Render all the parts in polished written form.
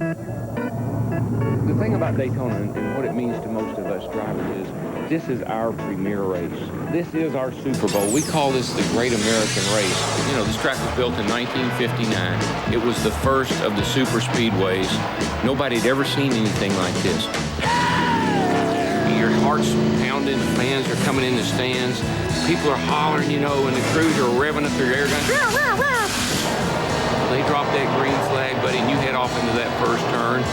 The thing about Daytona and what it means to most of us drivers is this is our premier race. This is our Super Bowl. We call this the Great American Race. You know, this track was built in 1959. It was the first of the super speedways. Nobody had ever seen anything like this. Your heart's pounding, fans are coming in the stands. People are hollering, you know, and the crews are revving up their air guns. They drop that green flag, buddy, and you head off into that first turn.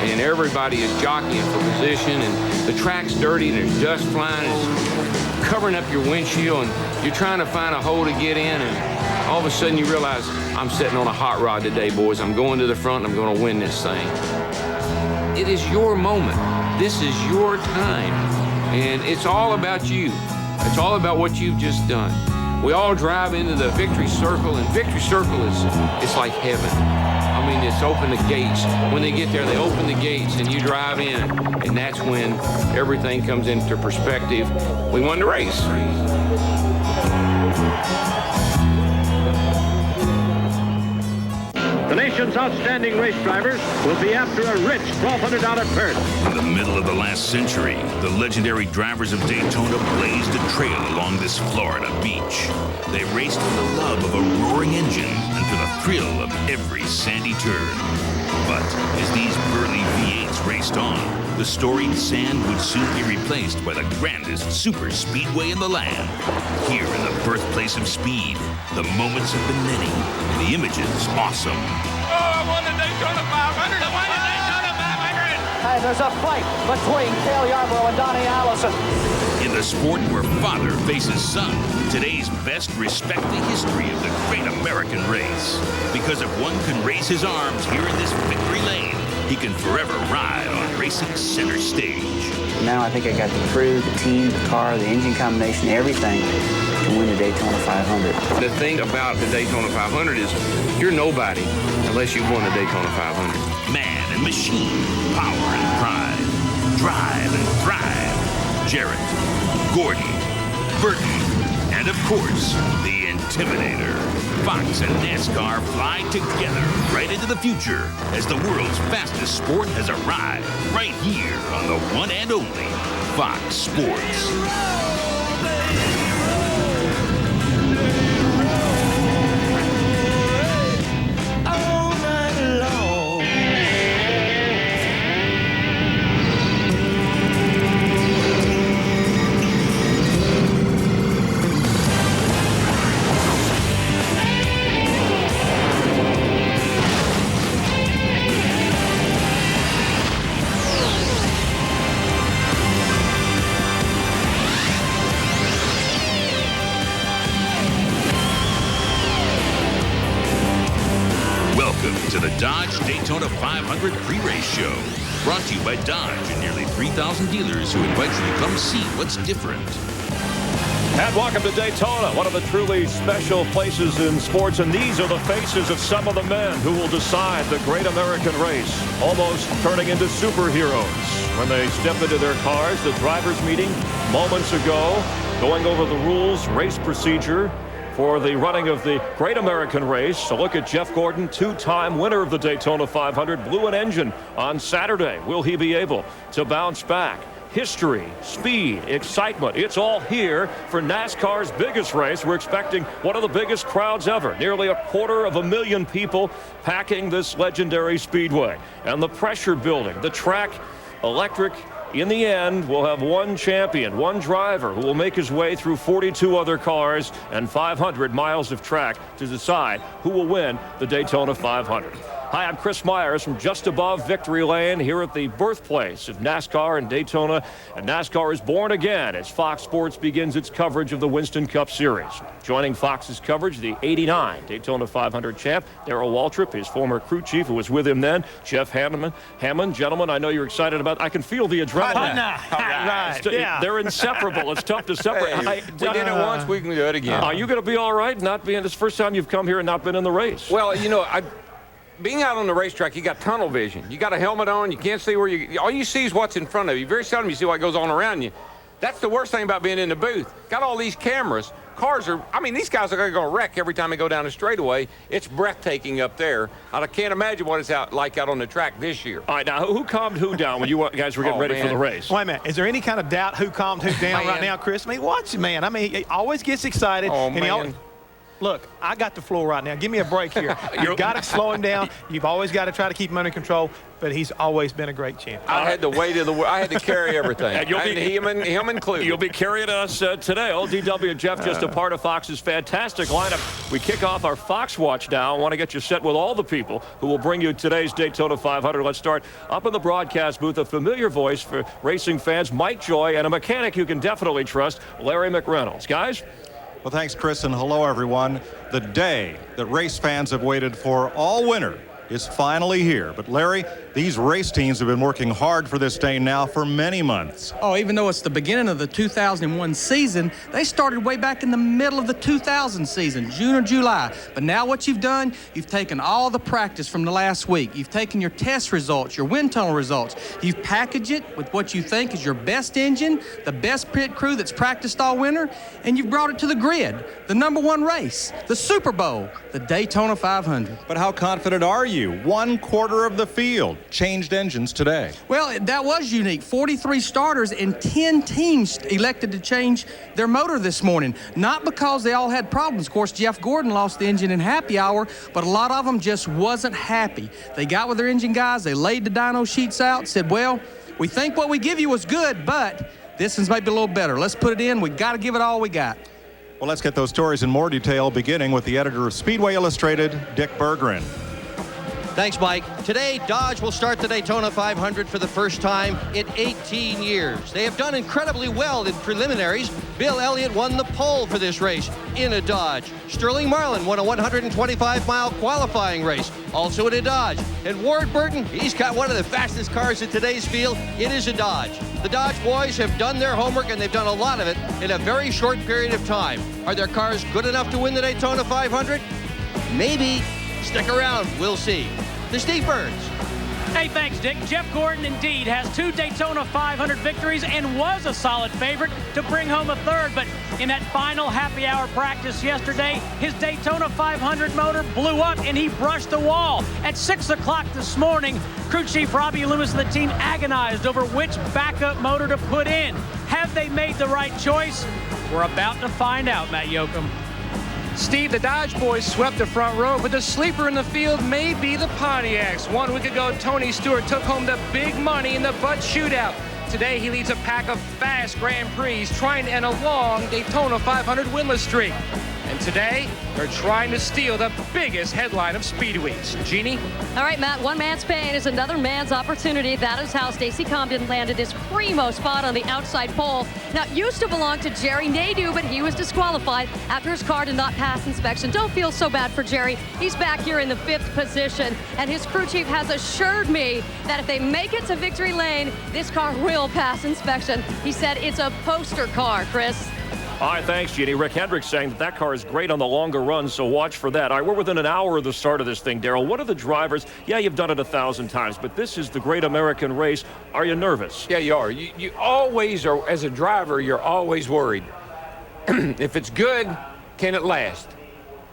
And everybody is jockeying for position, and the track's dirty, and there's dust flying, and it's covering up your windshield, and you're trying to find a hole to get in, and all of a sudden you realize, I'm sitting on a hot rod today, boys. I'm going to the front, and I'm going to win this thing. It is your moment. This is your time, and it's all about you. It's all about what you've just done. We all drive into the victory circle, and victory circle it's like heaven. I mean, it's open the gates. When they get there, they open the gates, and you drive in, and that's when everything comes into perspective. We won the race. The nation's outstanding race drivers will be after a rich $1,200 purse. In the middle of the last century, the legendary drivers of Daytona blazed a trail along this Florida beach. They raced for the love of a roaring engine and for the thrill of every sandy turn. But as these burly V8s raced on, the storied sand would soon be replaced by the grandest super speedway in the land. Here in the birthplace of speed, the moments have been many, and the images awesome. Oh, I won the Daytona 500! I won the Daytona 500! Hey, there's a fight between Dale Jarrett and Donnie Allison. In the sport where father faces son, today's best respect the history of the Great American Race. Because if one can raise his arms here in this victory lane, he can forever ride on racing's center stage. Now I think I got the crew, the team, the car, the engine combination, everything to win the Daytona 500. The thing about the Daytona 500 is you're nobody unless you've won the Daytona 500. Man and machine, power and pride, drive and thrive. Jarrett, Gordon, Burton, and of course, the Intimidator. Fox and NASCAR fly together right into the future as the world's fastest sport has arrived right here on the one and only Fox Sports. To the Dodge Daytona 500 pre-race show, brought to you by Dodge and nearly 3,000 dealers who invite you to come see what's different. And welcome to Daytona, one of the truly special places in sports, and these are the faces of some of the men who will decide the Great American Race, almost turning into superheroes when they step into their cars. The drivers' meeting moments ago, going over the rules, race procedure for the running of the Great American Race. A look at Jeff Gordon, two-time winner of the Daytona 500, blew an engine on Saturday. Will he be able to bounce back? History, speed, excitement, it's all here for NASCAR's biggest race. We're expecting one of the biggest crowds ever. Nearly 250,000 people packing this legendary speedway. And the pressure building, the track electric. In the end, we'll have one champion, one driver who will make his way through 42 other cars and 500 miles of track to decide who will win the Daytona 500. Hi, I'm Chris Myers from just above Victory Lane here at the birthplace of NASCAR in Daytona. And NASCAR is born again as Fox Sports begins its coverage of the Winston Cup Series. Joining Fox's coverage, the '89 Daytona 500 champ, Darrell Waltrip, his former crew chief who was with him then, Jeff Hammond. Gentlemen, I know you're excited about. I can feel the adrenaline. Right. Yeah. They're inseparable. It's tough to separate. We did it once, we can do it again. Are you going to be all right not being this first time you've come here and not been in the race? Well, you know, being out on the racetrack, you got tunnel vision. You got a helmet on. You can't see where all you see is what's in front of you. Very seldom you see what goes on around you. That's the worst thing about being in the booth. Got all these cameras. cars are, I mean, these guys are going to wreck every time they go down the straightaway. It's breathtaking up there. I can't imagine what it's like out on the track this year. All right, now, who calmed who down when you guys were getting ready for the race? Wait a minute. Is there any kind of doubt who calmed who down right now, Chris? I mean, watch it, man. I mean, he always gets excited. Oh, and man. Look, I got the floor right now. Give me a break here. You've got to slow him down. You've always got to try to keep him under control, but he's always been a great champion. I had the weight of the I had to carry everything. And him included. You'll be carrying us today. Old DW and Jeff, just a part of Fox's fantastic lineup. We kick off our Fox Watch now. I want to get you set with all the people who will bring you today's Daytona 500. Let's start up in the broadcast booth. A familiar voice for racing fans, Mike Joy, and a mechanic you can definitely trust, Larry McReynolds. Guys? Well, thanks, Chris, and hello, everyone. The day that race fans have waited for all winter is finally here. But, Larry, these race teams have been working hard for this day now for many months. Oh, even though it's the beginning of the 2001 season, they started way back in the middle of the 2000 season, June or July. But now what you've done, you've taken all the practice from the last week. You've taken your test results, your wind tunnel results. You've packaged it with what you think is your best engine, the best pit crew that's practiced all winter, and you've brought it to the grid, the #1 race, the Super Bowl, the Daytona 500. But how confident are you? 1/4 of the field changed engines today. Well, that was unique. 43 starters and 10 teams elected to change their motor this morning. Not because they all had problems. Of course, Jeff Gordon lost the engine in happy hour, but a lot of them just wasn't happy. They got with their engine guys, they laid the dyno sheets out, said, well, we think what we give you was good, but this one's maybe a little better. Let's put it in. We got to give it all we got. Well, let's get those stories in more detail, beginning with the editor of Speedway Illustrated, Dick Berggren. Thanks, Mike. Today, Dodge will start the Daytona 500 for the first time in 18 years. They have done incredibly well in preliminaries. Bill Elliott won the pole for this race in a Dodge. Sterling Marlin won a 125-mile qualifying race, also in a Dodge. And Ward Burton, he's got one of the fastest cars in today's field. It is a Dodge. The Dodge boys have done their homework, and they've done a lot of it in a very short period of time. Are their cars good enough to win the Daytona 500? Maybe. Stick around. We'll see. To Steve Burns. Hey, thanks, Dick. Jeff Gordon indeed has 2 Daytona 500 victories and was a solid favorite to bring home a third. But in that final happy hour practice yesterday, his Daytona 500 motor blew up and he brushed the wall. At 6 o'clock this morning, crew chief Robbie Loomis and the team agonized over which backup motor to put in. Have they made the right choice? We're about to find out, Matt Yoakum. Steve, the Dodge boys swept the front row, but the sleeper in the field may be the Pontiacs. 1 week ago, Tony Stewart took home the big money in the Butt Shootout. Today, he leads a pack of fast Grand Prix, trying to end a long Daytona 500 winless streak. And today, they're trying to steal the biggest headline of speedweeks. Jeannie? All right, Matt, one man's pain is another man's opportunity. That is how Stacey Compton landed his primo spot on the outside pole. Now, it used to belong to Jerry Nadeau, but he was disqualified after his car did not pass inspection. Don't feel so bad for Jerry. He's back here in the 5th position, and his crew chief has assured me that if they make it to victory lane, this car will pass inspection. He said it's a poster car, Chris. All right, thanks, Jeannie. Rick Hendricks saying that car is great on the longer runs, so watch for that. All right, we're within an hour of the start of this thing, Darrell. What are the drivers? Yeah, you've done it 1,000 times, but this is the Great American Race. Are you nervous? Yeah, you are. You always are. As a driver, you're always worried. If it's good, can it last?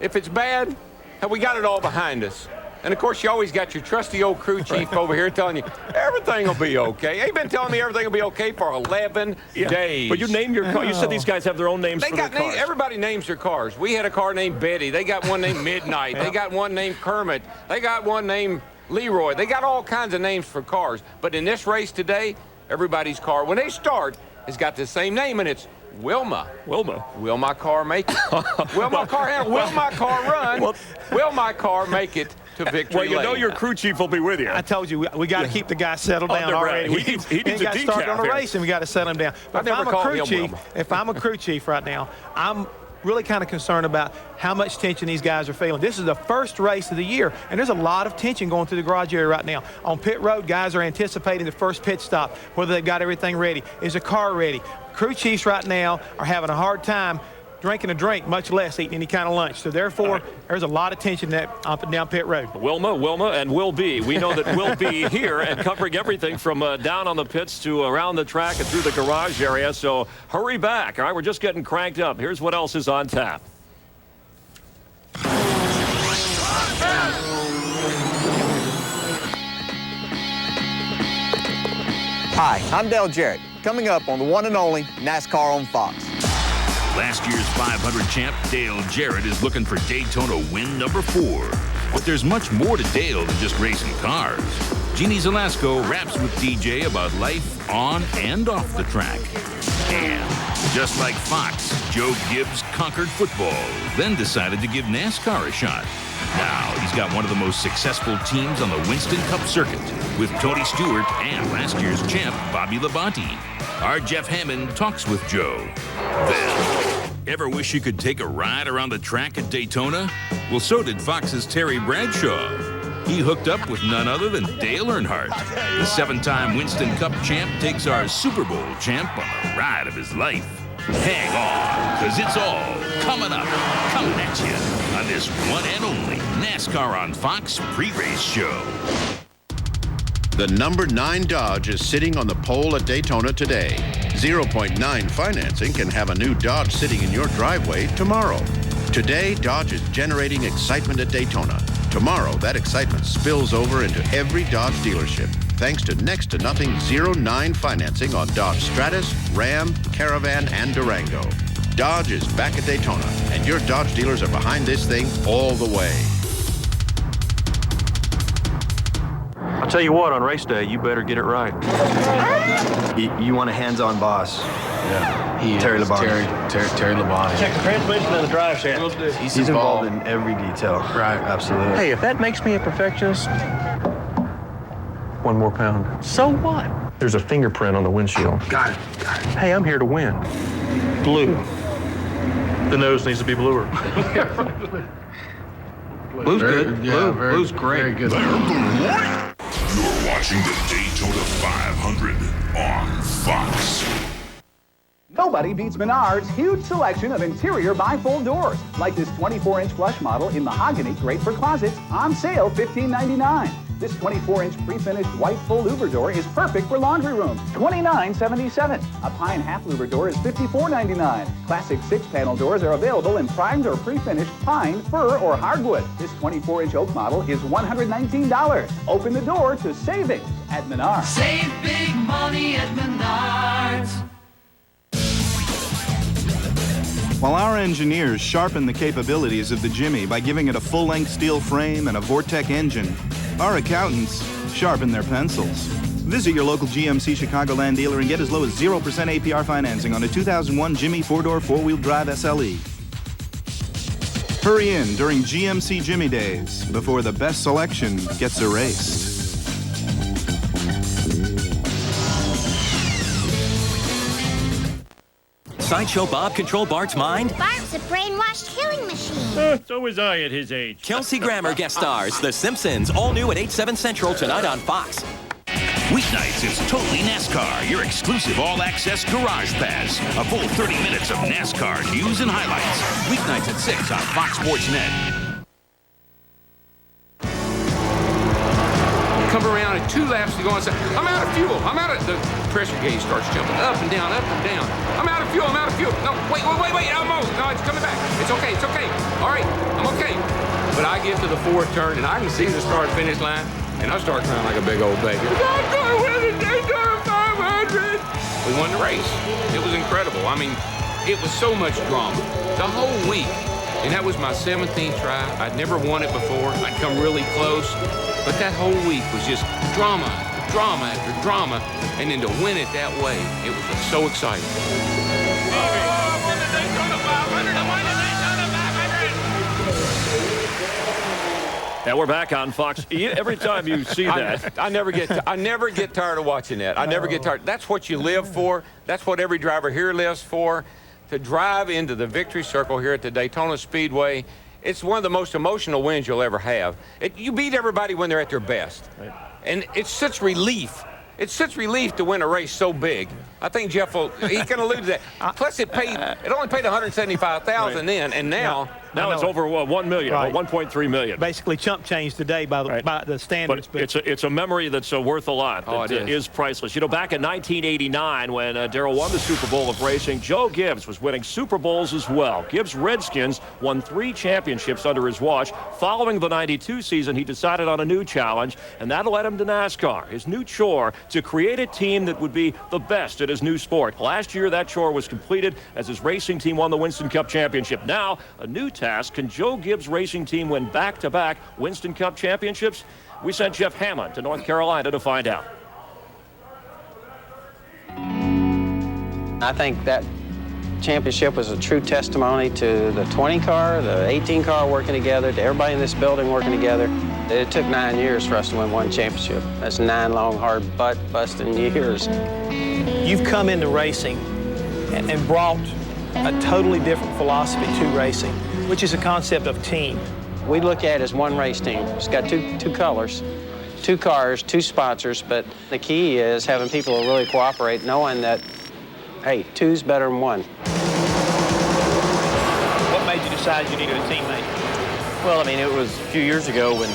If it's bad, have we got it all behind us? And, of course, you always got your trusty old crew chief over here telling you everything will be okay. He's been telling me everything will be okay for 11 days. But you named your car. You said these guys have their own names for their cars. Everybody names their cars. We had a car named Betty. They got one named Midnight. They got one named Kermit. They got one named Leroy. They got all kinds of names for cars. But in this race today, everybody's car, when they start, has got the same name, and it's Wilma. Wilma. Will my car make it? Will my car handle? Will my car run? Will my car make it to victory Well, you know lane? your crew chief will be with you. I told you, we got to keep the guy settled down already. He needs a got started on the decaf race, and we got to settle him down. But if I'm a crew chief right now, I'm really kind of concerned about how much tension these guys are feeling. This is the first race of the year, and there's a lot of tension going through the garage area right now. On pit road, guys are anticipating the first pit stop, whether they've got everything ready. Is the car ready? Crew chiefs right now are having a hard time drinking a drink, much less eating any kind of lunch. So therefore, there's a lot of tension up and down pit road. Wilma, and Will be. We know that we'll be here and covering everything from down on the pits to around the track and through the garage area. So hurry back. All right, we're just getting cranked up. Here's what else is on tap. Hi, I'm Dale Jarrett. Coming up on the one and only NASCAR on Fox. Last year's 500 champ, Dale Jarrett, is looking for Daytona win number 4. But there's much more to Dale than just racing cars. Jeannie Zelasco raps with DJ about life on and off the track. And just like Fox, Joe Gibbs conquered football, then decided to give NASCAR a shot. Now he's got one of the most successful teams on the Winston Cup circuit with Tony Stewart and last year's champ, Bobby Labonte. Our Jeff Hammond talks with Joe. Then, ever wish you could take a ride around the track at Daytona? Well, so did Fox's Terry Bradshaw. He hooked up with none other than Dale Earnhardt. The 7-time Winston Cup champ takes our Super Bowl champ on the ride of his life. Hang on, because it's all coming up, coming at you on this one and only NASCAR on Fox pre-race show. The number 9 Dodge is sitting on the pole at Daytona today. 0.9 financing can have a new Dodge sitting in your driveway tomorrow. Today, Dodge is generating excitement at Daytona. Tomorrow, that excitement spills over into every Dodge dealership, thanks to next to nothing 0.9 financing on Dodge Stratus, Ram, Caravan, and Durango. Dodge is back at Daytona, and your Dodge dealers are behind this thing all the way. I'll tell you what, on race day, you better get it right. You want a hands-on boss. Yeah. He Terry Labonte. Terry Labonte. Check the transmission and the drive shaft. He's involved in every detail. Right. Absolutely. Hey, if that makes me a perfectionist, 1 more pound. So what? There's a fingerprint on the windshield. Got it. Hey, I'm here to win. Blue. The nose needs to be bluer. Blue's good. Yeah, Blue's great. Very good. You're watching the Daytona 500 on Fox. Nobody beats Menards' huge selection of interior bifold doors, like this 24-inch flush model in mahogany, great for closets, on sale $15.99. This 24-inch pre-finished white full louver door is perfect for laundry rooms, $29.77. A pine half louver door is $54.99. Classic 6-panel doors are available in primed or pre-finished pine, fir, or hardwood. This 24-inch oak model is $119. Open the door to savings at Menards. Save big money at Menards. While our engineers sharpen the capabilities of the Jimmy by giving it a full-length steel frame and a Vortec engine, our accountants sharpen their pencils. Visit your local GMC Chicagoland dealer and get as low as 0% APR financing on a 2001 Jimmy 4-door 4-wheel drive SLE. Hurry in during GMC Jimmy Days before the best selection gets erased. Sideshow Bob control Bart's mind? Bart's a brainwashed killing machine. So was I at his age. Kelsey Grammer guest stars The Simpsons, all new at 8/7 Central tonight on Fox. Weeknights, it's totally NASCAR, your exclusive all-access garage pass. A full 30 minutes of NASCAR news and highlights. Weeknights at 6 on Fox Sports Net. Come around at 2 laps to go and say, I'm out of fuel. I'm out of... The pressure gauge starts jumping up and down, up and down. I'm out of fuel. I'm out of fuel. No, wait. No, it's coming back. It's okay. All right, I'm okay. But I get to the 4th turn, and I can see the start-finish line, and I start crying like a big old baby. I'm going to win the Daytona 500. We won the race. It was incredible. I mean, it was so much drama. The whole week. And that was my 17th try. I'd never won it before. I'd come really close. But that whole week was just drama after drama. And then to win it that way, it was just so exciting. I won the Daytona 500. I won the Daytona 500. And we're back on Fox. Every time you see that, I never get tired of watching that. I never get tired. That's what you live for. That's what every driver here lives for. To drive into the victory circle here at the Daytona Speedway, it's one of the most emotional wins you'll ever have. You beat everybody when they're at their best. Right. And it's such relief It's such relief to win a race so big. I think Jeff he can allude to that. Plus, it only paid $175,000 then, and now it's over $1 million, right. $1.3 million. Basically, chump change today by the standards. But it's a memory that's worth a lot. Oh, it is priceless. You know, back in 1989, when Darrell won the Super Bowl of racing, Joe Gibbs was winning Super Bowls as well. Gibbs' Redskins won 3 championships under his watch. Following the '92 season, he decided on a new challenge, and that led him to NASCAR. His new chore, to create a team that would be the best at his new sport. Last year, that chore was completed as his racing team won the Winston Cup Championship. Now, a new task: can Joe Gibbs' racing team win back-to-back Winston Cup championships? We sent Jeff Hammond to North Carolina to find out. I think that championship was a true testimony to the 20 car, the 18 car working together, to everybody in this building working together. It took 9 years for us to win one championship. That's 9 long, hard, butt-busting years. You've come into racing and brought a totally different philosophy to racing, which is a concept of team. We look at it as one race team. It's got two colors, 2 cars, 2 sponsors, but the key is having people who really cooperate, knowing that, hey, 2's better than 1. What made you decide you needed a teammate? Well, I mean, it was a few years ago when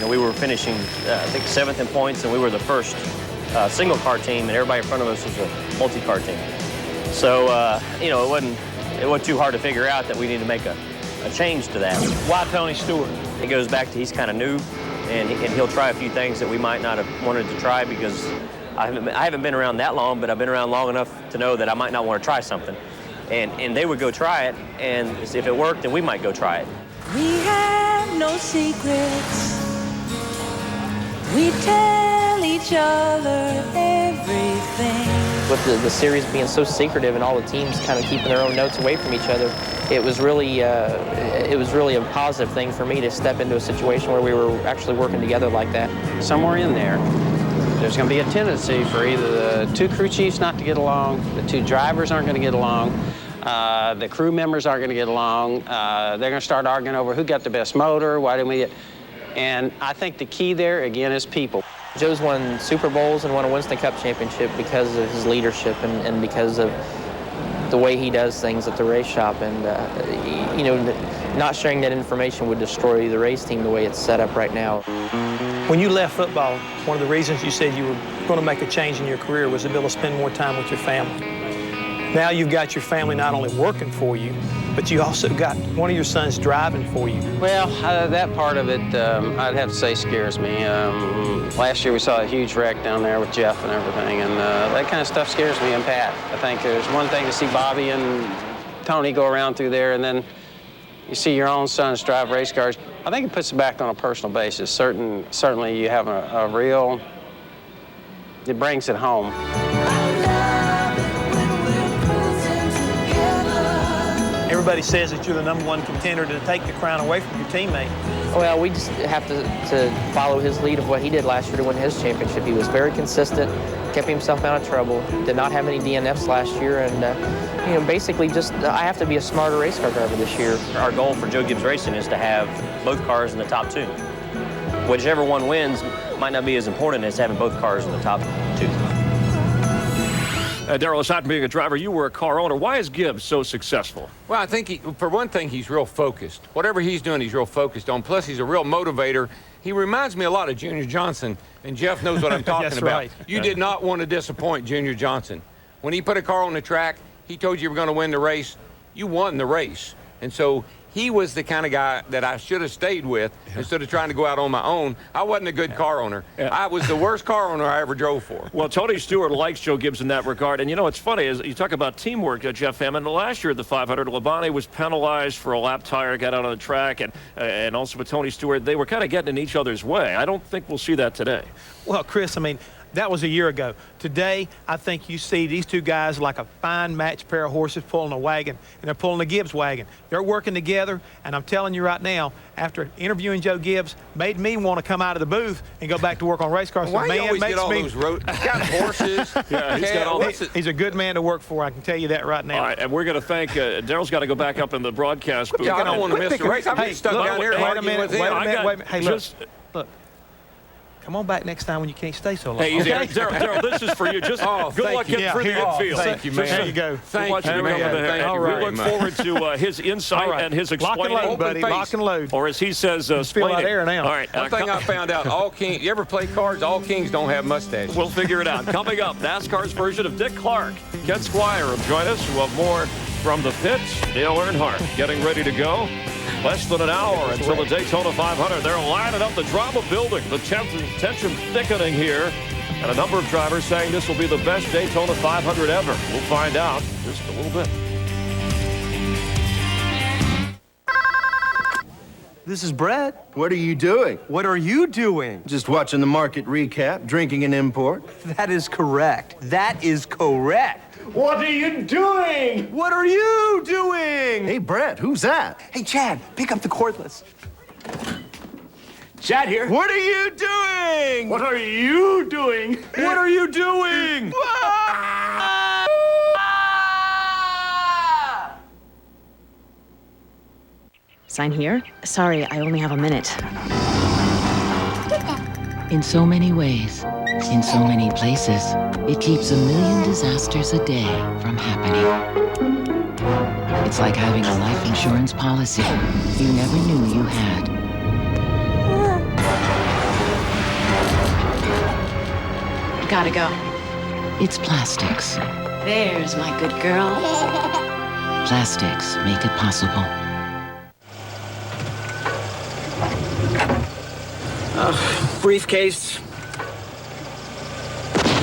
we were finishing, I think, 7th in points, and we were the first single-car team, and everybody in front of us was a multi-car team. So, it wasn't too hard to figure out that we need to make a change to that. Why Tony Stewart? It goes back to he's kind of new, and he'll try a few things that we might not have wanted to try because I haven't been around that long, but I've been around long enough to know that I might not want to try something. And they would go try it, and if it worked, then we might go try it. We have no secrets. We tell each other everything. With the series being so secretive and all the teams kind of keeping their own notes away from each other, it was really a positive thing for me to step into a situation where we were actually working together like that. Somewhere in there's going to be a tendency for either the 2 crew chiefs not to get along, the 2 drivers aren't going to get along, the crew members aren't going to get along. They're going to start arguing over who got the best motor, why didn't we get... And I think the key there, again, is people. Joe's won Super Bowls and won a Winston Cup championship because of his leadership and because of the way he does things at the race shop. And, not sharing that information would destroy the race team the way it's set up right now. When you left football, one of the reasons you said you were going to make a change in your career was to be able to spend more time with your family. Now you've got your family not only working for you, but you also got one of your sons driving for you. Well, that part of it, I'd have to say, scares me. Last year we saw a huge wreck down there with Jeff and everything, and that kind of stuff scares me and Pat. I think there's one thing to see Bobby and Tony go around through there, and then you see your own sons drive race cars. I think it puts it back on a personal basis. Certainly you have a real, it brings it home. Everybody says that you're the #1 contender to take the crown away from your teammate. Well, we just have to follow his lead of what he did last year to win his championship. He was very consistent, kept himself out of trouble, did not have any DNFs last year, and basically just I have to be a smarter race car driver this year. Our goal for Joe Gibbs Racing is to have both cars in the top 2. Whichever one wins might not be as important as having both cars in the top 2. Darrell, aside from being a driver, you were a car owner. Why is Gibbs so successful? Well, I think, for one thing, he's real focused. Whatever he's doing, he's real focused on. Plus, he's a real motivator. He reminds me a lot of Junior Johnson, and Jeff knows what I'm talking about. Right. You did not want to disappoint Junior Johnson. When he put a car on the track, he told you were going to win the race. You won the race. And so he was the kind of guy that I should have stayed with instead of trying to go out on my own. I wasn't a good car owner. I was the worst car owner I ever drove for. Well, Tony Stewart likes Joe Gibbs in that regard. And, it's funny, as you talk about teamwork, Jeff Hammond, last year at the 500, Labonte was penalized for a lap tire, got out on the track, and also with Tony Stewart, they were kind of getting in each other's way. I don't think we'll see that today. Well, Chris, that was a year ago. Today, I think you see these 2 guys like a fine matched pair of horses pulling a wagon, and they're pulling a Gibbs wagon. They're working together, and I'm telling you right now, after interviewing Joe Gibbs, made me want to come out of the booth and go back to work on race cars. Why do you always get all those road? He's got horses. Yeah, he's got all this. He's a good man to work for, I can tell you that right now. All right, and we're going to thank, Darrell's got to go back up in the broadcast booth. Yeah, I don't want to miss the race. I'm stuck down here arguing with him. Wait a minute. Hey, look. come on back next time when you can't stay so long. Hey, Daryl, this is for you. Just good luck getting through the infield. Thank you, man. There you go. Thank you, man. All right, we look forward to his insight and his explaining. Lock and load, buddy. Lock and load. Or as he says, feel like air now. All right. One thing I found out, all kings, you ever play cards? All kings don't have mustaches. We'll figure it out. Coming up, NASCAR's version of Dick Clark. Ken Squire will join us. We'll have more from the pits. Dale Earnhardt getting ready to go. Less than an hour until the Daytona 500. They're lining up, the drama building, the tension thickening here. And a number of drivers saying this will be the best Daytona 500 ever. We'll find out in just a little bit. This is Brett. What are you doing? What are you doing? Just watching the market recap, drinking an import. That is correct. That is correct. What are you doing? What are you doing? Hey, Brett, who's that? Hey, Chad, pick up the cordless. Chad here. What are you doing? What are you doing? What are you doing? Sign here? Sorry, I only have a minute. In so many ways, in so many places, it keeps a million disasters a day from happening. It's like having a life insurance policy you never knew you had. Gotta go. It's plastics. There's my good girl. Plastics make it possible. Briefcase.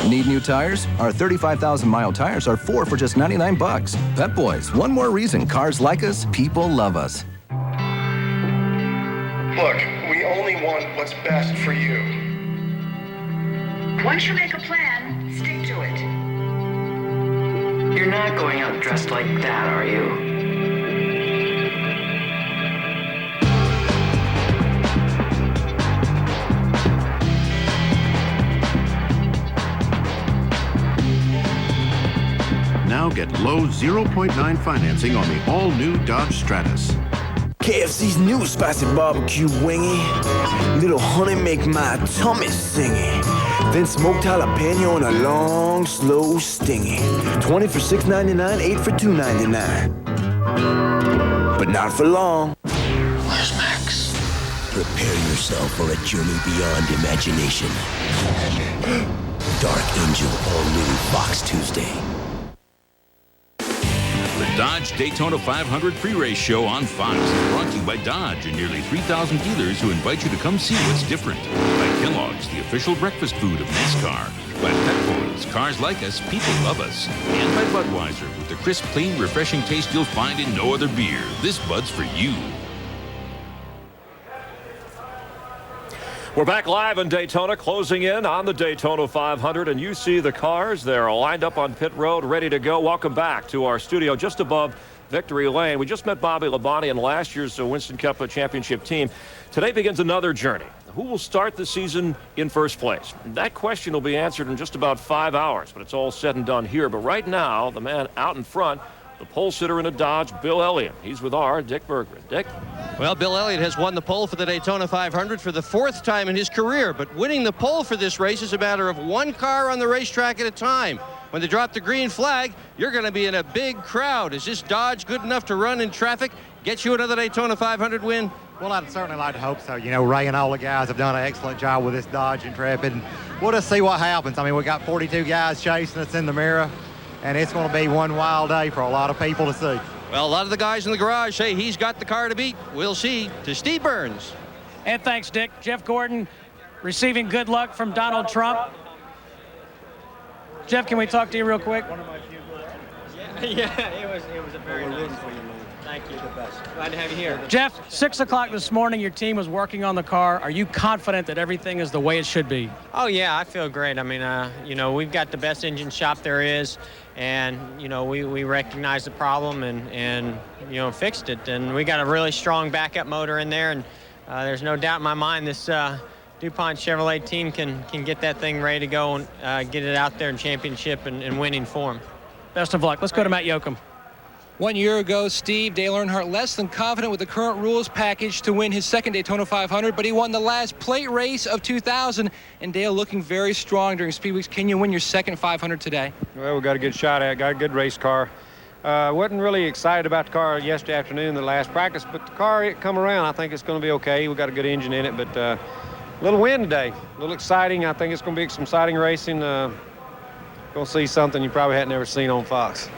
Need new tires? Our 35,000-mile tires are 4 for just 99 bucks. Pep Boys, one more reason cars like us, people love us. Look, we only want what's best for you. Once you make a plan, stick to it. You're not going out dressed like that, are you? Now get low 0.9 financing on the all-new Dodge Stratus. KFC's new spicy barbecue wingy. Little honey make my tummy singy. Then smoked jalapeno and a long, slow stingy. 20 for $6.99, 8 for $2.99. But not for long. Where's Max? Prepare yourself for a journey beyond imagination. Dark Angel, all new Fox Tuesday. The Dodge Daytona 500 pre-race show on Fox is brought to you by Dodge and nearly 3,000 dealers who invite you to come see what's different. By Kellogg's, the official breakfast food of NASCAR. By Pep Boys, cars like us, people love us. And by Budweiser, with the crisp, clean, refreshing taste you'll find in no other beer. This Bud's for you. We're back live in Daytona, closing in on the Daytona 500, and you see the cars. They're lined up on pit road, ready to go. Welcome back to our studio just above Victory Lane. We just met Bobby Labonte and last year's Winston Cup championship team. Today begins another journey. Who will start the season in first place? That question will be answered in just about 5 hours, but it's all said and done here. But right now, the man out in front, the pole sitter in a Dodge, Bill Elliott. He's with our Dick Bergman. Dick? Well, Bill Elliott has won the pole for the Daytona 500 for the 4th time in his career, but winning the pole for this race is a matter of one car on the racetrack at a time. When they drop the green flag, you're going to be in a big crowd. Is this Dodge good enough to run in traffic, get you another Daytona 500 win? Well, I'd certainly like to hope so. You know, Ray and all the guys have done an excellent job with this Dodge Intrepid, and we'll just see what happens. I mean, we got 42 guys chasing us in the mirror, and it's going to be one wild day for a lot of people to see. Well, a lot of the guys in the garage say he's got the car to beat. We'll see. To Steve Burns. And thanks, Dick. Jeff Gordon receiving good luck from Donald Trump. Jeff, can we talk to you real quick? Yeah, it was a very nice one. Thank you. Glad to have you here. Jeff, 6 o'clock this morning, your team was working on the car. Are you confident that everything is the way it should be? Oh, yeah, I feel great. I mean, you know, we've got the best engine shop there is, and, you know, we recognized the problem and, you know, fixed it. And we got a really strong backup motor in there, and there's no doubt in my mind this DuPont Chevrolet team can get that thing ready to go and get it out there in championship and winning form. Best of luck. Let's go to Matt Yoakum. 1 year ago, Steve, Dale Earnhardt less than confident with the current rules package to win his second Daytona 500, but he won the last plate race of 2000, and Dale looking very strong during Speed Weeks. Can you win your second 500 today? Well, we got a good shot at it, got a good race car. Wasn't really excited about the car yesterday afternoon, the last practice, but the car, it come around. I think it's going to be okay. We got a good engine in it, but a little wind today, a little exciting. I think it's going to be some exciting racing. Going to see something you probably hadn't never seen on Fox.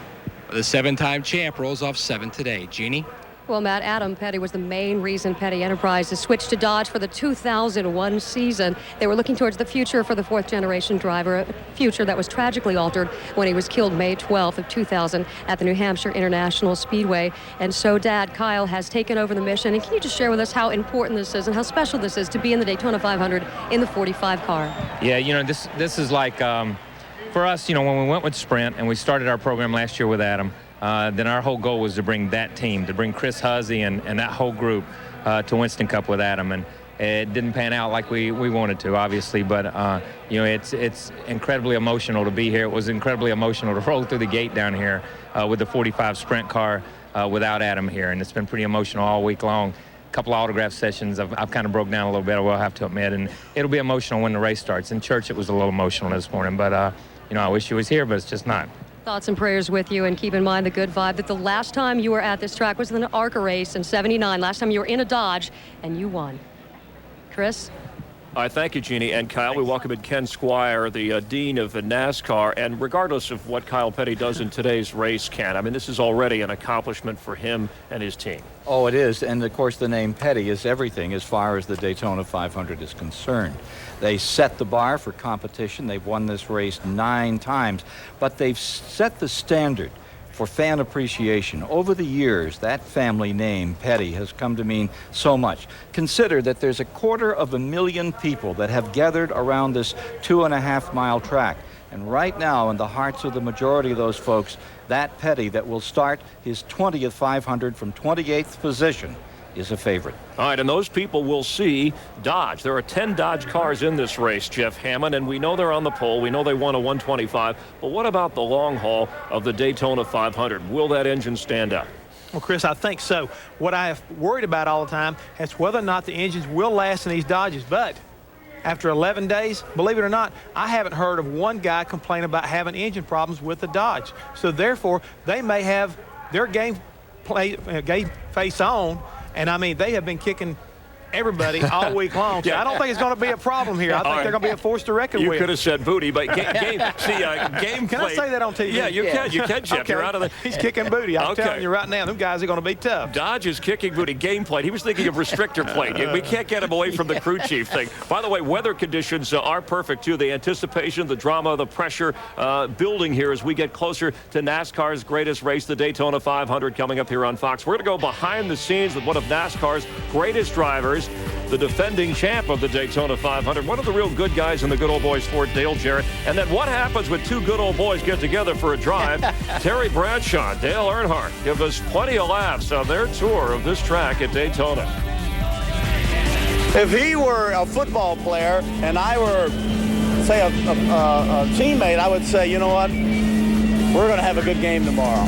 The 7-time champ rolls off 7th today. Jeannie? Well, Matt, Adam Petty was the main reason Petty Enterprises switched to Dodge for the 2001 season. They were looking towards the future for the fourth-generation driver, a future that was tragically altered when he was killed May 12th of 2000 at the New Hampshire International Speedway. And so Dad, Kyle, has taken over the mission. And can you just share with us how important this is and how special this is to be in the Daytona 500 in the 45 car? Yeah, you know, this is like... for us, you know, when we went with Sprint and we started our program last year with Adam, then our whole goal was to bring that team, to bring Chris Huzzy and that whole group to Winston Cup with Adam. And it didn't pan out like we wanted to, obviously, but, you know, it's incredibly emotional to be here. It was incredibly emotional to roll through the gate down here with the 45 Sprint car without Adam here. And it's been pretty emotional all week long. A couple of autograph sessions, I've kind of broke down a little bit, I will have to admit, and it'll be emotional when the race starts. In church, it was a little emotional this morning, but, you know, I wish he was here, but it's just not. Thoughts and prayers with you, and keep in mind the good vibe that the last time you were at this track was in an ARCA race in '79. Last time you were in a Dodge, and you won. Chris? All right, thank you, Jeannie. And Kyle, we welcome in Ken Squire, the Dean of NASCAR. And regardless of what Kyle Petty does in today's race, Ken, I mean, this is already an accomplishment for him and his team. Oh, it is. And, of course, the name Petty is everything as far as the Daytona 500 is concerned. They set the bar for competition. They've won this race 9 times. But they've set the standard for fan appreciation. Over the years, that family name, Petty, has come to mean so much. Consider that there's 250,000 people that have gathered around this 2.5-mile track. And right now, in the hearts of the majority of those folks, that Petty that will start his 20th 500 from 28th position is a favorite. All right, and those people will see Dodge. There are 10 Dodge cars in this race, Jeff Hammond, and we know they're on the pole. We know they won a 125, but what about the long haul of the Daytona 500? Will that engine stand up? Well, Chris, I think so. What I have worried about all the time is whether or not the engines will last in these Dodges, but after 11 days, believe it or not, I haven't heard of one guy complain about having engine problems with the Dodge. So therefore, they may have their game face on. And, I mean, they have been kicking everybody all week long. So I don't think it's going to be a problem here. I think they're going to be a force to reckon with. You could have said booty, but game Can I say that on TV? Yeah, you can, Jeff. Okay. You're out of the... He's kicking booty. I'm telling you right now, them guys are going to be tough. Dodge is kicking booty. Game plate. He was thinking of restrictor plate. We can't get him away from the crew chief thing. By the way, weather conditions are perfect, too. The anticipation, the drama, the pressure building here as we get closer to NASCAR's greatest race, the Daytona 500, coming up here on Fox. We're going to go behind the scenes with one of NASCAR's greatest drivers, the defending champ of the Daytona 500, one of the real good guys in the good old boys Ford, Dale Jarrett. And then what happens when 2 good old boys get together for a drive? Terry Bradshaw, Dale Earnhardt give us plenty of laughs on their tour of this track at Daytona. If he were a football player and I were, say, a teammate, I would say, you know what, we're going to have a good game tomorrow.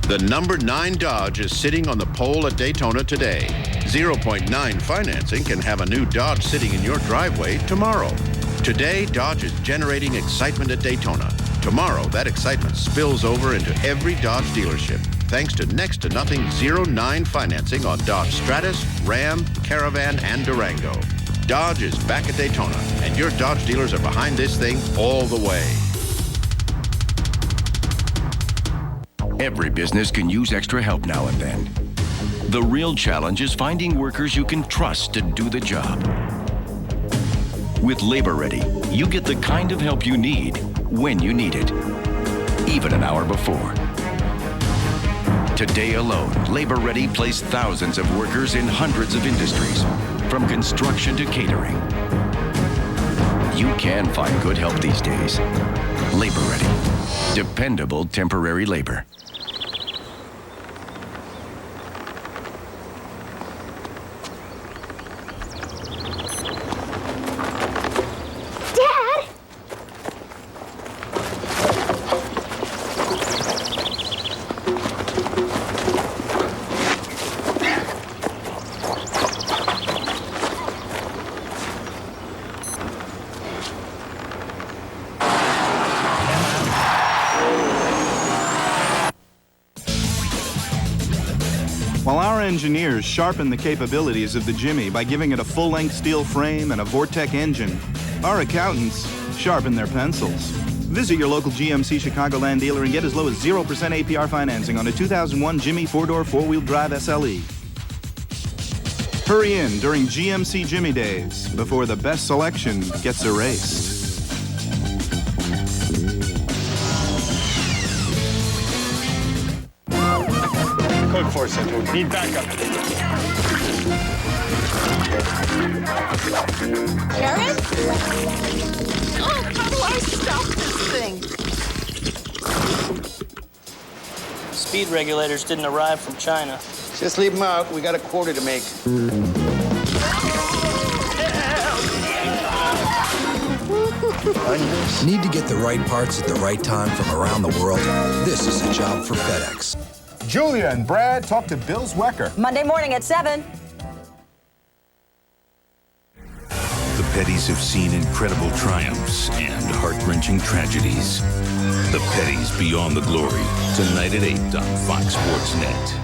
The number 9 Dodge is sitting on the pole at Daytona today. 0.9 financing can have a new Dodge sitting in your driveway tomorrow. Today, Dodge is generating excitement at Daytona. Tomorrow, that excitement spills over into every Dodge dealership, thanks to next to nothing 0.9 financing on Dodge Stratus, Ram, Caravan, and Durango. Dodge is back at Daytona, and your Dodge dealers are behind this thing all the way. Every business can use extra help now and then. The real challenge is finding workers you can trust to do the job. With Labor Ready, you get the kind of help you need when you need it, even an hour before. Today alone, Labor Ready placed thousands of workers in hundreds of industries, from construction to catering. You can find good help these days. Labor Ready. Dependable temporary labor. engineers sharpened the capabilities of the Jimmy by giving it a full-length steel frame and a Vortec engine. Our accountants sharpened their pencils. Visit your local GMC Chicagoland dealer and get as low as 0% APR financing on a 2001 Jimmy 4-door 4-wheel drive SLE. Hurry in during GMC Jimmy Days before the best selection gets erased. Code 4 Central. Need backup. Jarrett? Oh, how do I stop this thing? Speed regulators didn't arrive from China. Just leave them out. We got a quarter to make. Need to get the right parts at the right time from around the world? This is a job for FedEx. Julia and Brad talk to Bill Zwecker. Monday morning at 7. The Petties have seen incredible triumphs and heart-wrenching tragedies. The Petties Beyond the Glory, tonight at 8 on Fox Sports Net.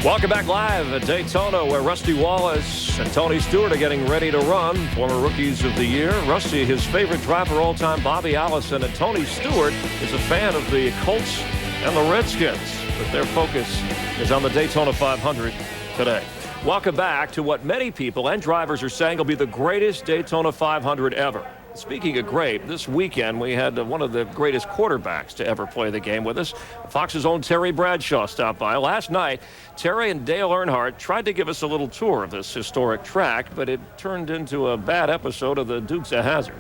Welcome back live at Daytona, where Rusty Wallace and Tony Stewart are getting ready to run. Former Rookies of the Year. Rusty, his favorite driver all time, Bobby Allison, and Tony Stewart is a fan of the Colts and the Redskins, but their focus is on the Daytona 500 today. Welcome back to what many people and drivers are saying will be the greatest Daytona 500 ever. Speaking of great, this weekend we had one of the greatest quarterbacks to ever play the game with us. Fox's own Terry Bradshaw stopped by. Last night, Terry and Dale Earnhardt tried to give us a little tour of this historic track, but it turned into a bad episode of the Dukes of Hazzard.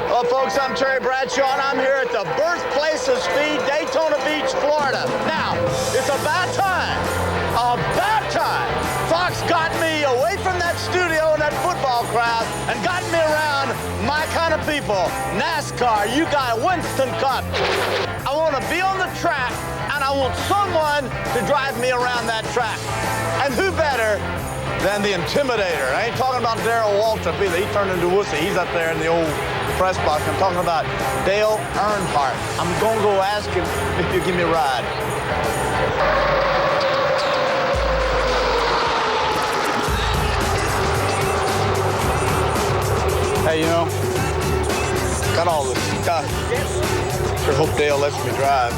Well, folks, I'm Terry Bradshaw, and I'm here at the birthplace of speed, Daytona Beach, Florida. Now, it's about time, Fox got me away from that studio and that football crowd and got me around my kind of people. NASCAR, you got Winston Cup. I want to be on the track, and I want someone to drive me around that track. And who better than the Intimidator? I ain't talking about Darrell Waltrip either. He turned into Wussy. He's up there in the old press box. I'm talking about Dale Earnhardt. I'm going to go ask him if he'll give me a ride. Hey, you know, got all this stuff. Sure hope Dale lets me drive.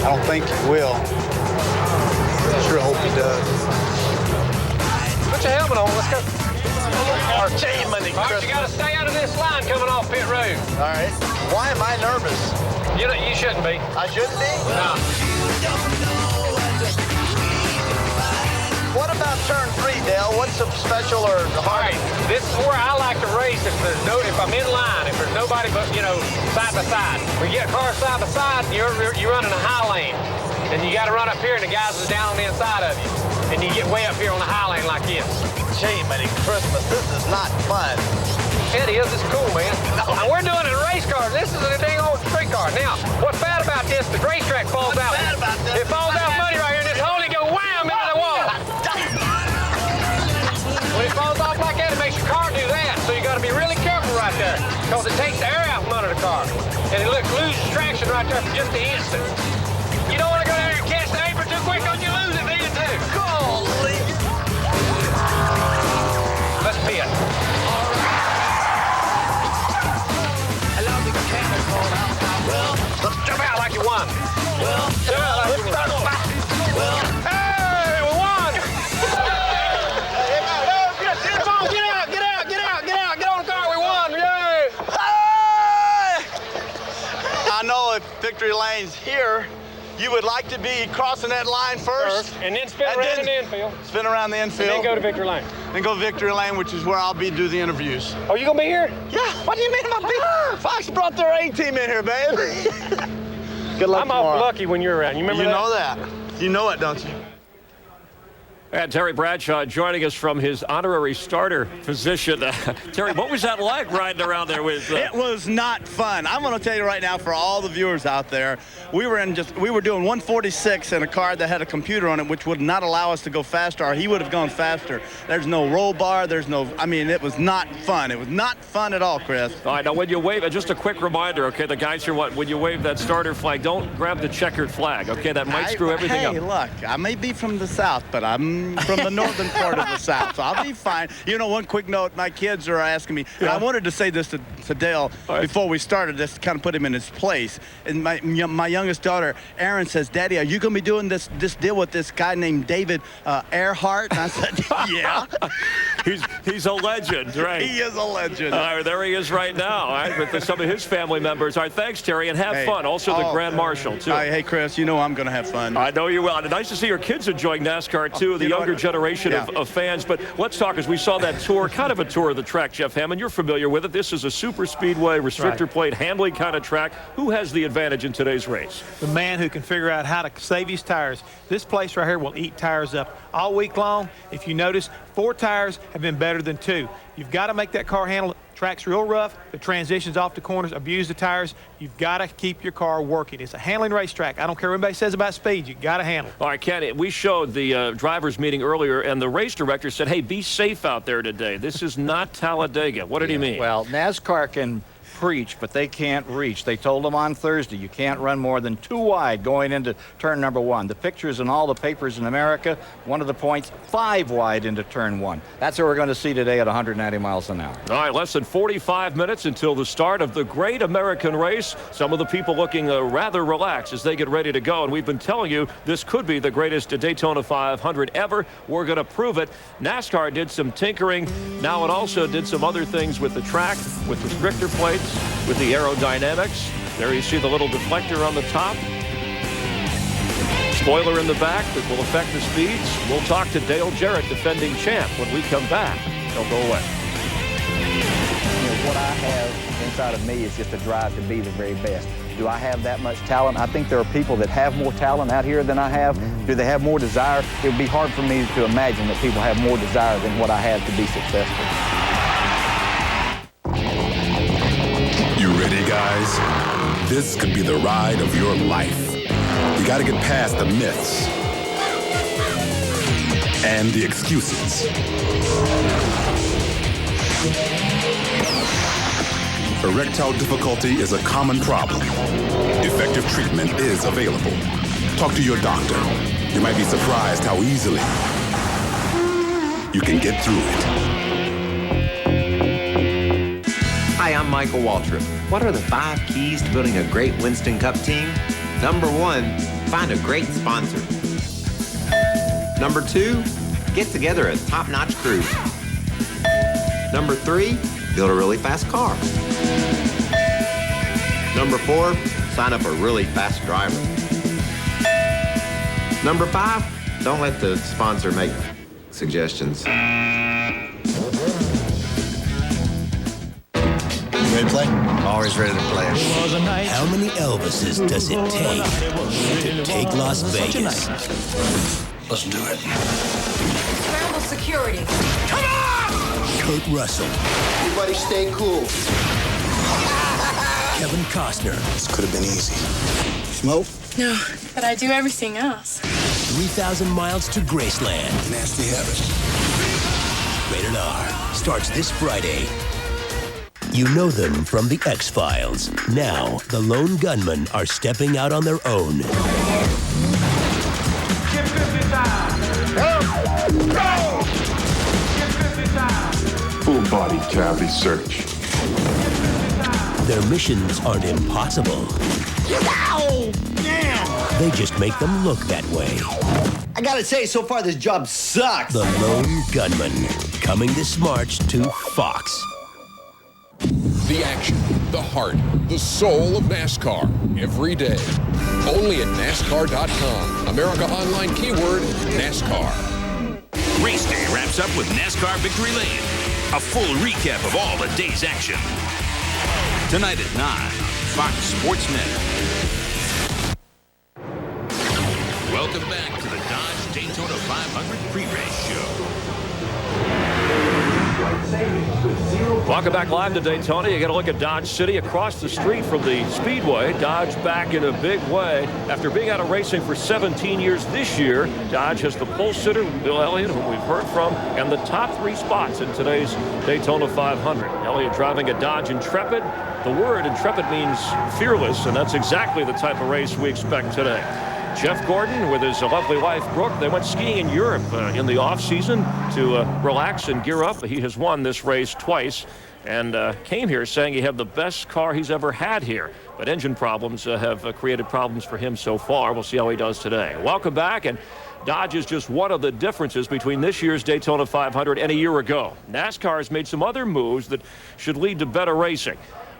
I don't think he will. Sure hope he does. Put your helmet on. Let's go. Fox, you got to stay out of this line coming off pit road. All right. Why am I nervous? You shouldn't be. I shouldn't be? No. What about turn 3, Dale? What's so special or hard? Right. This is where I like to race if I'm in line, if there's nobody but, side by side. When you get cars side by side, you're running a high lane. And you got to run up here, and the guys are down on the inside of you. And you get way up here on the high lane like this. Gee, Merry Christmas. This is not fun. It is. It's cool, man. No. And we're doing it in race cars. This is a dang old street car. Now, what's bad about this, the racetrack falls out. What's bad about this? It falls out muddy right here, and this holy go wham into the wall. When it falls off like that, it makes your car do that. So you got to be really careful right there, because it takes the air out from under the car. And it loses traction right there for just an instant. You don't want to go down there and catch the apron too quick, because you lose it then too. Golly. Let's pit. Let's jump out like you won. Jump out like you won. Hey, we won! Come on, get out! Get on the car, we won! Yay! I know if victory lane's here, you would like to be crossing that line first. And then spin around in the infield. Spin around the infield. And then go to victory lane. Then go victory lane, which is where I'll do the interviews. Oh, you gonna be here? Yeah. What do you mean I'm be here? Fox brought their A-team in here, babe. Good luck I'm tomorrow. awful lucky when you're around. You remember that? You know that. You know it, don't you? And Terry Bradshaw joining us from his honorary starter position. Terry, what was that like riding around there with? It was not fun. I'm going to tell you right now, for all the viewers out there, we were doing 146 in a car that had a computer on it, which would not allow us to go faster, or he would have gone faster. There's no roll bar. It was not fun. It was not fun at all, Chris. All right, now when you wave, just a quick reminder, okay, the guys here, when you wave that starter flag, don't grab the checkered flag, okay? That might screw everything up. Hey, look, I may be from the South, but I'm from the northern part of the South, so I'll be fine. You know, one quick note, my kids are asking me, and I wanted to say this to Dale before we started, just to kind of put him in his place. And my youngest daughter, Erin, says, Daddy, are you going to be doing this deal with this guy named David Earhart? And I said, yeah. He's a legend, right? He is a legend. There he is right now, all right, with some of his family members. All right, thanks, Terry, and have fun. Also, the Grand Marshal, too. Hey, Chris, you know I'm going to have fun. I know you will. And nice to see your kids enjoying NASCAR, too, the younger generation of fans. But let's talk, as we saw that tour, kind of a tour of the track, Jeff Hammond. You're familiar with it. This is a super speedway, restrictor plate, handling kind of track. Who has the advantage in today's race? The man who can figure out how to save his tires. This place right here will eat tires up all week long. If you notice, 4 tires have been better than 2. You've got to make that car handle. Track's real rough. The transitions off the corners abuse the tires. You've got to keep your car working. It's a handling racetrack. I don't care what anybody says about speed. You've got to handle it. All right, Kenny, we showed the drivers meeting earlier, and the race director said, hey, be safe out there today. This is not Talladega. What did he mean? Well, NASCAR can preach, but they can't reach. They told them on Thursday you can't run more than 2 wide going into turn number 1. The pictures in all the papers in America, one of the points, 5 wide into turn 1. That's what we're going to see today at 190 miles an hour. All right, less than 45 minutes until the start of the Great American Race. Some of the people looking rather relaxed as they get ready to go, and we've been telling you this could be the greatest Daytona 500 ever. We're going to prove it. NASCAR did some tinkering. Now it also did some other things with the track, with restrictor plates, with the aerodynamics. There you see the little deflector on the top. Spoiler in the back that will affect the speeds. We'll talk to Dale Jarrett, defending champ, when we come back. Don't go away. You know, what I have inside of me is just a drive to be the very best. Do I have that much talent? I think there are people that have more talent out here than I have. Do they have more desire? It would be hard for me to imagine that people have more desire than what I have to be successful. You ready, guys? This could be the ride of your life. You gotta get past the myths and the excuses. Erectile difficulty is a common problem. Effective treatment is available. Talk to your doctor. You might be surprised how easily you can get through it. Hi, I'm Michael Waltrip. What are the 5 keys to building a great Winston Cup team? Number 1, find a great sponsor. Number 2, get together a top-notch crew. Number 3, build a really fast car. Number 4, sign up a really fast driver. Number 5, don't let the sponsor make suggestions. Ready to play? Always ready to play. How many Elvises does it take to take Las Vegas? Let's do it. Scramble security. Come on! Kurt Russell. Everybody stay cool. Kevin Costner. This could have been easy. Smoke? No, but I do everything else. 3,000 miles to Graceland. Nasty habits. Rated R. Starts this Friday. You know them from the X-Files. Now, the lone gunmen are stepping out on their own. Full body cavity search. Their missions aren't impossible. Ow! Damn! They just make them look that way. I gotta say, so far this job sucks. The Lone Gunman, coming this March to Fox. The action, the heart, the soul of NASCAR, every day. Only at NASCAR.com. America Online keyword, NASCAR. Race day wraps up with NASCAR Victory Lane. A full recap of all the day's action. Tonight at 9, Fox Sports Net. Welcome back to the Dodge Daytona 500 pre-race show. Welcome back live to Daytona. You got to look at Dodge City across the street from the Speedway. Dodge back in a big way. After being out of racing for 17 years this year, Dodge has the pole sitter, Bill Elliott, who we've heard from, and the top 3 spots in today's Daytona 500. Elliott driving a Dodge Intrepid. The word Intrepid means fearless, and that's exactly the type of race we expect today. Jeff Gordon with his lovely wife, Brooke, they went skiing in Europe in the off-season to relax and gear up. He has won this race twice and came here saying he had the best car he's ever had here. But engine problems have created problems for him so far. We'll see how he does today. Welcome back. And Dodge is just one of the differences between this year's Daytona 500 and a year ago. NASCAR has made some other moves that should lead to better racing.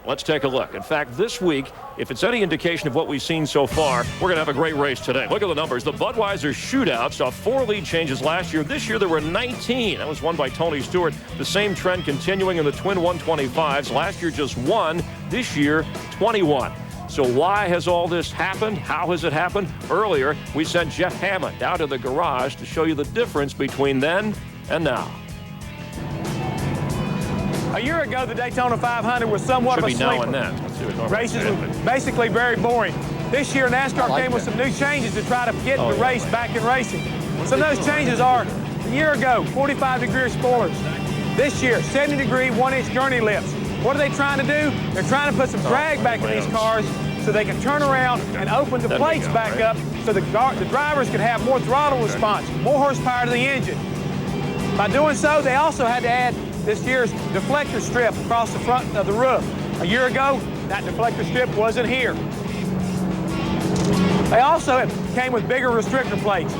Let's take a look. In fact, this week, if it's any indication of what we've seen so far, we're going to have a great race today. Look at the numbers. The Budweiser Shootout saw 4 lead changes last year. This year, there were 19. That was won by Tony Stewart. The same trend continuing in the twin 125s. Last year, just 1. This year, 21. So why has all this happened? How has it happened? Earlier, we sent Jeff Hammond down to the garage to show you the difference between then and now. A year ago, the Daytona 500 was somewhat of a sleeper. Should be now and then. Let's see what races were basically very boring. This year, NASCAR came with some new changes to try to get the race back in racing. Some of those changes are, a year ago, 45-degree spoilers. This year, 70-degree, 1-inch gurney lips. What are they trying to do? They're trying to put some drag back in these cars so they can turn around and open the plates back up so the drivers can have more throttle response, more horsepower to the engine. By doing so, they also had to add this year's deflector strip across the front of the roof. A year ago, that deflector strip wasn't here. They also came with bigger restrictor plates.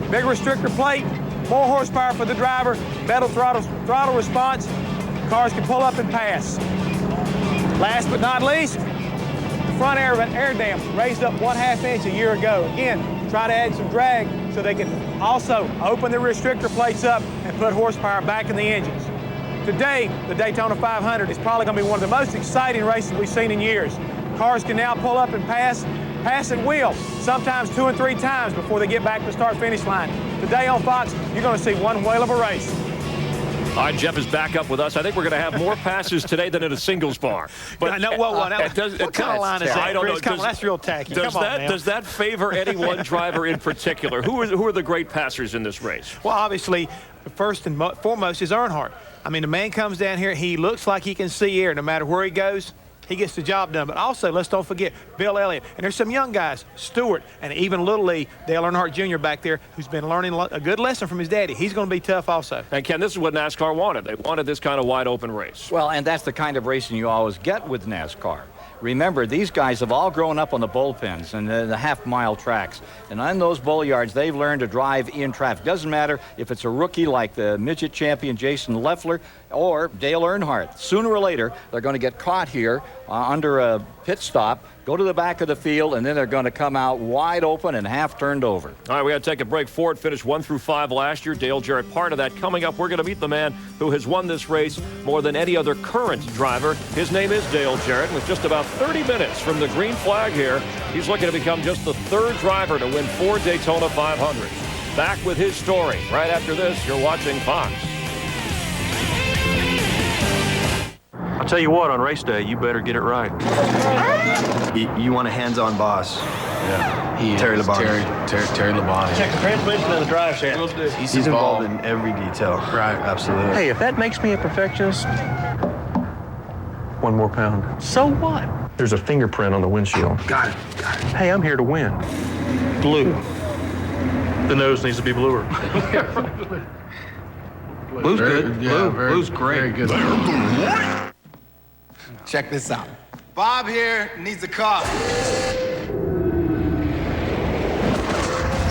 Bigger restrictor plate, more horsepower for the driver, better throttle response. Cars can pull up and pass. Last but not least, the front air dam raised up 1/2 inch a year ago. Again, try to add some drag so they can also open the restrictor plates up and put horsepower back in the engines. Today, the Daytona 500 is probably going to be one of the most exciting races we've seen in years. Cars can now pull up and pass at will, sometimes 2 and 3 times before they get back to the start-finish line. Today on Fox, you're going to see one whale of a race. All right, Jeff is back up with us. I think we're going to have more passes today than at a singles bar. But what kind of line is that? I don't know. That's real tacky. Does that favor any one driver in particular? Who are the great passers in this race? Well, obviously, first and foremost is Earnhardt. I mean, the man comes down here, he looks like he can see air no matter where he goes. He gets the job done. But also, let's don't forget Bill Elliott. And there's some young guys, Stewart, and even Little Lee, Dale Earnhardt Jr. back there, who's been learning a good lesson from his daddy. He's going to be tough also. And, Ken, this is what NASCAR wanted. They wanted this kind of wide-open race. Well, and that's the kind of racing you always get with NASCAR. Remember, these guys have all grown up on the bullpens and the half-mile tracks. And on those bull yards, they've learned to drive in traffic. Doesn't matter if it's a rookie like the midget champion Jason Leffler or Dale Earnhardt. Sooner or later, they're going to get caught here under a pit stop, go to the back of the field, and then they're going to come out wide open and half turned over. All right, we got to take a break. Ford finished 1 through 5 last year. Dale Jarrett part of that. Coming up, we're going to meet the man who has won this race more than any other current driver. His name is Dale Jarrett. With just about 30 minutes from the green flag here, he's looking to become just the 3rd driver to win 4 Daytona 500s. Back with his story right after this. You're watching Fox. I'll tell you what, on race day, you better get it right. You want a hands-on boss. Yeah. He Terry Labonte. Terry Labonte. Check the transmission and the drive shaft. He's involved in every detail. Right. Absolutely. Hey, if that makes me a perfectionist, 1 more pound. So what? There's a fingerprint on the windshield. Got it. Hey, I'm here to win. Blue. The nose needs to be bluer. Blue's good. Yeah, Blue's great. Very good. Check this out. Bob here needs a car.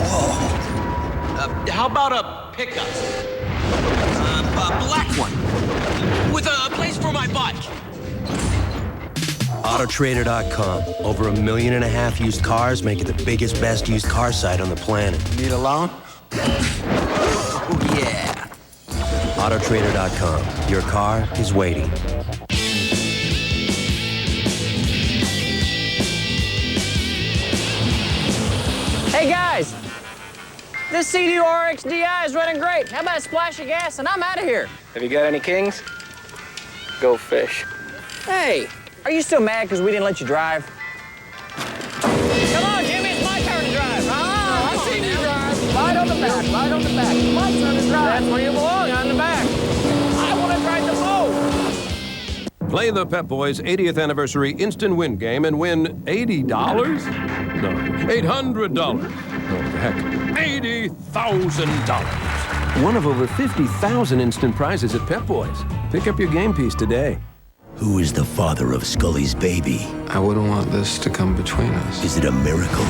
Whoa. How about a pickup? A black one. With a place for my bike. Autotrader.com. Over 1.5 million used cars, make it the biggest, best used car site on the planet. Need a loan? Oh, yeah. Autotrader.com. Your car is waiting. Hey guys, This CD RX DI is running great. How about a splash of gas and I'm out of here? Have you got any kings? Go fish. Hey, are you still mad because we didn't let you drive? Come on, Jimmy, it's my turn to drive. I see you drive. Right on the back, right on the back. It's my turn to drive. That's where you belong, on the back. I want to drive the boat. Play the Pep Boys 80th anniversary instant win game and win $80? No, $800. No, what the heck? $80,000. One of over 50,000 instant prizes at Pep Boys. Pick up your game piece today. Who is the father of Scully's baby? I wouldn't want this to come between us. Is it a miracle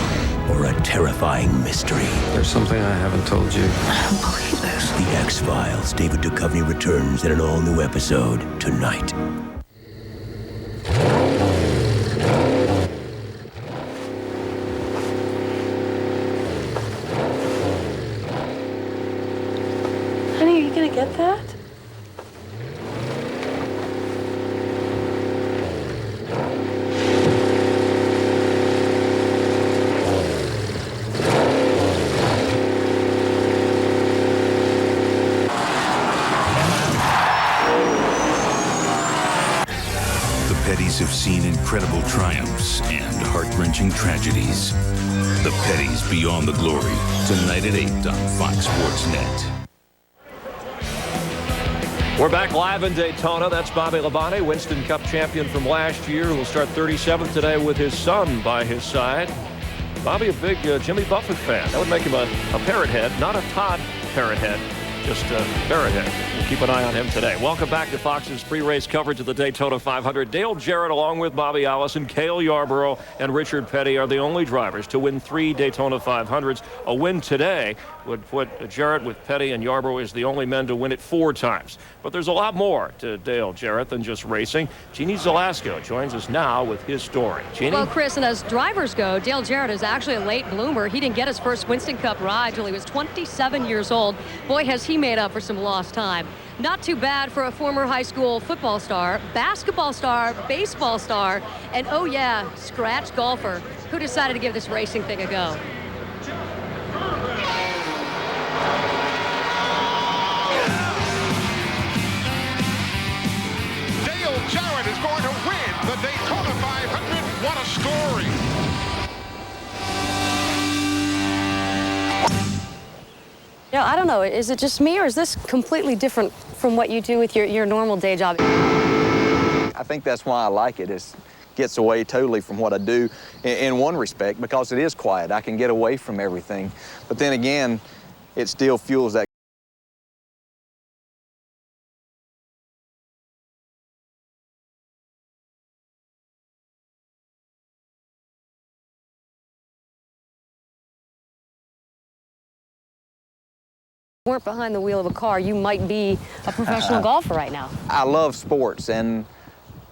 or a terrifying mystery? There's something I haven't told you. I don't believe this. The X-Files. David Duchovny returns in an all-new episode tonight. Honey, are you gonna get that? Petties have seen incredible triumphs and heart-wrenching tragedies. The Petties Beyond the Glory, tonight at 8 on Fox Sports Net. We're back live in Daytona. That's Bobby Labonte, Winston Cup champion from last year, who will start 37th today with his son by his side. Bobby, a big Jimmy Buffett fan. That would make him a parrot head, not a Todd parrot head, just a parrot head. We'll keep an eye on him today. Welcome back to Fox's pre-race coverage of the Daytona 500. Dale Jarrett, along with Bobby Allison, Cale Yarborough, and Richard Petty are the only drivers to win 3 Daytona 500s. A win today would put Jarrett with Petty and Yarborough as the only men to win it 4 times. But there's a lot more to Dale Jarrett than just racing. Jeannie Zelasco joins us now with his story. Jeannie? Well, Chris, and as drivers go, Dale Jarrett is actually a late bloomer. He didn't get his first Winston Cup ride till he was 27 years old. Boy, has he made up for some lost time. Not too bad for a former high school football star, basketball star, baseball star, and oh yeah, scratch golfer, who decided to give this racing thing a go. Dale Jarrett is going to win the Daytona 500. What a story. You know, I don't know, is it just me or is this completely different from what you do with your normal day job? I think that's why I like it. It gets away totally from what I do in one respect, because it is quiet. I can get away from everything. But then again, it still fuels that. Weren't behind the wheel of a car, you might be a professional golfer right now. I love sports, and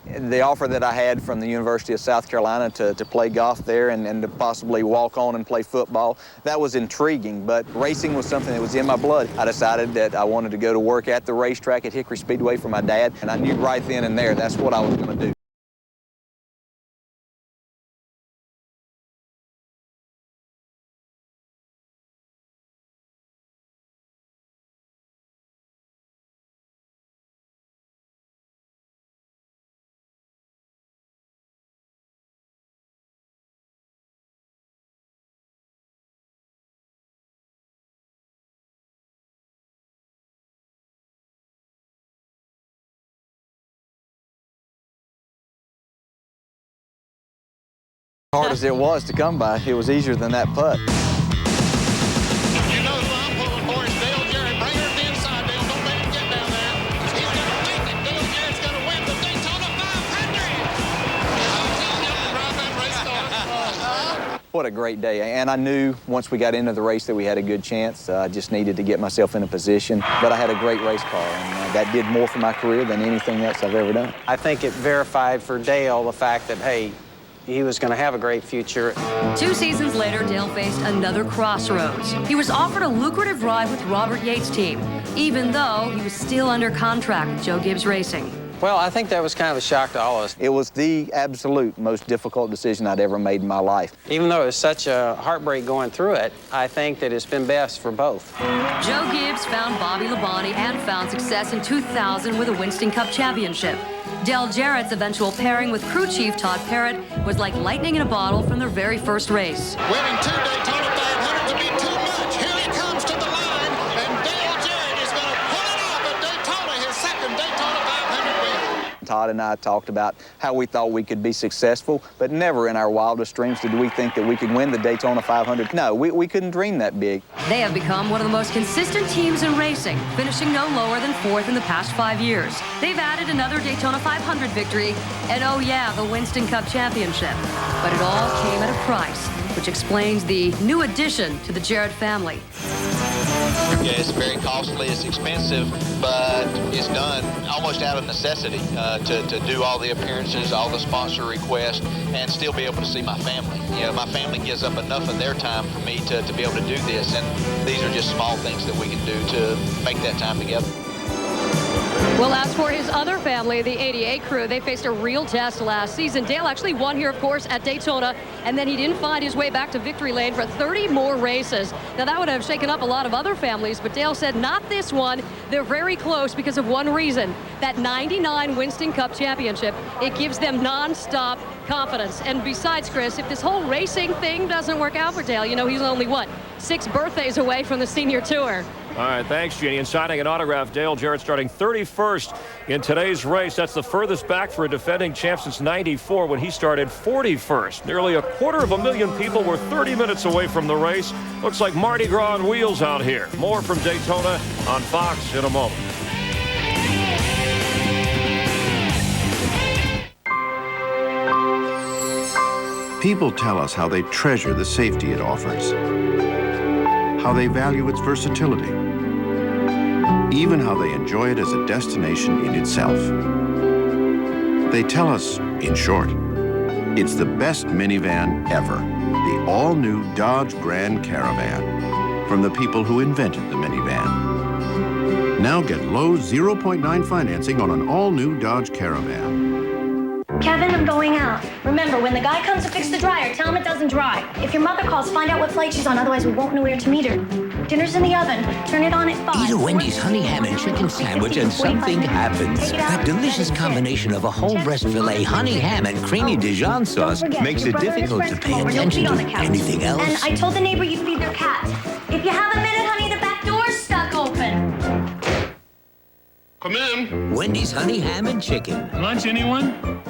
the offer that I had from the University of South Carolina to play golf there and to possibly walk on and play football, that was intriguing, but racing was something that was in my blood. I decided that I wanted to go to work at the racetrack at Hickory Speedway for my dad, and I knew right then and there that's what I was going to do. Hard as it was to come by, it was easier than that putt. You know who I'm pulling for is Dale Jarrett. Bring her to the inside, Dale. Don't let him get down there. He's going to make it. Dale Jarrett's going to win the Daytona 500. What a great day. And I knew once we got into the race that we had a good chance. I just needed to get myself in a position. But I had a great race car, and that did more for my career than anything else I've ever done. I think it verified for Dale the fact that, hey, he was going to have a great future. 2 seasons later, Dale faced another crossroads. He was offered a lucrative ride with Robert Yates' team, even though he was still under contract with Joe Gibbs Racing. Well, I think that was kind of a shock to all of us. It was the absolute most difficult decision I'd ever made in my life. Even though it was such a heartbreak going through it, I think that it's been best for both. Joe Gibbs found Bobby Labonte and found success in 2000 with a Winston Cup championship. Dale Jarrett's eventual pairing with crew chief Todd Parrott was like lightning in a bottle from their very first race. Winning 2 Daytona 500s would be too much. Here he comes to the line, and Dale Jarrett is going to pull it off at Daytona, his second Daytona 500 win. Todd and I talked about how we thought we could be successful, but never in our wildest dreams did we think that we could win the Daytona 500. No, we couldn't dream that big. They have become one of the most consistent teams in racing, finishing no lower than 4th in the past 5 years. They've added another Daytona 500 victory, and oh yeah, the Winston Cup championship. But it all came at a price, which explains the new addition to the Jarrett family. Yeah, it's very costly, it's expensive, but it's done almost out of necessity to do all the appearances, all the sponsor requests, and still be able to see my family. You know, my family gives up enough of their time for me to be able to do this, and these are just small things that we can do to make that time together. Well, as for his other family, the 88 crew, they faced a real test last season. Dale actually won here, of course, at Daytona, and then he didn't find his way back to victory lane for 30 more races. Now, that would have shaken up a lot of other families, but Dale said not this one. They're very close because of one reason. That 99 Winston Cup championship, it gives them nonstop confidence. And besides, Chris, if this whole racing thing doesn't work out for Dale, you know, he's only, what, 6 birthdays away from the senior tour. All right, thanks, Jeannie. And signing an autograph, Dale Jarrett starting 31st in today's race. That's the furthest back for a defending champ since '94 when he started 41st. Nearly 250,000 people were 30 minutes away from the race. Looks like Mardi Gras on wheels out here. More from Daytona on Fox in a moment. People tell us how they treasure the safety it offers, how they value its versatility, even how they enjoy it as a destination in itself. They tell us, in short, it's the best minivan ever, the all-new Dodge Grand Caravan, from the people who invented the minivan. Now get low 0.9 financing on an all-new Dodge Caravan. Kevin, I'm going out. Remember, when the guy comes to fix the dryer, tell him it doesn't dry. If your mother calls, find out what flight she's on, otherwise we won't know where to meet her. Dinner's in the oven. Turn it on at 5. Eat a Wendy's honey ham and chicken sandwich and something happens. That delicious combination of a whole breast filet, honey ham, and creamy Dijon sauce makes it difficult to pay attention to anything else. And I told the neighbor you'd feed their cat. If you have a minute, honey, the back door's stuck open. Come in. Wendy's honey ham and chicken. Lunch, anyone?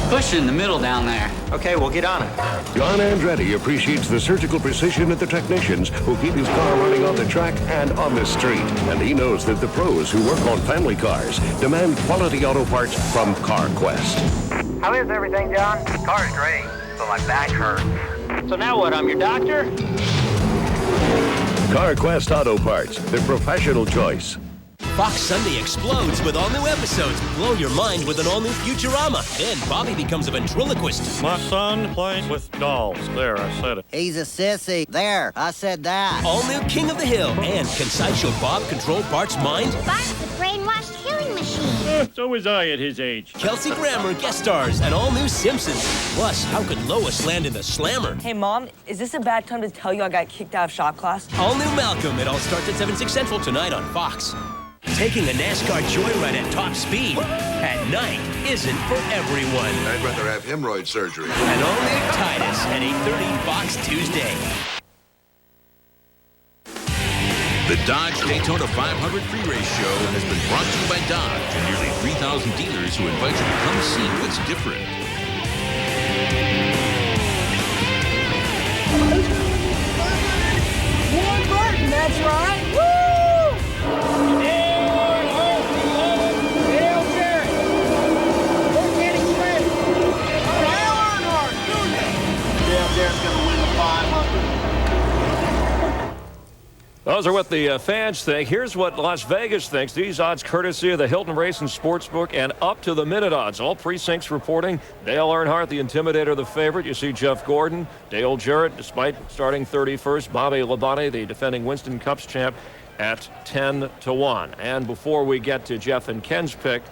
Push in the middle down there. Okay, we'll get on it. John Andretti appreciates the surgical precision of the technicians who keep his car running on the track and on the street. And he knows that the pros who work on family cars demand quality auto parts from CarQuest. How is everything, John? Car's great, but my back hurts. So now what, I'm your doctor? CarQuest Auto Parts, the professional choice. Fox Sunday explodes with all new episodes. Blow your mind with an all-new Futurama. Then Bobby becomes a ventriloquist. My son plays with dolls. There, I said it. He's a sissy. There, I said that. All-new King of the Hill. And can Sideshow Bob control Bart's mind? Bart's a brainwashed killing machine. So was I at his age. Kelsey Grammer guest stars and all-new Simpsons. Plus, how could Lois land in the Slammer? Hey, Mom, is this a bad time to tell you I got kicked out of shop class? All-new Malcolm. It all starts at 7, 6 Central tonight on Fox. Taking a NASCAR joyride at top speed at night isn't for everyone. I'd rather have hemorrhoid surgery. And all-new Titus at 8:30 Fox Tuesday. The Dodge Daytona 500 pre-race show has been brought to you by Dodge and nearly 3,000 dealers who invite you to come see what's different. One button, that's right. Woo! Those are what the fans think. Here's what Las Vegas thinks. These odds courtesy of the Hilton Racing Sportsbook and up-to-the-minute odds. All precincts reporting. Dale Earnhardt, the Intimidator, the favorite. You see Jeff Gordon, Dale Jarrett, despite starting 31st. Bobby Labonte, the defending Winston Cups champ, at 10-1. And before we get to Jeff and Ken's pick,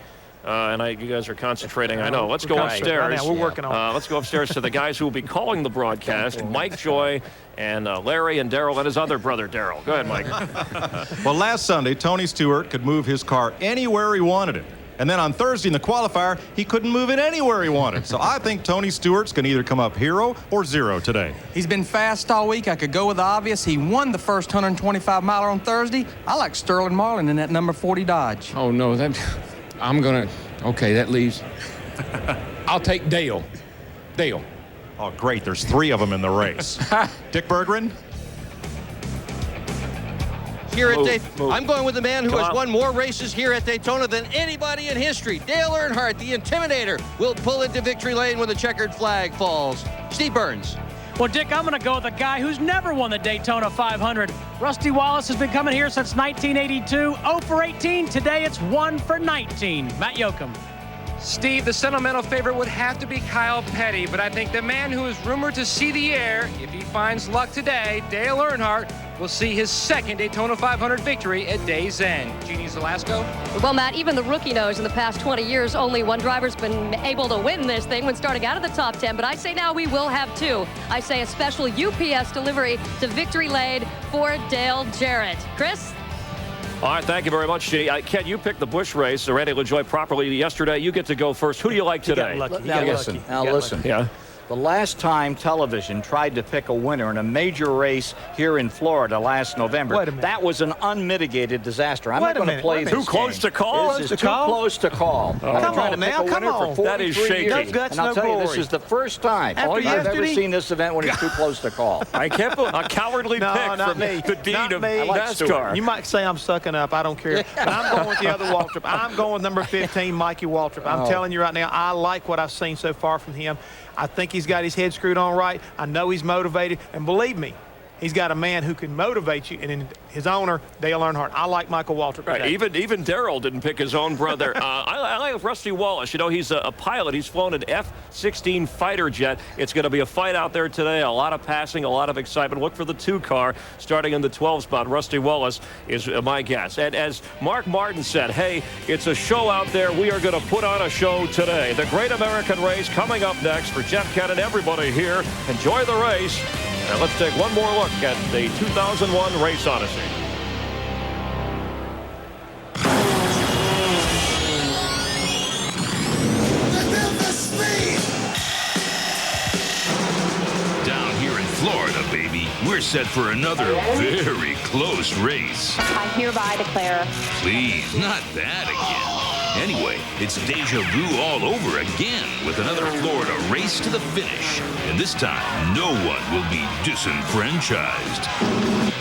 you guys are concentrating, I know. Let's go upstairs. We're working on it. Let's go upstairs to the guys who will be calling the broadcast, Mike Joy and Larry and Daryl and his other brother, Daryl. Go ahead, Mike. Well, last Sunday, Tony Stewart could move his car anywhere he wanted it. And then on Thursday in the qualifier, he couldn't move it anywhere he wanted. So I think Tony Stewart's going to either come up hero or zero today. He's been fast all week. I could go with the obvious. He won the first 125-miler on Thursday. I like Sterling Marlin in that number 40 Dodge. Oh, no, okay, that leaves. I'll take Dale. Dale. Oh, great. There's 3 of them in the race. Dick Berggren? Here at Daytona, I'm going with the man who has won more races here at Daytona than anybody in history. Dale Earnhardt, the Intimidator, will pull into victory lane when the checkered flag falls. Steve Burns. Well, Dick, I'm going to go with a guy who's never won the Daytona 500. Rusty Wallace has been coming here since 1982. 0 for 18. Today it's 1 for 19. Matt Yoakum. Steve, the sentimental favorite would have to be Kyle Petty, but I think the man who is rumored to see the air, if he finds luck today, Dale Earnhardt, will see his second Daytona 500 victory at day's end. Jeannie Zelasco? Well, Matt, even the rookie knows in the past 20 years, only one driver's been able to win this thing when starting out of the top 10. But I say now we will have 2. I say a special UPS delivery to victory lane for Dale Jarrett. Chris? All right, thank you very much, Ken. You picked the Busch race, Randy LaJoie properly yesterday. You get to go first. Who do you like today? Now listen. Yeah. The last time television tried to pick a winner in a major race here in Florida last November, that was an unmitigated disaster. I'm not going to play this Too close to call? This is too close to call. Come on now, come on. That is shaky. And I'll tell you, this is the first time I've ever seen this event when it's too close to call. I can't believe a cowardly pick from the dean of NASCAR. You might say I'm sucking up. I don't care. But I'm going with the other Waltrip. I'm going with number 15, Mikey Waltrip. I'm telling you right now, I like what I've seen so far from him. I think he's got his head screwed on right. I know he's motivated. And believe me, he's got a man who can motivate you, and in his owner, Dale Earnhardt. I like Michael Waltrip. Right, even Daryl didn't pick his own brother. I like Rusty Wallace. You know, he's a pilot. He's flown an F-16 fighter jet. It's going to be a fight out there today. A lot of passing, a lot of excitement. Look for the 2 car starting in the 12 spot. Rusty Wallace is my guess. And as Mark Martin said, hey, it's a show out there. We are going to put on a show today. The Great American Race coming up next for Jeff Kent and everybody here. Enjoy the race. Now let's take one more look at the 2001 Race Odyssey. Down here in Florida, baby, we're set for another very close race. I hereby declare. Please, not that again. Anyway, it's deja vu all over again with another Florida race to the finish. And this time, no one will be disenfranchised.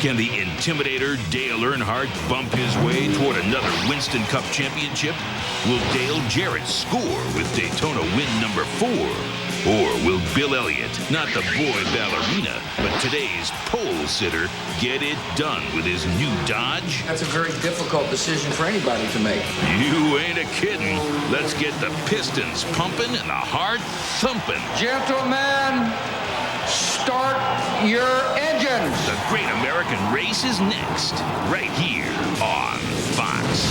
Can the Intimidator Dale Earnhardt bump his way toward another Winston Cup championship? Will Dale Jarrett score with Daytona win number 4? Or will Bill Elliott, not the boy ballerina, but today's pole sitter, get it done with his new Dodge? That's a very difficult decision for anybody to make. You ain't a kidding. Let's get the pistons pumping and the heart thumping. Gentlemen, start your engines. The Great American Race is next, right here on Fox.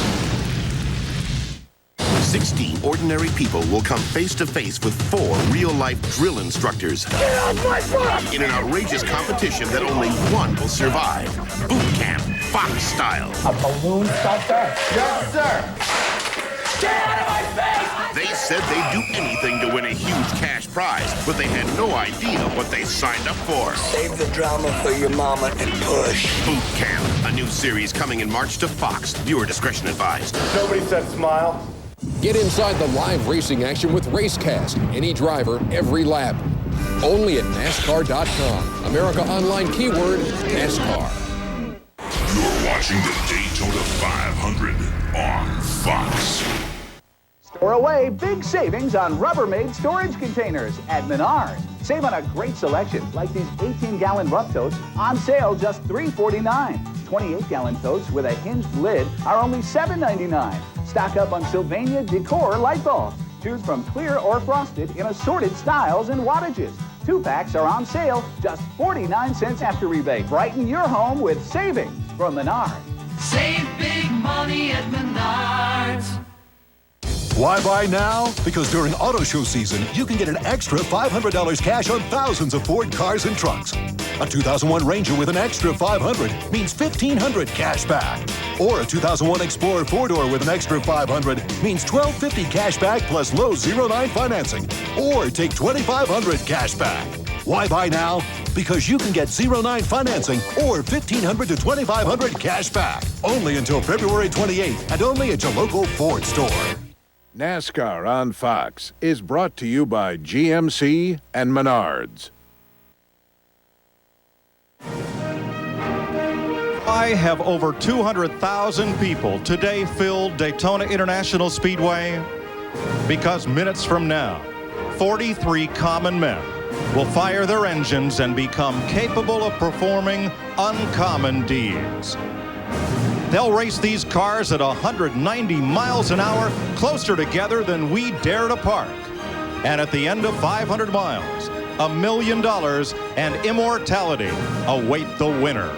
16 ordinary people will come face-to-face with 4 real-life drill instructors. Get off my foot! In an outrageous competition that only one will survive. Boot camp, Fox style. A balloon stutter? Yes, sir. Get out of my face! They said they'd do anything to win a huge cash prize, but they had no idea what they signed up for. Save the drama for your mama and push. Boot camp, a new series coming in March to Fox. Viewer discretion advised. Nobody said smile. Get inside the live racing action with Racecast. Any driver, every lap. Only at NASCAR.com. America Online keyword NASCAR. You're watching the Daytona 500 on Fox. Store away big savings on Rubbermaid storage containers at Menards. Save on a great selection like these 18-gallon rough totes on sale just $3.49. 28-gallon totes with a hinged lid are only $7.99. Stock up on Sylvania Decor light bulbs. Choose from clear or frosted in assorted styles and wattages. 2-packs are on sale just 49 cents after rebate. Brighten your home with savings from Menards. Save big money at Menards. Why buy now? Because during auto show season, you can get an extra $500 cash on thousands of Ford cars and trucks. A 2001 Ranger with an extra $500 means $1,500 cash back. Or a 2001 Explorer 4-door with an extra $500 means $1,250 cash back plus low 0.9 financing. Or take $2,500 cash back. Why buy now? Because you can get 0.9 financing or $1,500 to $2,500 cash back. Only until February 28th and only at your local Ford store. NASCAR on Fox is brought to you by GMC and Menards. I have over 200,000 people today filled Daytona International Speedway because minutes from now, 43 common men will fire their engines and become capable of performing uncommon deeds. They'll race these cars at 190 miles an hour, closer together than we dare to park. And at the end of 500 miles, $1 million and immortality await the winner.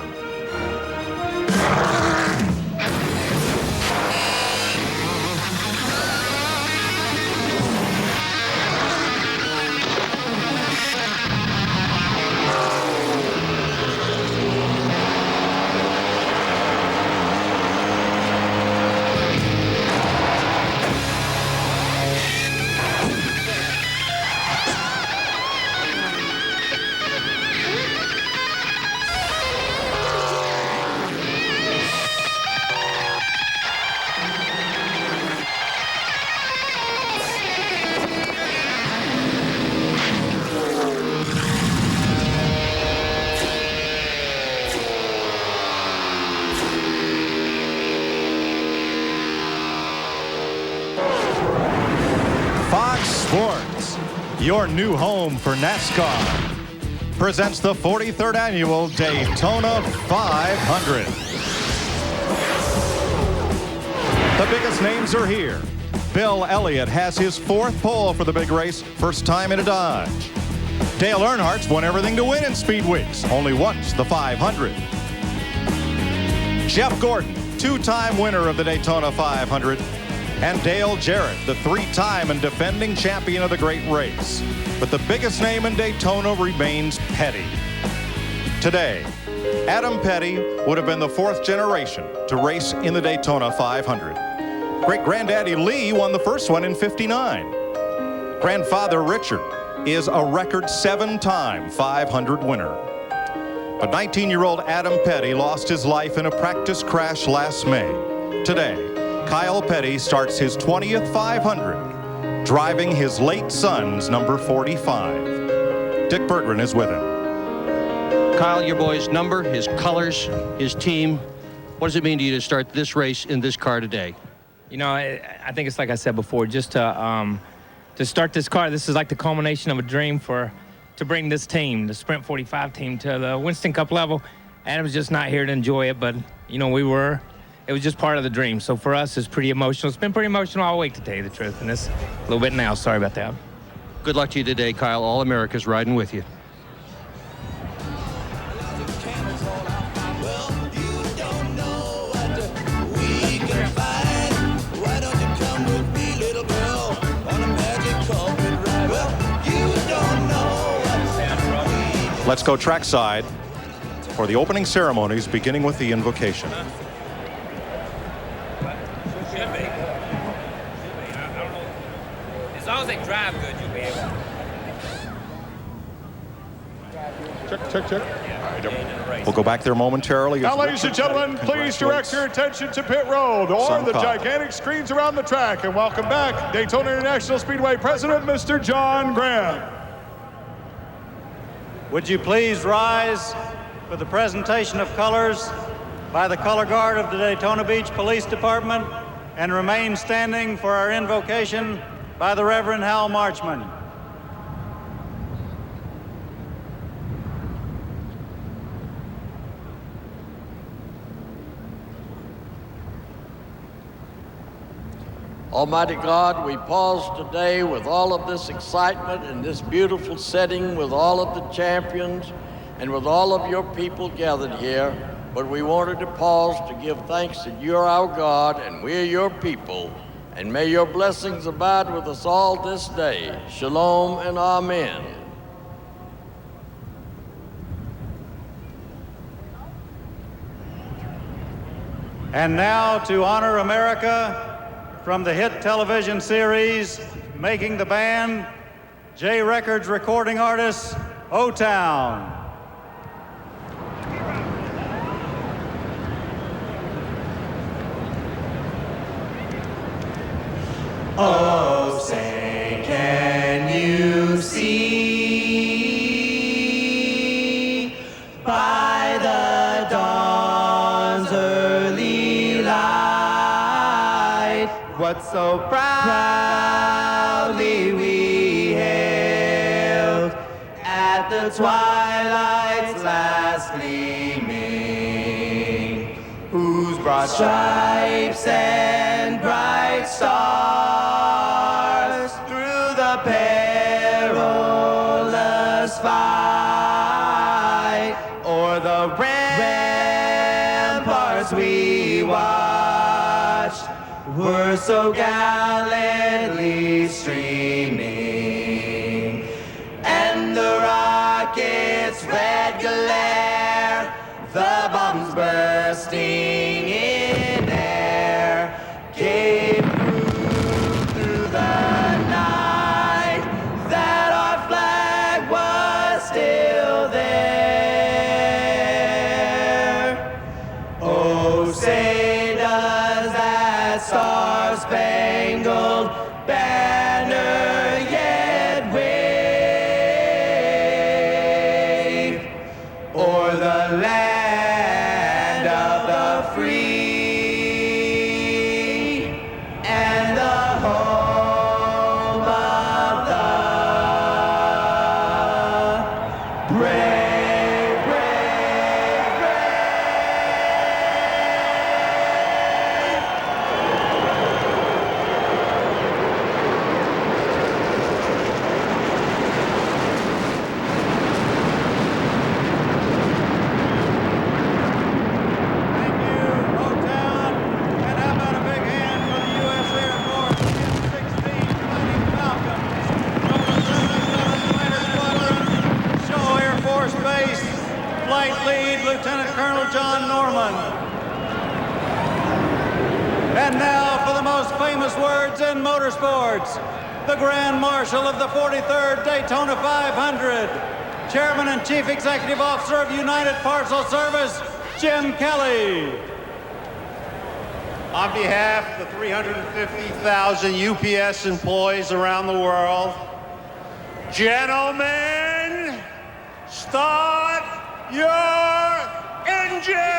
Sports, your new home for NASCAR, presents the 43rd annual Daytona 500. The biggest names are here. Bill Elliott has his 4th pole for the big race, first time in a Dodge. Dale Earnhardt's won everything to win in Speed Weeks, only once the 500. Jeff Gordon, 2-time winner of the Daytona 500. And Dale Jarrett, the 3-time and defending champion of the great race. But the biggest name in Daytona remains Petty. Today, Adam Petty would have been the 4th generation to race in the Daytona 500. Great-granddaddy Lee won the first one in '59. Grandfather Richard is a record 7-time 500 winner. But 19-year-old Adam Petty lost his life in a practice crash last May. Today, Kyle Petty starts his 20th 500, driving his late son's number 45. Dick Berggren is with him. Kyle, your boy's number, his colors, his team. What does it mean to you to start this race in this car today? You know, I think it's like I said before, just to start this car, this is like the culmination of a dream to bring this team, the Sprint 45 team, to the Winston Cup level. Adam's just not here to enjoy it, but, you know, it was just part of the dream. So for us, it's pretty emotional. It's been pretty emotional all week, to tell you the truth, and it's a little bit now. Sorry about that. Good luck to you today, Kyle. All America's riding with you. Let's go trackside for the opening ceremonies, beginning with the invocation. As long as they drive good, you'll be able to. Check. We'll go back there momentarily. Now, ladies and gentlemen, please direct your attention to pit road or the gigantic screens around the track. And welcome back, Daytona International Speedway President, Mr. John Graham. Would you please rise for the presentation of colors by the color guard of the Daytona Beach Police Department and remain standing for our invocation by the Reverend Hal Marchman. Almighty God, we pause today with all of this excitement in this beautiful setting with all of the champions and with all of your people gathered here but we wanted to pause to give thanks that you are our God and we are your people, and may your blessings abide with us all this day. Shalom and amen. And now, to honor America, from the hit television series Making the Band, J Records recording artist, O-Town. Oh, say, can you see by the dawn's early light what so proudly we hailed at the twilight's last gleaming, whose broad stripes and bright stars through the perilous fight o'er the ramparts we watched were so gallantly streaming, and the rockets' red glare, the bombs bursting in air, gave proof through the night that our flag was still there. Oh, say does that star-spangled banner yet wave o'er the land of the free and the home of the brave, brave, brave. Show Air Force Base, Flight Lead Lieutenant Colonel John Norman. And now for the most famous words in motorsports, the Grand Marshal of the 43rd Daytona 500, Chairman and Chief Executive Officer of United Parcel Service, Jim Kelly. On behalf of the 350,000 UPS employees around the world, gentlemen, start your engines!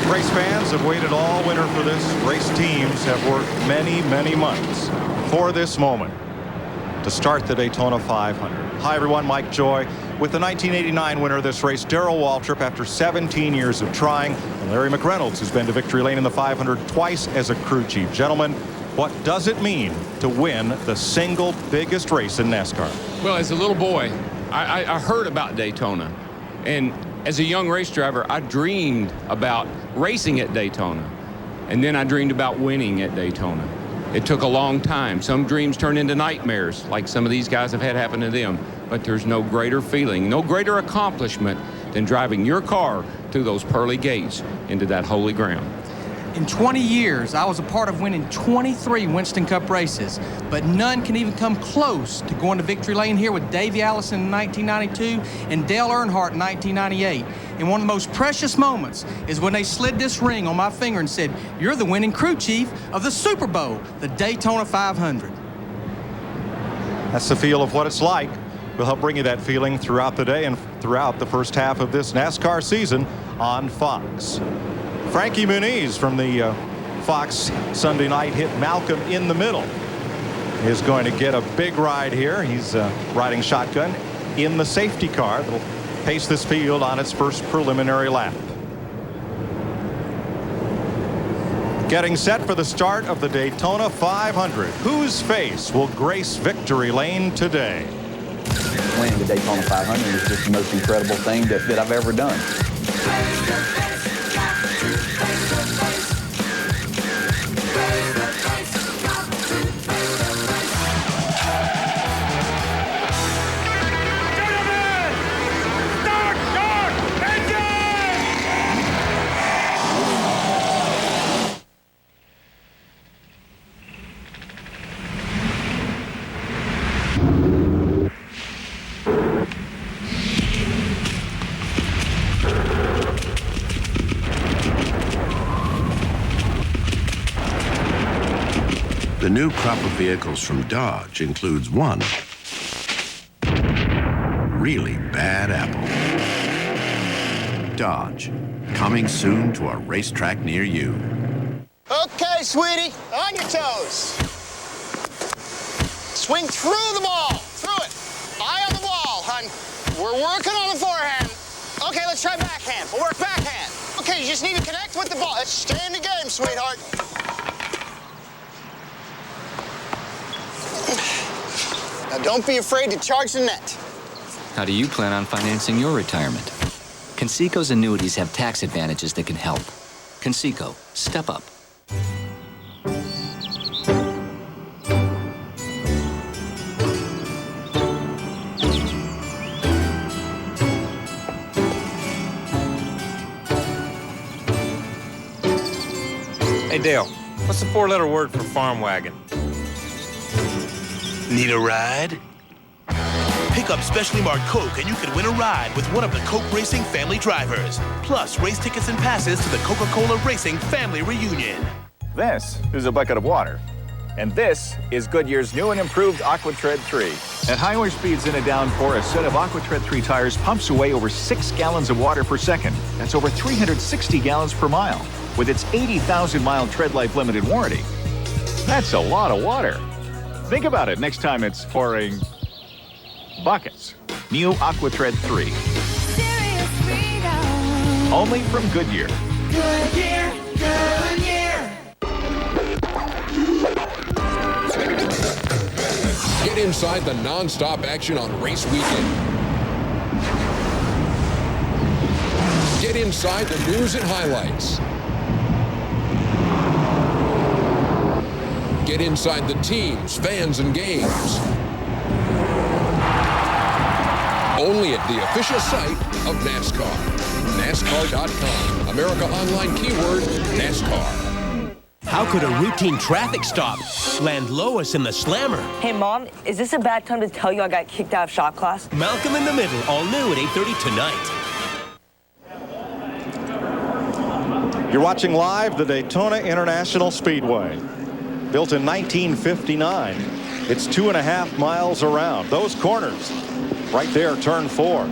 Race fans have waited all winter for this. Race teams have worked many, many months for this moment to start the Daytona 500. Hi, everyone. Mike Joy with the 1989 winner of this race, Darrell Waltrip, after 17 years of trying, and Larry McReynolds, who's been to victory lane in the 500 twice as a crew chief. Gentlemen, what does it mean to win the single biggest race in NASCAR? Well, as a little boy, I heard about Daytona. And as a young race driver, I dreamed about racing at Daytona. And then I dreamed about winning at Daytona. It took a long time. Some dreams turn into nightmares, like some of these guys have had happen to them. But there's no greater feeling, no greater accomplishment than driving your car through those pearly gates into that holy ground. In 20 years, I was a part of winning 23 Winston Cup races, but none can even come close to going to victory lane here with Davey Allison in 1992 and Dale Earnhardt in 1998. And one of the most precious moments is when they slid this ring on my finger and said, "You're the winning crew chief of the Super Bowl, the Daytona 500. That's the feel of what it's like. We'll help bring you that feeling throughout the day and throughout the first half of this NASCAR season on Fox. Frankie Muniz from the Fox Sunday night hit Malcolm in the middle is going to get a big ride here. He's riding shotgun in the safety car that'll pace this field on its first preliminary lap. Getting set for the start of the Daytona 500. Whose face will grace victory lane today? Winning the Daytona 500 is just the most incredible thing that I've ever done. The new crop of vehicles from Dodge includes one really bad apple. Dodge, coming soon to a racetrack near you. Okay, sweetie, on your toes. Swing through the ball, through it. Eye on the ball, hon. We're working on the forehand. Okay, let's try backhand. We'll work backhand. Okay, you just need to connect with the ball. Let's stay in the game, sweetheart. Now, don't be afraid to charge the net. How do you plan on financing your retirement? Conseco's annuities have tax advantages that can help. Conseco, step up. Hey, Dale, what's the four-letter word for farm wagon? Need a ride? Pick up specially marked Coke and you can win a ride with one of the Coke Racing family drivers. Plus, race tickets and passes to the Coca-Cola Racing Family Reunion. This is a bucket of water. And this is Goodyear's new and improved AquaTread 3. At highway speeds in a downpour, a set of AquaTread 3 tires pumps away over 6 gallons of water per second. That's over 360 gallons per mile. With its 80,000-mile tread life limited warranty. That's a lot of water. Think about it next time it's pouring buckets. New AquaTread 3. Only from Goodyear. Goodyear, Goodyear. Get inside the non-stop action on race weekend. Get inside the news and highlights. Get inside the teams, fans, and games. Only at the official site of NASCAR. NASCAR.com. America Online keyword NASCAR. How could a routine traffic stop land Lois in the slammer? Hey, Mom, is this a bad time to tell you I got kicked out of shop class? Malcolm in the Middle, all new at 8:30 tonight. You're watching live the Daytona International Speedway. Built in 1959. It's 2.5 miles around. Those corners, right there, turn 4.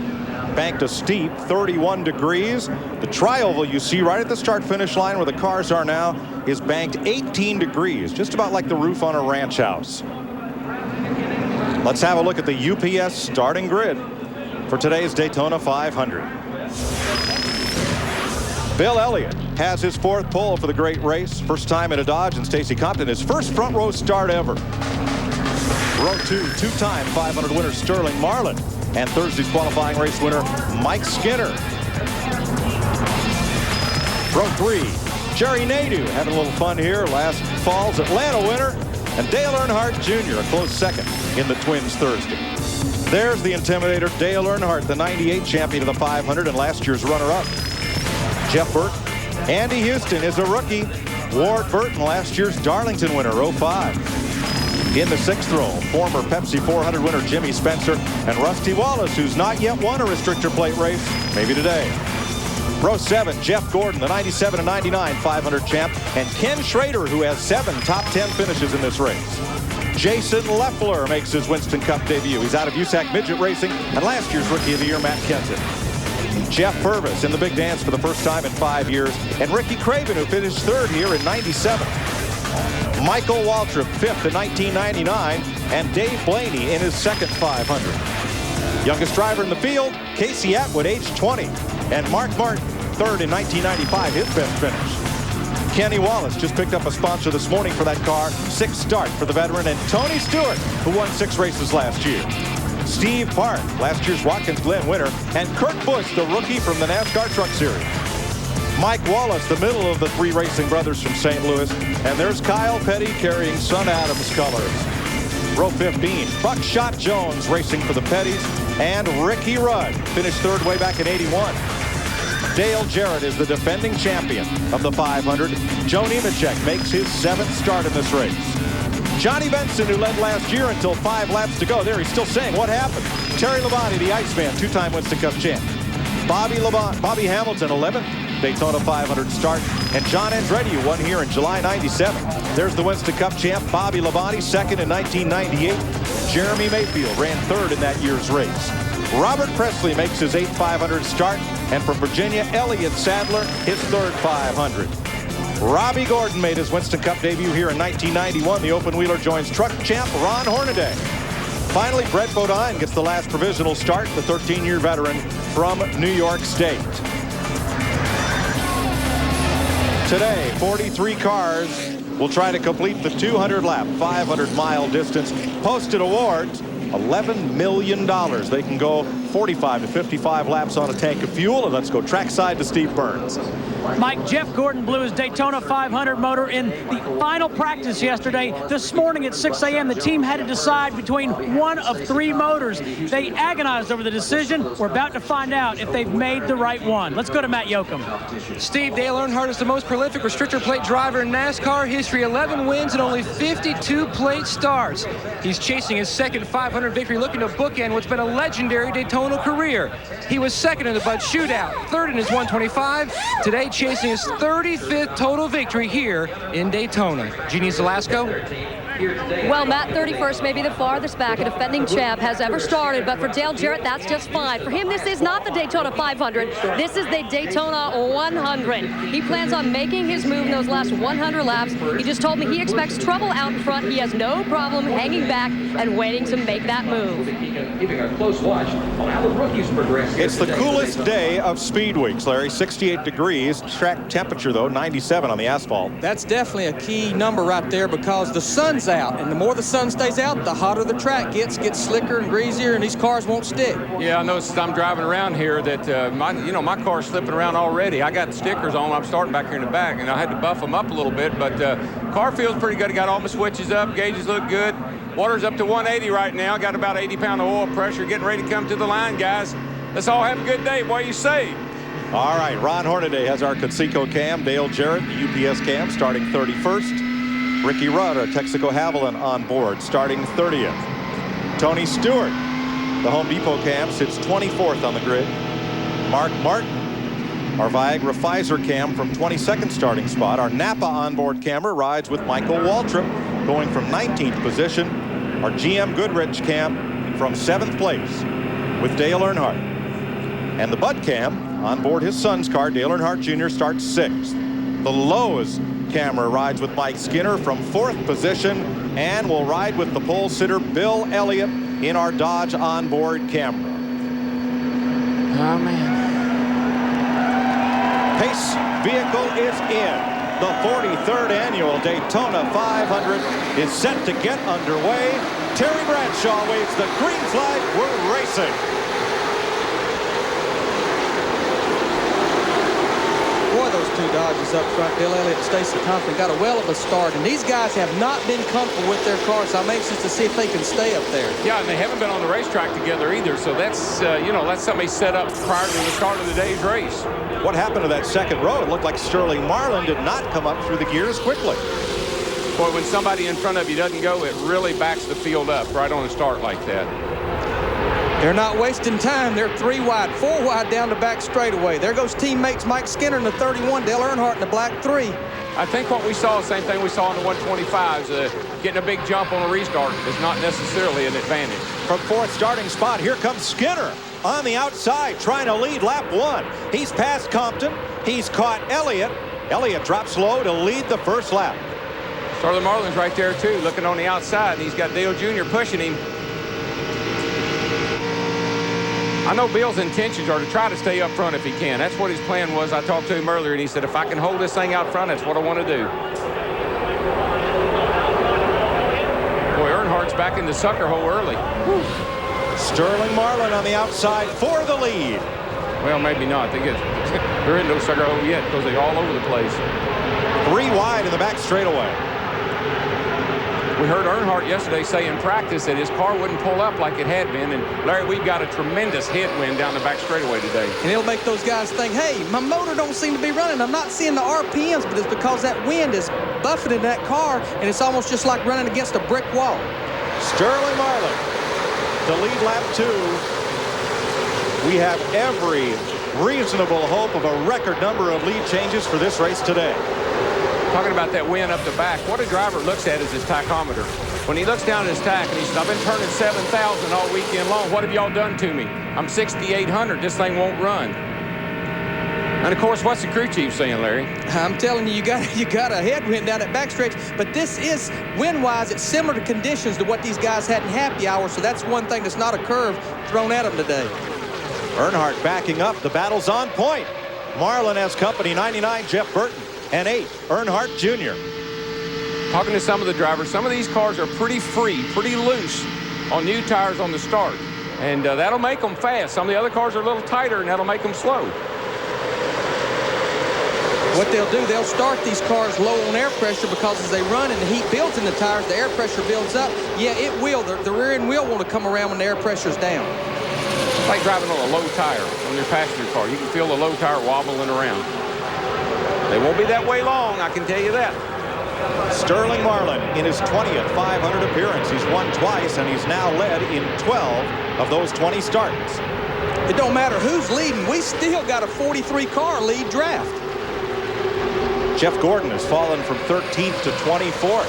Banked a steep 31 degrees. The trioval you see right at the start-finish line where the cars are now is banked 18 degrees, just about like the roof on a ranch house. Let's have a look at the UPS starting grid for today's Daytona 500. Bill Elliott has his 4th pole for the great race. First time in a Dodge, and Stacy Compton, his first front row start ever. Row 2, two-time 500 winner Sterling Marlin, and Thursday's qualifying race winner Mike Skinner. Row 3, Jerry Nadeau having a little fun here. Last fall's Atlanta winner, and Dale Earnhardt Jr. a close second in the Twins Thursday. There's the Intimidator, Dale Earnhardt, the 98 champion of the 500 and last year's runner-up. Jeff Burton. Andy Houston is a rookie. Ward Burton, last year's Darlington winner, 05. In the 6th row, former Pepsi 400 winner Jimmy Spencer and Rusty Wallace, who's not yet won a restrictor plate race, maybe today. Row 7, Jeff Gordon, the 97 and 99 500 champ, and Ken Schrader, who has 7 top 10 finishes in this race. Jason Leffler makes his Winston Cup debut. He's out of USAC Midget Racing, and last year's Rookie of the Year, Matt Kenseth. Jeff Purvis in the big dance for the first time in 5 years, and Ricky Craven, who finished 3rd here in 97. Michael Waltrip, 5th in 1999, and Dave Blaney in his 2nd 500. Youngest driver in the field, Casey Atwood, age 20. And Mark Martin, third in 1995, his best finish. Kenny Wallace just picked up a sponsor this morning for that car. 6th start for the veteran. And Tony Stewart, who won 6 races last year. Steve Park, last year's Watkins Glen winner. And Kurt Busch, the rookie from the NASCAR Truck Series. Mike Wallace, the middle of the 3 racing brothers from St. Louis. And there's Kyle Petty carrying Son Adams colors. Row 15, Buckshot Jones racing for the Pettys. And Ricky Rudd finished 3rd way back in 81. Dale Jarrett is the defending champion of the 500. Joe Nemechek makes his 7th start in this race. Johnny Benson, who led last year until 5 laps to go. There he's still saying, what happened? Terry Labonte, the Iceman, 2-time Winston Cup champ. Bobby Hamilton, 11th Daytona 500 start. And John Andretti won here in July 97. There's the Winston Cup champ, Bobby Labonte, 2nd in 1998. Jeremy Mayfield ran 3rd in that year's race. Robert Presley makes his 8th 500 start. And from Virginia, Elliott Sadler, his 3rd 500. Robbie Gordon made his Winston Cup debut here in 1991. The open wheeler joins truck champ Ron Hornaday. Finally, Brett Bodine gets the last provisional start, the 13-year veteran from New York State. Today, 43 cars will try to complete the 200-lap, 500-mile distance. Posted awards, $11 million. They can go 45 to 55 laps on a tank of fuel. And let's go trackside to Steve Burns. Mike, Jeff Gordon blew his Daytona 500 motor in the final practice yesterday. This morning at 6 a.m., the team had to decide between one of 3 motors. They agonized over the decision. We're about to find out if they've made the right one. Let's go to Matt Yoakum. Steve, Dale Earnhardt is the most prolific restrictor plate driver in NASCAR history. 11 wins and only 52 plate starts. He's chasing his 2nd 500 victory, looking to bookend what's been a legendary Daytona career. He was 2nd in the Bud Shootout, 3rd in his 125. Today, chasing his 35th total victory here in Daytona. Jeannie Zelasco. Well, Matt, 31st may be the farthest back a defending champ has ever started, but for Dale Jarrett, that's just fine. For him, this is not the Daytona 500. This is the Daytona 100. He plans on making his move in those last 100 laps. He just told me he expects trouble out in front. He has no problem hanging back and waiting to make that move. Keeping a close watch on how the rookies progress. It's the coolest day of Speed Weeks, Larry. 68 degrees. Track temperature, though, 97 on the asphalt. That's definitely a key number right there because the sun's out, and the more the sun stays out, the hotter the track gets slicker and greasier, and these cars won't stick. Yeah, I noticed as I'm driving around here that my car's slipping around already. I got stickers on. I'm starting back here in the back, and I had to buff them up a little bit, but car feels pretty good. I got all my switches up, gauges look good. Water's up to 180 right now. Got about 80 pound of oil pressure. Getting ready to come to the line, guys. Let's all have a good day. What do you say? All right, Ron Hornaday has our Conseco cam. Dale Jarrett, the UPS cam, starting 31st. Ricky Rudd, our Texaco Haviland on board, starting 30th. Tony Stewart, the Home Depot cam, sits 24th on the grid. Mark Martin, our Viagra Pfizer cam from 22nd starting spot. Our Napa onboard camera rides with Michael Waltrip, going from 19th position. Our GM Goodrich cam from 7th place with Dale Earnhardt. And the Bud cam on board his son's car, Dale Earnhardt Jr., starts 6th. The Lowe's camera rides with Mike Skinner from 4th position and will ride with the pole sitter Bill Elliott in our Dodge onboard camera. Oh, man. Pace vehicle is in. The 43rd annual Daytona 500 is set to get underway. Terry Bradshaw waves the green flag. We're racing. Boy, those 2 Dodges up front, Bill Elliott and Stacy Compton, got a well of a start, and these guys have not been comfortable with their cars, so I'm anxious to see if they can stay up there. Yeah, and they haven't been on the racetrack together either, so that's, that's something set up prior to the start of the day's race. What happened to that second row? It looked like Sterling Marlin did not come up through the gears quickly. Boy, when somebody in front of you doesn't go, it really backs the field up right on a start like that. They're not wasting time. They're 3 wide, 4 wide down the back straightaway. There goes teammates Mike Skinner in the 31, Dale Earnhardt in the black 3. I think what we saw, same thing we saw in the 125s, getting a big jump on a restart is not necessarily an advantage. From 4th starting spot, here comes Skinner on the outside, trying to lead lap 1. He's passed Compton. He's caught Elliott. Elliott drops low to lead the first lap. Sterling Marlin's right there, too, looking on the outside, and he's got Dale Jr. pushing him. I know Bill's intentions are to try to stay up front if he can. That's what his plan was. I talked to him earlier, and he said, if I can hold this thing out front, that's what I want to do. Boy, Earnhardt's back in the sucker hole early. Sterling Marlin on the outside for the lead. Well, maybe not. They're in no sucker hole yet because they're all over the place. 3 wide in the back straightaway. We heard Earnhardt yesterday say in practice that his car wouldn't pull up like it had been. And, Larry, we've got a tremendous headwind down the back straightaway today. And it'll make those guys think, hey, my motor don't seem to be running. I'm not seeing the RPMs, but it's because that wind is buffeting that car, and it's almost just like running against a brick wall. Sterling Marlin, the lead lap 2. We have every reasonable hope of a record number of lead changes for this race today. Talking about that wind up the back, what a driver looks at is his tachometer. When he looks down at his tach and he says, I've been turning 7,000 all weekend long. What have y'all done to me? I'm 6,800. This thing won't run. And, of course, what's the crew chief saying, Larry? I'm telling you, you got a headwind down that backstretch, but this is, wind-wise, it's similar to conditions to what these guys had in happy hour, so that's one thing that's not a curve thrown at them today. Earnhardt backing up. The battle's on point. Marlin has company, 99, Jeff Burton, and 8, Earnhardt Jr. Talking to some of the drivers, some of these cars are pretty free, pretty loose on new tires on the start, and that'll make them fast. Some of the other cars are a little tighter, and that'll make them slow. What they'll do, they'll start these cars low on air pressure because as they run and the heat builds in the tires, the air pressure builds up. Yeah, it will. The rear end will want to come around when the air pressure's down. It's like driving on a low tire on your passenger car. You can feel the low tire wobbling around. They won't be that way long, I can tell you that. Sterling Marlin in his 20th 500 appearance. He's won twice, and he's now led in 12 of those 20 starts. It don't matter who's leading. We still got a 43-car lead draft. Jeff Gordon has fallen from 13th to 24th.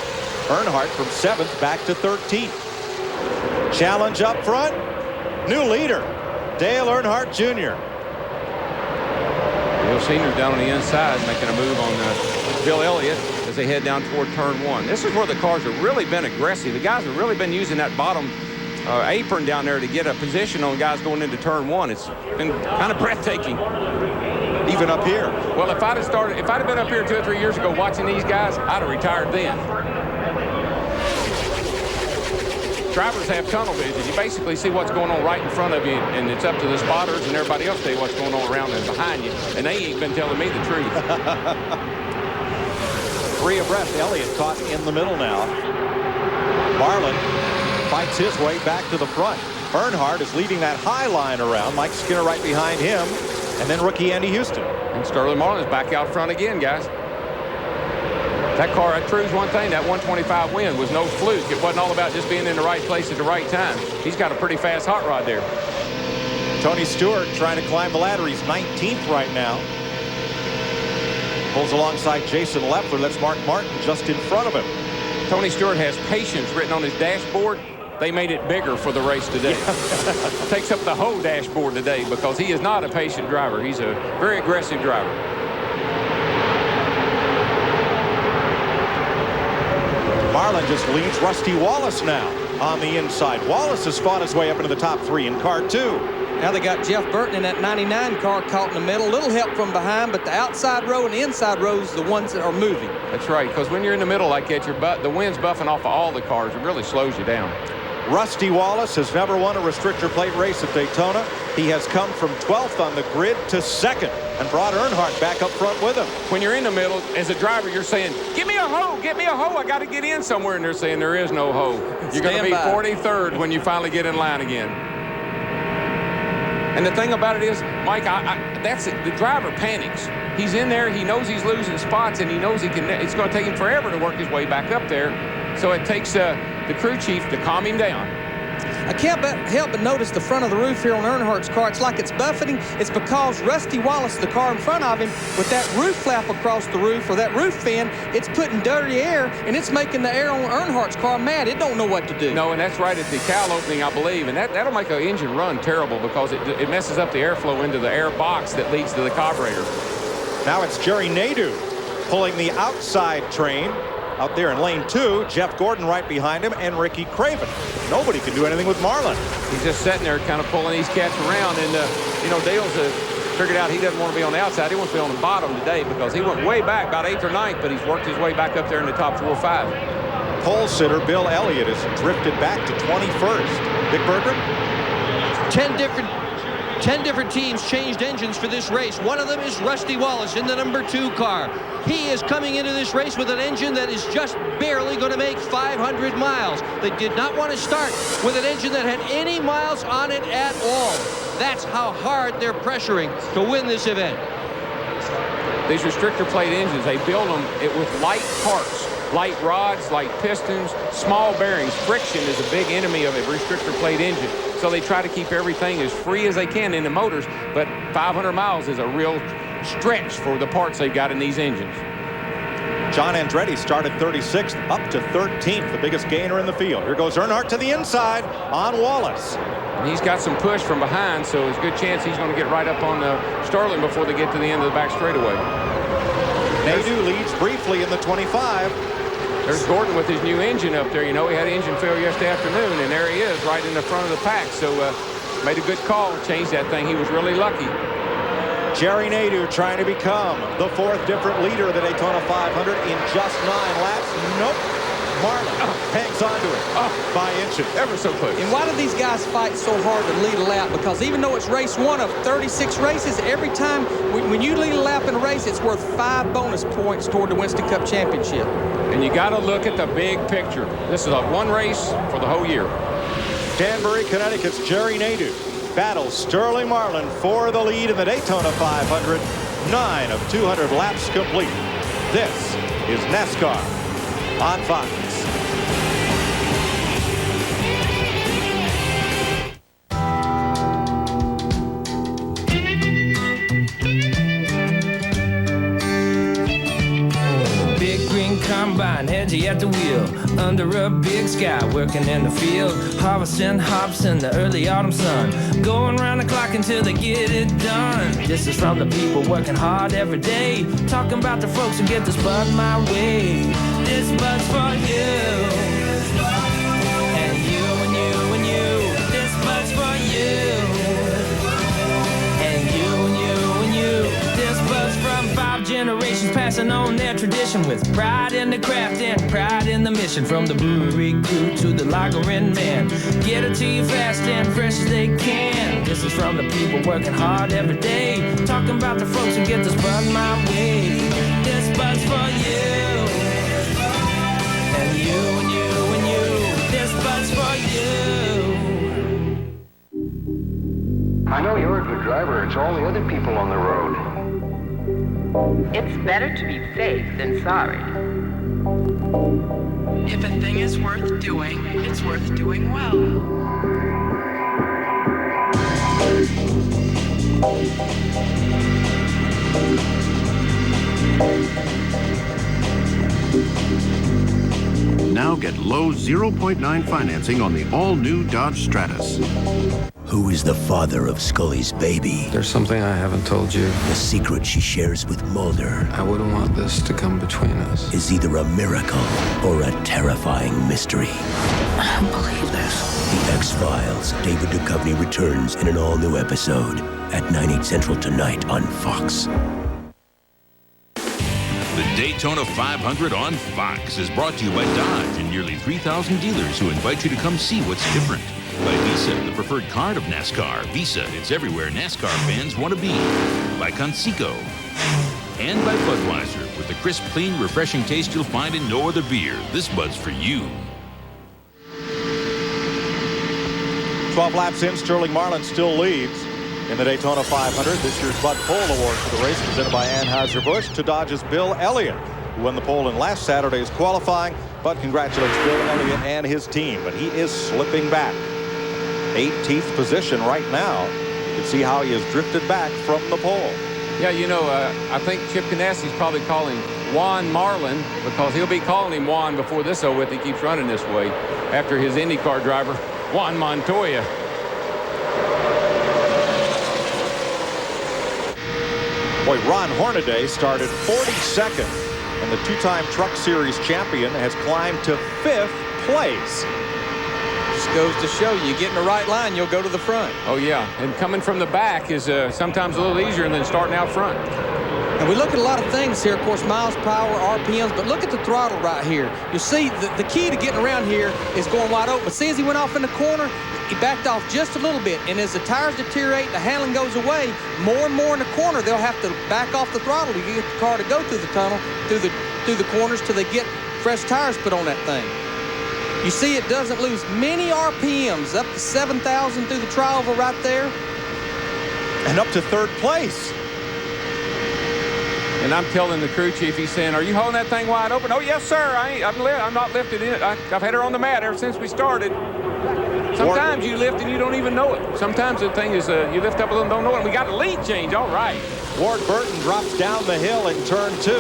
Earnhardt from 7th back to 13th. Challenge up front. New leader, Dale Earnhardt Jr. Bill Sr.'s down on the inside making a move on Bill Elliott as they head down toward turn 1. This is where the cars have really been aggressive. The guys have really been using that bottom apron down there to get a position on guys going into turn 1. It's been kind of breathtaking. Even up here. Well, if I'd have been up here 2 or 3 years ago watching these guys, I'd have retired then. Drivers have tunnel vision. You basically see what's going on right in front of you, and it's up to the spotters and everybody else to tell you what's going on around and behind you, and they ain't been telling me the truth. 3 abreast. Elliott caught in the middle now. Marlin fights his way back to the front. Earnhardt is leading that high line around. Mike Skinner right behind him. And then rookie Andy Houston. And Sterling Marlin's back out front again, guys. That car, that proves one thing. That 125 win was no fluke. It wasn't all about just being in the right place at the right time. He's got a pretty fast hot rod there. Tony Stewart trying to climb the ladder. He's 19th right now. Pulls alongside Jason Leffler. That's Mark Martin just in front of him. Tony Stewart has patience written on his dashboard. They made it bigger for the race today. Takes up the whole dashboard today because he is not a patient driver. He's a very aggressive driver. Marlin just leads Rusty Wallace now on the inside. Wallace has fought his way up into the top 3 in car 2. Now they got Jeff Burton in that 99 car caught in the middle. Little help from behind, but the outside row and the inside rows are the ones that are moving. That's right, because when you're in the middle like that, the wind's buffing off of all the cars. It really slows you down. Rusty Wallace has never won a restrictor plate race at Daytona. He has come from 12th on the grid to 2nd and brought Earnhardt back up front with him. When you're in the middle, as a driver, you're saying, give me a hoe, get me a hoe. I got to get in somewhere. And they're saying there is no hoe. You're going to be 43rd when you finally get in line again. And the thing about it is, Mike, that's it. The driver panics. He's in there. He knows he's losing spots, and he knows it's going to take him forever to work his way back up there. So it takes the crew chief to calm him down. I can't help but notice the front of the roof here on Earnhardt's car. It's like it's buffeting. It's because Rusty Wallace, the car in front of him, with that roof flap across the roof or that roof fin, it's putting dirty air, and it's making the air on Earnhardt's car mad. It don't know what to do. No, and that's right at the cowl opening, I believe, and that'll make an engine run terrible because it messes up the airflow into the air box that leads to the carburetor. Now it's Jerry Nadeau pulling the outside train. Out there in lane 2, Jeff Gordon right behind him, and Ricky Craven. Nobody can do anything with Marlin. He's just sitting there kind of pulling these cats around, and you know, Dale's figured out he doesn't want to be on the outside. He wants to be on the bottom today because he went way back, about 8th or 9th, but he's worked his way back up there in the top 4 or 5. Pole sitter Bill Elliott has drifted back to 21st. Dick Berger? 10 different teams changed engines for this race. One of them is Rusty Wallace in the number 2 car. He is coming into this race with an engine that is just barely going to make 500 miles. They did not want to start with an engine that had any miles on it at all. That's how hard they're pressuring to win this event. These restrictor plate engines, they build them with light parts, light rods, light pistons, small bearings. Friction is a big enemy of a restrictor plate engine. So they try to keep everything as free as they can in the motors, but 500 miles is a real stretch for the parts they've got in these engines. John Andretti started 36th up to 13th, the biggest gainer in the field. Here goes Earnhardt to the inside on Wallace. And he's got some push from behind, so there's a good chance he's going to get right up on Sterling before they get to the end of the back straightaway. Nadeau leads briefly in the 25. There's Gordon with his new engine up there. You know, he had engine failure yesterday afternoon, and there he is right in the front of the pack. So made a good call, changed that thing. He was really lucky. Jerry Nadeau trying to become the 4th different leader of the Daytona 500 in just 9 laps. Nope. Marlin hangs on to it by inches. Ever so close. And why do these guys fight so hard to lead a lap? Because even though it's race 1 of 36 races, every time when you lead a lap in a race, it's worth 5 bonus points toward the Winston Cup Championship. And you got to look at the big picture. This is a one race for the whole year. Danbury, Connecticut's Jerry Nadeau battles Sterling Marlin for the lead in the Daytona 500. 9 of 200 laps complete. This is NASCAR on Fox. Combine, hedgy at the wheel, under a big sky, working in the field, harvesting hops in the early autumn sun, going round the clock until they get it done. This is from the people working hard every day, talking about the folks who get this bud my way. This bud's for you, and you and you and you. This bud's for you, and you and you and you. This bud's from 5 generations passing on their tradition with pride in the craft and pride in the mission. From the brewery crew to the lagering man, get it to you fast and fresh as they can. This is from the people working hard every day, talking about the folks who get this bud my way. This bud's for you, and you and you and you. This bud's for you. I know you're a good driver. It's all the other people on the road. It's better to be safe than sorry. If a thing is worth doing, it's worth doing well. Now get low 0.9 financing on the all-new Dodge Stratus. Who is the father of Scully's baby? There's something I haven't told you. The secret she shares with Mulder. I wouldn't want this to come between us. Is either a miracle or a terrifying mystery. I don't believe this. The X-Files. David Duchovny returns in an all-new episode at 9/8 Central tonight on Fox. The Daytona 500 on Fox is brought to you by Dodge and nearly 3,000 dealers who invite you to come see what's different. By Visa, the preferred card of NASCAR. Visa, it's everywhere NASCAR fans want to be. By Conseco. And by Budweiser, with the crisp, clean, refreshing taste you'll find in no other beer. This Bud's for you. 12 laps in, Sterling Marlin still leads in the Daytona 500. This year's Bud Pole Award for the race presented by Anheuser-Busch to Dodge's Bill Elliott, who won the pole in last Saturday's qualifying. Bud congratulates Bill Elliott and his team, but he is slipping back. 18th position right now. You can see how he has drifted back from the pole. Yeah, you know, I think Chip Ganassi's probably calling Juan Marlin because he'll be calling him Juan before this over with. He keeps running this way after his IndyCar driver, Juan Montoya. Boy, Ron Hornaday started 42nd and the two-time Truck Series champion has climbed to 5th place. Just goes to show you get in the right line, you'll go to the front. Oh, yeah. And coming from the back is sometimes a little easier than starting out front. And we look at a lot of things here, of course, miles per hour, RPMs, but look at the throttle right here. You see, the key to getting around here is going wide open. But see, as he went off in the corner, he backed off just a little bit. And as the tires deteriorate, the handling goes away, more and more in the corner, they'll have to back off the throttle to get the car to go through the tunnel, through the corners till they get fresh tires put on that thing. You see, it doesn't lose many RPMs, up to 7,000 through the tri-oval right there. And up to 3rd place. And I'm telling the crew chief, he's saying, are you holding that thing wide open? Oh, yes, sir. I'm not lifted in it. I've had her on the mat ever since we started. Sometimes you lift and you don't even know it. Sometimes the thing is you lift up a little and don't know it. We got a lead change. All right. Ward Burton drops down the hill in turn 2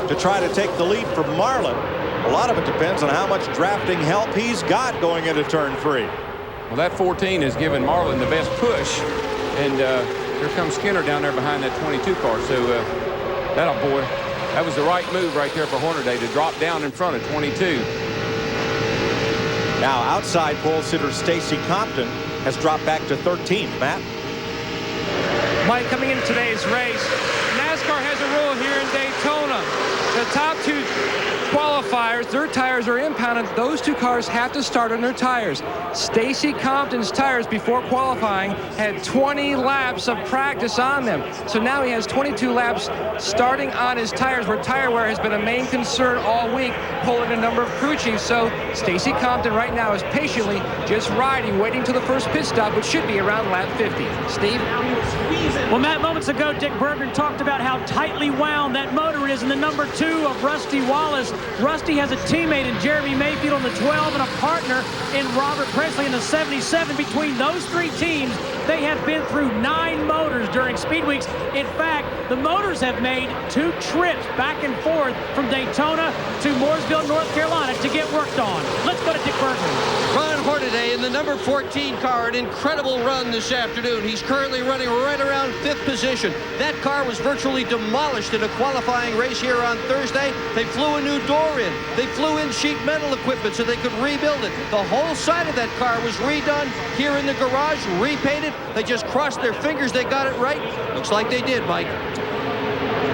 to try to take the lead from Marlin. A lot of it depends on how much drafting help he's got going into turn 3. Well, that 14 has given Marlin the best push. And here comes Skinner down there behind that 22 car. So boy, that was the right move right there for Hornaday to drop down in front of 22. Now outside pole sitter Stacy Compton has dropped back to 13th. Matt? Mike, coming into today's race, NASCAR has a rule here in Daytona. The top 2 qualifiers, their tires are impounded. Those 2 cars have to start on their tires. Stacy Compton's tires before qualifying had 20 laps of practice on them. So now he has 22 laps starting on his tires, where tire wear has been a main concern all week, pulling a number of crew chiefs. So Stacy Compton right now is patiently just riding, waiting to the first pit stop, which should be around lap 50. Steve? Well, Matt, moments ago, Dick Berggren talked about how tightly wound that motor is in the number 2 of Rusty Wallace. Rusty has a teammate in Jeremy Mayfield on the 12 and a partner in Robert Presley in the 77. Between those 3 teams, they have been through 9 motors during Speed Weeks. In fact, the motors have made 2 trips back and forth from Daytona to Mooresville, North Carolina to get worked on. Let's go to Dick Berggren. Ron Hornaday in the number 14 car, an incredible run this afternoon. He's currently running right around 5th position. That car was virtually demolished in a qualifying race here on Thursday. They flew a new door in. They flew in sheet metal equipment so they could rebuild it. The whole side of that car was redone here in the garage, repainted. They just crossed their fingers they got it right. Looks like they did, Mike.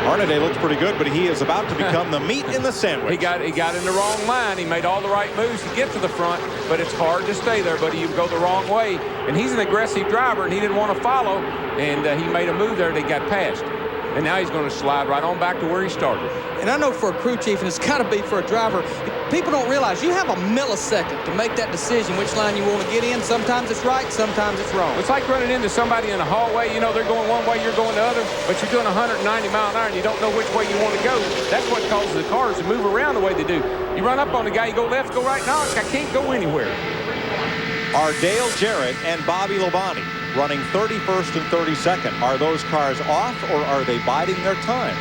Hornaday looks pretty good, but he is about to become the meat in the sandwich. He got in the wrong line. He made all the right moves to get to the front, but it's hard to stay there, buddy. You go the wrong way. And he's an aggressive driver, and he didn't want to follow, and he made a move there that got passed. And now he's going to slide right on back to where he started. And I know for a crew chief, and it's got to be for a driver, people don't realize you have a millisecond to make that decision which line you want to get in. Sometimes it's right, sometimes it's wrong. It's like running into somebody in a hallway. You know they're going one way, you're going the other, but you're doing 190 mile an hour and you don't know which way you want to go. That's what causes the cars to move around the way they do. You run up on the guy, you go left, go right. No, I can't go anywhere. Are Dale Jarrett and Bobby Labonte running 31st and 32nd? Are those cars off, or are they biding their time?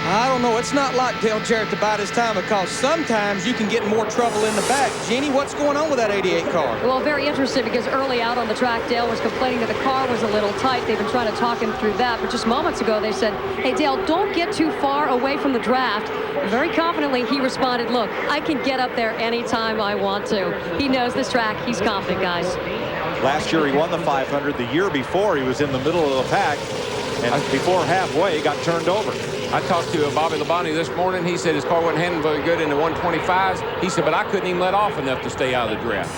I don't know. It's not like Dale Jarrett to bide his time, because sometimes you can get more trouble in the back. Jeannie, what's going on with that 88 car? Well, very interesting, because early out on the track, Dale was complaining that the car was a little tight. They've been trying to talk him through that. But just moments ago, they said, hey, Dale, don't get too far away from the draft. Very confidently, he responded, look, I can get up there anytime I want to. He knows this track. He's confident, guys. Last year, he won the 500. The year before, he was in the middle of the pack, and before halfway, got turned over. I talked to Bobby Labonte this morning. He said his car wasn't handling very good in the 125s. He said, but I couldn't even let off enough to stay out of the draft.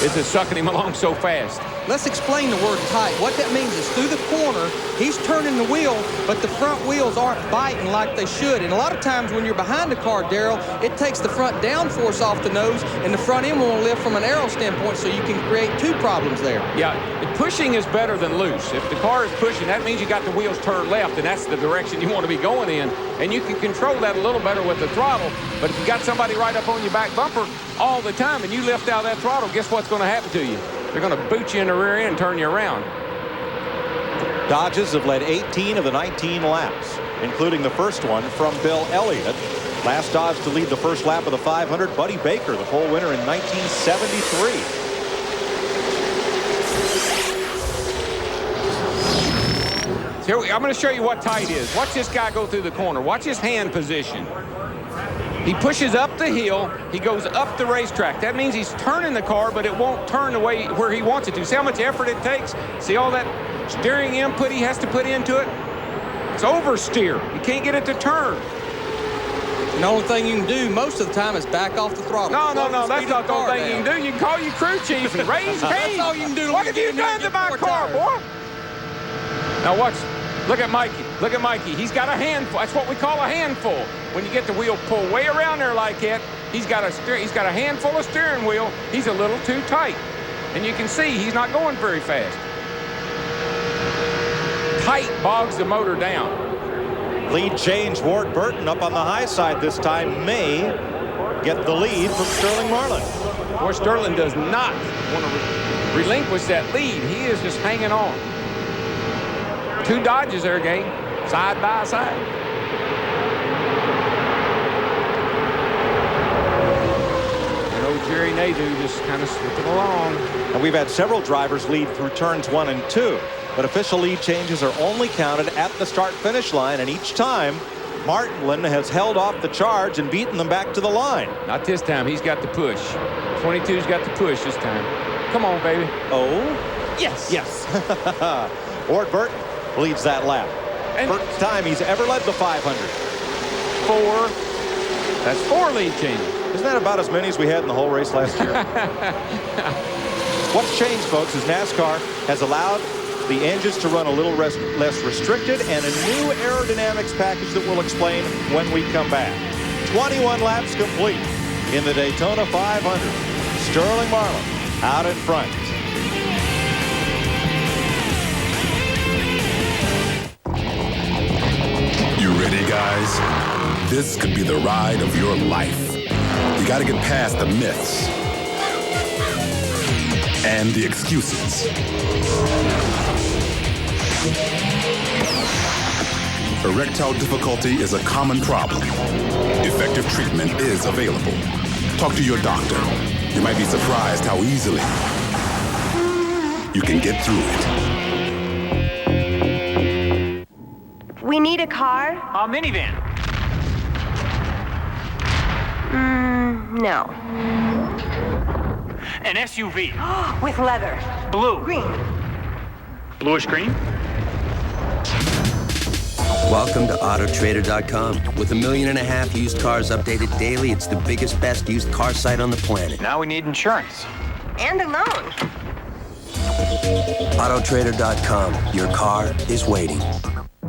It's just sucking him along so fast. Let's explain the word tight. What that means is through the corner, he's turning the wheel, but the front wheels aren't biting like they should. And a lot of times when you're behind the car, Darrell, it takes the front downforce off the nose, and the front end won't lift from an aero standpoint, so you can create 2 problems there. Yeah, pushing is better than loose. If the car is pushing, that means you got the wheels turned left, and that's the direction you want to be going in. And you can control that a little better with the throttle. But if you got somebody right up on your back bumper all the time and you lift out that throttle, guess what's going to happen to you? They're going to boot you in the rear end and turn you around. Dodges have led 18 of the 19 laps, including the first one from Bill Elliott. Last Dodge to lead the first lap of the 500, Buddy Baker, the pole winner in 1973. Here I'm going to show you what tight is. Watch this guy go through the corner. Watch his hand position. He pushes up the hill. He goes up the racetrack. That means he's turning the car, but it won't turn the way where he wants it to. See how much effort it takes? See all that steering input he has to put into it? It's oversteer. You can't get it to turn. And the only thing you can do most of the time is back off the throttle. No, that's not the only thing you can do. You can call your crew chief and raise Cain. That's all you can do. What have you done to my car, boy? Now watch. Look at Mikey. Look at Mikey. He's got a handful. That's what we call a handful. When you get the wheel pulled way around there like that, he's got a handful of steering wheel. He's a little too tight. And you can see he's not going very fast. Tight bogs the motor down. Lead change, Ward Burton up on the high side this time may get the lead from Sterling Marlin. Boy, Sterling does not want to relinquish that lead. He is just hanging on. Two Dodges there, gang, side by side. And old Jerry Nadeau just kind of slipping along. And we've had several drivers lead through turns 1 and 2. But official lead changes are only counted at the start-finish line, and each time, Martin has held off the charge and beaten them back to the line. Not this time. He's got the push. 22's got the push this time. Come on, baby. Oh? Yes. Yes. Ward Burton leads that lap. And first time he's ever led the 500. 4. That's 4 lead changes. Isn't that about as many as we had in the whole race last year? What's changed, folks, is NASCAR has allowed the engines to run a little less restricted, and a new aerodynamics package that we'll explain when we come back. 21 laps complete in the Daytona 500. Sterling Marlin out in front. You ready, guys? This could be the ride of your life. You gotta get past the myths and the excuses. Erectile difficulty is a common problem. Effective treatment is available. Talk to your doctor. You might be surprised how easily you can get through it. We need a car? A minivan. No. An SUV. With leather. Blue. Green. Bluish green. Welcome to Autotrader.com. With 1.5 million used cars updated daily, it's the biggest, best used car site on the planet. Now we need insurance. And a loan. Autotrader.com. Your car is waiting.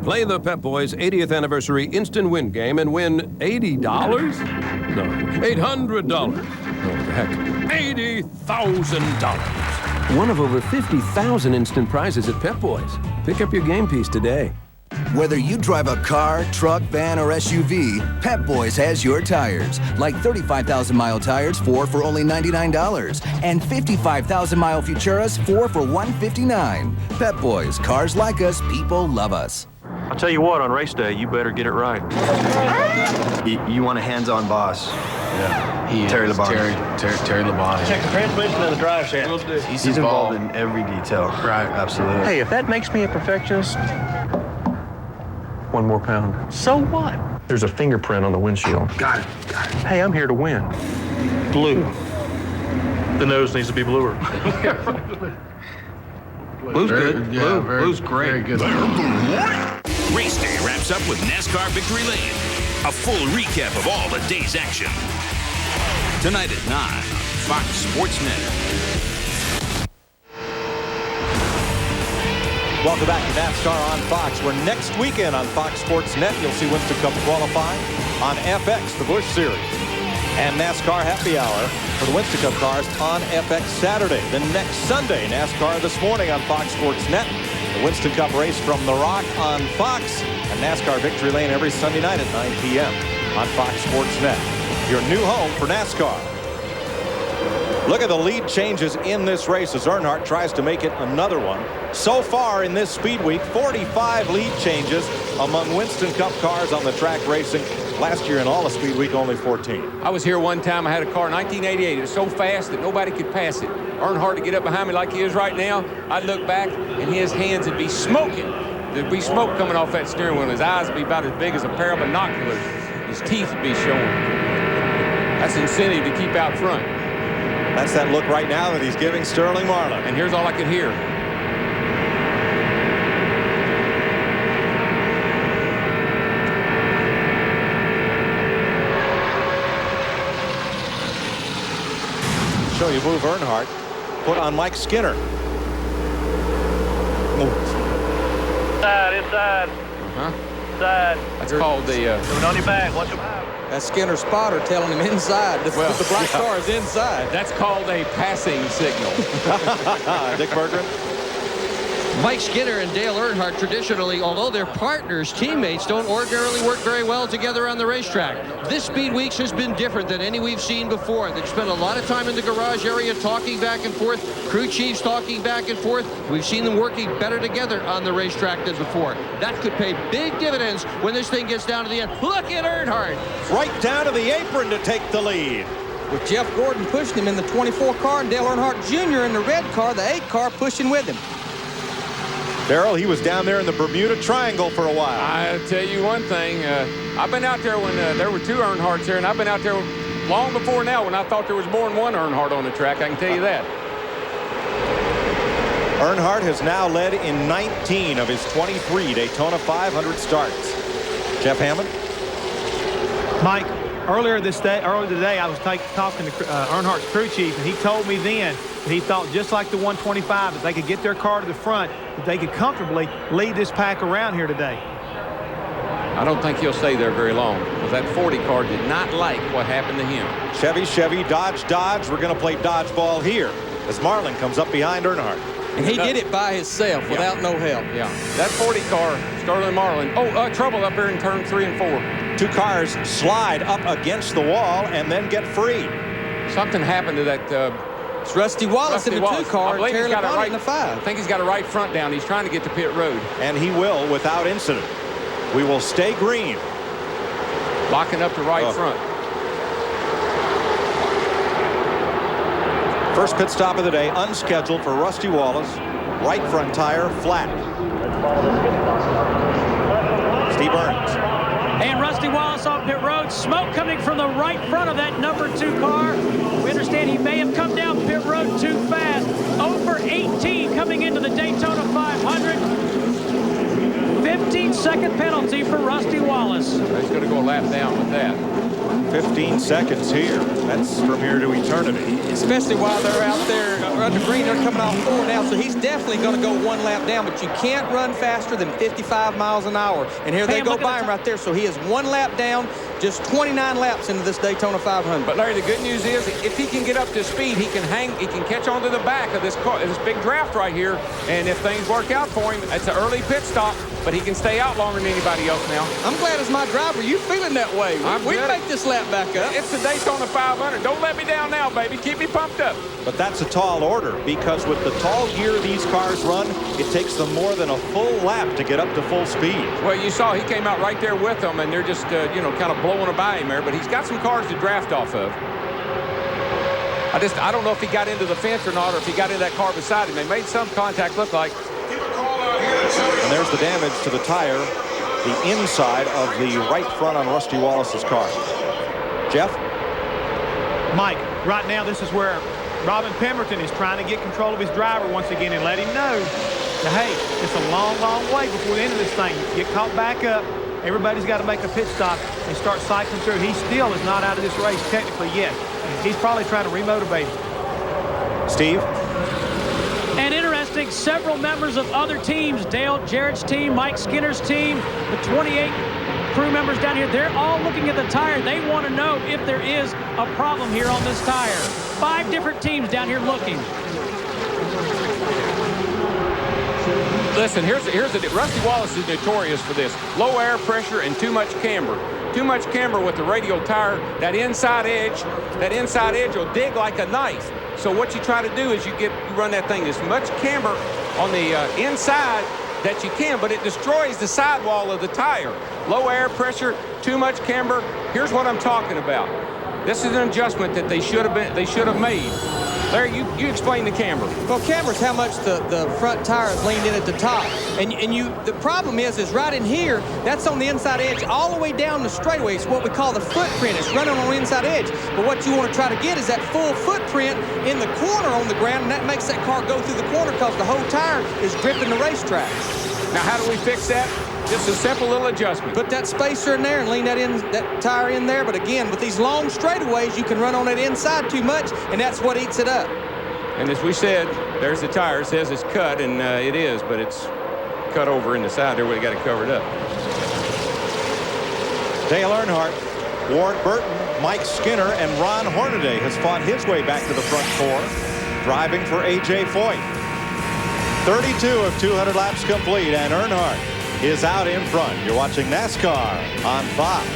Play the Pep Boys 80th anniversary instant win game and win $80? No, $800. Oh, the heck. $80,000. One of over 50,000 instant prizes at Pep Boys. Pick up your game piece today. Whether you drive a car, truck, van, or SUV, Pep Boys has your tires. Like 35,000-mile tires, 4 for only $99. And 55,000-mile Futuras, 4 for $159. Pep Boys, cars like us, people love us. I'll tell you what, on race day, you better get it right. You want a hands-on boss. Yeah. He Terry Labonte. Terry Labonte. Check the transmission and the drive shaft. He's involved in every detail. Right. Absolutely. Hey, if that makes me a perfectionist, 1 more pound. So what? There's a fingerprint on the windshield. Got it. Hey, I'm here to win. Blue. The nose needs to be bluer. Blue's good. Yeah, Blue's great. Very good. Race day wraps up with NASCAR Victory Lane. A full recap of all the day's action. Tonight at 9, Fox Sports Net. Welcome back to NASCAR on Fox, where next weekend on Fox Sports Net, you'll see Winston Cup qualifying on FX, the Busch Series. And NASCAR Happy Hour for the Winston Cup cars on FX Saturday. Then next Sunday, NASCAR This Morning on Fox Sports Net. The Winston Cup race from The Rock on Fox. And NASCAR Victory Lane every Sunday night at 9 p.m. on Fox Sports Net. Your new home for NASCAR. Look at the lead changes in this race as Earnhardt tries to make it another one. So far in this speed week, 45 lead changes among Winston Cup cars on the track racing. Last year in all of Speed Week, only 14. I was here one time. I had a car in 1988. It was so fast that nobody could pass it. Earnhardt to get up behind me like he is right now. I'd look back, and his hands would be smoking. There'd be smoke coming off that steering wheel. His eyes would be about as big as a pair of binoculars. His teeth would be showing. That's incentive to keep out front. That's that look right now that he's giving Sterling Marlin. And here's all I can hear. Show you move Earnhardt. Put on Mike Skinner. Inside. Inside. That's called the... on your back. Watch your back. That's Skinner's spotter telling him inside. The black star is inside. That's called a passing signal. Dick Berggren. Mike Skinner and Dale Earnhardt traditionally, although they're partners, teammates, don't ordinarily work very well together on the racetrack. This Speed Weeks has been different than any we've seen before. They've spent a lot of time in the garage area talking back and forth, crew chiefs talking back and forth. We've seen them working better together on the racetrack than before. That could pay big dividends when this thing gets down to the end. Look at Earnhardt. Right down to the apron to take the lead. With Jeff Gordon pushing him in the 24 car and Dale Earnhardt Jr. in the red car, the 8 car pushing with him. Darrell, he was down there in the Bermuda Triangle for a while. I'll tell you one thing. I've been out there when there were 2 Earnhardts here, and I've been out there long before now when I thought there was more than one Earnhardt on the track. I can tell you that. Earnhardt has now led in 19 of his 23 Daytona 500 starts. Jeff Hammond. Mike, earlier today, I was talking to Earnhardt's crew chief, and he told me then that he thought just like the 125, that they could get their car to the front, that they could comfortably lead this pack around here today. I don't think he'll stay there very long because that 40 car did not like what happened to him. Chevy, Dodge. We're going to play dodgeball here as Marlin comes up behind Earnhardt. And he did it by himself without no help. Yeah, that 40 car, Sterling Marlin. Trouble up here in turn 3 and 4. 2 cars slide up against the wall and then get free. Something happened to that. It's Rusty Wallace in the 2 car, Terry LeBron in the 5. I think he's got a right front down. He's trying to get to pit road. And he will without incident. We will stay green. Locking up the right front. First pit stop of the day, unscheduled for Rusty Wallace. Right front tire, flat. Steve Burns. And Rusty Wallace off pit road. Smoke coming from the right front of that number 2 car. We understand he may have come down pit road too fast. Over 18 coming into the Daytona 500. 15-second penalty for Rusty Wallace. He's going to go a lap down with that. 15 seconds here. That's from here to eternity. Especially while they're out there under green. They're coming off 4 now, so he's definitely going to go 1 lap down, but you can't run faster than 55 miles an hour. And here they go by him right there, so he is 1 lap down, just 29 laps into this Daytona 500. But Larry, the good news is if he can get up to speed, he can catch on to the back of this car, this big draft right here. And if things work out for him, it's an early pit stop, but he can stay out longer than anybody else now. I'm glad as my driver, you feeling that way. We can make this lap back up. It's the Daytona 500. Don't let me down now, baby. Keep me pumped up. But that's a tall order because with the tall gear these cars run, it takes them more than a full lap to get up to full speed. Well, you saw he came out right there with them, and they're just, kind of blowing by him there. But he's got some cars to draft off of. I don't know if he got into the fence or not, or if he got in that car beside him. They made some contact look like. And there's the damage to the tire, the inside of the right front on Rusty Wallace's car. Jeff? Mike, right now this is where Robin Pemberton is trying to get control of his driver once again and let him know that, hey, it's a long, long way before the end of this thing. Get caught back up. Everybody's got to make a pit stop and start cycling through. He still is not out of this race technically yet. He's probably trying to remotivate him. Steve? And interesting, several members of other teams, Dale Jarrett's team, Mike Skinner's team, the 28 crew members down here, they're all looking at the tire. They want to know if there is a problem here on this tire. 5 different teams down here looking. Listen, Rusty Wallace is notorious for this. Low air pressure and too much camber. Too much camber with the radial tire. That inside edge will dig like a knife. So what you try to do is you run that thing as much camber on the inside that you can, but it destroys the sidewall of the tire. Low air pressure, too much camber. Here's what I'm talking about. This is an adjustment that they should have made. Larry, you explain the camber. Well, camber is how much the front tire is leaned in at the top. And the problem is right in here, that's on the inside edge all the way down the straightaway. It's what we call the footprint. It's running on the inside edge. But what you want to try to get is that full footprint in the corner on the ground, and that makes that car go through the corner because the whole tire is gripping the racetrack. Now, how do we fix that? Just a simple little adjustment. Put that spacer in there and lean that tire in there. But again, with these long straightaways, you can run on it inside too much, and that's what eats it up. And as we said, there's the tire. It says it's cut, and it is, but it's cut over in the side there where we got it covered up. Dale Earnhardt, Ward Burton, Mike Skinner, and Ron Hornaday has fought his way back to the front four, driving for A.J. Foyt. 32 of 200 laps complete, and Earnhardt is out in front. You're watching NASCAR on Fox.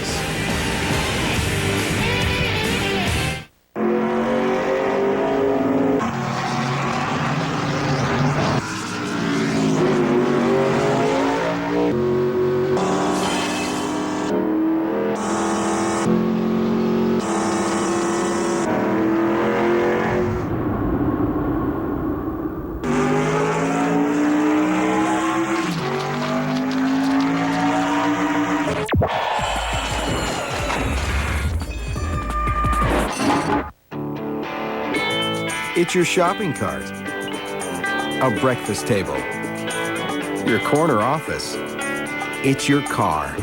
It's your shopping cart, a breakfast table, your corner office. It's your car.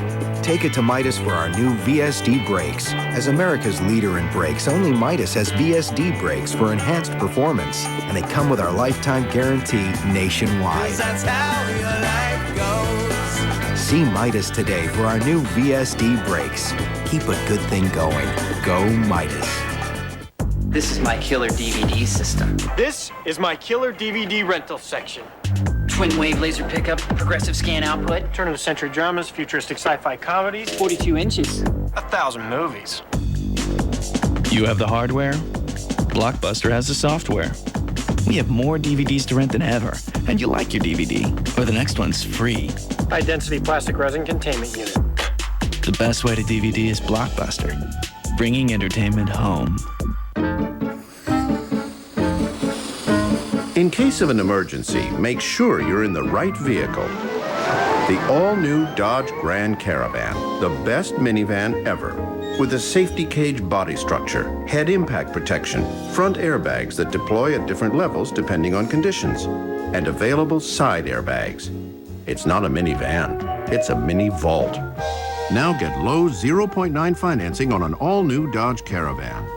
Take it to Midas for our new VSD brakes. As America's leader in brakes, only Midas has VSD brakes for enhanced performance, and they come with our lifetime guarantee nationwide. That's how your life goes. See Midas today for our new VSD brakes. Keep a good thing going. Go Midas. This is my killer DVD system. This is my killer DVD rental section. Twin wave laser pickup, progressive scan output. Turn of the century dramas, futuristic sci-fi comedies. 42 inches. 1,000 movies. You have the hardware, Blockbuster has the software. We have more DVDs to rent than ever, and you like your DVD, or the next one's free. High-density plastic resin containment unit. The best way to DVD is Blockbuster, bringing entertainment home. In case of an emergency, make sure you're in the right vehicle. The all-new Dodge Grand Caravan, the best minivan ever. With a safety cage body structure, head impact protection, front airbags that deploy at different levels depending on conditions, and available side airbags. It's not a minivan, it's a mini vault. Now get low 0.9 financing on an all-new Dodge Caravan.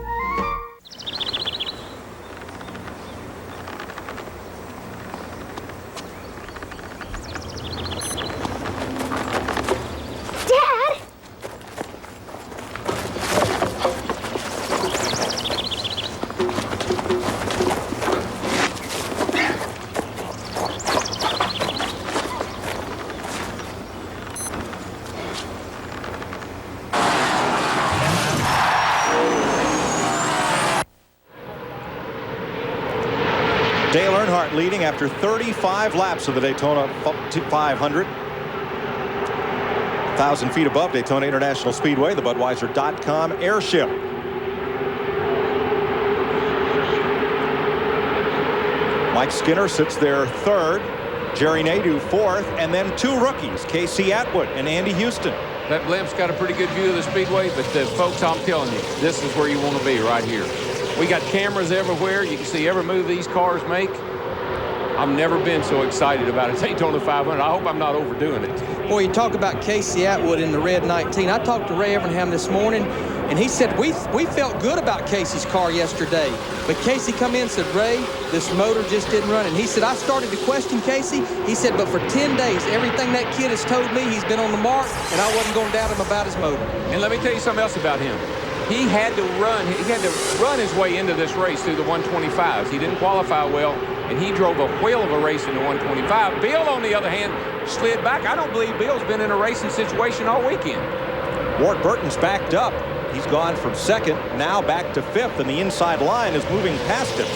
Dale Earnhardt leading after 35 laps of the Daytona 500. 1,000 feet above Daytona International Speedway, the Budweiser.com airship. Mike Skinner sits there third, Jerry Nadeau fourth, and then two rookies, Casey Atwood and Andy Houston. That blimp's got a pretty good view of the speedway, but folks, I'm telling you, this is where you want to be right here. We got cameras everywhere. You can see every move these cars make. I've never been so excited about a Daytona 500. I hope I'm not overdoing it. Boy, you talk about Casey Atwood in the red 19. I talked to Ray Evernham this morning, and he said, we felt good about Casey's car yesterday. But Casey come in and said, Ray, this motor just didn't run. And he said, I started to question Casey. He said, but for 10 days, everything that kid has told me, he's been on the mark, and I wasn't going to doubt him about his motor. And let me tell you something else about him. He had to run his way into this race through the 125s. He didn't qualify well, and he drove a whale of a race in the 125. Bill, on the other hand, slid back. I don't believe Bill's been in a racing situation all weekend. Ward Burton's backed up. He's gone from second, now back to fifth, and the inside line is moving past him.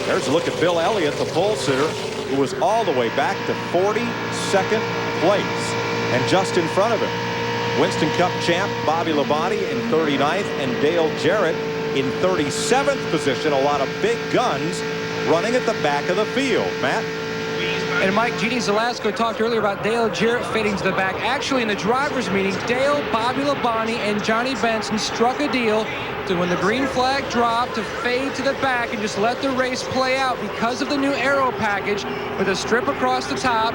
There's a look at Bill Elliott, the pole sitter, who was all the way back to 42nd place, and just in front of him, Winston Cup champ Bobby Labonte in 39th, and Dale Jarrett in 37th position. A lot of big guns running at the back of the field. Matt? And Mike, Jeannie Zelasco talked earlier about Dale Jarrett fading to the back. Actually, in the drivers' meeting, Dale, Bobby Labonte, and Johnny Benson struck a deal to, when the green flag dropped, to fade to the back and just let the race play out. Because of the new aero package with a strip across the top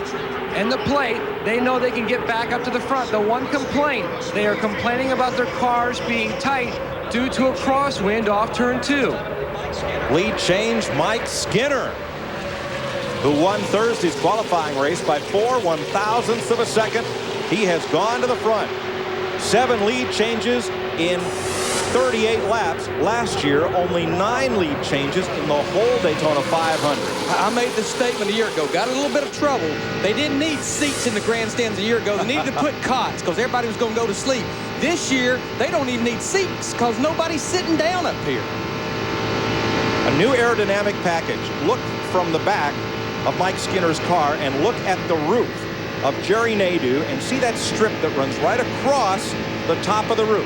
and the plate, they know they can get back up to the front. The one complaint, they are complaining about their cars being tight due to a crosswind off turn 2. Lead change, Mike Skinner, who won Thursday's qualifying race by 4/1000ths of a second. He has gone to the front. 7 lead changes in 38 laps. Last year, only 9 lead changes in the whole Daytona 500. I made this statement a year ago. Got a little bit of trouble. They didn't need seats in the grandstands a year ago. They needed to put cots because everybody was going to go to sleep. This year, they don't even need seats because nobody's sitting down up here. A new aerodynamic package. Look from the back of Mike Skinner's car and look at the roof of Jerry Nadeau and see that strip that runs right across the top of the roof.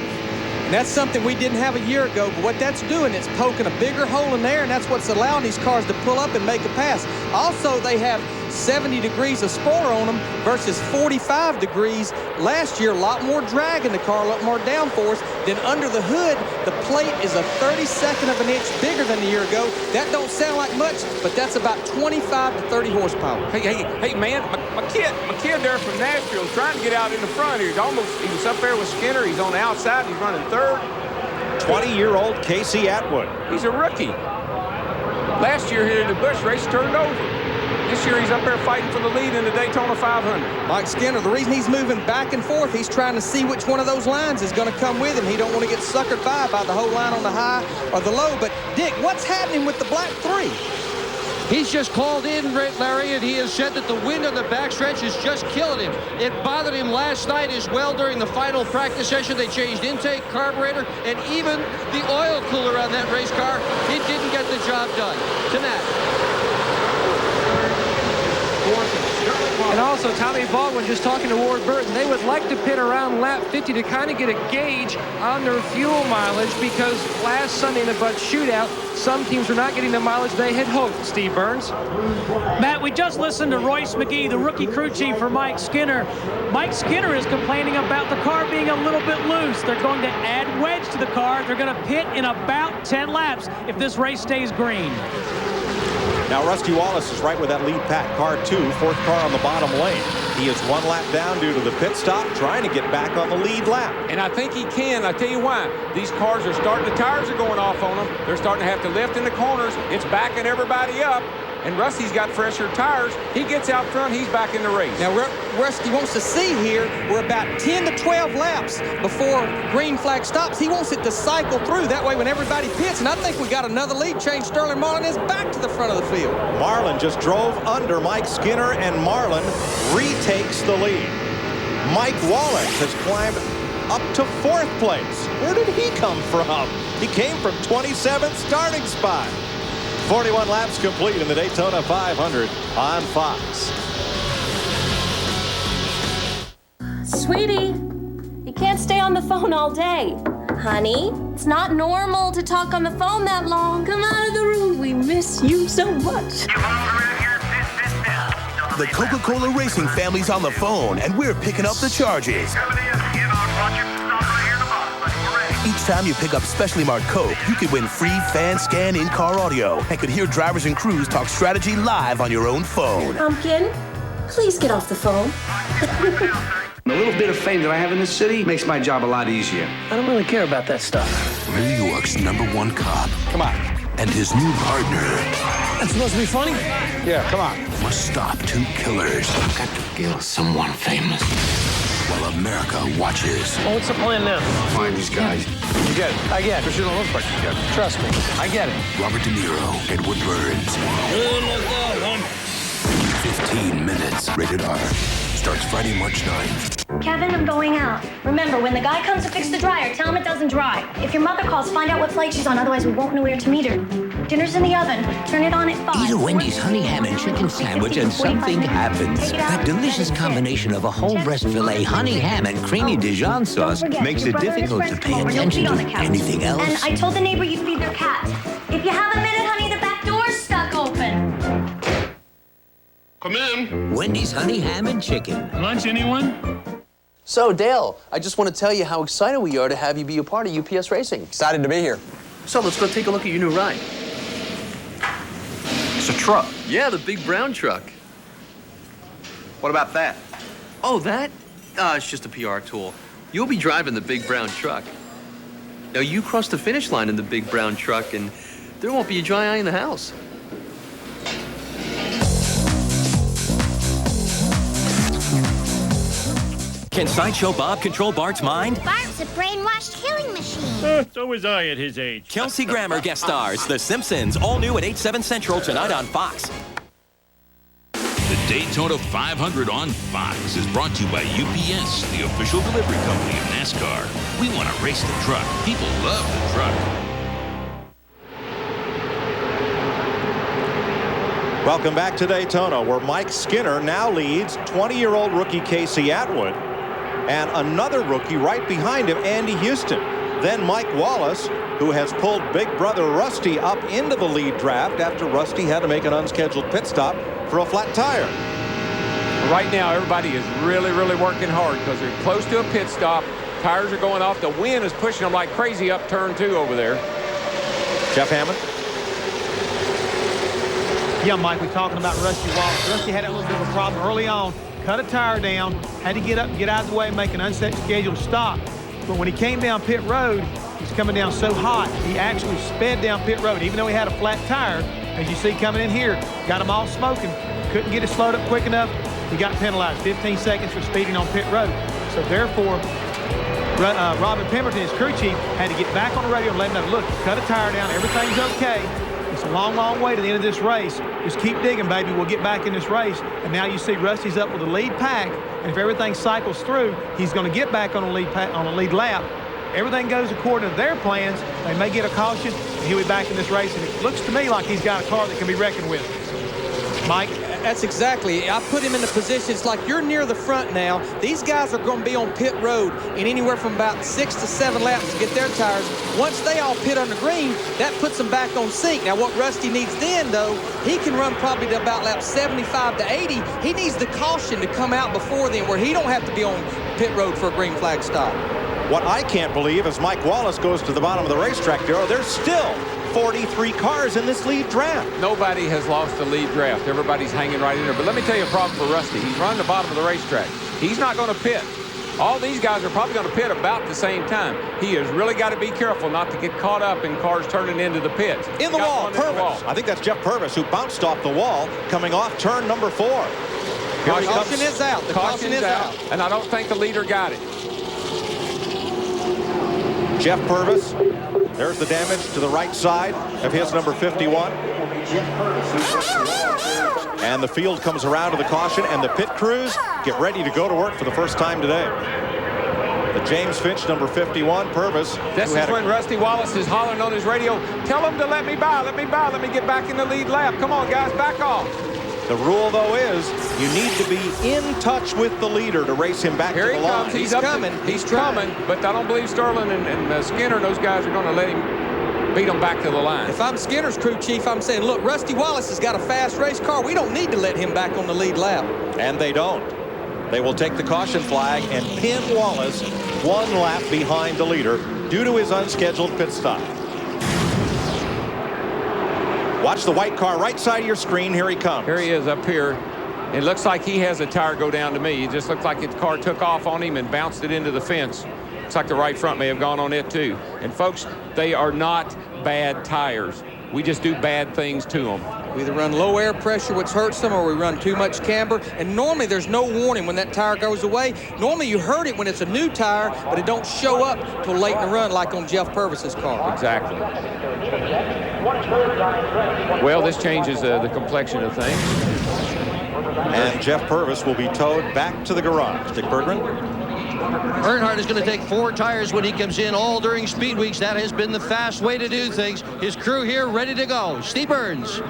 And that's something we didn't have a year ago, but what that's doing, it's poking a bigger hole in there, and that's what's allowing these cars to pull up and make a pass. Also, they have 70 degrees of spoiler on them versus 45 degrees last year. A lot more drag in the car, a lot more downforce. Then under the hood, the plate is a 32nd of an inch bigger than a year ago. That don't sound like much, but that's about 25 to 30 horsepower. Hey, man, my kid there from Nashville is trying to get out in the front here. He was up there with Skinner. He's on the outside. He's running third. 20-year-old Casey Atwood. He's a rookie. Last year here in the Busch race, turned over. This year he's up there fighting for the lead in the Daytona 500. Mike Skinner, the reason he's moving back and forth, he's trying to see which one of those lines is going to come with him. He don't want to get suckered by the whole line on the high or the low. But, Dick, what's happening with the black 3? He's just called in, Larry, and he has said that the wind on the backstretch is just killing him. It bothered him last night as well during the final practice session. They changed intake, carburetor, and even the oil cooler on that race car. It didn't get the job done. Tonight. And also, Tommy Baldwin just talking to Ward Burton. They would like to pit around lap 50 to kind of get a gauge on their fuel mileage because last Sunday in the Bud Shootout, some teams were not getting the mileage they had hoped. Steve Burns. Matt, we just listened to Royce McGee, the rookie crew chief for Mike Skinner. Mike Skinner is complaining about the car being a little bit loose. They're going to add wedge to the car. They're going to pit in about 10 laps if this race stays green. Now Rusty Wallace is right with that lead pack car 2, 4th car on the bottom lane. He is 1 lap down due to the pit stop, trying to get back on the lead lap. And I think he can. I tell you why. These cars are starting, the tires are going off on them. They're starting to have to lift in the corners. It's backing everybody up. And Rusty's got fresher tires. He gets out front, he's back in the race. Now, Rusty wants to see here, we're about 10 to 12 laps before green flag stops. He wants it to cycle through. That way, when everybody pits, and I think we got another lead change. Sterling Marlin is back to the front of the field. Marlin just drove under Mike Skinner, and Marlin retakes the lead. Mike Wallace has climbed up to 4th place. Where did he come from? He came from 27th starting spot. 41 laps complete in the Daytona 500 on Fox. Sweetie, you can't stay on the phone all day. Honey, it's not normal to talk on the phone that long. Come out of the room. We miss you so much. The Coca-Cola Racing family's on the phone, and we're picking up the charges. Each time you pick up specially marked Coke, you could win free fan scan in-car audio and could hear drivers and crews talk strategy live on your own phone. Pumpkin, please get off the phone. The little bit of fame that I have in this city makes my job a lot easier. I don't really care about that stuff. New York's #1 cop. Come on. And his new partner. That's supposed to be funny? Yeah, come on. Must stop 2 killers. I've got to kill someone famous. While America watches. Well, what's the plan now? Find these guys. You get it. I get it. But you don't look like you get it. Trust me. I get it. Robert De Niro, Edward Burns. 15 minutes. Rated R. Starts Friday, March 9th. Kevin, I'm going out. Remember, when the guy comes to fix the dryer, tell him it doesn't dry. If your mother calls, find out what flight she's on. Otherwise, we won't know where to meet her. Dinner's in the oven. Turn it on at 5. Eat a Wendy's honey ham and chicken sandwich and something happens. That delicious combination of a whole breast filet, honey ham, and creamy Dijon sauce makes it difficult to pay attention to anything else. And I told the neighbor you'd feed their cat. If you have a minute, honey, the back door's stuck open. Come in. Wendy's honey ham and chicken. Lunch, anyone? So, Dale, I just want to tell you how excited we are to have you be a part of UPS Racing. Excited to be here. So, let's go take a look at your new ride. It's a truck. Yeah, the big brown truck. What about that? Oh, that? It's just a PR tool. You'll be driving the big brown truck. Now, you cross the finish line in the big brown truck, and there won't be a dry eye in the house. Can Sideshow Bob control Bart's mind? Bart's a brainwashed killing machine. So was I at his age. Kelsey Grammer guest stars The Simpsons, all new at 8/7 Central tonight on Fox. The Daytona 500 on Fox is brought to you by UPS, the official delivery company of NASCAR. We want to race the truck. People love the truck. Welcome back to Daytona, where Mike Skinner now leads 20-year-old rookie Casey Atwood and another rookie right behind him, Andy Houston. Then Mike Wallace, who has pulled big brother Rusty up into the lead draft after Rusty had to make an unscheduled pit stop for a flat tire. Right now, everybody is really working hard because they're close to a pit stop. Tires are going off. The wind is pushing them like crazy up turn 2 over there. Jeff Hammond. Yeah, Mike, we're talking about Rusty Wallace. Rusty had a little bit of a problem early on. Cut a tire down, had to get up and get out of the way and make an unscheduled stop. But when he came down pit road, he's coming down so hot, he actually sped down pit road, even though he had a flat tire. As you see coming in here, got him all smoking. Couldn't get it slowed up quick enough. He got penalized 15 seconds for speeding on pit road. So therefore, Robin Pemberton, his crew chief, had to get back on the radio and let him know, look, cut a tire down, everything's okay. It's a long way to the end of this race. Just keep digging, baby. We'll get back in this race. And now you see Rusty's up with the lead pack. And if everything cycles through, he's going to get back on the lead pack, on the lead lap. Everything goes according to their plans. They may get a caution, and he'll be back in this race. And it looks to me like he's got a car that can be reckoned with. Mike? That's exactly. I put him in the position. It's like you're near the front now. These guys are going to be on pit road in anywhere from about 6 to 7 laps to get their tires. Once they all pit on the green, that puts them back on sync. Now, what Rusty needs then, though, he can run probably to about lap 75 to 80. He needs the caution to come out before then, where he don't have to be on pit road for a green flag stop. What I can't believe is Mike Wallace goes to the bottom of the racetrack, Darryl. There's still 43 cars in this lead draft. Nobody has lost the lead draft. Everybody's hanging right in there. But let me tell you a problem for Rusty. He's running the bottom of the racetrack. He's not going to pit. All these guys are probably going to pit about the same time. He has really got to be careful not to get caught up in cars turning into the pits. In the wall, Purvis. I think that's Jeff Purvis, who bounced off the wall coming off turn number 4. Caution is out. The caution is out. And I don't think the leader got it. Jeff Purvis. There's the damage to the right side of his number 51. And the field comes around to the caution, and the pit crews get ready to go to work for the first time today. The James Finch, number 51, Purvis. This is when Rusty Wallace is hollering on his radio, tell him to let me by, let me get back in the lead lap. Come on, guys, back off. The rule, though, is you need to be in touch with the leader to race him back to the line. He's coming. He's coming, but I don't believe Sterling and Skinner and those guys are going to let him beat them back to the line. If I'm Skinner's crew chief, I'm saying, look, Rusty Wallace has got a fast race car. We don't need to let him back on the lead lap. And they don't. They will take the caution flag and pin Wallace 1 lap behind the leader due to his unscheduled pit stop. Watch the white car right side of your screen. Here he comes. Here he is up here. It looks like he has a tire go down to me. It just looked like the car took off on him and bounced it into the fence. Looks like the right front may have gone on it too. And folks, they are not bad tires. We just do bad things to them. We either run low air pressure, which hurts them, or we run too much camber. And normally there's no warning when that tire goes away. Normally you hurt it when it's a new tire, but it don't show up till late in the run like on Jeff Purvis's car. Exactly. Well, this changes the complexion of things. And Jeff Purvis will be towed back to the garage. Dick Bergman. Earnhardt is going to take 4 tires when he comes in, all during speed weeks. That has been the fast way to do things. His crew here ready to go. Steve Burns.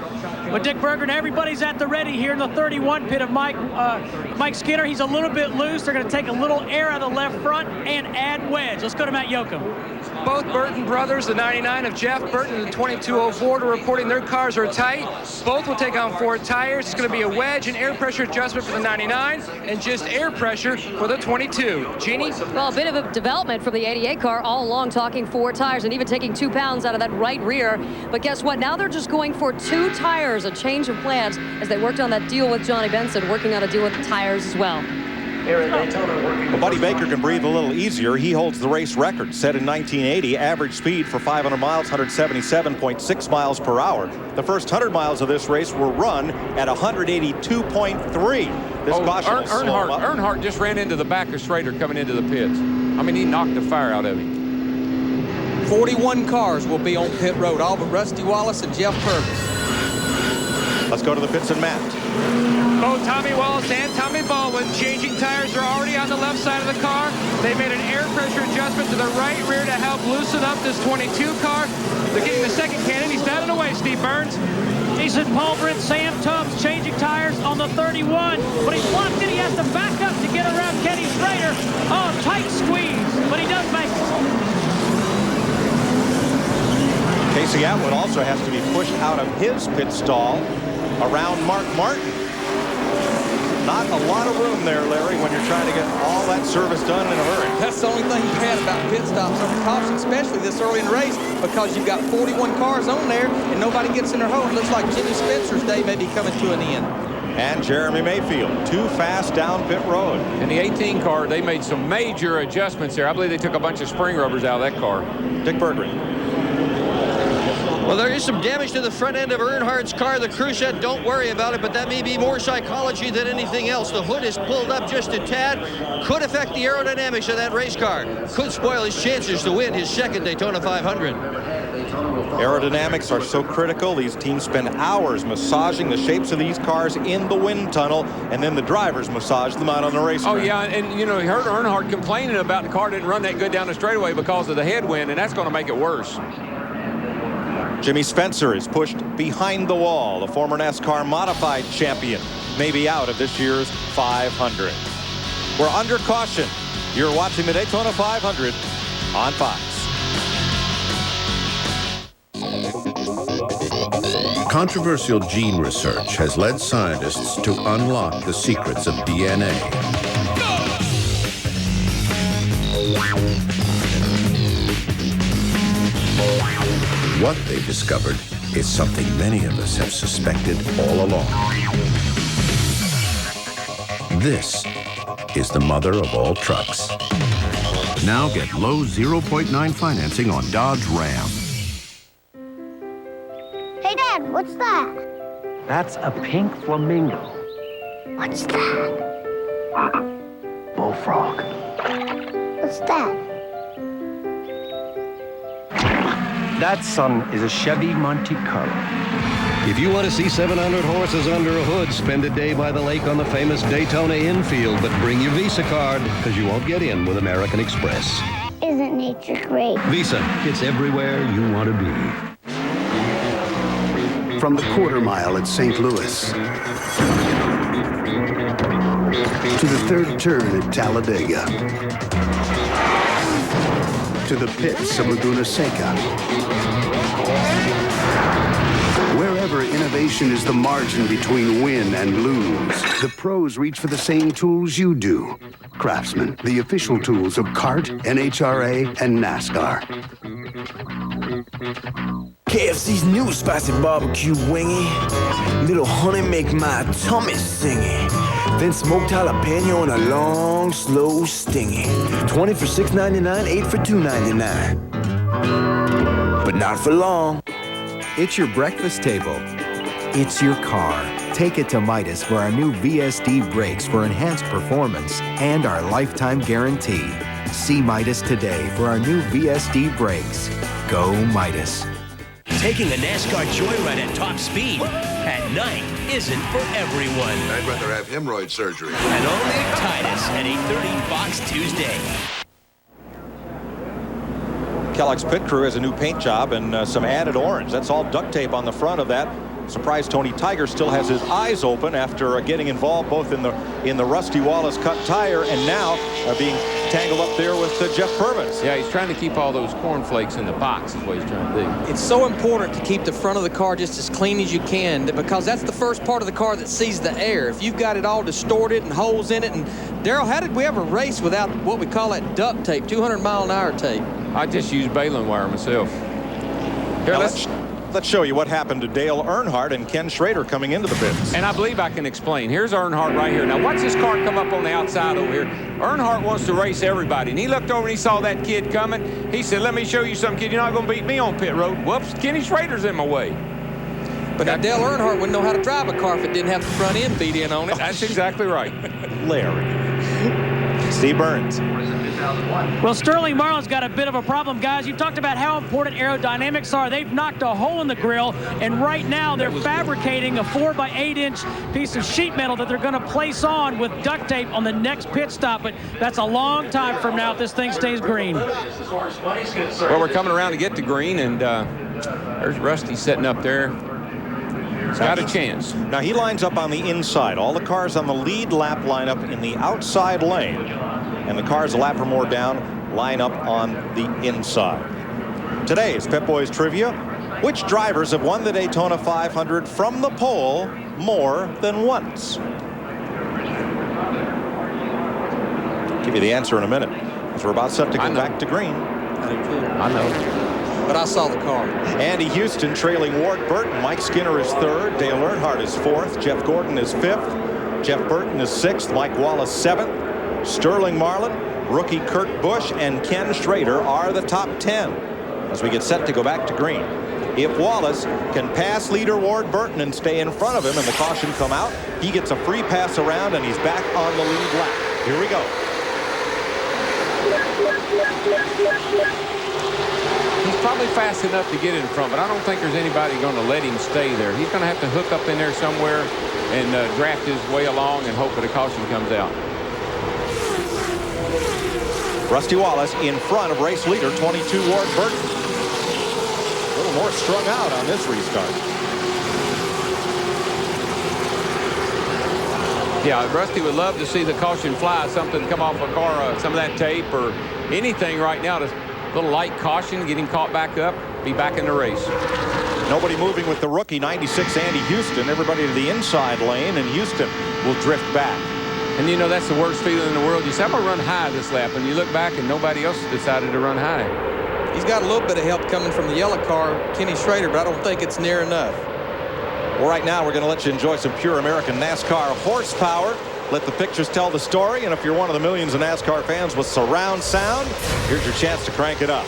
Well, Dick Berggren, everybody's at the ready here in the 31 pit of Mike Skinner. He's a little bit loose. They're going to take a little air out of the left front and add wedge. Let's go to Matt Yoakum. Both Burton brothers, the 99 of Jeff Burton and the 2204, are reporting their cars are tight. Both will take on 4 tires. It's going to be a wedge and air pressure adjustment for the 99 and just air pressure for the 22. Jeannie? Well, a bit of a development from the 88 car all along, talking 4 tires and even taking 2 pounds out of that right rear. But guess what? Now they're just going for 2 tires, a change of plans as they worked on that deal with Johnny Benson, working on a deal with the tires as well. Here at Daytona, well, Buddy Baker can breathe a little easier. He holds the race record set in 1980. Average speed for 500 miles, 177.6 miles per hour. The first 100 miles of this race were run at 182.3. This caution will slow him up. Earnhardt just ran into the back of Schrader coming into the pits. I mean, he knocked the fire out of him. 41 cars will be on pit road, all but Rusty Wallace and Jeff Purvis. Let's go to the pits and Matt. Both Tommy Wallace and Tommy Baldwin changing tires are already on the left side of the car. They made an air pressure adjustment to the right rear to help loosen up this 22 car. They're getting the second cannon. He's out of the way, Steve Burns. Jason Paulbrit, Sam Tubbs changing tires on the 31, but he's blocked it. He has to back up to get around Kenny Schrader. Oh, tight squeeze, but he does make it. Casey Atwood also has to be pushed out of his pit stall around Mark Martin. Not a lot of room there, Larry, when you're trying to get all that service done in a hurry. That's the only thing bad about pit stops over caution, especially this early in the race, because you've got 41 cars on there and nobody gets in their hole. It looks like Jimmy Spencer's day may be coming to an end. And Jeremy Mayfield, too fast down pit road. In the 18 car, they made some major adjustments there. I believe they took a bunch of spring rubbers out of that car. Dick Berggren. Well, there is some damage to the front end of Earnhardt's car. The crew said don't worry about it, but that may be more psychology than anything else. The hood is pulled up just a tad. Could affect the aerodynamics of that race car. Could spoil his chances to win his second Daytona 500. Aerodynamics are so critical. These teams spend hours massaging the shapes of these cars in the wind tunnel, and then the drivers massage them out on the racetrack. Oh, yeah, and, you know, you heard Earnhardt complaining about the car didn't run that good down the straightaway because of the headwind, and that's going to make it worse. Jimmy Spencer is pushed behind the wall. The former NASCAR modified champion may be out of this year's 500. We're under caution. You're watching the Daytona 500 on Fox. Controversial gene research has led scientists to unlock the secrets of DNA. What they discovered is something many of us have suspected all along. This is the mother of all trucks. Now get low 0.9 financing on Dodge Ram. Hey, Dad, what's that? That's a pink flamingo. What's that? Bullfrog. What's that? That, son, is a Chevy Monte Carlo. If you want to see 700 horses under a hood, spend a day by the lake on the famous Daytona infield, but bring your Visa card, because you won't get in with American Express. Isn't nature great? Visa, it's everywhere you want to be. From the quarter mile at St. Louis to the third turn at Talladega to the pits of Laguna Seca. Wherever innovation is the margin between win and lose, the pros reach for the same tools you do. Craftsman, the official tools of CART, NHRA, and NASCAR. KFC's new spicy barbecue wingy. Little honey make my tummy singy. Then smoked jalapeno and a long, slow stingy. 20 for $6.99, 8 for $2.99. But not for long. It's your breakfast table. It's your car. Take it to Midas for our new VSD brakes for enhanced performance and our lifetime guarantee. See Midas today for our new VSD brakes. Go Midas. Taking a NASCAR joyride at top speed at night isn't for everyone. I'd rather have hemorrhoid surgery. And only Titus at 8:30 Fox Tuesday. Kellogg's pit crew has a new paint job and some added orange. That's all duct tape on the front of that. Surprised Tony Tiger still has his eyes open after getting involved both in the Rusty Wallace cut tire and now being tangled up there with Jeff Purvis. Yeah, he's trying to keep all those cornflakes in the box is what he's trying to do. It's so important to keep the front of the car just as clean as you can, because that's the first part of the car that sees the air. If you've got it all distorted and holes in it, and Daryl, how did we ever race without what we call that duct tape, 200-mile-an-hour tape? I just use baling wire myself. Here, let's show you what happened to Dale Earnhardt and Ken Schrader coming into the pits. And I believe I can explain. Here's Earnhardt right here. Now watch this car come up on the outside over here. Earnhardt wants to race everybody. And he looked over and he saw that kid coming. He said, let me show you something, kid. You're not going to beat me on pit road. Whoops, Kenny Schrader's in my way. But now Dale Earnhardt wouldn't know how to drive a car if it didn't have the front end beat in on it. That's exactly right. Larry. Steve Burns. Well, Sterling Marlin's got a bit of a problem, guys. You talked about how important aerodynamics are. They've knocked a hole in the grill, and right now they're fabricating a 4x8-inch piece of sheet metal that they're going to place on with duct tape on the next pit stop. But that's a long time from now if this thing stays green. Well, we're coming around to get to green, and there's Rusty sitting up there. He's got a chance. Now he lines up on the inside. All the cars on the lead lap line up in the outside lane. And the cars a lap or more down line up on the inside. Today's Pep Boys Trivia. Which drivers have won the Daytona 500 from the pole more than once? Give you the answer in a minute, as we're about set to go back to green. I know. But I saw the car. Andy Houston trailing Ward Burton. Mike Skinner is third. Dale Earnhardt is fourth. Jeff Gordon is fifth. Jeff Burton is sixth. Mike Wallace seventh. Sterling Marlin, rookie Kurt Busch, and Ken Schrader are the top 10 as we get set to go back to green. If Wallace can pass leader Ward Burton and stay in front of him and the caution come out, he gets a free pass around and he's back on the lead lap. Here we go. He's probably fast enough to get in front, but I don't think there's anybody going to let him stay there. He's going to have to hook up in there somewhere and draft his way along and hope that a caution comes out. Rusty Wallace in front of race leader 22 Ward Burton. A little more strung out on this restart. Yeah, Rusty would love to see the caution fly, something come off a car, some of that tape or anything right now. A little light caution, get him caught back up, be back in the race. Nobody moving with the rookie 96 Andy Houston. Everybody to the inside lane, and Houston will drift back. And you know, that's the worst feeling in the world. You say, I'm going to run high this lap, and you look back and nobody else decided to run high. He's got a little bit of help coming from the yellow car, Kenny Schrader, but I don't think it's near enough. Well, right now we're going to let you enjoy some pure American NASCAR horsepower. Let the pictures tell the story, and if you're one of the millions of NASCAR fans with surround sound, here's your chance to crank it up.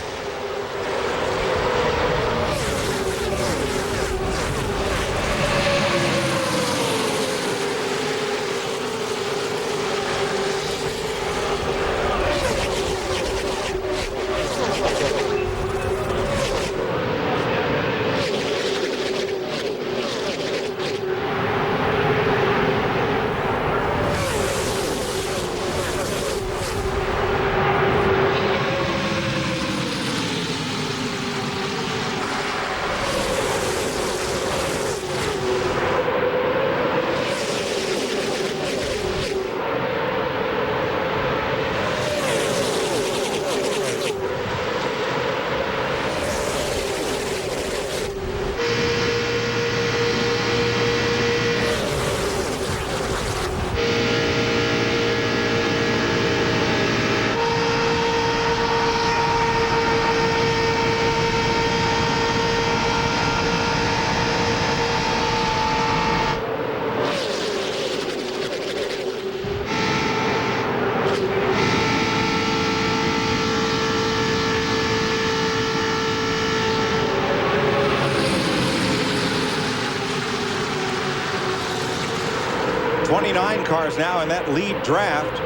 Cars now in that lead draft,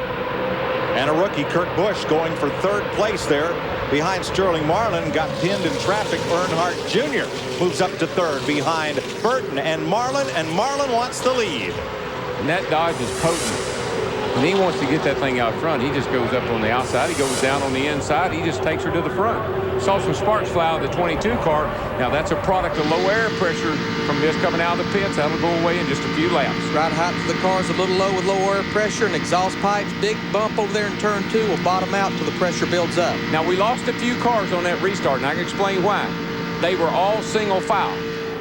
and a rookie Kurt Busch going for third place there behind Sterling Marlin. Got pinned in traffic. Earnhardt Jr. moves up to third behind Burton and Marlin wants the lead. And that Dodge is potent. When he wants to get that thing out front, he just goes up on the outside. He goes down on the inside. He just takes her to the front. Saw some sparks fly out of the 22 car. Now, that's a product of low air pressure from this coming out of the pits. That'll go away in just a few laps. Ride height of the car is a little low with low air pressure and exhaust pipes. Big bump over there in turn 2 will bottom out until the pressure builds up. Now, we lost a few cars on that restart, and I can explain why. They were all single file.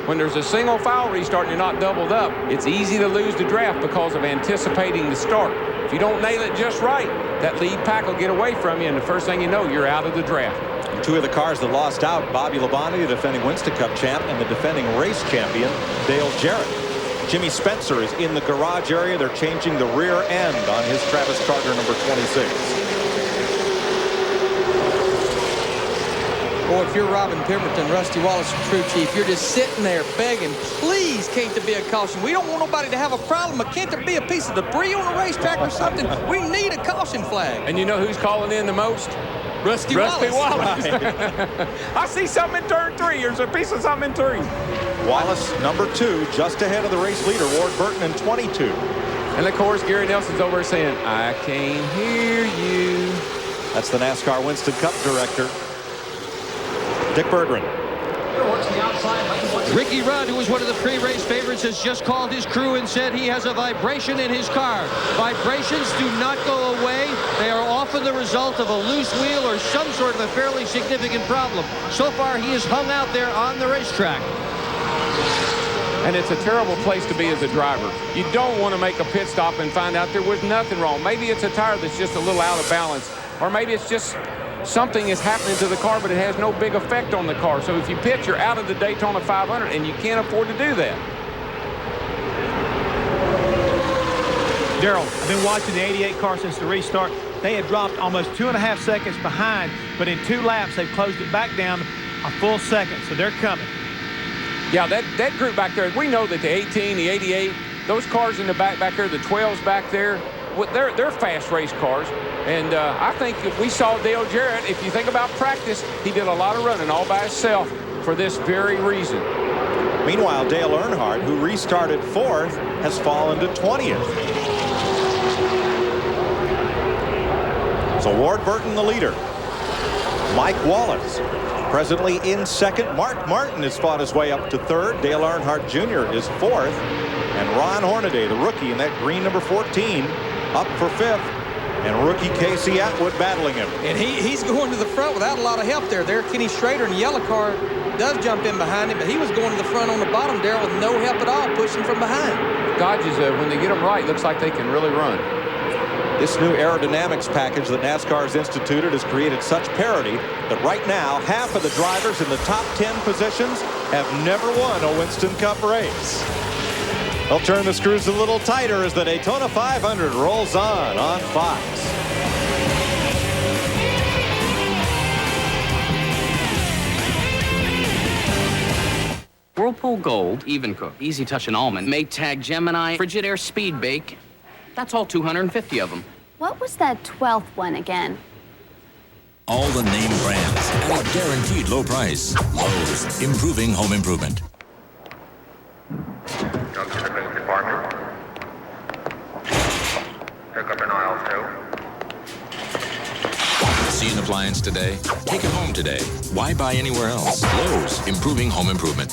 When there's a single file restart and you're not doubled up, it's easy to lose the draft because of anticipating the start. If you don't nail it just right, that lead pack will get away from you, and the first thing you know, you're out of the draft. Two of the cars that lost out, Bobby Labonte, the defending Winston Cup champ, and the defending race champion, Dale Jarrett. Jimmy Spencer is in the garage area. They're changing the rear end on his Travis Carter number 26. Boy, if you're Robin Pemberton, Rusty Wallace, and crew chief, you're just sitting there begging, please, can't there be a caution? We don't want nobody to have a problem, but can't there be a piece of debris on the racetrack or something? We need a caution flag. And you know who's calling in the most? Rusty Wallace. I see something in turn 3. There's a piece of something in 3. Wallace, number 2, just ahead of the race leader, Ward Burton, in 22. And, of course, Gary Nelson's over there saying, I can't hear you. That's the NASCAR Winston Cup director, Dick Berggren. Ricky Rudd, who was one of the pre-race favorites, has just called his crew and said he has a vibration in his car. Vibrations do not go away. They are often the result of a loose wheel or some sort of a fairly significant problem. So far, he is hung out there on the racetrack. And it's a terrible place to be as a driver. You don't want to make a pit stop and find out there was nothing wrong. Maybe it's a tire that's just a little out of balance, or maybe it's just something is happening to the car, but it has no big effect on the car. So if you pit, you're out of the Daytona 500, and you can't afford to do that. Darrell, I've been watching the 88 car since the restart. They had dropped almost 2.5 seconds behind, but in 2 laps, they've closed it back down a full second, so they're coming. Yeah, that group back there, we know that the 18, the 88, those cars in the back there, the 12s back there, they're fast race cars. And I think if we saw Dale Jarrett, if you think about practice, he did a lot of running all by himself for this very reason. Meanwhile, Dale Earnhardt, who restarted 4th, has fallen to 20th. So Ward Burton, the leader. Mike Wallace, presently in 2nd. Mark Martin has fought his way up to 3rd. Dale Earnhardt Jr. is 4th. And Ron Hornaday, the rookie in that green number 14, up for 5th. And rookie Casey Atwood battling him. And he's going to the front without a lot of help there. Kenny Schrader in the yellow car does jump in behind him, but he was going to the front on the bottom there with no help at all, pushing from behind. Dodges, when they get them right, looks like they can really run. This new aerodynamics package that NASCAR has instituted has created such parity that right now, half of the drivers in the top 10 positions have never won a Winston Cup race. They'll turn the screws a little tighter as the Daytona 500 rolls on Fox. Whirlpool Gold, Even Cook, Easy Touch and Almond, Maytag Gemini, Frigidaire Speed Bake. That's all 250 of them. What was that 12th one again? All the name brands at a guaranteed low price. Lowe's, improving home improvement. Come to the main department. Pick up in aisle 2. See an appliance today? Take it home today. Why buy anywhere else? Lowe's, improving home improvement.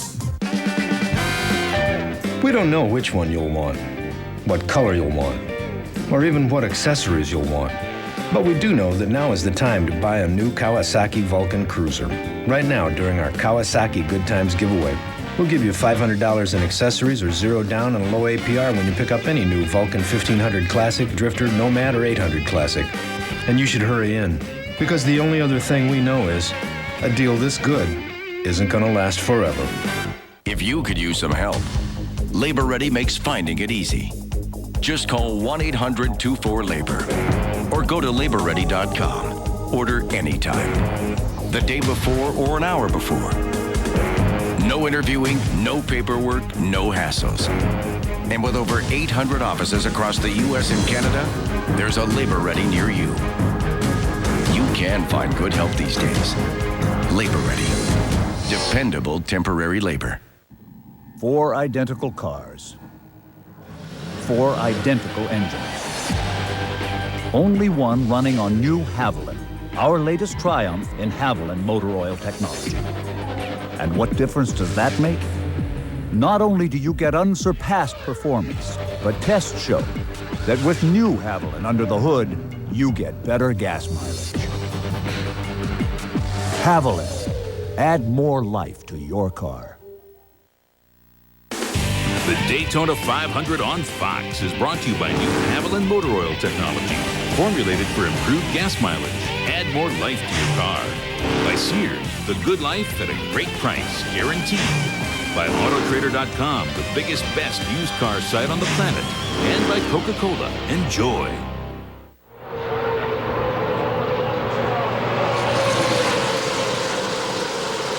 We don't know which one you'll want, what color you'll want, or even what accessories you'll want. But we do know that now is the time to buy a new Kawasaki Vulcan Cruiser. Right now, during our Kawasaki Good Times giveaway, we'll give you $500 in accessories or $0 down and a low APR when you pick up any new Vulcan 1500 Classic, Drifter, Nomad, or 800 Classic. And you should hurry in, because the only other thing we know is a deal this good isn't going to last forever. If you could use some help, Labor Ready makes finding it easy. Just call 1-800-24-LABOR or go to laborready.com. Order anytime, the day before or an hour before. No interviewing, no paperwork, no hassles. And with over 800 offices across the U.S. and Canada, there's a Labor Ready near you. You can find good help these days. Labor Ready. Dependable temporary labor. 4 identical cars. 4 identical engines. only one running on new Haviland, our latest triumph in Haviland motor oil technology. And what difference does that make? Not only do you get unsurpassed performance, but tests show that with new Haviland under the hood, you get better gas mileage. Haviland, add more life to your car. The Daytona 500 on Fox is brought to you by new Haviland motor oil technology, formulated for improved gas mileage. Add more life to your car. By Sears, the good life at a great price, guaranteed. By Autotrader.com, the biggest, best used car site on the planet. And by Coca-Cola. Enjoy.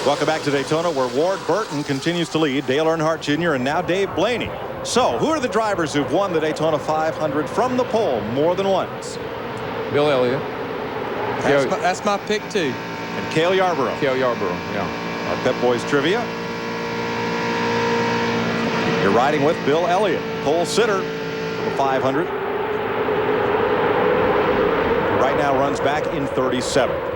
Welcome back to Daytona, where Ward Burton continues to lead, Dale Earnhardt Jr. and now Dave Blaney. So, who are the drivers who've won the Daytona 500 from the pole more than once? Bill Elliott. That's my pick, too. And Cale Yarborough. Cale Yarborough, yeah. Our Pep Boys trivia. You're riding with Bill Elliott, pole sitter for the 500. Right now runs back in 37th.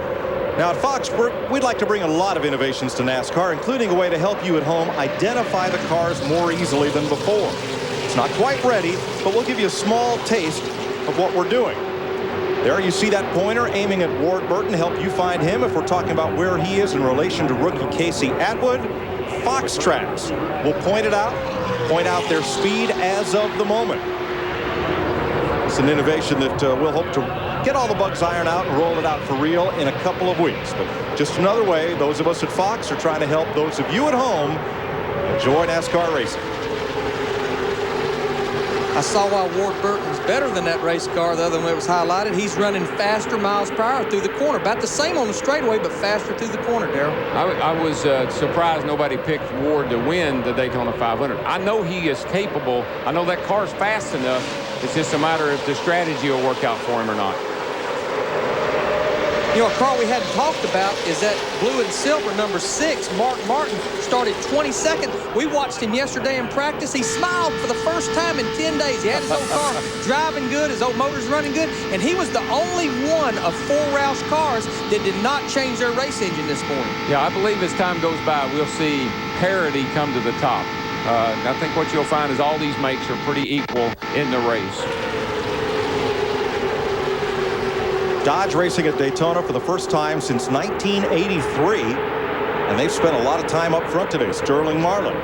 Now at Fox, we'd like to bring a lot of innovations to NASCAR, including a way to help you at home identify the cars more easily than before. It's not quite ready, but we'll give you a small taste of what we're doing. There you see that pointer aiming at Ward Burton, help you find him if we're talking about where he is in relation to rookie Casey Atwood. Fox Tracks will point out their speed as of the moment. It's an innovation that we'll hope to get all the bugs ironed out and roll it out for real in a couple of weeks. But just another way those of us at Fox are trying to help those of you at home enjoy NASCAR racing. I saw why Ward Burton's better than that race car the other one that was highlighted. He's running faster miles per hour through the corner. About the same on the straightaway, but faster through the corner, Darrell. I was surprised nobody picked Ward to win the Daytona 500. I know he is capable. I know that car's fast enough. It's just a matter if the strategy will work out for him or not. You know, a car we hadn't talked about is that blue and silver number 6. Mark Martin started 22nd. We watched him yesterday in practice. He smiled for the first time in 10 days. He had his old car driving good, his old motor's running good, and he was the only one of 4 Roush cars that did not change their race engine this morning. Yeah, I believe as time goes by, we'll see parity come to the top. I think what you'll find is all these makes are pretty equal in the race. Dodge racing at Daytona for the first time since 1983, and they've spent a lot of time up front today. Sterling Marlin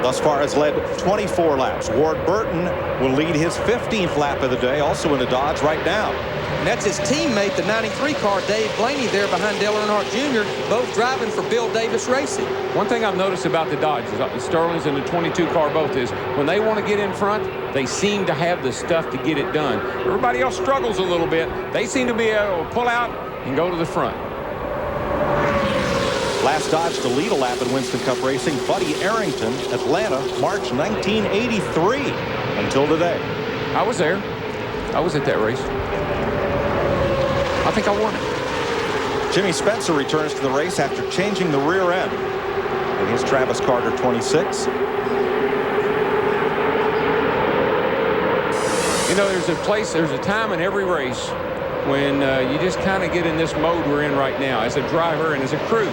thus far has led 24 laps. Ward Burton will lead his 15th lap of the day, also in the Dodge right now. And that's his teammate, the 93 car, Dave Blaney, there behind Dale Earnhardt Jr., both driving for Bill Davis Racing. One thing I've noticed about the Dodge, Sterling's and the 22 car both, is when they want to get in front, they seem to have the stuff to get it done. Everybody else struggles a little bit. They seem to be able to pull out and go to the front. Last Dodge to lead a lap in Winston Cup racing, Buddy Arrington, Atlanta, March 1983, until today. I was there. I was at that race. I think I won it. Jimmy Spencer returns to the race after changing the rear end in his Travis Carter 26. You know, there's a time in every race when you just kind of get in this mode we're in right now as a driver and as a crew.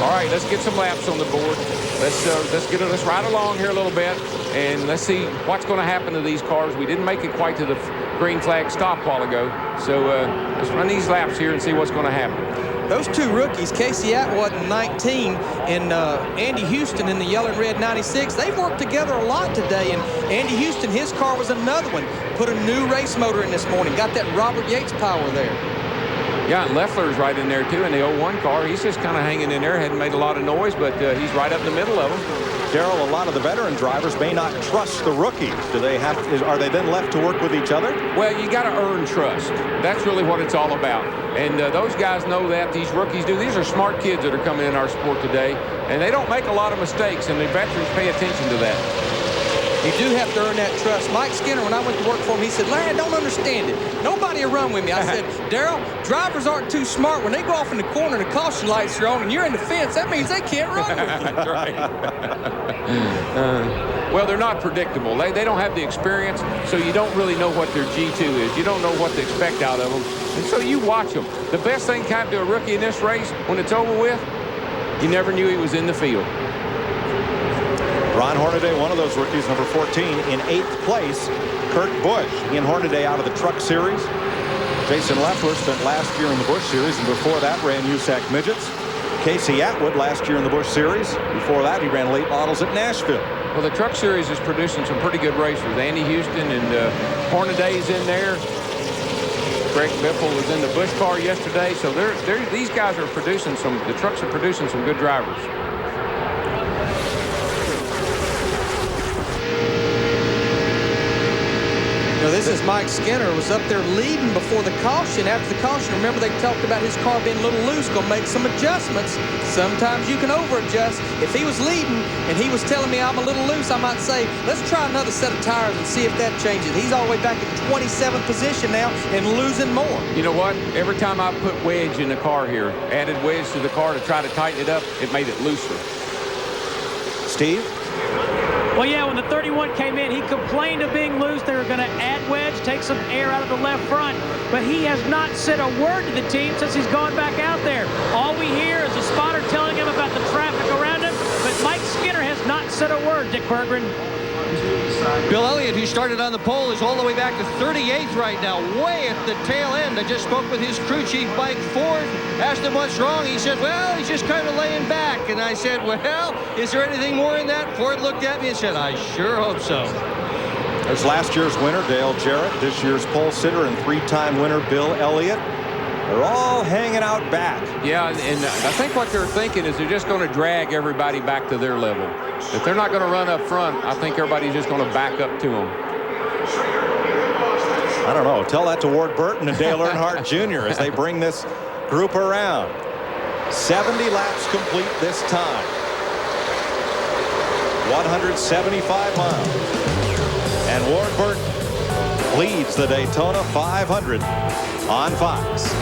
All right, let's get some laps on the board. Let's ride along here a little bit, and let's see what's going to happen to these cars. We didn't make it quite to the green flag stop a while ago, so let's run these laps here and see what's going to happen. Those 2 rookies, Casey Atwood in 19 and Andy Houston in the yellow and red 96, they've worked together a lot today. And Andy Houston, his car was another one. Put a new race motor in this morning. Got that Robert Yates power there. Yeah, and Leffler's right in there, too, in the 01 car. He's just kind of hanging in there. Hadn't made a lot of noise, but he's right up in the middle of them. Darrell, a lot of the veteran drivers may not trust the rookies. Are they then left to work with each other? Well, you got to earn trust. That's really what it's all about. And those guys know that. These rookies do. These are smart kids that are coming in our sport today, and they don't make a lot of mistakes, and the veterans pay attention to that. You do have to earn that trust. Mike Skinner, when I went to work for him, he said, Larry, I don't understand it. Nobody will run with me. I said, Darrell, drivers aren't too smart. When they go off in the corner and the caution lights are on and you're in the fence, that means they can't run with you. That's right. Well, they're not predictable. They don't have the experience, so you don't really know what their G2 is. You don't know what to expect out of them. And so you watch them. The best thing can happen to a rookie in this race, when it's over with, you never knew he was in the field. Ron Hornaday, one of those rookies, number 14, in 8th place. Kurt Busch, Ian Hornaday out of the Truck Series. Jason Leffler spent last year in the Busch Series, and before that ran USAC Midgets. Casey Atwood last year in the Busch Series. Before that, he ran late models at Nashville. Well, the Truck Series is producing some pretty good racers. Andy Houston and Hornaday's in there. Greg Biffle was in the Busch car yesterday. So these guys are producing some, the trucks are producing some good drivers. This is Mike Skinner, was up there leading before the caution. After the caution, remember they talked about his car being a little loose, going to make some adjustments. Sometimes you can over-adjust. If he was leading and he was telling me I'm a little loose, I might say, let's try another set of tires and see if that changes. He's all the way back in 27th position now and losing more. You know what? Every time I put wedge in the car here, added wedge to the car to try to tighten it up, it made it looser. Steve? Well, yeah, when the 31 came in, he complained of being loose. They were going to add wedge, take some air out of the left front. But he has not said a word to the team since he's gone back out there. All we hear is a spotter telling him about the traffic around him. But Mike Skinner has not said a word, Dick Berggren. Bill Elliott, who started on the pole, is all the way back to 38th right now, way at the tail end. I just spoke with his crew chief, Mike Ford, asked him what's wrong. He said, well, he's just kind of laying back. And I said, well, is there anything more in that? Ford looked at me and said, I sure hope so. There's last year's winner, Dale Jarrett, this year's pole sitter and 3-time winner, Bill Elliott. They're all hanging out back. Yeah, and I think what they're thinking is they're just going to drag everybody back to their level. If they're not going to run up front, I think everybody's just going to back up to them. I don't know. Tell that to Ward Burton and Dale Earnhardt Jr. as they bring this group around. 70 laps complete this time. 175 miles. And Ward Burton leads the Daytona 500 on Fox.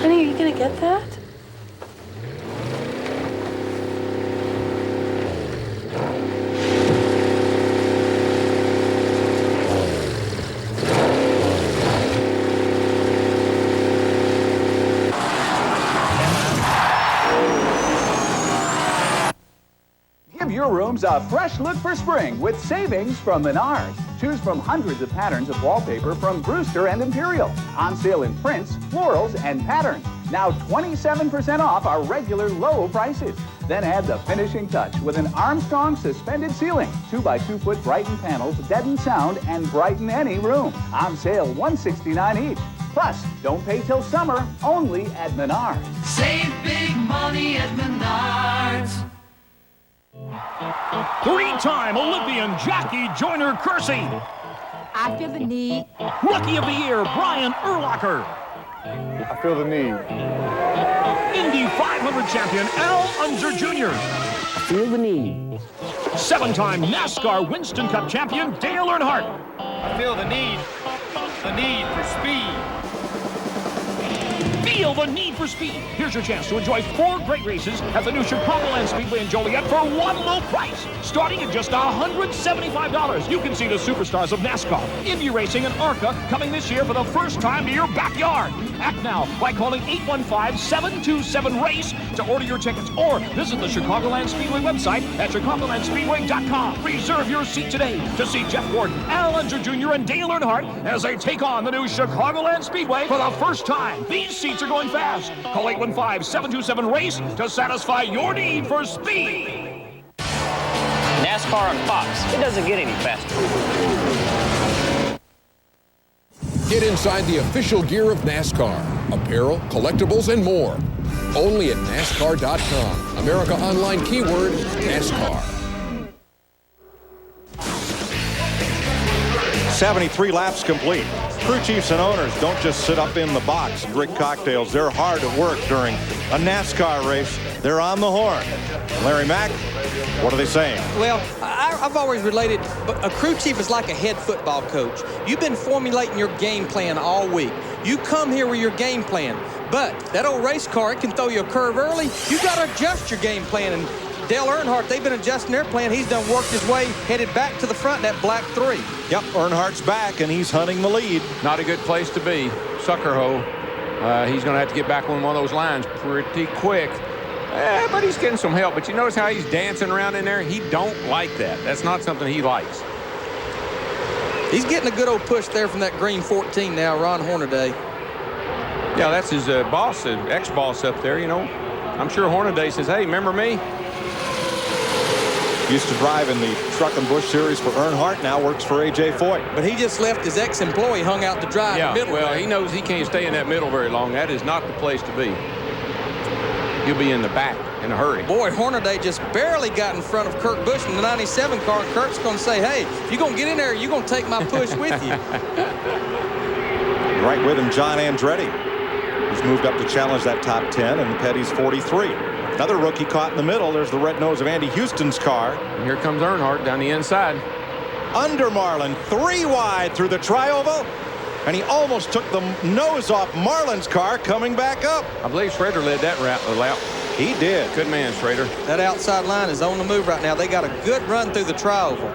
Honey, are you gonna get that? Give your rooms a fresh look for spring with savings from Menards. Choose from hundreds of patterns of wallpaper from Brewster and Imperial. On sale in prints, florals, and patterns. Now 27% off our regular low prices. Then add the finishing touch with an Armstrong suspended ceiling. 2x2-foot brighten panels, deaden sound, and brighten any room. On sale $169 each. Plus, don't pay till summer, only at Menards. Save big money at Menards. 3-time Olympian Jackie Joyner-Kersee. I feel the need. Rookie of the Year, Brian Urlacher. I feel the need. Indy 500 champion, Al Unser Jr. I feel the need. 7-time NASCAR Winston Cup champion, Dale Earnhardt. I feel the need for speed. Feel the need for speed. Here's your chance to enjoy 4 great races at the new Chicagoland Speedway in Joliet for one low price. Starting at just $175, you can see the superstars of NASCAR, Indy Racing, and ARCA coming this year for the first time to your backyard. Act now by calling 815-727-RACE to order your tickets, or visit the Chicagoland Speedway website at chicagolandspeedway.com. Reserve your seat today to see Jeff Gordon, Al Unser Jr., and Dale Earnhardt as they take on the new Chicagoland Speedway for the first time. These seats are going fast. Call 815-727-RACE to satisfy your need for speed. NASCAR on Fox. It doesn't get any faster. Get inside the official gear of NASCAR. Apparel, collectibles, and more. Only at NASCAR.com. America Online keyword NASCAR. 73 laps complete. Crew chiefs and owners don't just sit up in the box and drink cocktails. They're hard at work during a NASCAR race. They're on the horn. Larry Mack, what are they saying? Well, I've always related a crew chief is like a head football coach. You've been formulating your game plan all week. You come here with your game plan, but that old race car, it can throw you a curve early. You got to adjust your game plan. And Dale Earnhardt, they've been adjusting their plan. He's done worked his way, headed back to the front, that black 3. Yep, Earnhardt's back, and he's hunting the lead. Not a good place to be. Sucker hole. He's going to have to get back on one of those lines pretty quick. But he's getting some help. But you notice how he's dancing around in there? He don't like that. That's not something he likes. He's getting a good old push there from that green 14 now, Ron Hornaday. Yeah, that's his boss, ex-boss up there, you know. I'm sure Hornaday says, hey, remember me? Used to drive in the Truck and Bush Series for Earnhardt, now works for A.J. Foyt. But he just left his ex-employee hung out to dry in the middle. Well, he knows he can't stay in that middle very long. That is not the place to be. He'll be in the back in a hurry. Boy, Hornaday just barely got in front of Kurt Busch in the 97 car. Kurt's going to say, hey, if you're going to get in there, you're going to take my push with you. Right with him, John Andretti. He's moved up to challenge that top 10, and Petty's 43. Another rookie caught in the middle. There's the red nose of Andy Houston's car. And here comes Earnhardt down the inside. Under Marlin, 3 wide through the tri-oval, and he almost took the nose off Marlin's car coming back up. I believe Schrader led that lap. He did. Good man, Schrader. That outside line is on the move right now. They got a good run through the tri-oval.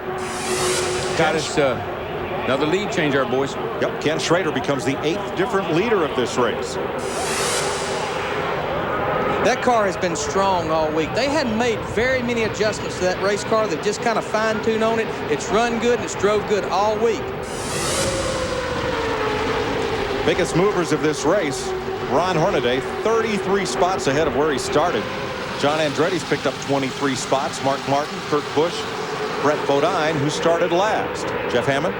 Got us another lead change, our boys. Yep, Ken Schrader becomes the 8th different leader of this race. That car has been strong all week. They hadn't made very many adjustments to that race car. They've just kind of fine-tuned on it. It's run good and it's drove good all week. Biggest movers of this race, Ron Hornaday, 33 spots ahead of where he started. John Andretti's picked up 23 spots. Mark Martin, Kurt Busch, Brett Bodine, who started last. Jeff Hammond.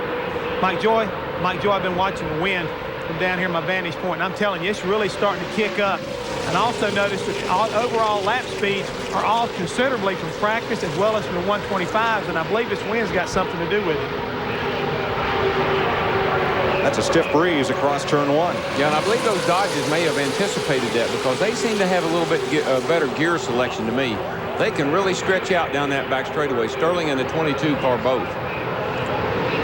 Mike Joy, I've been watching the wind from down here at my vantage point, and I'm telling you, it's really starting to kick up. And also notice that overall lap speeds are off considerably from practice as well as from the 125s, and I believe this wind's got something to do with it. That's a stiff breeze across turn 1. Yeah, and I believe those Dodges may have anticipated that because they seem to have a little bit better gear selection to me. They can really stretch out down that back straightaway. Sterling and the 22 car both.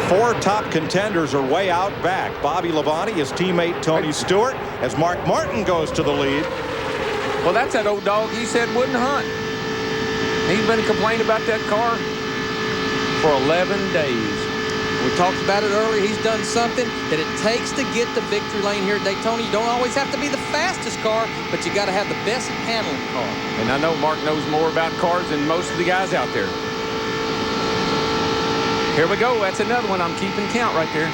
4 top contenders are way out back. Bobby Labonte, his teammate Tony Stewart, as Mark Martin goes to the lead. Well, that's that old dog he said wouldn't hunt. He's been complaining about that car for 11 days. We talked about it earlier. He's done something that it takes to get the victory lane here at Daytona. You don't always have to be the fastest car, but you got to have the best handling car. And I know Mark knows more about cars than most of the guys out there. Here we go. That's another one. I'm keeping count right there.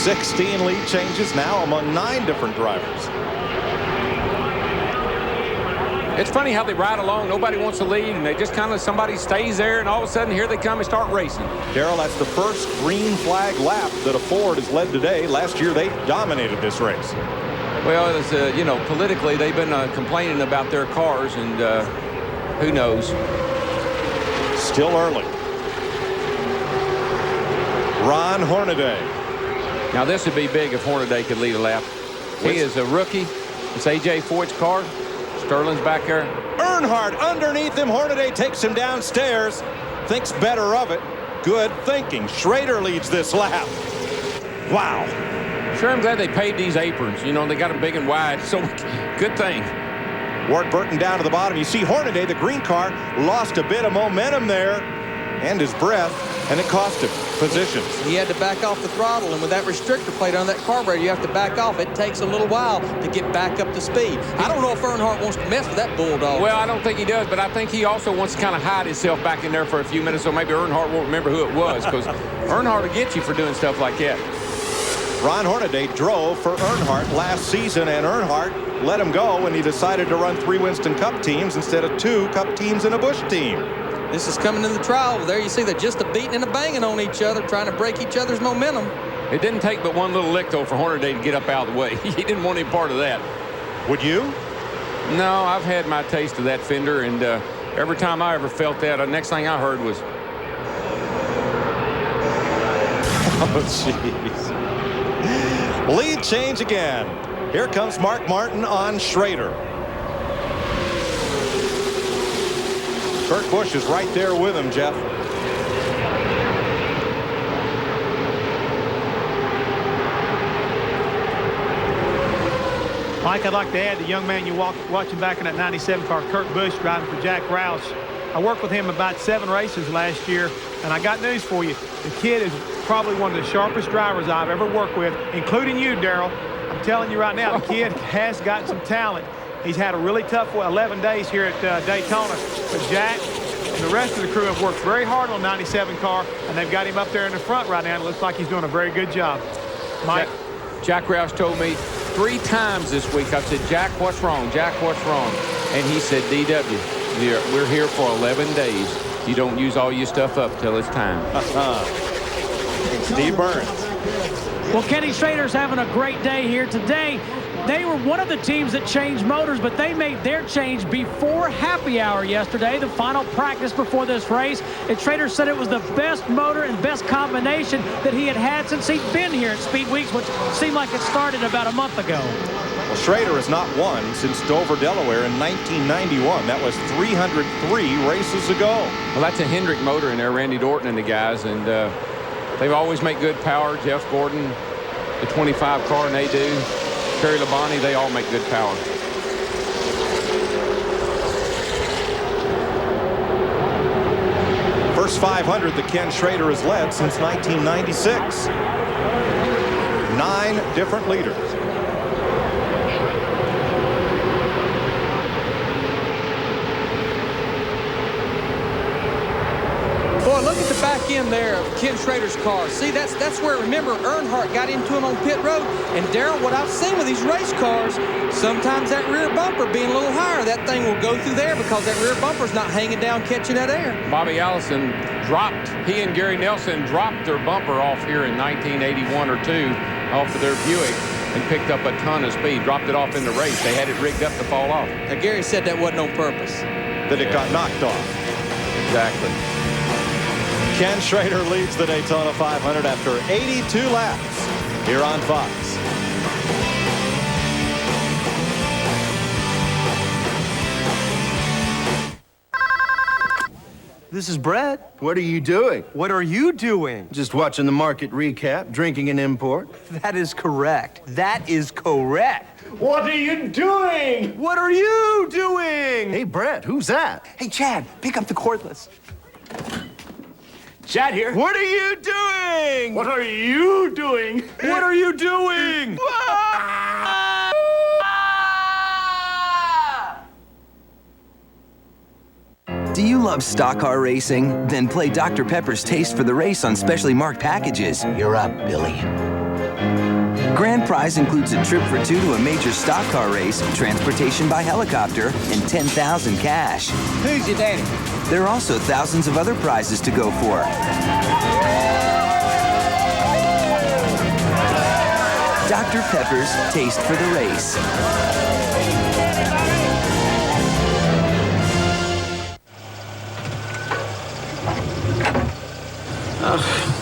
16 lead changes now among 9 different drivers. It's funny how they ride along. Nobody wants to lead, and they just kind of, somebody stays there, and all of a sudden here they come and start racing. Darrell, that's the first green flag lap that a Ford has led today. Last year they dominated this race. Well, it's, you know, politically they've been complaining about their cars, and who knows. Still early. Ron Hornaday. Now this would be big if Hornaday could lead a lap. He is a rookie. It's A.J. Foyt's car. Sterling's back there. Earnhardt underneath him. Hornaday takes him downstairs. Thinks better of it. Good thinking. Schrader leads this lap. Wow. Sure, I'm glad they paved these aprons. You know, they got them big and wide. So good thing. Ward Burton down to the bottom. You see Hornaday, the green car, lost a bit of momentum there and his breath, and it cost him positions. He had to back off the throttle, and with that restrictor plate on that carburetor, you have to back off. It takes a little while to get back up to speed. I don't know if Earnhardt wants to mess with that bulldog. Well, I don't think he does, but I think he also wants to kind of hide himself back in there for a few minutes, so maybe Earnhardt won't remember who it was, because Earnhardt will get you for doing stuff like that. Ron Hornaday drove for Earnhardt last season, and Earnhardt let him go when he decided to run 3 Winston Cup teams instead of 2 Cup teams and a Busch team. This is coming in the trial. There you see they're just a beating and a banging on each other, trying to break each other's momentum. It didn't take but one little lick, though, for Hornaday to get up out of the way. He didn't want any part of that. Would you? No, I've had my taste of that fender, and every time I ever felt that, the next thing I heard was... Oh, jeez. Lead change again. Here comes Mark Martin on Schrader. Kurt Busch is right there with him, Jeff. Mike, I'd like to add the young man you watching back in that 97 car, Kurt Busch, driving for Jack Roush. I worked with him about 7 races last year, and I got news for you. The kid is probably one of the sharpest drivers I've ever worked with, including you, Darrell. I'm telling you right now, the kid has got some talent. He's had a really tough 11 days here at Daytona. But Jack and the rest of the crew have worked very hard on the 97 car, and they've got him up there in the front right now. It looks like he's doing a very good job. Mike? Jack Roush told me 3 times this week, I said, Jack, what's wrong? Jack, what's wrong? And he said, DW, we're here for 11 days. You don't use all your stuff up till it's time. Steve Burns. Well, Kenny Schrader's having a great day here today. They were one of the teams that changed motors, but they made their change before happy hour yesterday, the final practice before this race. And Schrader said it was the best motor and best combination that he had had since he'd been here at Speed Weeks, which seemed like it started about a month ago. Well, Schrader has not won since Dover, Delaware in 1991. That was 303 races ago. Well, that's a Hendrick motor in there, Randy Dorton and the guys, and they always make good power. Jeff Gordon, the 25 car, and they do. Terry Labonte, they all make good power. First 500 that Ken Schrader has led since 1996. 9 different leaders. Boy, look at the back end there of Ken Schrader's car. See, that's where, remember, Earnhardt got into him on pit road. And, Darrell, what I've seen with these race cars, sometimes that rear bumper being a little higher, that thing will go through there because that rear bumper's not hanging down, catching that air. Bobby Allison he and Gary Nelson dropped their bumper off here in 1981 or 2 off of their Buick and picked up a ton of speed, dropped it off in the race. They had it rigged up to fall off. Now, Gary said that wasn't on purpose. That it got knocked off. Exactly. Ken Schrader leads the Daytona 500 after 82 laps here on Fox. This is Brett. What are you doing? What are you doing? Just watching the market recap, drinking an import. That is correct. That is correct. What are you doing? What are you doing? Hey, Brett, who's that? Hey, Chad, pick up the cordless. Chad here. What are you doing? What are you doing? What are you doing? Do you love stock car racing? Then play Dr. Pepper's Taste for the Race on specially marked packages. You're up, Billy. Grand prize includes a trip for 2 to a major stock car race, transportation by helicopter, and $10,000 cash. Who's your daddy? There are also thousands of other prizes to go for. Dr. Pepper's Taste for the Race.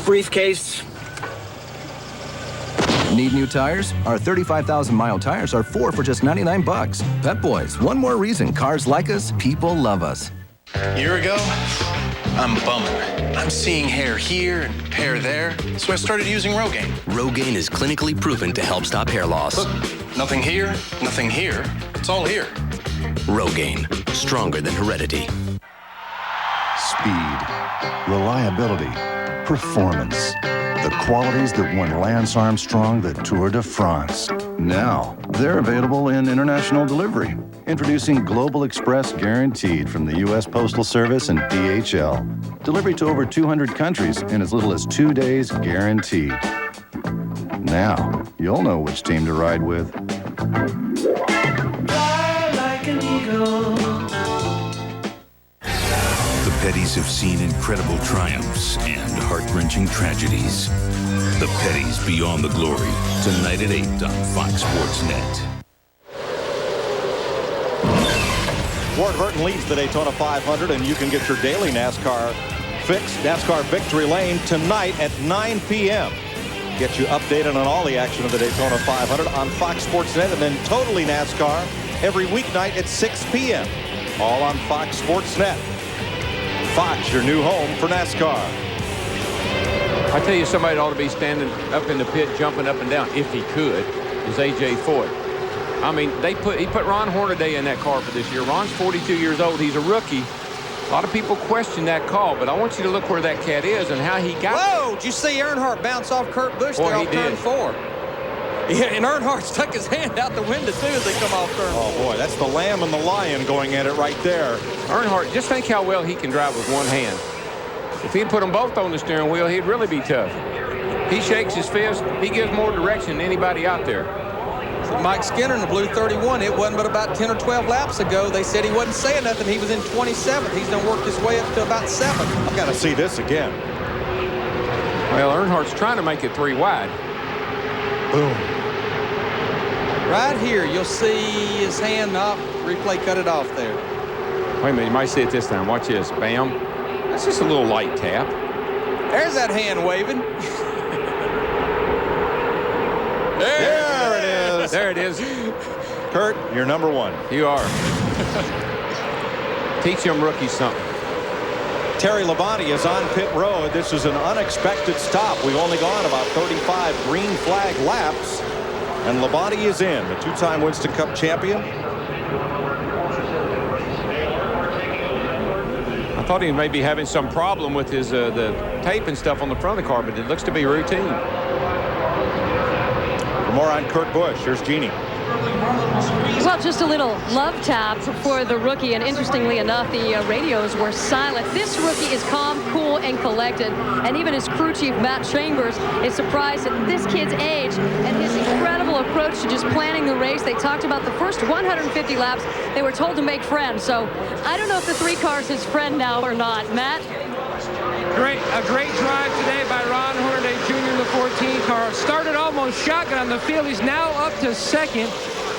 Briefcase. Need new tires? Our 35,000-mile tires are 4 for just 99 bucks. Pep Boys, one more reason cars like us, people love us. A year ago, I'm bumming. I'm seeing hair here and hair there, so I started using Rogaine. Rogaine is clinically proven to help stop hair loss. Look, nothing here, nothing here. It's all here. Rogaine, stronger than heredity. Speed, reliability, performance. The qualities that won Lance Armstrong the Tour de France. Now, they're available in international delivery. Introducing Global Express Guaranteed from the U.S. Postal Service and DHL. Delivery to over 200 countries in as little as 2 days guaranteed. Now, you'll know which team to ride with. Fly like an eagle. The Petties have seen incredible triumphs and heart-wrenching tragedies. The Petties Beyond the Glory, tonight at 8 on Fox Sports Net. Ward Burton leads the Daytona 500, and you can get your daily NASCAR fix, NASCAR Victory Lane, tonight at 9 p.m. Get you updated on all the action of the Daytona 500 on Fox Sports Net, and then Totally NASCAR every weeknight at 6 p.m. All on Fox Sports Net. Fox, your new home for NASCAR. I tell you, somebody ought to be standing up in the pit, jumping up and down, if he could, is A.J. Foyt. I mean, he put Ron Hornaday in that car for this year. Ron's 42 years old. He's a rookie. A lot of people question that call, but I want you to look where that cat is and how he got Whoa! there. Did you see Earnhardt bounce off Kurt Busch Boy, there he off turn did. 4? Yeah, and Earnhardt stuck his hand out the window, too, as they come off turn 4. Oh, boy, that's the lamb and the lion going at it right there. Earnhardt, just think how well he can drive with one hand. If he'd put them both on the steering wheel, he'd really be tough. He shakes his fist. He gives more direction than anybody out there. Mike Skinner in the blue 31, it wasn't but about 10 or 12 laps ago. They said he wasn't saying nothing. He was in 27th. He's done worked his way up to about 7th. I've got to see this again. Well, Earnhardt's trying to make it 3 wide. Boom. Right here, you'll see his hand up. Replay cut it off there. Wait a minute, you might see it this time. Watch this. Bam. That's just a little light tap. There's that hand waving. There it is. There it is. Kurt, you're number 1. You are. Teach them rookies something. Terry Labonte is on pit road. This is an unexpected stop. We've only gone about 35 green flag laps, and Labonte is in, the 2-time Winston Cup champion. I thought he may be having some problem with his the tape and stuff on the front of the car, but it looks to be routine. For more on Kurt Busch, here's Jeannie. Well, just a little love tap for the rookie, and interestingly enough, the radios were silent. This rookie is calm, cool, and collected, and even his crew chief, Matt Chambers, is surprised at this kid's age and his incredible approach to just planning the race. They talked about the first 150 laps. They were told to make friends, so I don't know if the 3 car is his friend now or not. Matt? A great drive today by Ron Hornaday Jr. in the 14 car. Started almost shotgun on the field. He's now up to 2nd.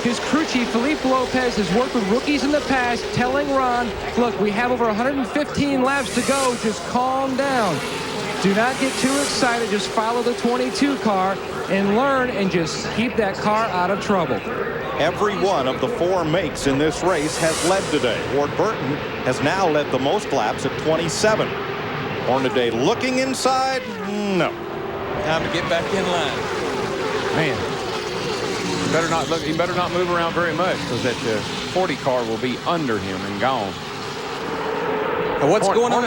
His crew chief, Felipe Lopez, has worked with rookies in the past, telling Ron, look, we have over 115 laps to go. Just calm down. Do not get too excited. Just follow the 22 car and learn and just keep that car out of trouble. Every one of the 4 makes in this race has led today. Ward Burton has now led the most laps at 27. Hornaday looking inside. No. Time to get back in line. Man, he better not move around very much, because that 40 car will be under him and gone. Now what's going on?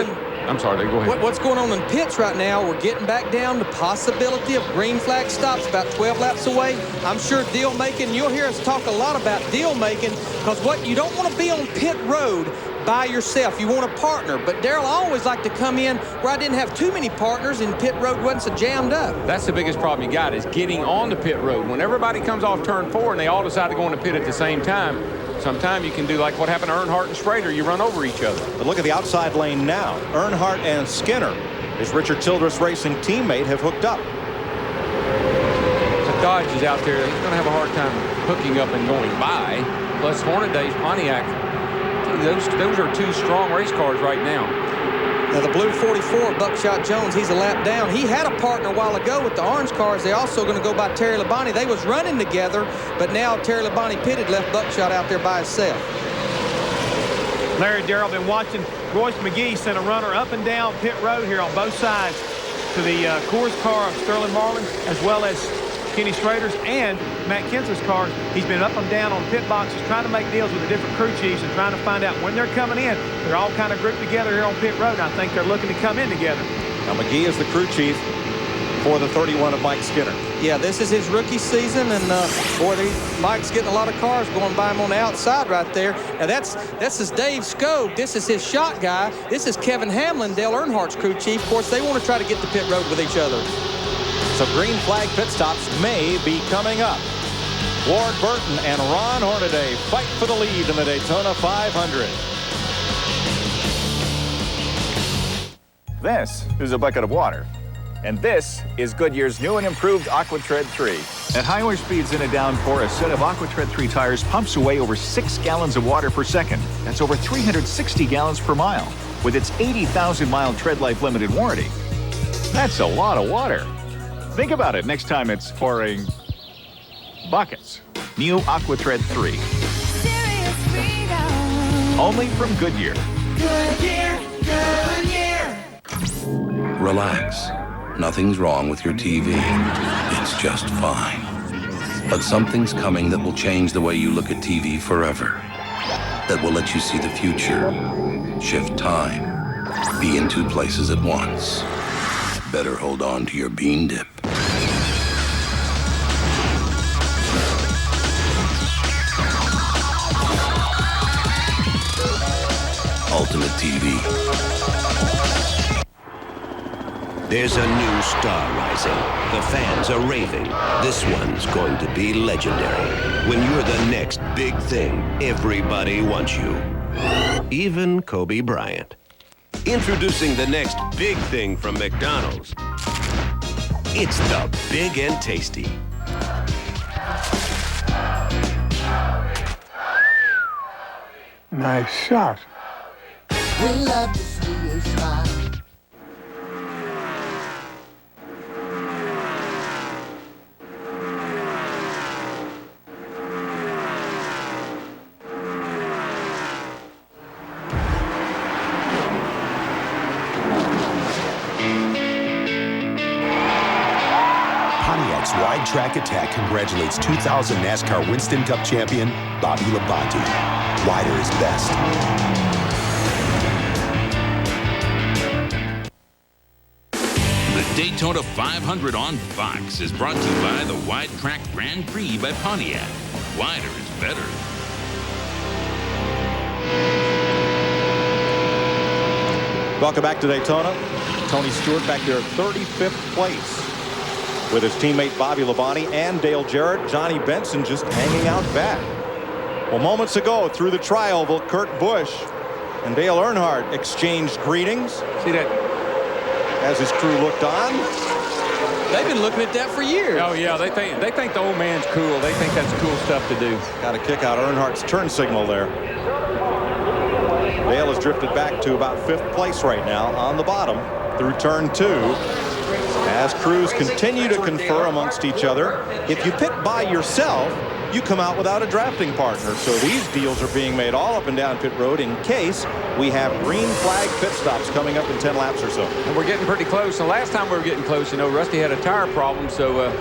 I'm sorry, go ahead. What's going on in pits right now? We're getting back down to possibility of green flag stops about 12 laps away. I'm sure deal making. You'll hear us talk a lot about deal making, because what you don't want to be on pit road by yourself. You want a partner. But Darrell, I always like to come in where I didn't have too many partners and pit road wasn't so jammed up. That's the biggest problem you got, is getting on the pit road. When everybody comes off turn 4 and they all decide to go in the pit at the same time, sometimes you can do like what happened to Earnhardt and Schrader. You run over each other. But look at the outside lane now. Earnhardt and Skinner, his Richard Childress Racing teammate, have hooked up. The Dodge is out there. He's going to have a hard time hooking up and going by. Plus Hornaday's Pontiac. Those are 2 strong race cars right now. Now the blue 44, Buckshot Jones, he's a lap down. He had a partner a while ago with the orange cars. They're also going to go by Terry Labonte. They was running together, but now Terry Labonte pitted, left Buckshot out there by himself. Larry, Darrell, been watching Royce McGee send a runner up and down pit road here on both sides to the Coors car of Sterling Marlin, as well as Kenny Schrader's and Matt Kenseth's cars. He's been up and down on pit boxes trying to make deals with the different crew chiefs and trying to find out when they're coming in. They're all kind of grouped together here on pit road, and I think they're looking to come in together. Now McGee is the crew chief for the 31 of Mike Skinner. Yeah, this is his rookie season, and boy, Mike's getting a lot of cars going by him on the outside right there. Now that's his Dave Skog. This is his shot guy. This is Kevin Hamlin, Dale Earnhardt's crew chief. Of course, they want to try to get to pit road with each other. So green flag pit stops may be coming up. Ward Burton and Ron Hornaday fight for the lead in the Daytona 500. This is a bucket of water. And this is Goodyear's new and improved AquaTread 3. At highway speeds in a downpour, a set of AquaTread 3 tires pumps away over 6 gallons of water per second. That's over 360 gallons per mile. With its 80,000-mile tread life limited warranty. That's a lot of water. Think about it next time it's pouring buckets. New AquaTread 3. Only from Goodyear. Goodyear, Goodyear. Relax. Nothing's wrong with your TV. It's just fine. But something's coming that will change the way you look at TV forever. That will let you see the future, shift time, be in two places at once. Better hold on to your bean dip. Ultimate TV. There's a new star rising. The fans are raving. This one's going to be legendary. When you're the next big thing, everybody wants you. Even Kobe Bryant. Introducing the next big thing from McDonald's. It's the Big and Tasty. Nice shot. We love to see you smile. Pontiac's Wide Track Attack congratulates 2000 NASCAR Winston Cup champion Bobby Labonte. Wider is best. The Daytona 500 on Fox is brought to you by the Wide Track Grand Prix by Pontiac. Wider is better. Welcome back to Daytona. Tony Stewart back there at 35th place with his teammate Bobby Labonte and Dale Jarrett. Johnny Benson just hanging out back. Well, moments ago through the tri-oval, Kurt Busch and Dale Earnhardt exchanged greetings. See that? As his crew looked on. They've been looking at that for years. Oh, yeah, they think the old man's cool. They think that's cool stuff to do. Got to kick out Earnhardt's turn signal there. Dale has drifted back to about 5th place right now on the bottom through turn 2. As crews continue to confer amongst each other, if you pit by yourself, you come out without a drafting partner. So these deals are being made all up and down pit road in case we have green flag pit stops coming up in 10 laps or so. And we're getting pretty close. The last time we were getting close, Rusty had a tire problem. So,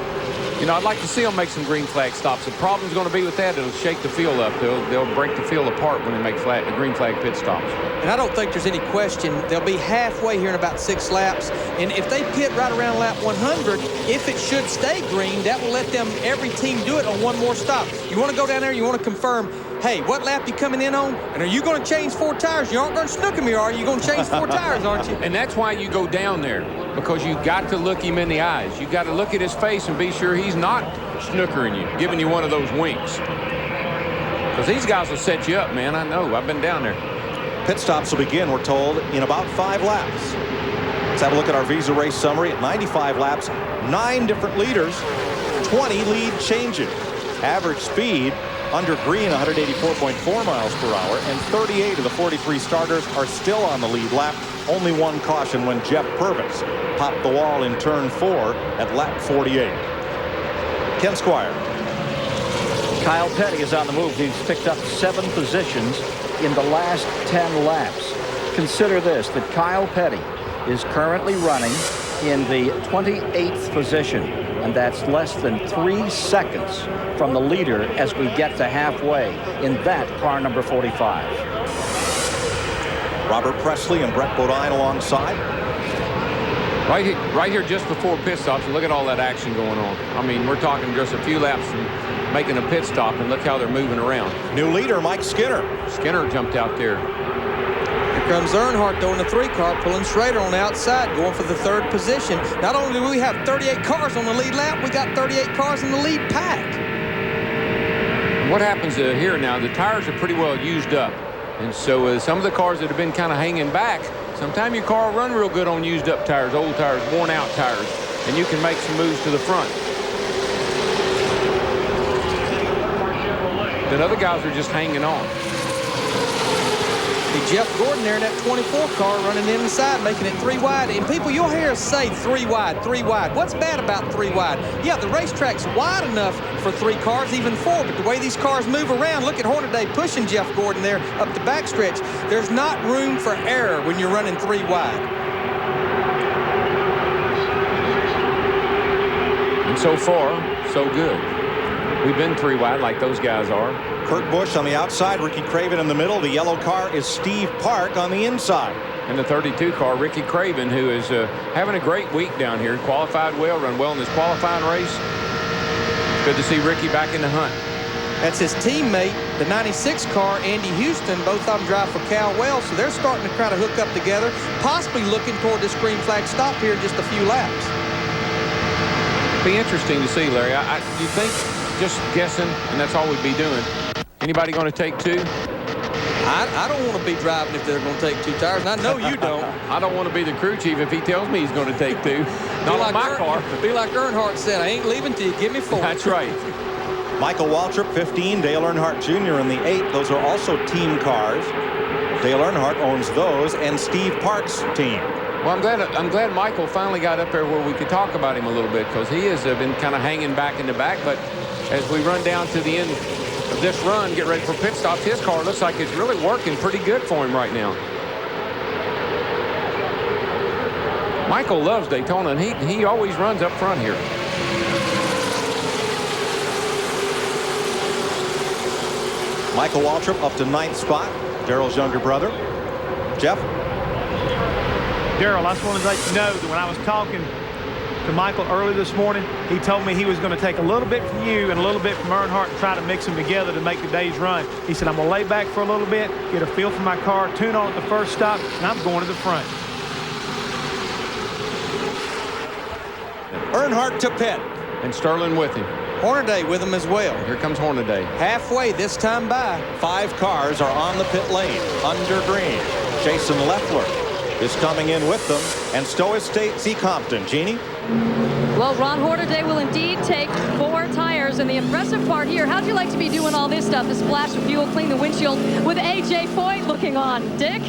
I'd like to see them make some green flag stops. The problem's going to be with that, it'll shake the field up. They'll break the field apart when they make the green flag pit stops. And I don't think there's any question. They'll be halfway here in about 6 laps. And if they pit right around lap 100, if it should stay green, that will let every team do it on one more stop. You want to go down there, you want to confirm, hey, what lap you coming in on? And are you going to change 4 tires? You aren't going to snook me, are you? You're going to change 4 tires, aren't you? And that's why you go down there, because you got to look him in the eyes. You got to look at his face and be sure he's not snookering you, giving you one of those winks. Because these guys will set you up, man. I know. I've been down there. Pit stops will begin, we're told, in about 5 laps. Let's have a look at our Visa race summary. At 95 laps, 9 different leaders, 20 lead changes. Average speed under green, 184.4 miles per hour, and 38 of the 43 starters are still on the lead lap. Only 1 caution when Jeff Purvis popped the wall in turn 4 at lap 48. Ken Squire. Kyle Petty is on the move. He's picked up 7 positions in the last 10 laps. Consider this, that Kyle Petty is currently running in the 28th position, and that's less than 3 seconds from the leader as we get to halfway in that car number 45. Robert Presley and Brett Bodine alongside. Right here just before pit stops, look at all that action going on. I mean, we're talking just a few laps from making a pit stop, and look how they're moving around. New leader, Mike Skinner. Skinner jumped out there. Here comes Earnhardt though in the 3 car, pulling Schrader on the outside, going for the 3rd position. Not only do we have 38 cars on the lead lap, we got 38 cars in the lead pack. What happens here now, the tires are pretty well used up. And so some of the cars that have been kind of hanging back, sometimes your car will run real good on used up tires, old tires, worn out tires, and you can make some moves to the front. Then other guys are just hanging on. Jeff Gordon there in that 24 car running inside, making it 3 wide. And people, you'll hear us say 3 wide, 3 wide. What's bad about 3 wide? Yeah, the racetrack's wide enough for 3 cars, even 4. But the way these cars move around, look at Hornaday pushing Jeff Gordon there up the backstretch. There's not room for error when you're running 3 wide. And so far, so good. We've been 3 wide like those guys are. Kurt Busch on the outside, Ricky Craven in the middle. The yellow car is Steve Park on the inside. And the 32 car, Ricky Craven, who is having a great week down here. Qualified well, run well in this qualifying race. Good to see Ricky back in the hunt. That's his teammate, the 96 car, Andy Houston. Both of them drive for Cal Wells, so they're starting to kind of hook up together, possibly looking toward this green flag stop here in just a few laps. Be interesting to see, Larry. You think, just guessing, and that's all we'd be doing. Anybody going to take 2? I don't want to be driving if they're going to take 2 tires, and I know you don't. I don't want to be the crew chief if he tells me he's going to take 2. Not like my car. Be like Earnhardt said, I ain't leaving till you give me 4. That's right. Michael Waltrip, 15. Dale Earnhardt Jr. in the 8. Those are also team cars. Dale Earnhardt owns those, and Steve Park's team. Well, I'm glad Michael finally got up there where we could talk about him a little bit, because he has been kind of hanging back in the back. But as we run down to the end of this run, get ready for pit stops, his car looks like it's really working pretty good for him right now. Michael loves Daytona, and he always runs up front here. Michael Waltrip up to 9th spot. Darrell's younger brother. Jeff? Darrell, I just wanted to let you know that when I was talking to Michael early this morning, he told me he was going to take a little bit from you and a little bit from Earnhardt and try to mix them together to make the day's run. He said, I'm going to lay back for a little bit, get a feel for my car, tune on at the first stop, and I'm going to the front. Earnhardt to pit. And Sterling with him. Hornaday with him as well. Here comes Hornaday. Halfway this time by. 5 cars are on the pit lane under green. Jason Leffler is coming in with them, and so is Stacey Compton. Jeannie? Well, Ron Hornaday will indeed take 4 tires, and the impressive part here, how'd you like to be doing all this stuff, the splash of fuel, clean the windshield, with A.J. Foyt looking on? Dick?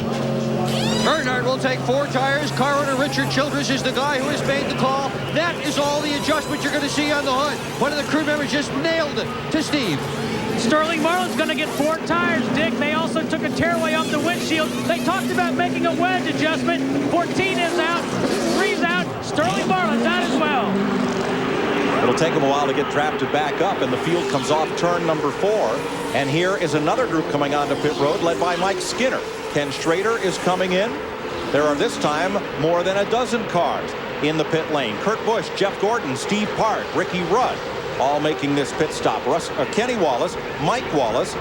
Earnhardt will take 4 tires. Car owner Richard Childress is the guy who has made the call. That is all the adjustment you're going to see on the hood. One of the crew members just nailed it to Steve. Sterling Marlin's going to get 4 tires, Dick. They also took a tearaway off the windshield. They talked about making a wedge adjustment. 14 is out, 3's out. Sterling Marlin's out as well. It'll take them a while to get drafted back up, and the field comes off turn number 4. And here is another group coming onto pit road, led by Mike Skinner. Ken Schrader is coming in. There are this time more than a dozen cars in the pit lane. Kurt Busch, Jeff Gordon, Steve Park, Ricky Rudd, all making this pit stop. Kenny Wallace, Mike Wallace,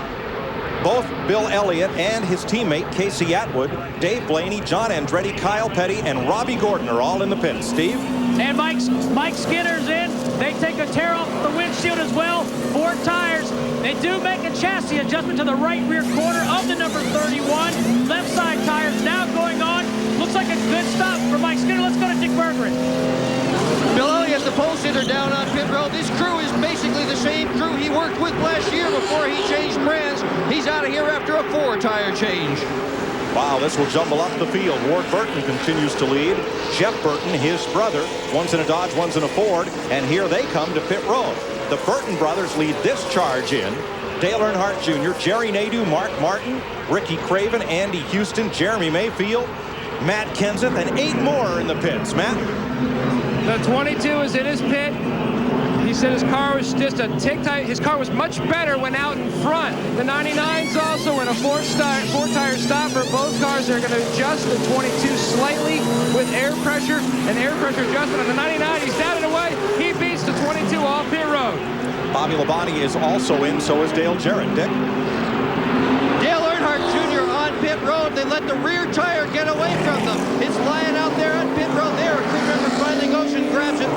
both Bill Elliott and his teammate Casey Atwood, Dave Blaney, John Andretti, Kyle Petty, and Robbie Gordon are all in the pits. Steve? And Mike Skinner's in. They take a tear off the windshield as well. 4 tires. They do make a chassis adjustment to the right rear corner of the number 31. Left side tires now going on. Looks like a good stop for Mike Skinner. Let's go to Dick Bergeron. Bill Elliott's the pole sitter down on pit road. This crew is basically the same crew he worked with last year before he changed brands. He's out of here after a 4-tire change. Wow, this will jumble up the field. Ward Burton continues to lead. Jeff Burton, his brother, one's in a Dodge, one's in a Ford, and here they come to pit road. The Burton brothers lead this charge in. Dale Earnhardt Jr., Jerry Nadeau, Mark Martin, Ricky Craven, Andy Houston, Jeremy Mayfield, Matt Kenseth, and 8 more are in the pits. Matt? The 22 is in his pit. He said his car was just a tick tight. His car was much better when out in front. The 99's also in a 4-tire stopper. Both cars are going to adjust the 22 slightly with air pressure and air pressure adjustment. On the 99, he's down and away. He beats the 22 off pit road. Bobby Labonte is also in, so is Dale Jarrett. Dick? Dale Earnhardt Jr. on pit road. They let the rear tire get away from them. It's lying out there on pit road there. A crew member finally goes and grabs it.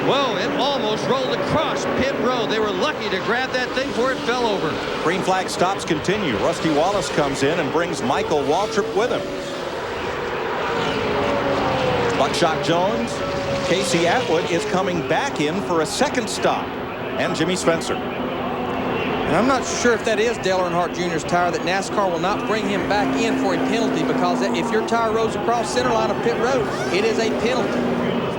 Whoa, it almost rolled across pit road. They were lucky to grab that thing before it fell over. Green flag stops continue. Rusty Wallace comes in and brings Michael Waltrip with him. Buckshot Jones, Casey Atwood is coming back in for a 2nd stop. And Jimmy Spencer. And I'm not sure if that is Dale Earnhardt Jr.'s tire, that NASCAR will not bring him back in for a penalty, because if your tire rolls across center line of pit road, it is a penalty.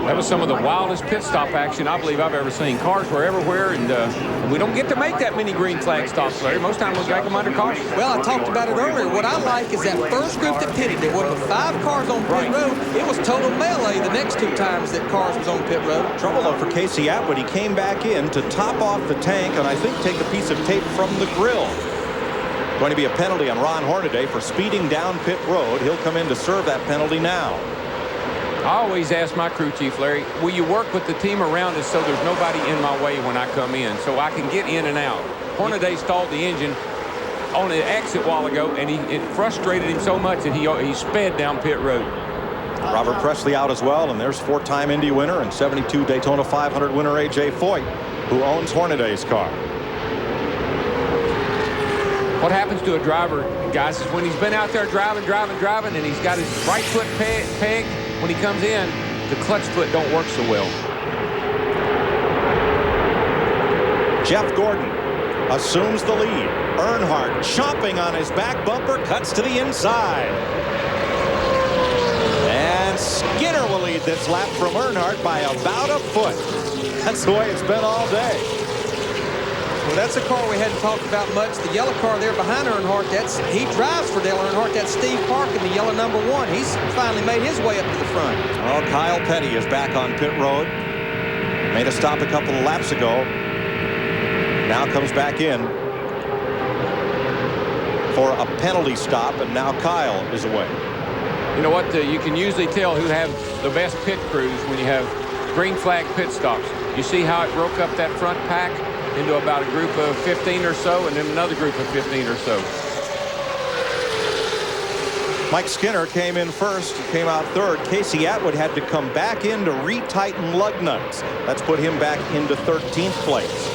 That was some of the wildest pit stop action I believe I've ever seen. Cars were everywhere, and we don't get to make that many green flag stops, Larry. Most times we make them under caution. Well, I talked about it earlier. What I like is that first group that pitted, there were 5 cars on pit road. It was total melee the next 2 times that cars was on pit road. Trouble though for Casey Atwood. He came back in to top off the tank and I think take a piece of tape from the grill. Going to be a penalty on Ron Hornaday for speeding down pit road. He'll come in to serve that penalty now. I always ask my crew chief, Larry, will you work with the team around us so there's nobody in my way when I come in so I can get in and out? Hornaday stalled the engine on the exit a while ago, and it frustrated him so much that he sped down pit road. Robert Presley out as well, and there's 4-time Indy winner and 72 Daytona 500 winner A.J. Foyt, who owns Hornaday's car. What happens to a driver, guys, is when he's been out there driving, and he's got his right foot pegged, when he comes in, the clutch foot don't work so well. Jeff Gordon assumes the lead. Earnhardt chomping on his back bumper, cuts to the inside. And Skinner will lead this lap from Earnhardt by about a foot. That's the way it's been all day. Well, that's a car we hadn't talked about much. The yellow car there behind Earnhardt, he drives for Dale Earnhardt. That's Steve Park in the yellow #1. He's finally made his way up to the front. Oh, Kyle Petty is back on pit road. Made a stop a couple of laps ago. Now comes back in for a penalty stop, and now Kyle is away. You know what? You can usually tell who have the best pit crews when you have green flag pit stops. You see how it broke up that front pack into about a group of 15 or so, and then another group of 15 or so. Mike Skinner came in first, came out third. Casey Atwood had to come back in to retighten lug nuts. That's put him back into 13th place.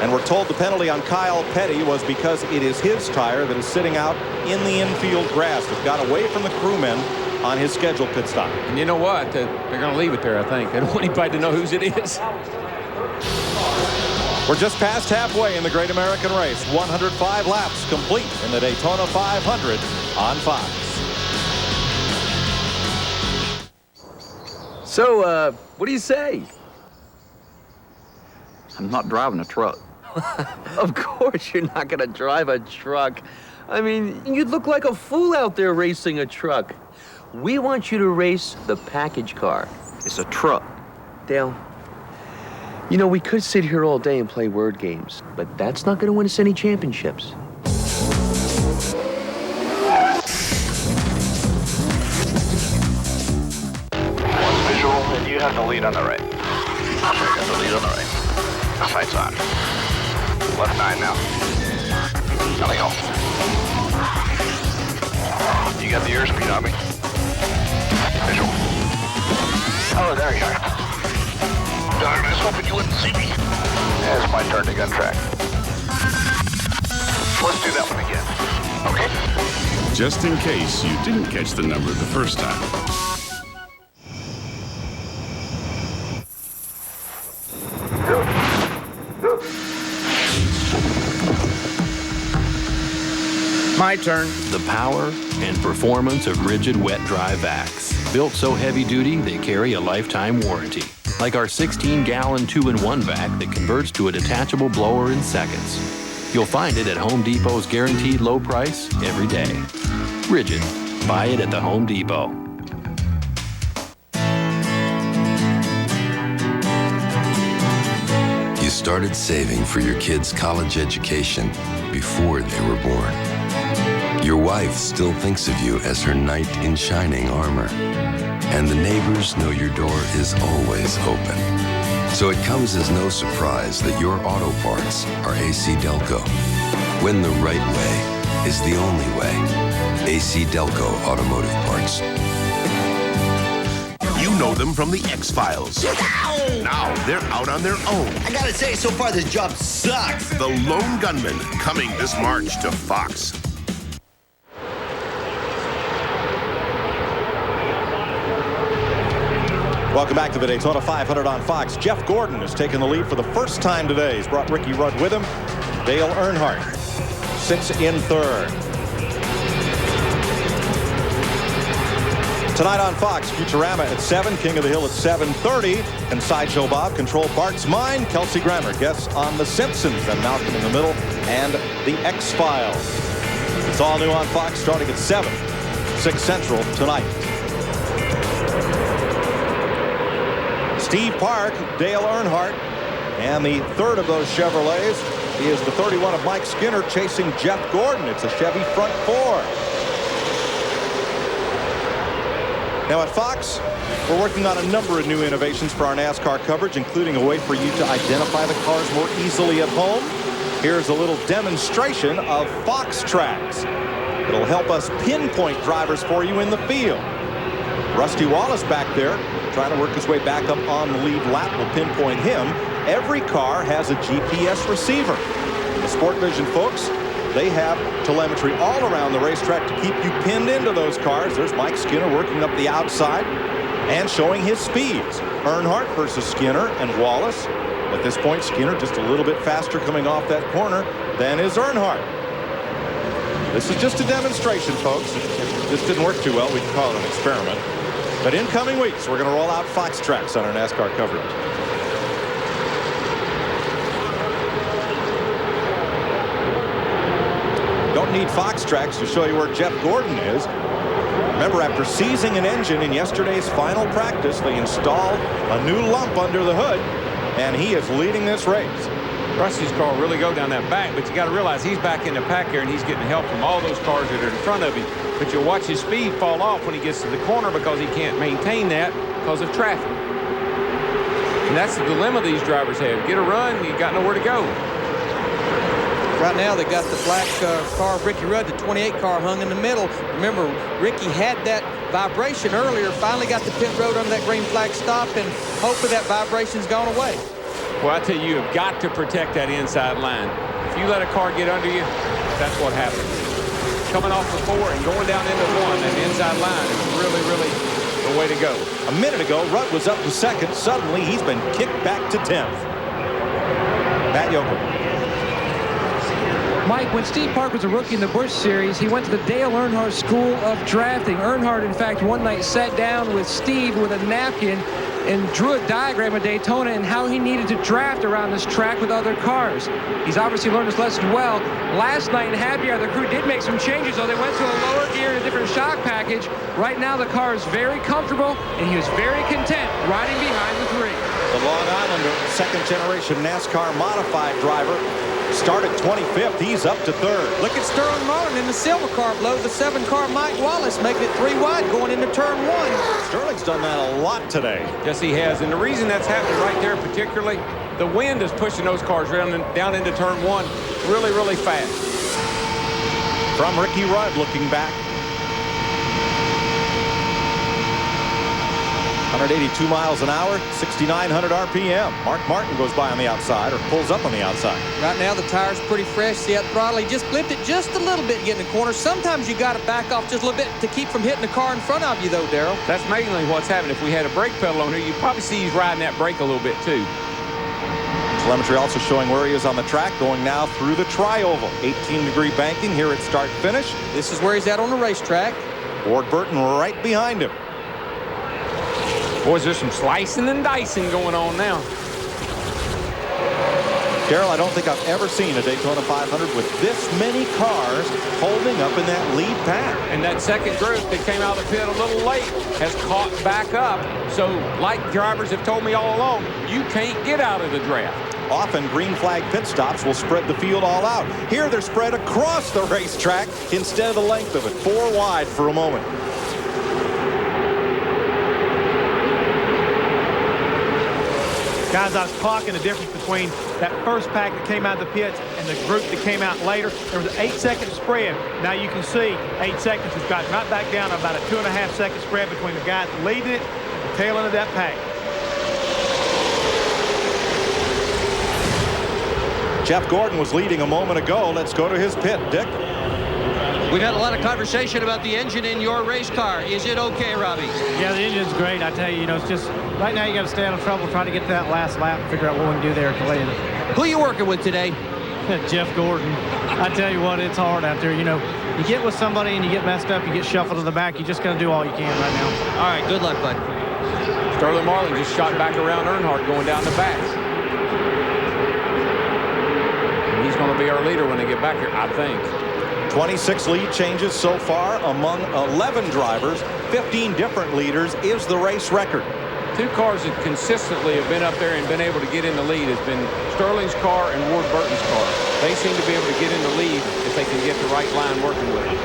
And we're told the penalty on Kyle Petty was because it is his tire that is sitting out in the infield grass. It got away from the crewmen on his scheduled pit stop. And you know what? They're going to leave it there, I think. They don't want anybody to know whose it is. We're just past halfway in the Great American Race. 105 laps complete in the Daytona 500 on Fox. So, what do you say? I'm not driving a truck. Of course you're not going to drive a truck. I mean, you'd look like a fool out there racing a truck. We want you to race the package car. It's a truck. Dale, you know, we could sit here all day and play word games, but that's not going to win us any championships. One visual, and you have the lead on the right. The lead on the right. Sights on. Left 9 now. Now go. You got the airspeed on me. Visual. Oh, there you are. Darn, I was hoping you wouldn't see me. Yeah, it's my turn to gun track. Let's do that one again. Okay? Just in case you didn't catch the number the first time. My turn. The power and performance of rigid wet dry vacs. Built so heavy duty, they carry a lifetime warranty. Like our 16-gallon 2-in-1 vac that converts to a detachable blower in seconds. You'll find it at Home Depot's guaranteed low price every day. Rigid. Buy it at the Home Depot. You started saving for your kids' college education before they were born. Your wife still thinks of you as her knight in shining armor. And the neighbors know your door is always open. So it comes as no surprise that your auto parts are AC Delco. When the right way is the only way. AC Delco Automotive Parts. You know them from the X-Files. Now they're out on their own. I gotta say, so far this job sucks. The Lone Gunman, coming this March to Fox. Welcome back to the Daytona 500 on Fox. Jeff Gordon has taken the lead for the first time today. He's brought Ricky Rudd with him. Dale Earnhardt sits in third. Tonight on Fox, Futurama at 7, King of the Hill at 7:30, and Sideshow Bob control Bart's mind. Kelsey Grammer guests on The Simpsons and Malcolm in the Middle and The X-Files. It's all new on Fox starting at 7, 6 Central tonight. Steve Park, Dale Earnhardt, and the third of those Chevrolets is the 31 of Mike Skinner chasing Jeff Gordon. It's a Chevy front four. Now at Fox, we're working on a number of new innovations for our NASCAR coverage, including a way for you to identify the cars more easily at home. Here's a little demonstration of Fox Tracks. It'll help us pinpoint drivers for you in the field. Rusty Wallace back there trying to work his way back up on the lead lap. Will pinpoint him. Every car has a GPS receiver. The Sport Vision folks, they have telemetry all around the racetrack to keep you pinned into those cars. There's Mike Skinner working up the outside and showing his speeds. Earnhardt versus Skinner and Wallace. At this point, Skinner just a little bit faster coming off that corner than is Earnhardt. This is just a demonstration, folks. If this didn't work too well, we can call it an experiment. But in coming weeks, we're going to roll out Fox Tracks on our NASCAR coverage. Don't need Fox Tracks to show you where Jeff Gordon is. Remember, after seizing an engine in yesterday's final practice, they installed a new lump under the hood, and he is leading this race. Rusty's car will really go down that back, but you got to realize he's back in the pack here, and he's getting help from all those cars that are in front of him. But you'll watch his speed fall off when he gets to the corner because he can't maintain that because of traffic. And that's the dilemma these drivers have. Get a run, you got nowhere to go. Right now, they got the black car of Ricky Rudd, the 28 car hung in the middle. Remember, Ricky had that vibration earlier, finally got the pit road under that green flag stop, and hopefully that vibration's gone away. Well, I tell you, you've got to protect that inside line. If you let a car get under you, that's what happens. Coming off the 4 and going down into 1, that inside line is really, really the way to go. A minute ago, Rudd was up to 2nd. Suddenly, he's been kicked back to 10th. Matt Yoakum. Mike, when Steve Park was a rookie in the Busch Series, he went to the Dale Earnhardt School of Drafting. Earnhardt, in fact, one night sat down with Steve with a napkin and drew a diagram of Daytona and how he needed to draft around this track with other cars. He's obviously learned his lesson well. Last night in Happy Hour, the crew did make some changes, though. They went to a lower gear and a different shock package. Right now, the car is very comfortable, and he was very content riding behind the 3. The Long Islander, second-generation NASCAR modified driver, started 25th. He's up to 3rd. Look at Sterling Martin in the silver car below the 7 car Mike Wallace, making it 3 wide going into turn 1. Sterling's done that a lot today. Yes, he has. And the reason that's happening right there particularly, the wind is pushing those cars down into turn 1 really, really fast. From Ricky Rudd looking back. 182 miles an hour, 6,900 RPM. Mark Martin goes by on the outside, or pulls up on the outside. Right now, the tire's pretty fresh. See that throttle? He just flipped it just a little bit getting the corner. Sometimes you got to back off just a little bit to keep from hitting the car in front of you, though, Darrell. That's mainly what's happening. If we had a brake pedal on here, you'd probably see he's riding that brake a little bit, too. Telemetry also showing where he is on the track, going now through the tri-oval. 18-degree banking here at start-finish. This is where he's at on the racetrack. Ward Burton right behind him. Boys, there's some slicing and dicing going on now. Darrell, I don't think I've ever seen a Daytona 500 with this many cars holding up in that lead pack. And that second group that came out of the pit a little late has caught back up. So, like drivers have told me all along, you can't get out of the draft. Often, green flag pit stops will spread the field all out. Here, they're spread across the racetrack instead of the length of it. 4 wide for a moment. Guys, I was clocking the difference between that first pack that came out of the pits and the group that came out later. There was an 8-second spread. Now you can see 8 seconds has gotten right back down to about a 2.5-second spread between the guy that leading it and the tail end of that pack. Jeff Gordon was leading a moment ago. Let's go to his pit. Dick? We've had a lot of conversation about the engine in your race car. Is it okay, Robbie? Yeah, the engine's great. I tell you, it's just right now you got to stay out of trouble trying to get to that last lap and figure out what we can do there at the end. Who are you working with today? Jeff Gordon. I tell you what, it's hard out there. You know, you get with somebody and you get messed up, you get shuffled to the back. You just got to do all you can right now. All right, good luck, bud. Sterling Marlin just shot back around Earnhardt going down the back. And he's going to be our leader when they get back here, I think. 26 lead changes so far among 11 drivers. 15 different leaders is the race record. Two cars that consistently have been up there and been able to get in the lead has been Sterling's car and Ward Burton's car. They seem to be able to get in the lead if they can get the right line working with them.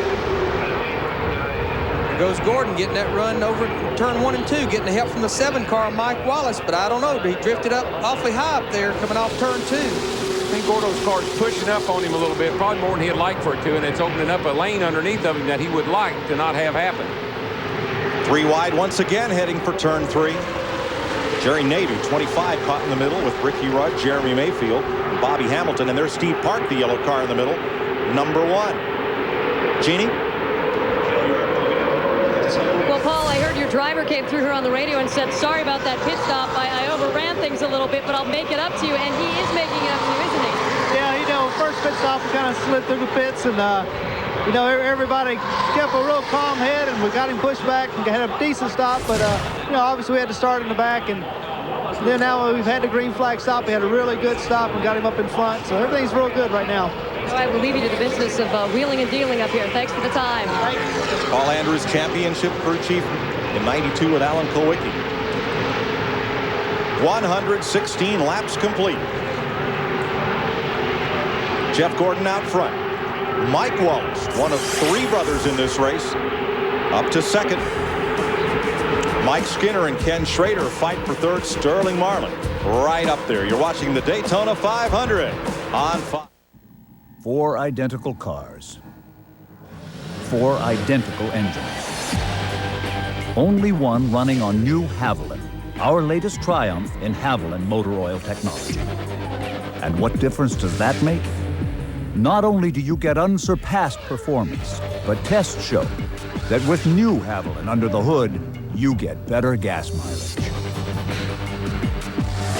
There goes Gordon getting that run over turn 1 and 2, getting the help from the 7 car, Mike Wallace, but I don't know. He drifted up awfully high up there coming off turn 2. I think Gordo's car is pushing up on him a little bit, probably more than he'd like for it to, and it's opening up a lane underneath of him that he would like to not have happen. 3 wide once again heading for turn 3. Jerry Nadeau, 25, caught in the middle with Ricky Rudd, Jeremy Mayfield, and Bobby Hamilton, and there's Steve Park, the yellow car in the middle, number 1. Jeannie? Well, Paul, I heard your driver came through here on the radio and said, sorry about that pit stop. I overran things a little bit, but I'll make it up to you. And he is making it up to you, isn't he? Yeah, you know, first pit stop, we kind of slid through the pits, and, you know, everybody kept a real calm head, and we got him pushed back and had a decent stop. But, you know, obviously we had to start in the back, and then now we've had the green flag stop. We had a really good stop and got him up in front. So everything's real good right now. All right, we'll leave you to the business of wheeling and dealing up here. Thanks for the time. Paul Andrews, championship crew chief in 92 with Alan Kulwicki. 116 laps complete. Jeff Gordon out front. Mike Wallace, one of 3 brothers in this race, up to second. Mike Skinner and Ken Schrader fight for third. Sterling Marlin right up there. You're watching the Daytona 500 on Fox. 4 identical cars. 4 identical engines. Only one running on new Haviland, our latest triumph in Haviland motor oil technology. And what difference does that make? Not only do you get unsurpassed performance, but tests show that with new Haviland under the hood, you get better gas mileage.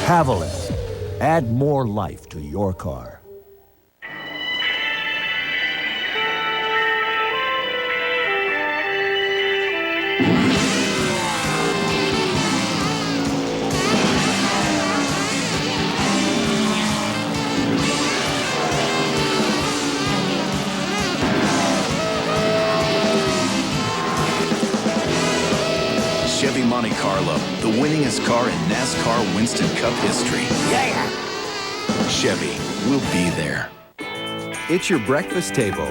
Haviland, add more life to your car. Chevy Monte Carlo, the winningest car in NASCAR Winston Cup history. Yeah! Chevy, we'll be there. It's your breakfast table.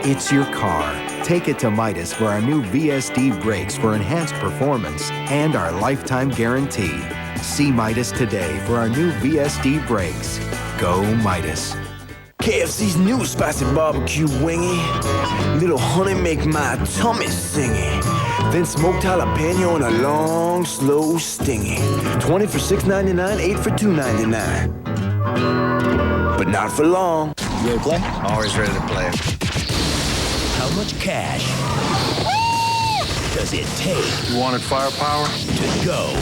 It's your car. Take it to Midas for our new VSD brakes for enhanced performance and our lifetime guarantee. See Midas today for our new VSD brakes. Go Midas. KFC's new spicy barbecue wingy. Little honey make my tummy singy. Then smoked jalapeno and a long, slow stingy. 20 for $6.99, 8 for $2.99. But not for long. You ready to play? Always ready to play. How much cash does it take? You wanted firepower? To go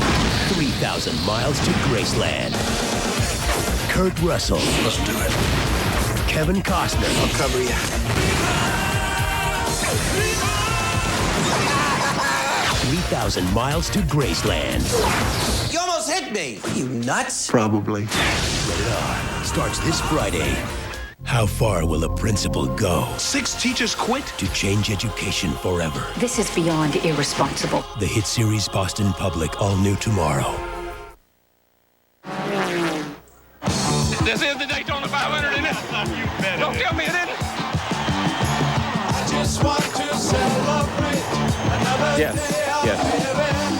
3,000 miles to Graceland. Kurt Russell. Let's do it. Kevin Costner. I'll cover you. 3,000 miles to Graceland. You almost hit me. You nuts? Probably. Rated R. Starts this Friday. How far will a principal go? 6 teachers quit? To change education forever. This is beyond irresponsible. The hit series Boston Public, all new tomorrow. This is the Daytona 500, isn't it? You bet. Don't tell me it isn't. I just want to celebrate another day of living.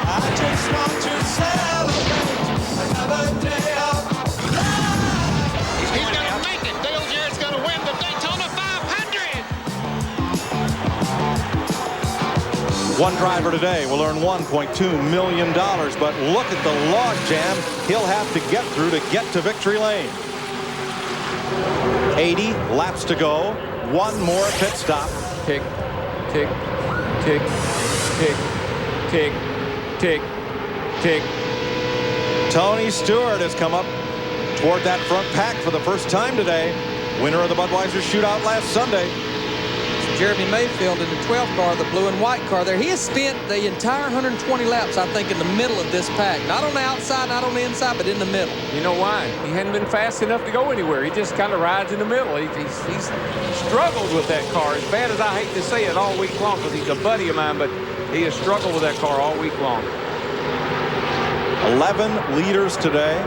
I just want to celebrate another day of life. He's going to make it. Dale Jarrett's going to win the Daytona 500. One driver today will earn $1.2 million, but look at the log jam he'll have to get through to get to victory lane. 80 laps to go. One more pit stop. Tick, tick, tick, tick, tick, tick, tick. Tony Stewart has come up toward that front pack for the first time today. winner of the Budweiser Shootout last Sunday. Jeremy Mayfield in the 12 car, the blue and white car there. He has spent the entire 120 laps, I think, in the middle of this pack. Not on the outside, not on the inside, but in the middle. You know why? He hadn't been fast enough to go anywhere. He just kind of rides in the middle. He's struggled with that car, as bad as I hate to say it, all week long, because he's a buddy of mine, but he has struggled with that car all week long. 11 leaders today.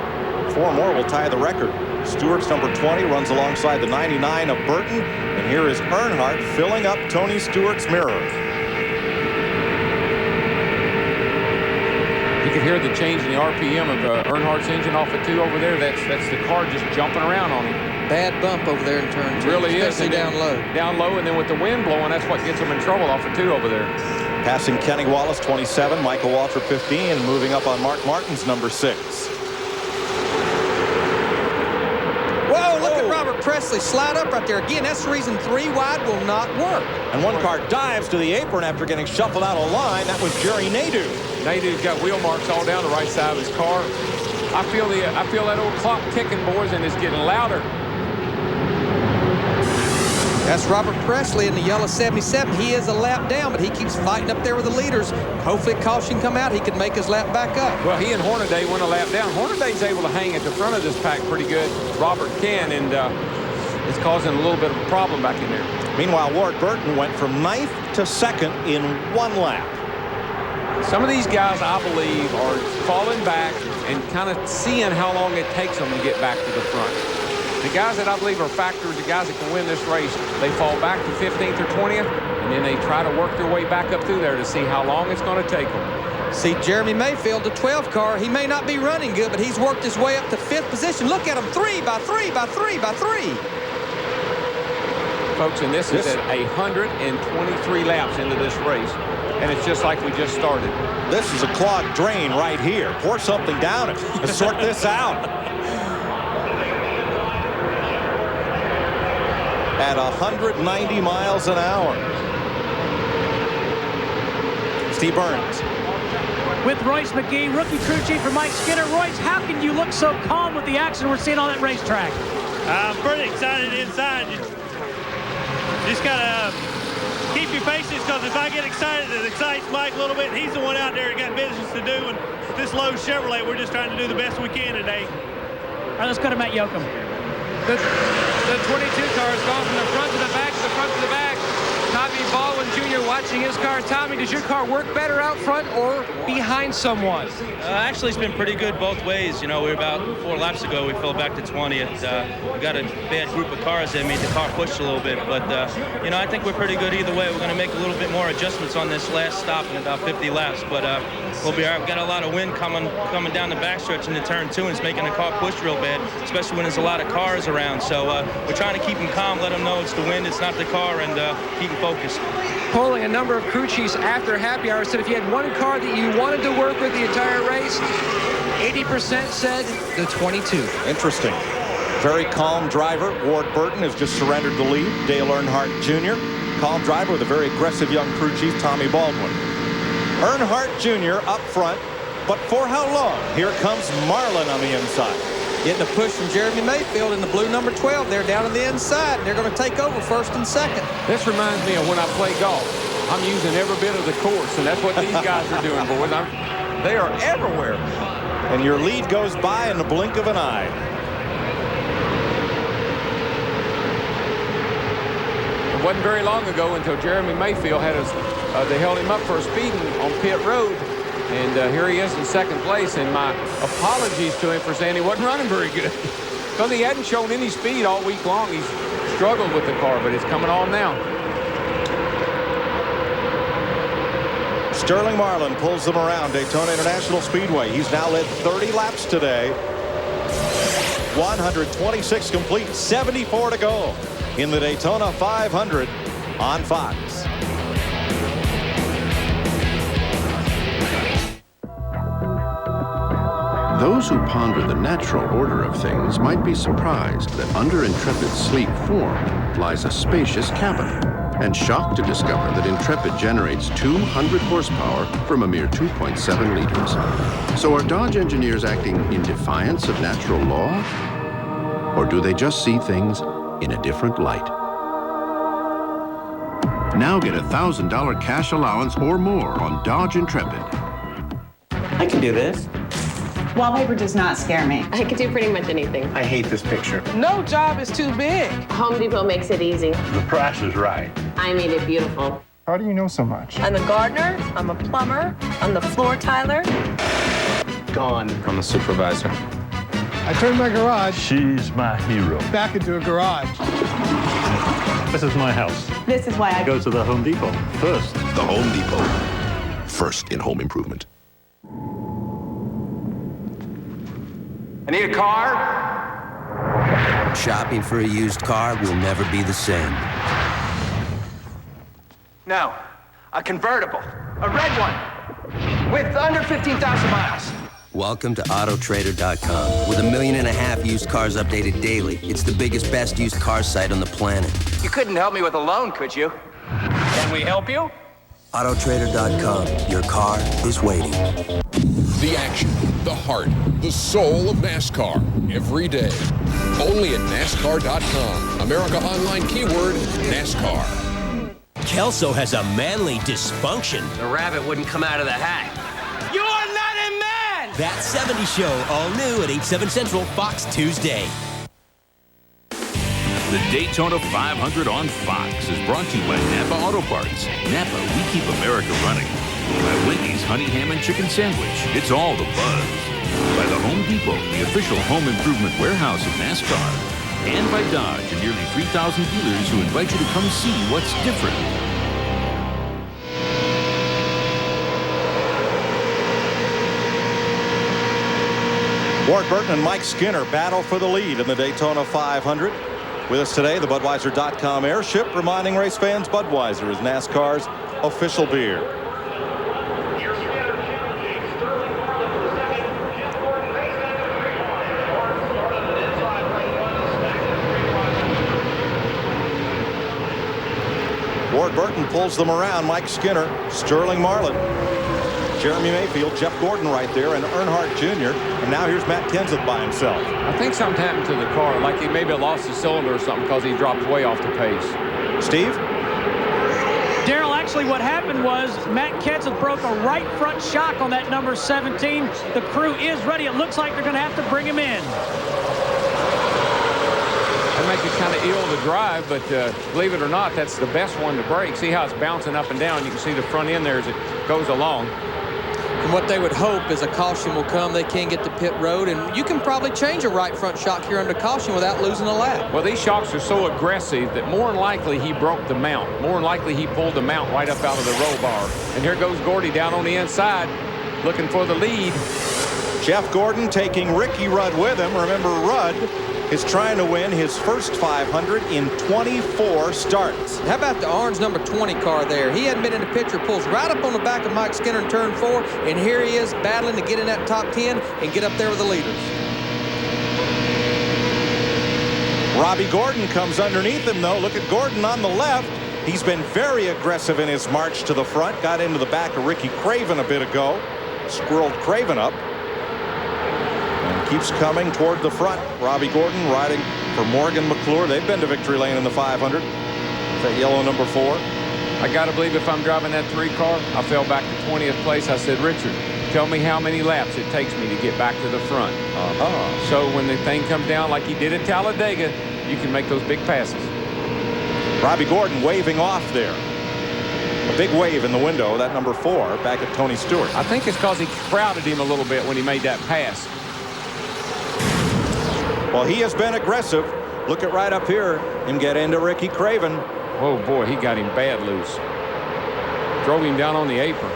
4 more will tie the record. Stewart's number 20 runs alongside the 99 of Burton. And here is Earnhardt filling up Tony Stewart's mirror. You can hear the change in the RPM of Earnhardt's engine off of 2 over there. That's the car just jumping around on him. Bad bump over there in turn 2. Really is. Especially down low. Down low, and then with the wind blowing, that's what gets them in trouble off of 2 over there. Passing Kenny Wallace, 27, Michael Waltrip, 15, and moving up on Mark Martin's number 6. Robert Presley slide up right there. Again, that's the reason 3 wide will not work. And one car dives to the apron after getting shuffled out of line. That was Jerry Nadeau. Nadeau's got wheel marks all down the right side of his car. I feel that old clock ticking, boys, and it's getting louder. That's Robert Presley in the yellow 77. He is a lap down, but he keeps fighting up there with the leaders. Hopefully caution come out. He can make his lap back up. Well, he and Hornaday went a lap down. Hornaday's able to hang at the front of this pack pretty good. Robert can, and it's causing a little bit of a problem back in there. Meanwhile, Ward Burton went from 9th to 2nd in 1 lap. Some of these guys, I believe, are falling back and kind of seeing how long it takes them to get back to the front. The guys that I believe are factors, the guys that can win this race, they fall back to 15th or 20th, and then they try to work their way back up through there to see how long it's going to take them. See Jeremy Mayfield, the 12 car, he may not be running good, but he's worked his way up to 5th position. Look at him, 3 by 3 by 3 by 3. Folks, and this is at 123 laps into this race, and it's just like we just started. This is a clogged drain right here. Pour something down it and sort this out. At 190 miles an hour. Steve Burns. With Royce McGee, rookie crew chief for Mike Skinner. Royce, how can you look so calm with the action we're seeing on that racetrack? I'm pretty excited inside. You just gotta keep your patience, because if I get excited, it excites Mike a little bit. He's the one out there that got business to do, and this low Chevrolet, we're just trying to do the best we can today. All right, let's go to Matt Yoakum. The 22 car has gone from the front to the back to the front to the back. Tommy Baldwin Jr. watching his car. Tommy, does your car work better out front or behind someone? Actually, it's been pretty good both ways. You know, we were about 4 laps ago, we fell back to 20th. We got a bad group of cars that made the car push a little bit. But, you know, I think we're pretty good either way. We're going to make a little bit more adjustments on this last stop in about 50 laps. But we'll be all right. We've got a lot of wind coming down the backstretch into turn 2, and it's making the car push real bad, especially when there's a lot of cars around. So we're trying to keep them calm, let them know it's the wind, it's not the car, and keep them focused. Polling a number of crew chiefs after happy hour said if you had one car that you wanted to work with the entire race, 80% said the 22. Interesting. Very calm driver. Ward Burton has just surrendered the lead. Dale Earnhardt Jr. Calm driver with a very aggressive young crew chief, Tommy Baldwin. Earnhardt Jr. up front, but for how long? Here comes Marlin on the inside. Getting a push from Jeremy Mayfield in the blue number 12. They're down on the inside. They're going to take over 1st and 2nd. This reminds me of when I play golf. I'm using every bit of the course, and that's what these guys are doing, boys. They are everywhere. And your lead goes by in the blink of an eye. It wasn't very long ago until Jeremy Mayfield had they held him up for a speeding on pit road. And here he is in 2nd place, and my apologies to him for saying he wasn't running very good. Because he hadn't shown any speed all week long. He's struggled with the car, but it's coming on now. Sterling Marlin pulls them around Daytona International Speedway. He's now led 30 laps today. 126 complete, 74 to go in the Daytona 500 on Fox. Those who ponder the natural order of things might be surprised that under Intrepid's sleek form lies a spacious cabin, and shocked to discover that Intrepid generates 200 horsepower from a mere 2.7 liters. So are Dodge engineers acting in defiance of natural law? Or do they just see things in a different light. Now get a $1,000 cash allowance or more on Dodge Intrepid. I can do this. Wallpaper does not scare me. I could do pretty much anything. I hate this picture. No job is too big. Home Depot makes it easy. The price is right. I made it beautiful. How do you know so much? I'm a gardener, I'm a plumber, I'm the floor tiler. Gone. I'm the supervisor. I turned my garage. She's my hero. Back into a garage. This is my house. This is why I go to the Home Depot first. The Home Depot. First in home improvement. I need a car. Shopping for a used car will never be the same. No, a convertible, a red one, with under 15,000 miles. Welcome to Autotrader.com. With 1.5 million used cars updated daily, it's the biggest, best used car site on the planet. You couldn't help me with a loan, could you? Can we help you? Autotrader.com. Your car is waiting. The action, the heart, the soul of NASCAR, every day. Only at NASCAR.com. America Online keyword, NASCAR. Kelso has a manly dysfunction. The rabbit wouldn't come out of the hat. You are not a man! That 70s Show, all new at 8/7 Central, Fox Tuesday. The Daytona 500 on Fox is brought to you by Napa Auto Parts. Napa, we keep America running. By Wendy's Honey Ham and Chicken Sandwich. It's all the buzz. By the Home Depot, the official home improvement warehouse of NASCAR. And by Dodge and nearly 3,000 dealers who invite you to come see what's different. Ward Burton and Mike Skinner battle for the lead in the Daytona 500. With us today, the Budweiser.com airship, reminding race fans Budweiser is NASCAR's official beer. Ward Burton pulls them around. Mike Skinner, Sterling Marlin, Jeremy Mayfield, Jeff Gordon right there, and Earnhardt Jr. And now here's Matt Kenseth by himself. I think something happened to the car, like he maybe lost his cylinder or something because he dropped way off the pace. Steve? Darrell, actually what happened was Matt Kenseth broke a right front shock on that number 17. The crew is ready. It looks like they're going to have to bring him in. That makes it kind of ill to drive, but believe it or not, that's the best one to break. See how it's bouncing up and down. You can see the front end there as it goes along. And what they would hope is a caution will come. They can get to pit road, and you can probably change a right front shock here under caution without losing a lap. Well, these shocks are so aggressive that more than likely he broke the mount. More than likely he pulled the mount right up out of the roll bar. And here goes Gordy down on the inside, looking for the lead. Jeff Gordon taking Ricky Rudd with him. Remember, Rudd is trying to win his first 500 in 24 starts. How about the orange number 20 car there? He hadn't been in the picture, pulls right up on the back of Mike Skinner in turn 4, and here he is battling to get in that top 10 and get up there with the leaders. Robbie Gordon comes underneath him, though. Look at Gordon on the left. He's been very aggressive in his march to the front. Got into the back of Ricky Craven a bit ago. Squirreled Craven up. Keeps coming toward the front. Robbie Gordon riding for Morgan McClure. They've been to victory lane in the 500. That yellow number 4. I got to believe if I'm driving that 3 car, I fell back to 20th place. I said, Richard, tell me how many laps it takes me to get back to the front. So when the thing comes down like he did at Talladega, you can make those big passes. Robbie Gordon waving off there. A big wave in the window, that number 4, back at Tony Stewart. I think it's because he crowded him a little bit when he made that pass. Well, he has been aggressive. Look at right up here. Him get into Ricky Craven. Oh, boy, he got him bad loose. Drove him down on the apron.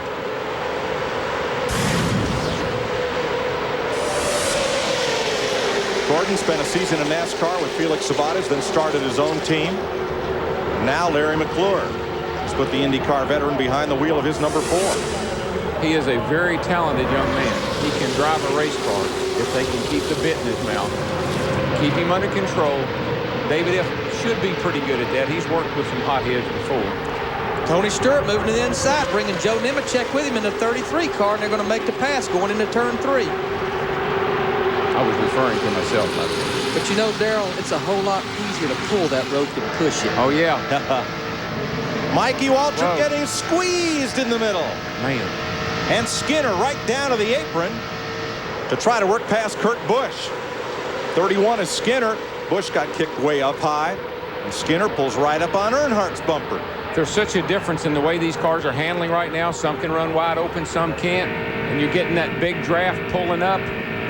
Gordon spent a season in NASCAR with Felix Sabates, then started his own team. Now Larry McClure has put the IndyCar veteran behind the wheel of his number 4. He is a very talented young man. He can drive a race car if they can keep the bit in his mouth. Keep him under control. David F. should be pretty good at that. He's worked with some hotheads before. Tony Stewart moving to the inside, bringing Joe Nemechek with him in the 33 car, and they're going to make the pass going into turn 3. I was referring to myself, by the way. But you know, Daryl, it's a whole lot easier to pull that rope than push it. Oh, yeah. Mikey Waltrip getting squeezed in the middle. Man. And Skinner right down to the apron to try to work past Kurt Busch. 31 is Skinner. Busch got kicked way up high. And Skinner pulls right up on Earnhardt's bumper. There's such a difference in the way these cars are handling right now. Some can run wide open, some can't. And you're getting that big draft pulling up.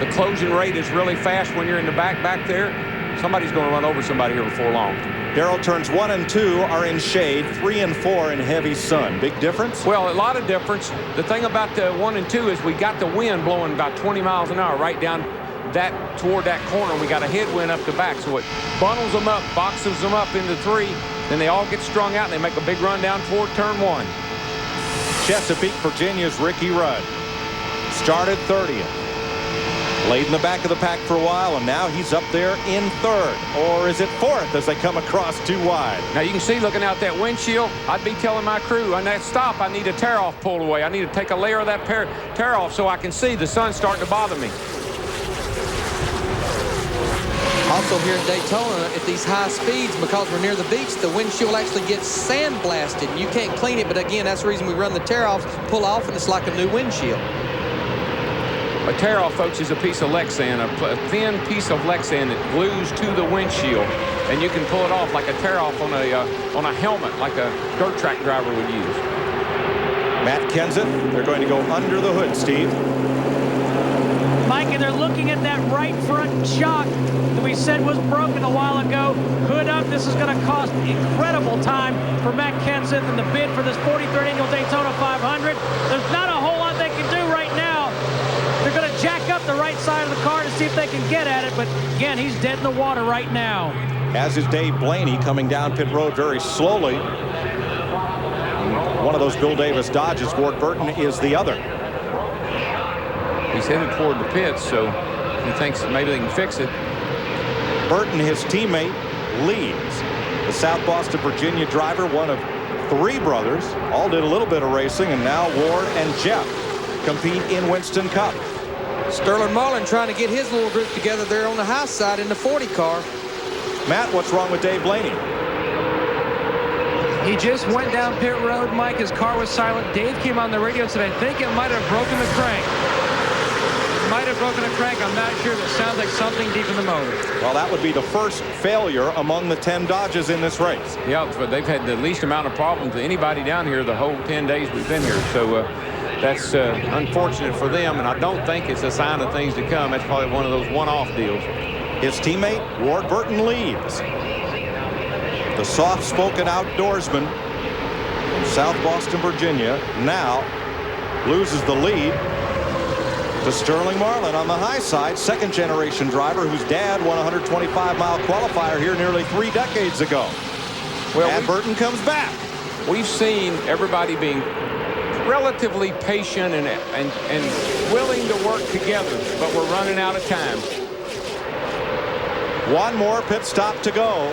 The closing rate is really fast when you're in the back there. Somebody's going to run over somebody here before long. Darrell, turns 1 and 2 are in shade, 3 and 4 in heavy sun. Big difference? Well, a lot of difference. The thing about the 1 and 2 is we got the wind blowing about 20 miles an hour right down that toward that corner. We got a headwind up the back, so it bundles them up, boxes them up into 3. Then they all get strung out and they make a big run down toward turn 1. Chesapeake, Virginia's Ricky Rudd started 30th. Laid in the back of the pack for a while, and now he's up there in 3rd. Or is it 4th as they come across too wide? Now you can see looking out that windshield, I'd be telling my crew on that stop, I need a tear-off pulled away. I need to take a layer of that tear-off so I can see the sun starting to bother me. Also here in Daytona, at these high speeds, because we're near the beach, the windshield actually gets sandblasted. And you can't clean it, but again, that's the reason we run the tear-offs, pull off, and it's like a new windshield. A tear-off, folks, is a piece of Lexan, a thin piece of Lexan that glues to the windshield, and you can pull it off like a tear-off on a helmet, like a dirt track driver would use. Matt Kenseth, they're going to go under the hood, Steve. Mike, and they're looking at that right front shock that we said was broken a while ago. Hood up. This is going to cost incredible time for Matt Kenseth in the bid for this 43rd annual Daytona 500. There's not a whole lot they can do right now. They're going to jack up the right side of the car to see if they can get at it, but again, he's dead in the water right now. As is Dave Blaney coming down pit road very slowly. One of those Bill Davis Dodges, Ward Burton is the other. He's headed toward the pits, so he thinks that maybe they can fix it. Burton, his teammate, leads. The South Boston, Virginia driver, one of 3 brothers, all did a little bit of racing, and now Ward and Jeff compete in Winston Cup. Sterling Marlin trying to get his little group together there on the high side in the 40 car. Matt, what's wrong with Dave Blaney? He just went down pit road, Mike. His car was silent. Dave came on the radio and said, I think it might have broken the crank. Might have broken a crank. I'm not sure, but it sounds like something deep in the motor. Well, that would be the first failure among the 10 Dodges in this race. Yeah, but they've had the least amount of problems to anybody down here the whole 10 days we've been here. So that's unfortunate for them, and I don't think it's a sign of things to come. That's probably one of those one-off deals. His teammate, Ward Burton, leads. The soft-spoken outdoorsman from South Boston, Virginia, now loses the lead to Sterling Marlin on the high side, second-generation driver whose dad won a 125-mile qualifier here nearly 3 decades ago. Well, and Burton comes back. We've seen everybody being relatively patient and willing to work together, but we're running out of time. One more pit stop to go.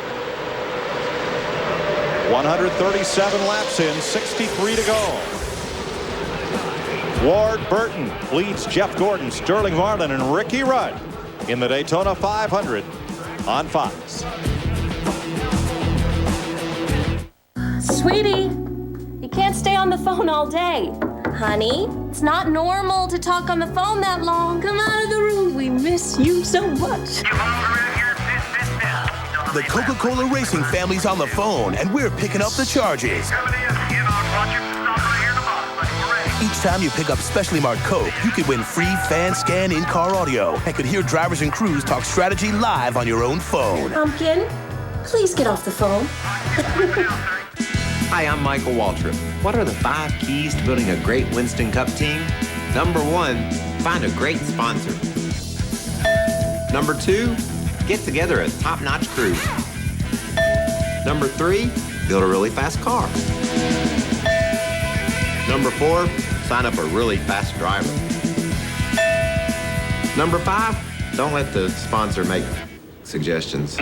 137 laps in, 63 to go. Ward Burton leads Jeff Gordon, Sterling Marlin, and Ricky Rudd in the Daytona 500 on Fox. Sweetie, you can't stay on the phone all day. Honey, it's not normal to talk on the phone that long. Come out of the room. We miss you so much. The Coca-Cola Racing family's on the phone, and we're picking up the charges. Each time you pick up specially marked Coke, you could win free fan scan in-car audio and could hear drivers and crews talk strategy live on your own phone. Pumpkin, please get off the phone. Hi, I'm Michael Waltrip. What are the 5 keys to building a great Winston Cup team? Number 1, find a great sponsor. Number 2, get together a top-notch crew. Number 3, build a really fast car. Number 4, sign up a really fast driver. Number 5, don't let the sponsor make suggestions.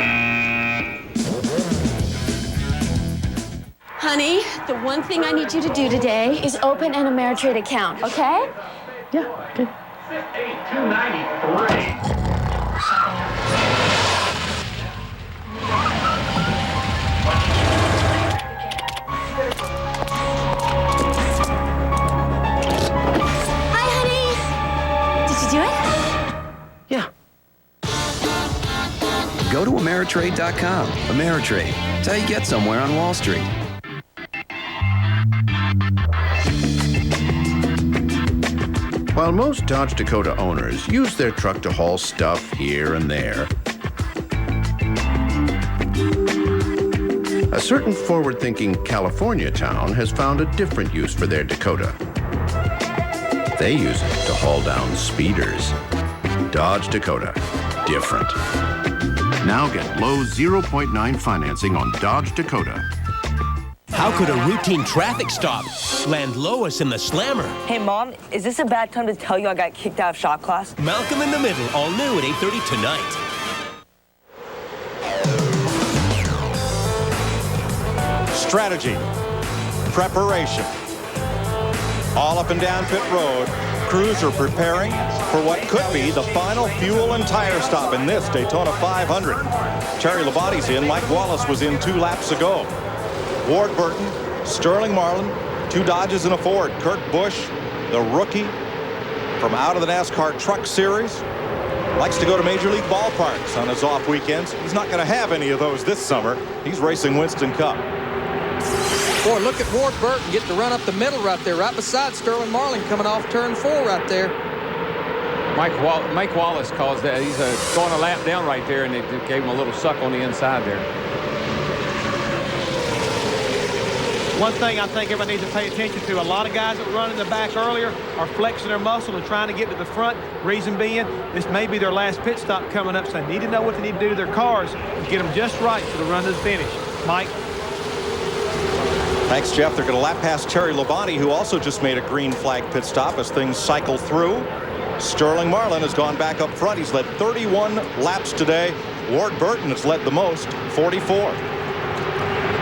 Honey, the one thing I need you to do today is open an Ameritrade account, okay? Yeah, okay. 293. Ameritrade.com. Ameritrade. It's how you get somewhere on Wall Street. While most Dodge Dakota owners use their truck to haul stuff here and there, a certain forward-thinking California town has found a different use for their Dakota. They use it to haul down speeders. Dodge Dakota. Different. Now get low 0.9 financing on Dodge Dakota. How could a routine traffic stop land Lois in the slammer? Hey, Mom, is this a bad time to tell you I got kicked out of shop class? Malcolm in the Middle, all new at 8:30 tonight. Strategy, preparation. All up and down pit road, crews are preparing for what could be the final fuel and tire stop in this Daytona 500. Terry Labonte's in. Mike Wallace was in 2 laps ago. Ward Burton, Sterling Marlin, 2 Dodges and a Ford. Kurt Busch, the rookie from out of the NASCAR Truck Series, likes to go to Major League ballparks on his off weekends. He's not going to have any of those this summer. He's racing Winston Cup. Boy, look at Ward Burton get to run up the middle right there, right beside Sterling Marlin coming off turn 4 right there. Mike Wallace calls that. He's going a lap down right there, and they gave him a little suck on the inside there. One thing I think everybody needs to pay attention to, a lot of guys that run in the back earlier are flexing their muscle and trying to get to the front. Reason being, this may be their last pit stop coming up, so they need to know what they need to do to their cars to get them just right for the run to the finish. Mike? Thanks, Jeff. They're going to lap past Terry Labonte, who also just made a green flag pit stop as things cycle through. Sterling Marlin has gone back up front. He's led 31 laps today. Ward Burton has led the most, 44.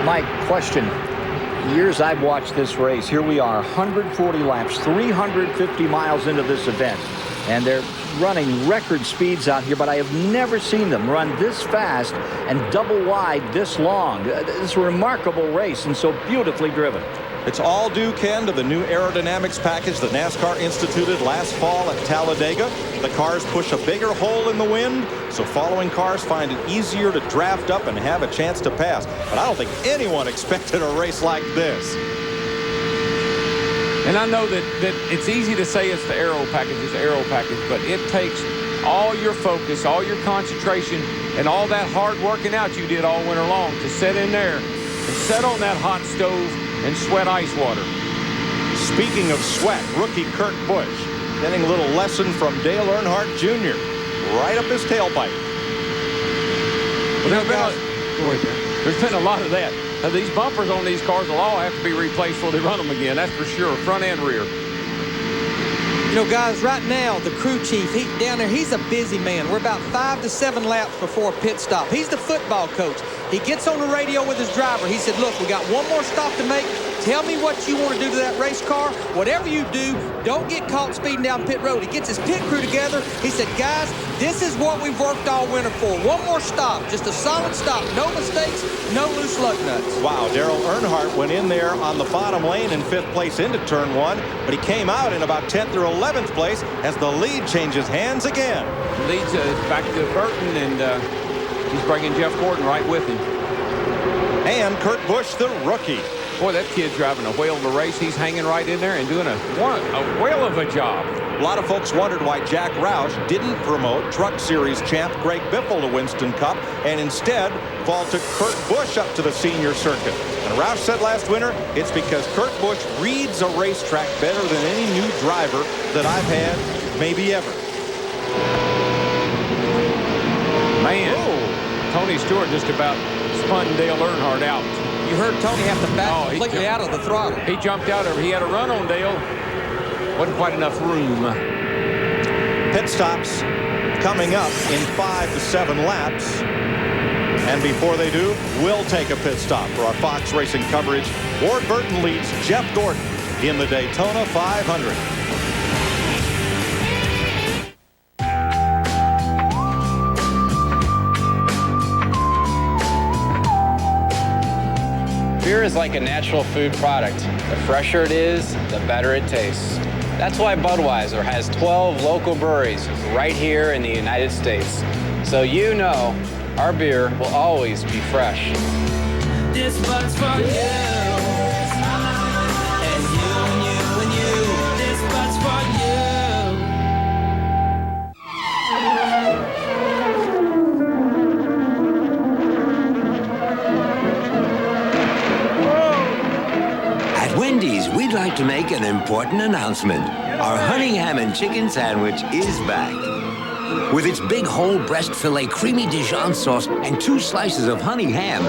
Mike, question. Years I've watched this race, here we are, 140 laps, 350 miles into this event, and they're running record speeds out here, but I have never seen them run this fast and double wide this long. It's a remarkable race and so beautifully driven. It's all due, Ken, to the new aerodynamics package that NASCAR instituted last fall at Talladega. The cars push a bigger hole in the wind, so following cars find it easier to draft up and have a chance to pass. But I don't think anyone expected a race like this. And I know that it's easy to say it's the aero package, but it takes all your focus, all your concentration, and all that hard working out you did all winter long to sit in there and sit on that hot stove and sweat ice water. Speaking of sweat, rookie Kurt Busch getting a little lesson from Dale Earnhardt Jr. right up his tailpipe. Well, there's been a lot of that. Now, these bumpers on these cars will all have to be replaced before they run them again. That's for sure, front and rear. You know, guys, right now, the crew chief, down there, he's a busy man. We're about 5 to 7 laps before a pit stop. He's the football coach. He gets on the radio with his driver. He said, look, we got one more stop to make. Tell me what you want to do to that race car. Whatever you do, don't get caught speeding down pit road. He gets his pit crew together. He said, guys, this is what we've worked all winter for. One more stop, just a solid stop. No mistakes, no loose lug nuts. Wow, Darrell Earnhardt went in there on the bottom lane in 5th place into turn 1, but he came out in about 10th or 11th place as the lead changes hands again. Leads back to Burton, and he's bringing Jeff Gordon right with him. And Kurt Busch, the rookie. Boy, that kid's driving a whale of a race. He's hanging right in there and doing a whale of a job. A lot of folks wondered why Jack Roush didn't promote Truck Series champ Greg Biffle to Winston Cup and instead vaulted Kurt Busch up to the senior circuit. And Roush said last winter, it's because Kurt Busch reads a racetrack better than any new driver that I've had, maybe ever. Man, Tony Stewart just about spun Dale Earnhardt out. You heard Tony have to back completely out of the throttle. He jumped out of it. He had a run on Dale. Wasn't quite enough room. Pit stops coming up in 5 to 7 laps. And before they do, we'll take a pit stop for our Fox Racing coverage. Ward Burton leads Jeff Gordon in the Daytona 500. Beer is like a natural food product. The fresher it is, the better it tastes. That's why Budweiser has 12 local breweries right here in the United States. So you know our beer will always be fresh. This one's for you. And you and you and you. This one's for you. At Wendy's, we'd like to make an important announcement. Our honey ham and chicken sandwich is back. With its big whole breast filet, creamy Dijon sauce, and 2 slices of honey ham,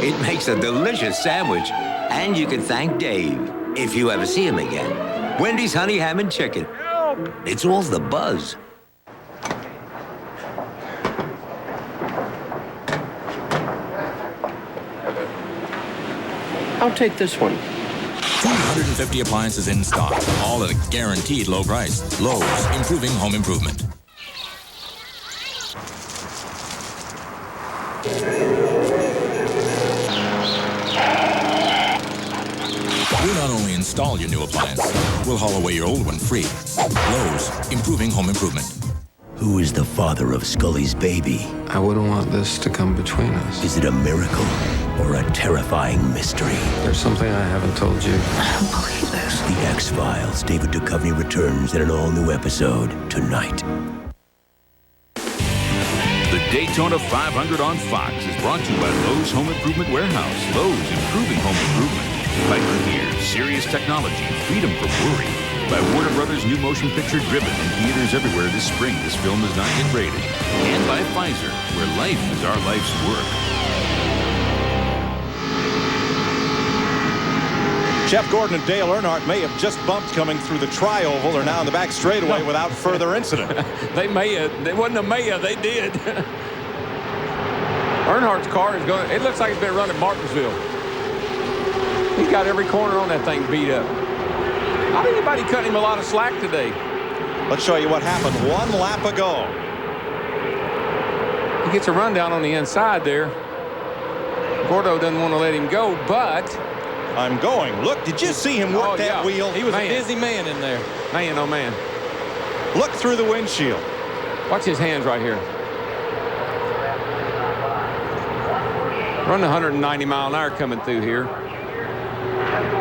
it makes a delicious sandwich. And you can thank Dave if you ever see him again. Wendy's honey ham and chicken. It's all the buzz. I'll take this one. 250 appliances in stock, all at a guaranteed low price. Lowe's, improving home improvement. We'll not only install your new appliance, we'll haul away your old one free. Lowe's, improving home improvement. Who is the father of Scully's baby? I wouldn't want this to come between us. Is it a miracle or a terrifying mystery? There's something I haven't told you. I don't believe this. The X-Files. David Duchovny returns in an all-new episode tonight. The Daytona 500 on Fox is brought to you by Lowe's Home Improvement Warehouse. Lowe's, improving home improvement. By Goodyear, serious technology, freedom from worry. By Warner Brothers' new motion picture Driven in theaters everywhere this spring. This film is not yet rated. And by Pfizer, where life is our life's work. Jeff Gordon and Dale Earnhardt may have just bumped coming through the tri-oval. They're now in the back straightaway without further incident. They may have. It wasn't a may have. They did. Earnhardt's car is going. It looks like it's been running Martinsville. He's got every corner on that thing beat up. How did anybody cut him a lot of slack today? Let's show you what happened 1 lap ago. He gets a rundown on the inside there. Gordo doesn't want to let him go, but I'm going. Look, did you see him work that wheel? He was a busy man in there. Man, oh man. Look through the windshield. Watch his hands right here. Run 190 mile an hour coming through here.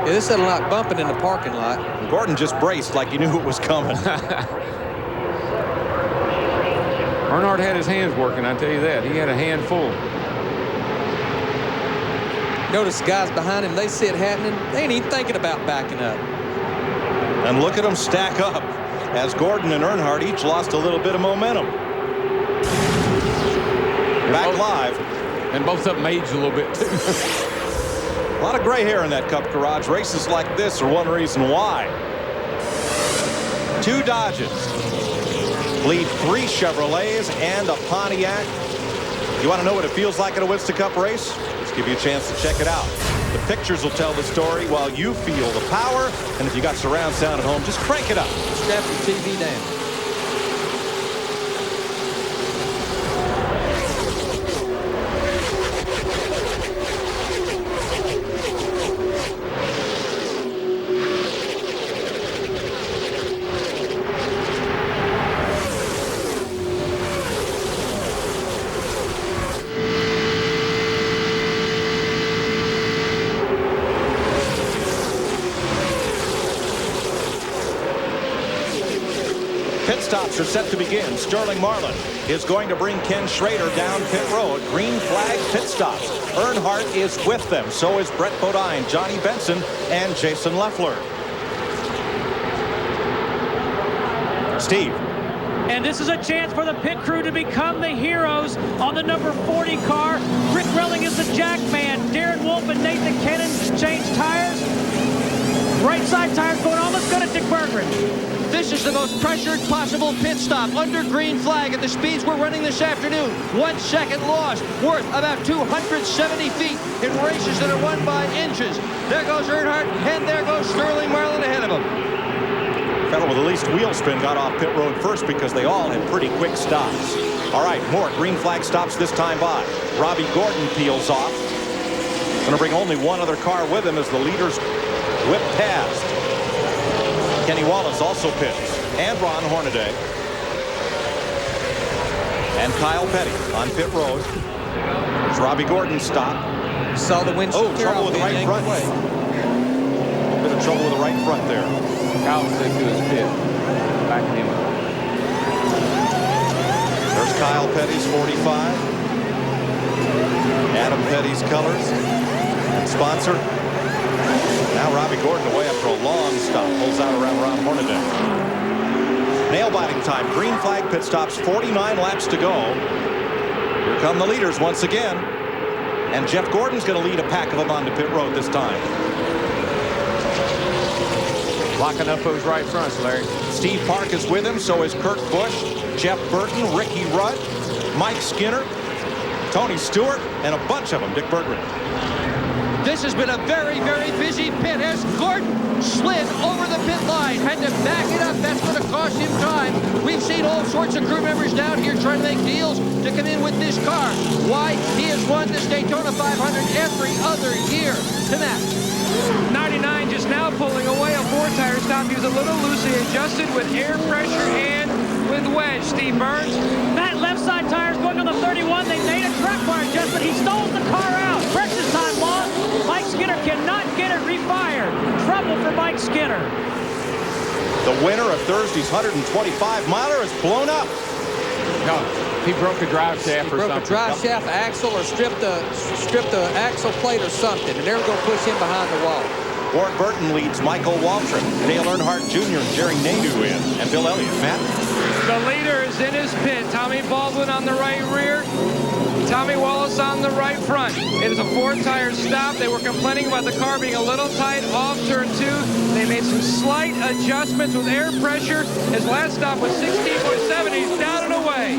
Yeah, this sounded like bumping in the parking lot. Gordon just braced like he knew it was coming. Earnhardt had his hands working, I tell you that. He had a handful. Notice the guys behind him, they see it happening. They ain't even thinking about backing up. And look at them stack up as Gordon and Earnhardt each lost a little bit of momentum. Back live. And both of them aged a little bit, too. A lot of gray hair in that Cup garage. Races like this are one reason why. 2 Dodges lead 3 Chevrolets and a Pontiac. You want to know what it feels like at a Winston Cup race? Let's give you a chance to check it out. The pictures will tell the story while you feel the power. And if you got surround sound at home, just crank it up. Strap your TV down. Pit stops are set to begin. Sterling Marlin is going to bring Ken Schrader down pit road. Green flag pit stops. Earnhardt is with them. So is Brett Bodine, Johnny Benson, and Jason Leffler. Steve. And this is a chance for the pit crew to become the heroes on the number 40 car. Rick Relling is the jack man. Darren Wolf and Nathan Kennan change tires. Right side tires going almost good at Dick Berggren. This is the most pressured possible pit stop under green flag at the speeds we're running this afternoon. 1 second lost, worth about 270 feet in races that are won by inches. There goes Earnhardt, and there goes Sterling Marlin ahead of him. Fellow with the least wheel spin got off pit road first because they all had pretty quick stops. All right, more green flag stops this time by. Robbie Gordon peels off. Going to bring only one other car with him as the leaders whip past. Kenny Wallace also pits, and Ron Hornaday. And Kyle Petty on pit road. There's Robbie Gordon's stop. Saw the windshield. Oh, trouble with the right front. Bit of trouble with the right front there. Kyle said to his pit. Backing him up. There's Kyle Petty's 45. Adam Petty's colors. And sponsor. Now Robbie Gordon away after a long stop. Pulls out around Ron Hornaday. Nail-biting time. Green flag pit stops. 49 laps to go. Here come the leaders once again. And Jeff Gordon's going to lead a pack of them onto pit road this time. Locking up those right fronts, Larry. Steve Park is with him. So is Kurt Busch, Jeff Burton, Ricky Rudd, Mike Skinner, Tony Stewart, and a bunch of them. Dick Berggren. This has been a very, very busy pit as Gordon slid over the pit line. Had to back it up. That's going to cost him time. We've seen all sorts of crew members down here trying to make deals to come in with this car. Why? He has won this Daytona 500 every other year. To that. 99 just now pulling away a four-tire stop. He was a little loosely adjusted with air pressure and with wedge. Steve Burns. That left side tire's going on the 31. They made a track bar adjustment. He stalls the car out. Precious time lost. Mike Skinner cannot get it refired. Trouble for Mike Skinner. The winner of Thursday's 125-miler is blown up. No, he broke a drive shaft or something. Broke a drive shaft axle or stripped the axle plate or something, and they're going to push him behind the wall. Ward Burton leads Michael Waltrip, Dale Earnhardt Jr. and Jerry Nadeau in, and Bill Elliott. Matt? The leader is in his pit. Tommy Baldwin on the right rear. Tommy Wallace on the right front. It is a four-tire stop. They were complaining about the car being a little tight off turn 2. They made some slight adjustments with air pressure. His last stop was 16.7. He's down and away.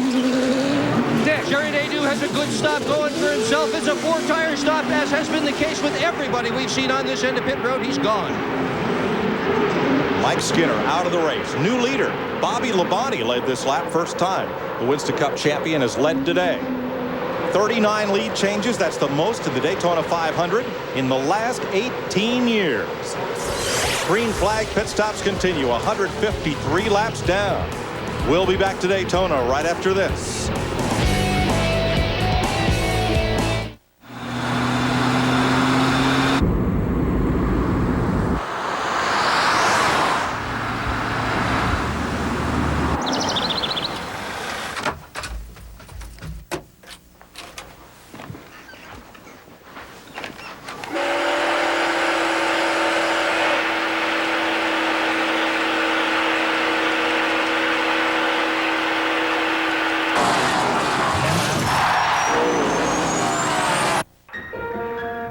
Dick, Jerry Nadeau has a good stop going for himself. It's a four-tire stop, as has been the case with everybody we've seen on this end of pit road. He's gone. Mike Skinner out of the race. New leader, Bobby Labonte led this lap first time. The Winston Cup champion has led today. 39 lead changes. That's the most in the Daytona 500 in the last 18 years. Green flag pit stops continue. 153 laps down. We'll be back to Daytona right after this.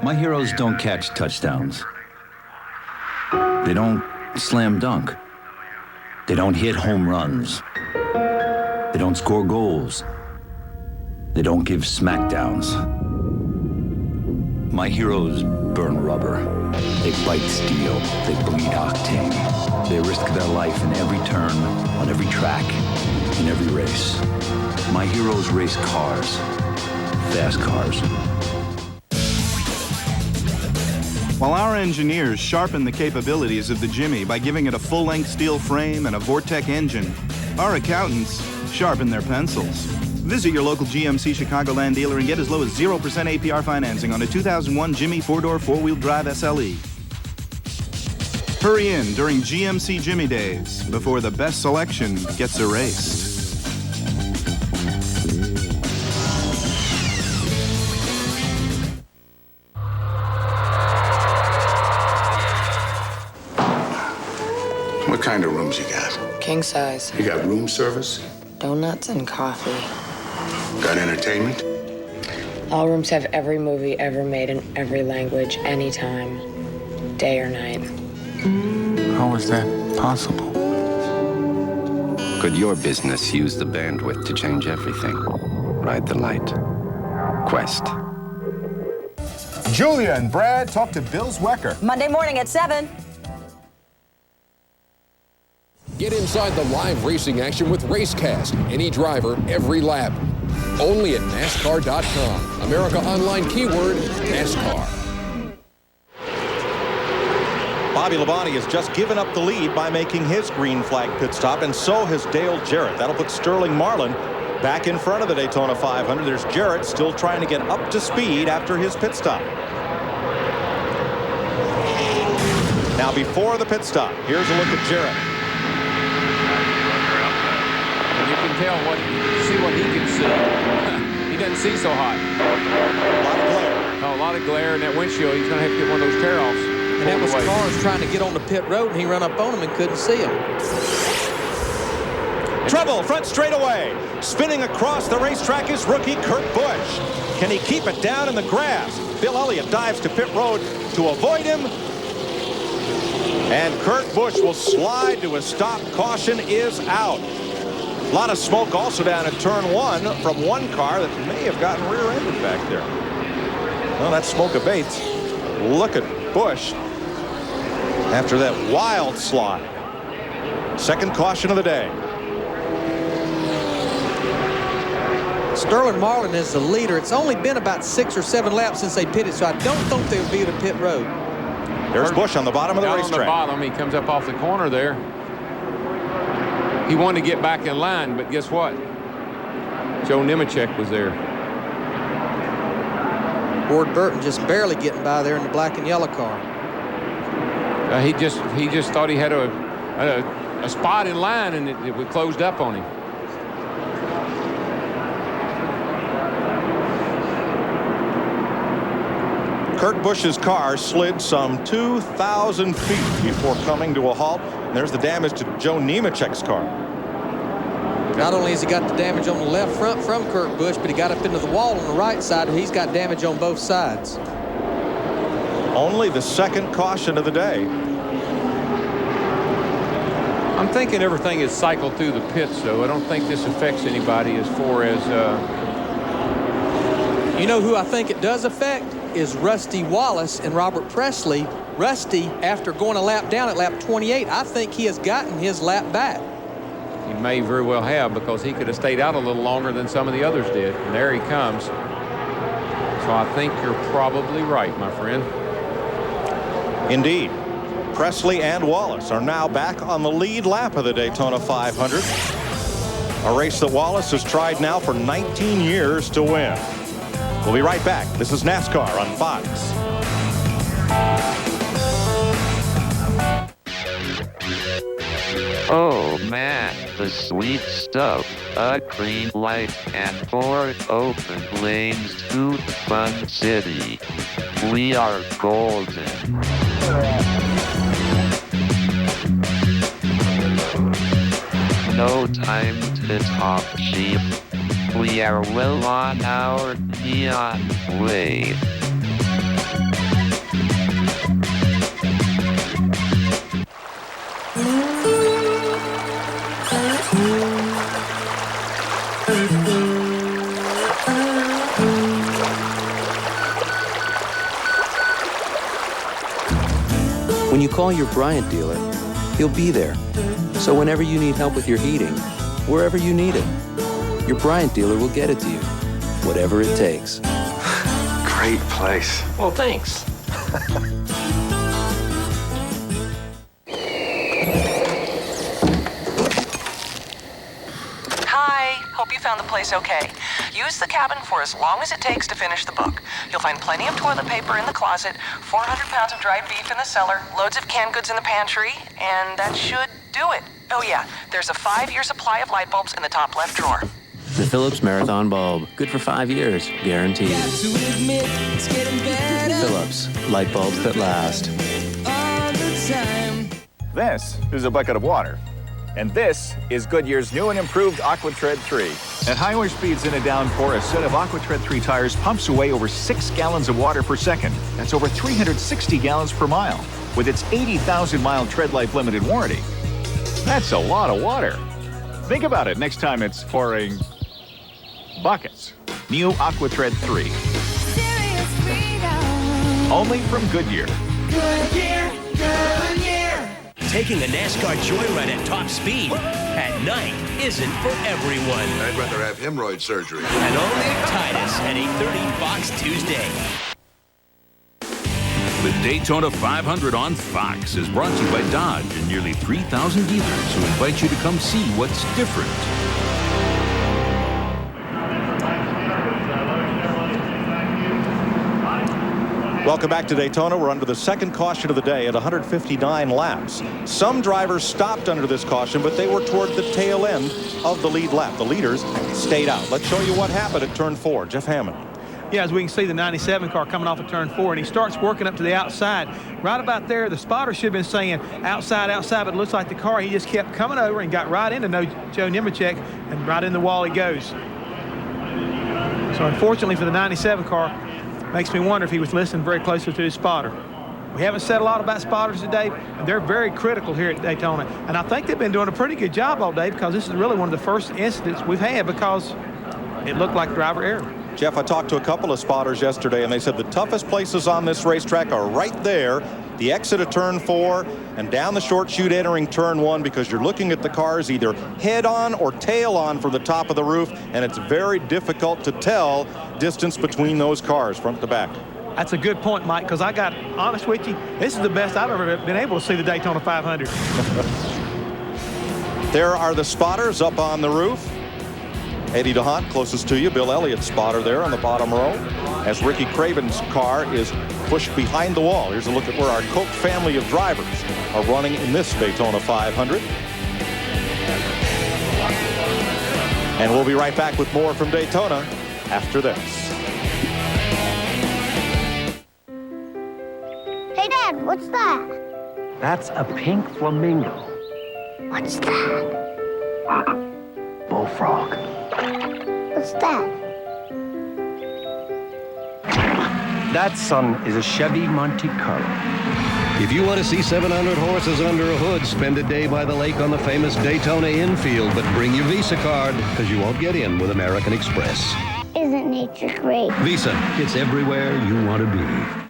My heroes don't catch touchdowns. They don't slam dunk. They don't hit home runs. They don't score goals. They don't give smackdowns. My heroes burn rubber. They bite steel. They bleed octane. They risk their life in every turn, on every track, in every race. My heroes race cars. Fast cars. While our engineers sharpen the capabilities of the Jimmy by giving it a full-length steel frame and a Vortec engine, our accountants sharpen their pencils. Visit your local GMC Chicagoland dealer and get as low as 0% APR financing on a 2001 Jimmy 4-door 4-wheel drive SLE. Hurry in during GMC Jimmy Days before the best selection gets erased. What kind of rooms you got? King size. You got room service? Donuts and coffee. Got entertainment? All rooms have every movie ever made in every language, anytime, day or night. How is that possible? Could your business use the bandwidth to change everything? Ride the light. Quest. Julia and Brad talk to Bill Zwecker. Monday morning at 7. Get inside the live racing action with Racecast. Any driver, every lap. Only at NASCAR.com. America Online keyword, NASCAR. Bobby Labonte has just given up the lead by making his green flag pit stop, and so has Dale Jarrett. That'll put Sterling Marlin Back in front of the Daytona 500, there's Jarrett still trying to get up to speed after his pit stop. Now before the pit stop, here's a look at Jarrett. And you can tell see what he can see. He doesn't see so hot. A lot of glare. Oh, a lot of glare in that windshield. He's going to have to get one of those tear-offs. And that was cars trying to get on the pit road, and he ran up on them and couldn't see him. Trouble, front straightaway. Spinning across the racetrack is rookie Kurt Busch. Can he keep it down in the grass? Bill Elliott dives to pit road to avoid him. And Kurt Busch will slide to a stop. Caution is out. A lot of smoke also down at turn 1 from one car that may have gotten rear-ended back there. Well, that smoke abates. Look at Busch after that wild slide. Second caution of the day. Sterling Marlin is the leader. It's only been about 6 or 7 laps since they pitted, so I don't think they'll be at a pit road. There's Busch on the bottom of the racetrack. On the bottom, he comes up off the corner there. He wanted to get back in line, but guess what? Joe Nemechek was there. Ward Burton just barely getting by there in the black and yellow car. He just thought he had a spot in line, and it closed up on him. Kurt Busch's car slid some 2,000 feet before coming to a halt. And there's the damage to Joe Nemechek's car. Not only has he got the damage on the left front from Kurt Busch, but he got up into the wall on the right side, and he's got damage on both sides. Only the second caution of the day. I'm thinking everything is cycled through the pits, though. I don't think this affects anybody as far as... You know who I think it does affect? Is Rusty Wallace and Robert Presley. Rusty, after going a lap down at lap 28, I think he has gotten his lap back. He may very well have, because he could have stayed out a little longer than some of the others did. And there he comes. So I think you're probably right, my friend. Indeed. Presley and Wallace are now back on the lead lap of the Daytona 500. A race that Wallace has tried now for 19 years to win. We'll be right back. This is NASCAR on Fox. Oh man, the sweet stuff. A green light and 4 open lanes to Fun City. We are golden. No time to talk cheap. We are well on our neon way. When you call your Bryant dealer, he'll be there. So whenever you need help with your heating, wherever you need it, your Bryant dealer will get it to you, whatever it takes. Great place. Well, thanks. Hi, hope you found the place okay. Use the cabin for as long as it takes to finish the book. You'll find plenty of toilet paper in the closet, 400 pounds of dried beef in the cellar, loads of canned goods in the pantry, and that should do it. Oh yeah, there's a 5-year supply of light bulbs in the top left drawer. The Philips Marathon bulb, good for 5 years, guaranteed. Philips, light bulbs that last. This is a bucket of water. And this is Goodyear's new and improved AquaTread 3. At higher speeds in a downpour, a set of AquaTread 3 tires pumps away over 6 gallons of water per second. That's over 360 gallons per mile. With its 80,000-mile tread life limited warranty. That's a lot of water. Think about it next time it's pouring buckets. New AquaTread 3. Only from Goodyear. Goodyear, Goodyear. Taking a NASCAR joyride at top speed at night isn't for everyone. I'd rather have hemorrhoid surgery. And all Nick Titus at 8:30 Fox Tuesday. The Daytona 500 on Fox is brought to you by Dodge and nearly 3,000 dealers who invite you to come see what's different. Welcome back to Daytona. We're under the second caution of the day at 159 laps. Some drivers stopped under this caution, but they were toward the tail end of the lead lap. The leaders stayed out. Let's show you what happened at turn 4. Jeff Hammond. Yeah, as we can see, the 97 car coming off of turn 4, and he starts working up to the outside. Right about there, the spotter should have been saying outside, outside, but it looks like the car, he just kept coming over and got right into Joe Nemechek, and right in the wall he goes. So unfortunately for the 97 car, makes me wonder if he was listening very closely to his spotter. We haven't said a lot about spotters today, and they're very critical here at Daytona. And I think they've been doing a pretty good job all day, because this is really one of the first incidents we've had because it looked like driver error. Jeff, I talked to a couple of spotters yesterday, and they said the toughest places on this racetrack are right there, the exit of turn 4 and down the short chute entering turn 1, because you're looking at the cars either head on or tail on from the top of the roof, and it's very difficult to tell distance between those cars front to back. That's a good point, Mike, because I got honest with you, this is the best I've ever been able to see the Daytona 500. There are the spotters up on the roof. Eddie DeHaan closest to you. Bill Elliott's spotter there on the bottom row as Ricky Craven's car is pushed behind the wall. Here's a look at where our Koch family of drivers are running in this Daytona 500. And we'll be right back with more from Daytona after this. Hey, Dad, what's that? That's a pink flamingo. What's that? Bullfrog. What's that? That, son, is a Chevy Monte Carlo. If you want to see 700 horses under a hood, spend a day by the lake on the famous Daytona infield, but bring your Visa card, because you won't get in with American Express. Isn't nature great? Visa, it's everywhere you want to be.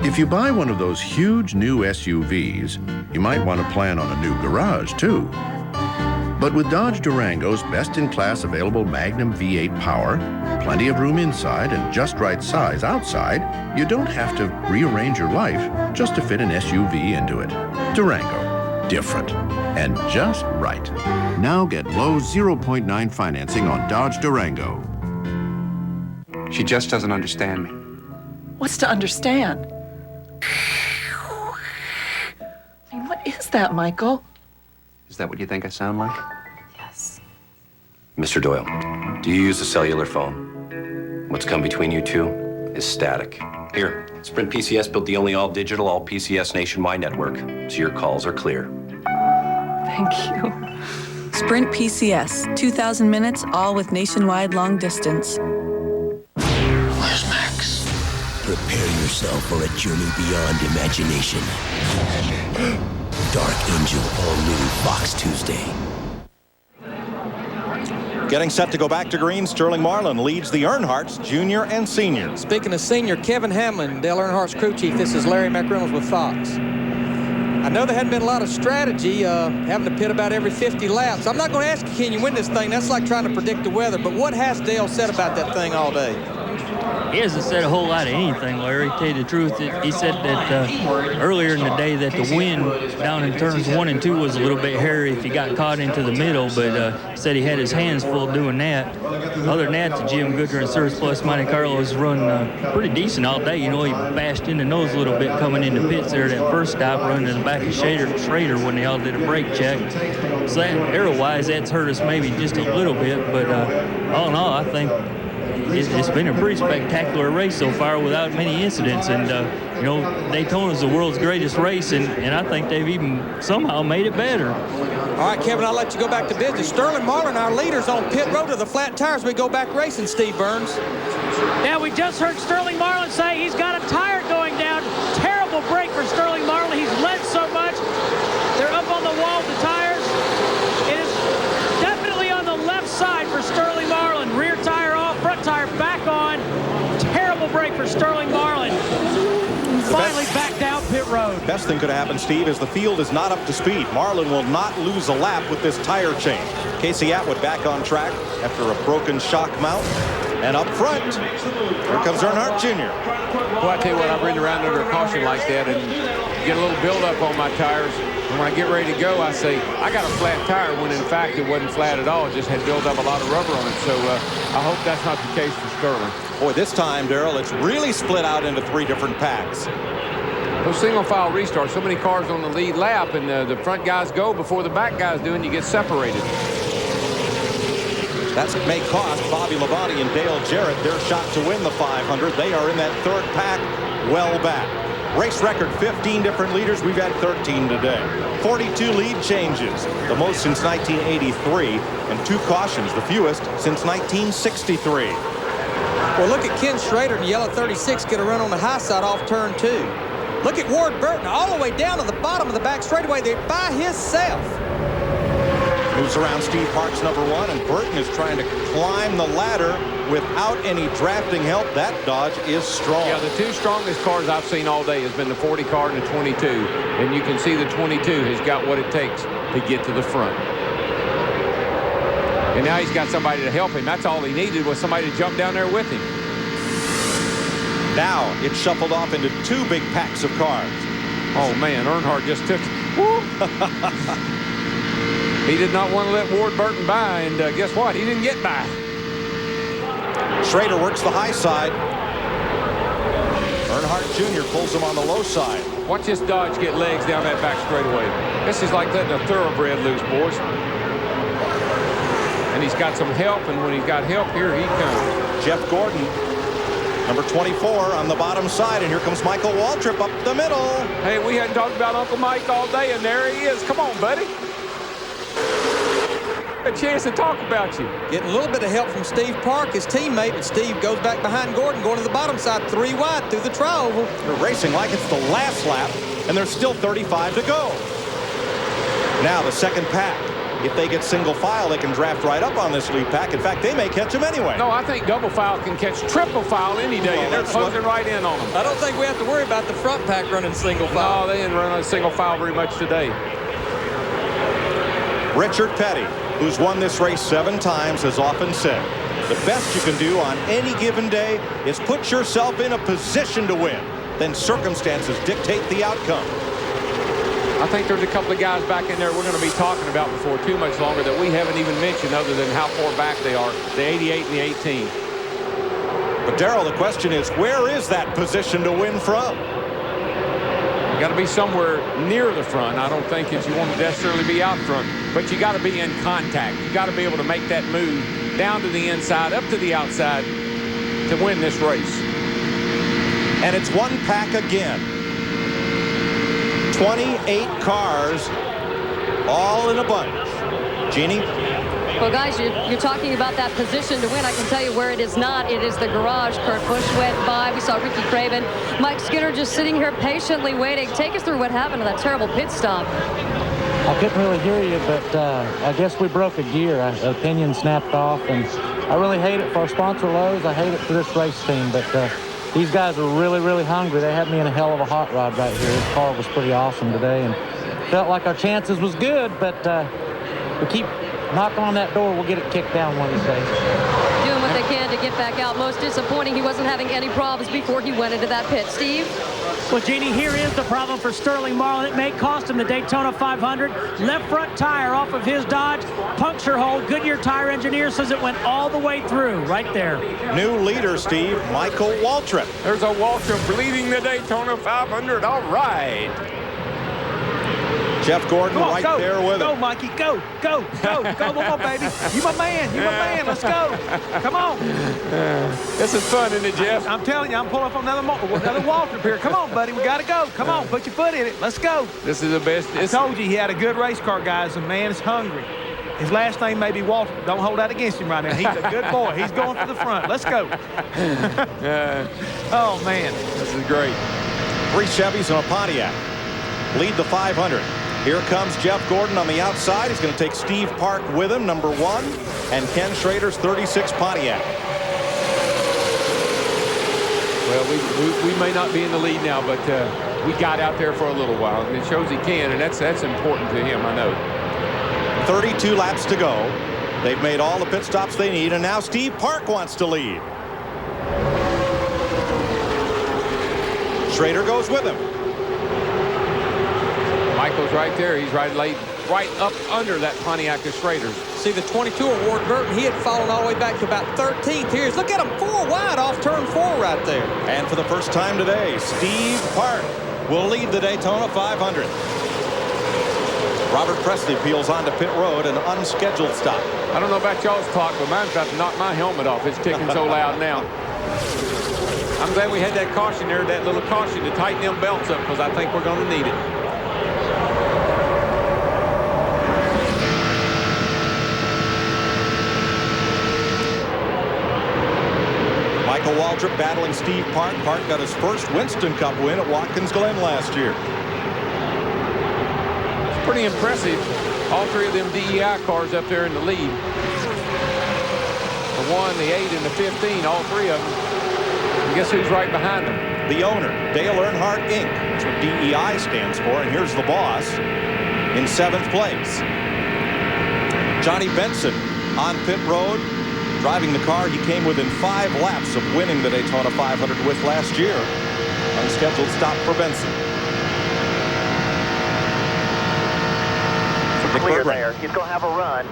If you buy one of those huge new SUVs, you might want to plan on a new garage, too. But with Dodge Durango's best-in-class available Magnum V8 power, plenty of room inside, and just right size outside, you don't have to rearrange your life just to fit an SUV into it. Durango. Different. And just right. Now get low 0.9 financing on Dodge Durango. She just doesn't understand me. What's to understand? I mean, what is that, Michael? Is that what you think I sound like? Yes. Mr. Doyle, do you use a cellular phone? What's come between you two is static. Here, Sprint PCS built the only all-digital, all-PCS nationwide network, so your calls are clear. Thank you. Sprint PCS, 2,000 minutes, all with nationwide long distance. Where's Max? Prepare yourself for a journey beyond imagination. Dark Angel, all new Fox Tuesday. Getting set to go back to green, Sterling Marlin leads the Earnhardts, junior and senior. Speaking of senior, Kevin Hamlin, Dale Earnhardt's crew chief. This is Larry McReynolds with Fox. I know there hadn't been a lot of strategy, having to pit about every 50 laps. I'm not going to ask you, can you win this thing? That's like trying to predict the weather. But what has Dale said about that thing all day? He hasn't said a whole lot of anything, Larry. To tell you the truth, he said that earlier in the day that the wind down in turns 1 and 2 was a little bit hairy if he got caught into the middle, but said he had his hands full doing that. Other than that, the Jim Goodyer and Surf Plus Monte Carlos run pretty decent all day. You know, he bashed in the nose a little bit coming into pits there, that first stop, running in the back of Schrader when they all did a brake check. So that, arrow-wise, that's hurt us maybe just a little bit, but all in all, I think it's been a pretty spectacular race so far without many incidents. And, you know, Daytona's the world's greatest race, and I think they've even somehow made it better. All right, Kevin, I'll let you go back to business. Sterling Marlin, our leaders on pit road to the flat tires. We go back racing, Steve Burns. Yeah, we just heard Sterling Marlin say he's got a tire going down. Terrible break for Sterling Marlin. He's led so much. They're up on the wall, the tires. It is definitely on the left side for Sterling Marlin. Rear tire off, front tire back on. Best thing could happen, Steve, is the field is not up to speed. Marlin will not lose a lap with this tire change. Casey Atwood back on track after a broken shock mount. And up front, here comes Earnhardt Jr. Well, I tell you what, I've ridden around under a caution like that and get a little buildup on my tires. And when I get ready to go, I say, I got a flat tire, when in fact it wasn't flat at all. It just had built up a lot of rubber on it. So I hope that's not the case for Sterling. Boy, this time, Darrell, it's really split out into 3 different packs. Those single file restarts, so many cars on the lead lap, and the front guys go before the back guys do, and you get separated. That may cost Bobby Labonte and Dale Jarrett their shot to win the 500. They are in that 3rd pack, well back. Race record, 15 different leaders. We've had 13 today. 42 lead changes, the most since 1983, and 2 cautions, the fewest since 1963. Well, look at Ken Schrader in the yellow 36 get a run on the high side off turn 2. Look at Ward Burton all the way down to the bottom of the back straightaway there by himself. Moves around Steve Park's number 1, and Burton is trying to climb the ladder without any drafting help. That Dodge is strong. Yeah, the 2 strongest cars I've seen all day has been the 40 car and the 22. And you can see the 22 has got what it takes to get to the front. And now he's got somebody to help him. That's all he needed, was somebody to jump down there with him. Now it's shuffled off into 2 big packs of cars. Oh, man, Earnhardt just took... Woo. He did not want to let Ward Burton by, and guess what? He didn't get by. Schrader works the high side. Earnhardt Jr. pulls him on the low side. Watch this Dodge get legs down that back straightaway. This is like letting a thoroughbred loose, boys. And he's got some help, and when he's got help, here he comes. Jeff Gordon, number 24 on the bottom side, and here comes Michael Waltrip up the middle. Hey, we hadn't talked about Uncle Mike all day, and there he is. Come on, buddy. A chance to talk about you. Getting a little bit of help from Steve Park, his teammate, but Steve goes back behind Gordon, going to the bottom side, 3 wide through the tri-oval. They're racing like it's the last lap, and there's still 35 to go. Now the 2nd pack. If they get single file, they can draft right up on this lead pack. In fact, they may catch them anyway. No, I think double file can catch triple file any day, and they're closing right in on them. I don't think we have to worry about the front pack running single file. No, they didn't run on single file very much today. Richard Petty, who's won this race 7 times, has often said, the best you can do on any given day is put yourself in a position to win. Then circumstances dictate the outcome. I think there's a couple of guys back in there we're going to be talking about before too much longer that we haven't even mentioned other than how far back they are, the 88 and the 18. But Darrell, the question is, where is that position to win from? You got to be somewhere near the front. I don't think that you want to necessarily be out front, but you got to be in contact. You got to be able to make that move down to the inside, up to the outside to win this race. And it's 1 pack again. 28 cars, all in a bunch. Jeannie? Well, guys, you're talking about that position to win. I can tell you where it is not. It is the garage. Kurt Busch went by. We saw Ricky Craven. Mike Skinner just sitting here patiently waiting. Take us through what happened to that terrible pit stop. I couldn't really hear you, but I guess we broke a gear. The pinion snapped off, and I really hate it for our sponsor, Lowe's. I hate it for this race team, but these guys are really, really hungry. They had me in a hell of a hot rod right here. This car was pretty awesome today, and felt like our chances was good, but we keep knocking on that door. We'll get it kicked down one of these days. Doing what they can to get back out. Most disappointing, he wasn't having any problems before he went into that pit. Steve? Well, Jeannie, here is the problem for Sterling Marlin. It may cost him the Daytona 500. Left front tire off of his Dodge. Puncture hole. Goodyear tire engineer says it went all the way through right there. New leader, Steve, Michael Waltrip. There's a Waltrip leading the Daytona 500. All right. Jeff Gordon there with him. Go, Mikey. Go. Come on, baby. You my man. Let's go. Come on. This is fun, isn't it, Jeff? I'm telling you, I'm pulling up another Waltrip here. Come on, buddy. We got to go. Come on. Put your foot in it. Let's go. This is the best. I told you he had a good race car, guys. The man is hungry. His last name may be Waltrip. Don't hold that against him right now. He's a good boy. He's going for the front. Let's go. Oh, man. This is great. 3 Chevys and a Pontiac lead the 500. Here comes Jeff Gordon on the outside. He's going to take Steve Park with him, number 1, and Ken Schrader's 36 Pontiac. Well, we may not be in the lead now, but we got out there for a little while, and it shows he can, and that's important to him, I know. 32 laps to go. They've made all the pit stops they need, and now Steve Park wants to lead. Schrader goes with him. Michael's right there. He's right up under that Pontiac of Schrader's. See, the 22 of Ward Burton, he had fallen all the way back to about 13th here. Look at him, 4 wide off turn 4 right there. And for the first time today, Steve Park will lead the Daytona 500. Robert Presley peels onto pit road, an unscheduled stop. I don't know about y'all's clock, but mine's about to knock my helmet off. It's ticking so loud now. I'm glad we had that caution there, that little caution to tighten them belts up, because I think we're going to need it. Michael Waltrip battling Steve Park. Park got his first Winston Cup win at Watkins Glen last year. It's pretty impressive. All 3 of them DEI cars up there in the lead. The 1, the 8, and the 15, all 3 of them. And guess who's right behind them? The owner, Dale Earnhardt Inc. That's what DEI stands for. And here's the boss in 7th place. Johnny Benson on pit road. Driving the car he came within 5 laps of winning the Daytona 500 with last year. Unscheduled stop for Benson. Clear there. He's going to have a run.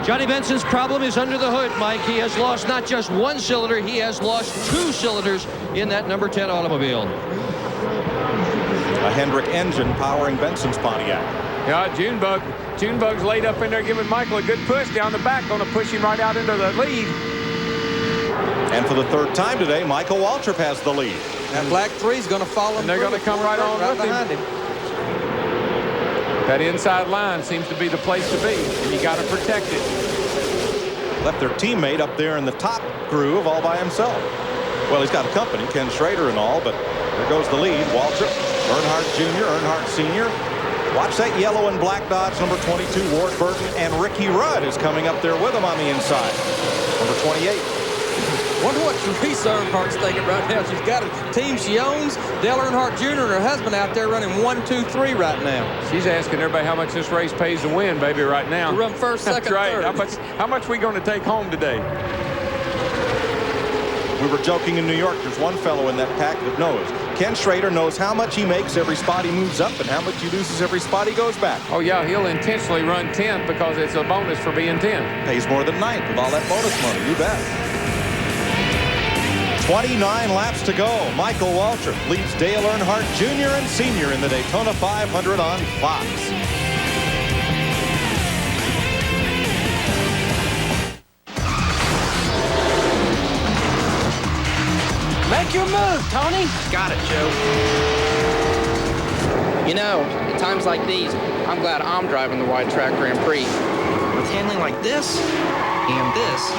Johnny Benson's problem is under the hood, Mike. He has lost not just 1 cylinder, he has lost 2 cylinders in that number 10 automobile. A Hendrick engine powering Benson's Pontiac. Yeah, Junebug's laid up in there giving Michael a good push down the back, going to push him right out into the lead. And for the 3rd time today, Michael Waltrip has the lead. And Black 3's going to follow him. And they're going to come right on with behind him. That inside line seems to be the place to be, and you got to protect it. Left their teammate up there in the top groove all by himself. Well, he's got a company, Ken Schrader and all, but there goes the lead. Waltrip, Earnhardt Jr., Earnhardt Sr. Watch that yellow and black Dodge, number 22, Ward Burton, and Ricky Rudd is coming up there with him on the inside. Number 28. Wonder what Teresa Earnhardt's thinking right now. She's got a team she owns. Dale Earnhardt Jr. and her husband out there running 1, 2, 3 right now. She's asking everybody how much this race pays to win, baby, right now. To run first, second, right. third. How much we going to take home today? We were joking in New York. There's one fellow in that pack that knows. Ken Schrader knows how much he makes every spot he moves up and how much he loses every spot he goes back. Oh, yeah, he'll intentionally run 10th because it's a bonus for being 10th. Pays more than 9th with all that bonus money, you bet. 29 laps to go. Michael Waltrip leads Dale Earnhardt Jr. and Sr. in the Daytona 500 on Fox. Make your move, Tony. Got it, Joe. You know, at times like these, I'm glad I'm driving the Wide Track Grand Prix. With handling like this and this,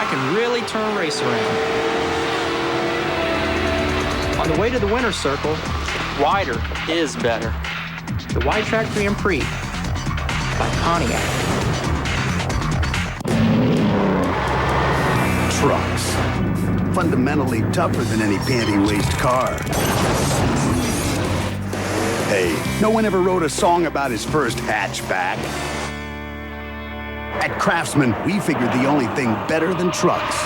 I can really turn a race around. On the way to the winner's circle, wider is better. The Wide Track Grand Prix by Pontiac. Trucks. Fundamentally tougher than any panty-waist car. Hey, no one ever wrote a song about his first hatchback. At Craftsman, we figured the only thing better than trucks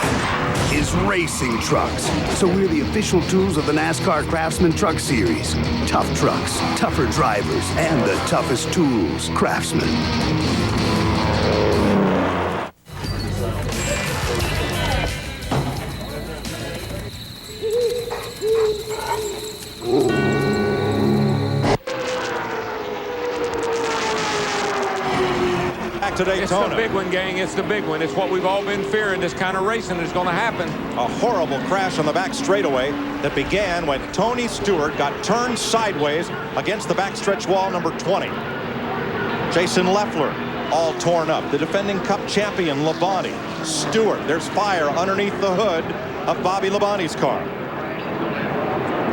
is racing trucks. So we're the official tools of the NASCAR Craftsman Truck Series. Tough trucks, tougher drivers, and the toughest tools. Craftsman. Back to Daytona. It's the big one, gang. It's the big one. It's what we've all been fearing. This kind of racing is going to happen. A horrible crash on the back straightaway that began when Tony Stewart got turned sideways against the backstretch wall, number 20. Jason Leffler, all torn up. The defending Cup champion, Labonte. Stewart, there's fire underneath the hood of Bobby Labonte's car.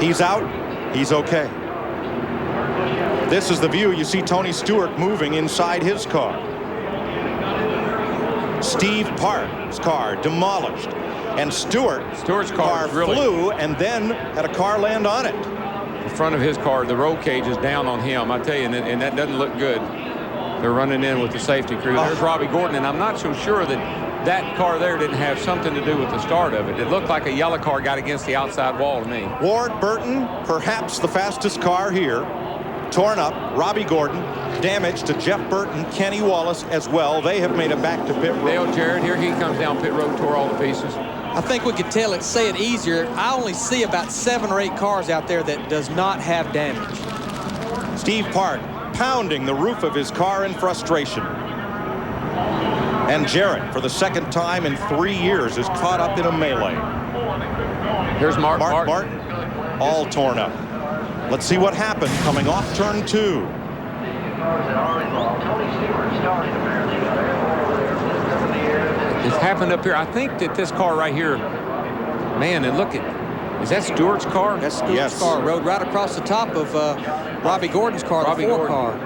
He's out. He's okay. This is the view. You see Tony Stewart moving inside his car. Steve Park's car demolished. And Stewart's car flew and then had a car land on it. The front of his car, the roll cage is down on him, I tell you, and that doesn't look good. They're running in with the safety crew. There's Robbie Gordon, and I'm not so sure that car there didn't have something to do with the start of it. It looked like a yellow car got against the outside wall to me. Ward Burton, perhaps the fastest car here, torn up. Robbie Gordon, damage to Jeff Burton, Kenny Wallace as well. They have made it back to pit road. Dale Jarrett, here he comes down pit road, tore all the pieces. I think we could say it easier. I only see about 7 or 8 cars out there that does not have damage. Steve Park pounding the roof of his car in frustration. And Jarrett, for the second time in 3 years, is caught up in a melee. Here's Mark Martin, all torn up. Let's see what happened coming off turn 2. It's happened up here. I think that this car right here, man, and look at, is that Stewart's car? That's Stewart's car. Rode right across the top of Robbie Gordon's car, the 4 car.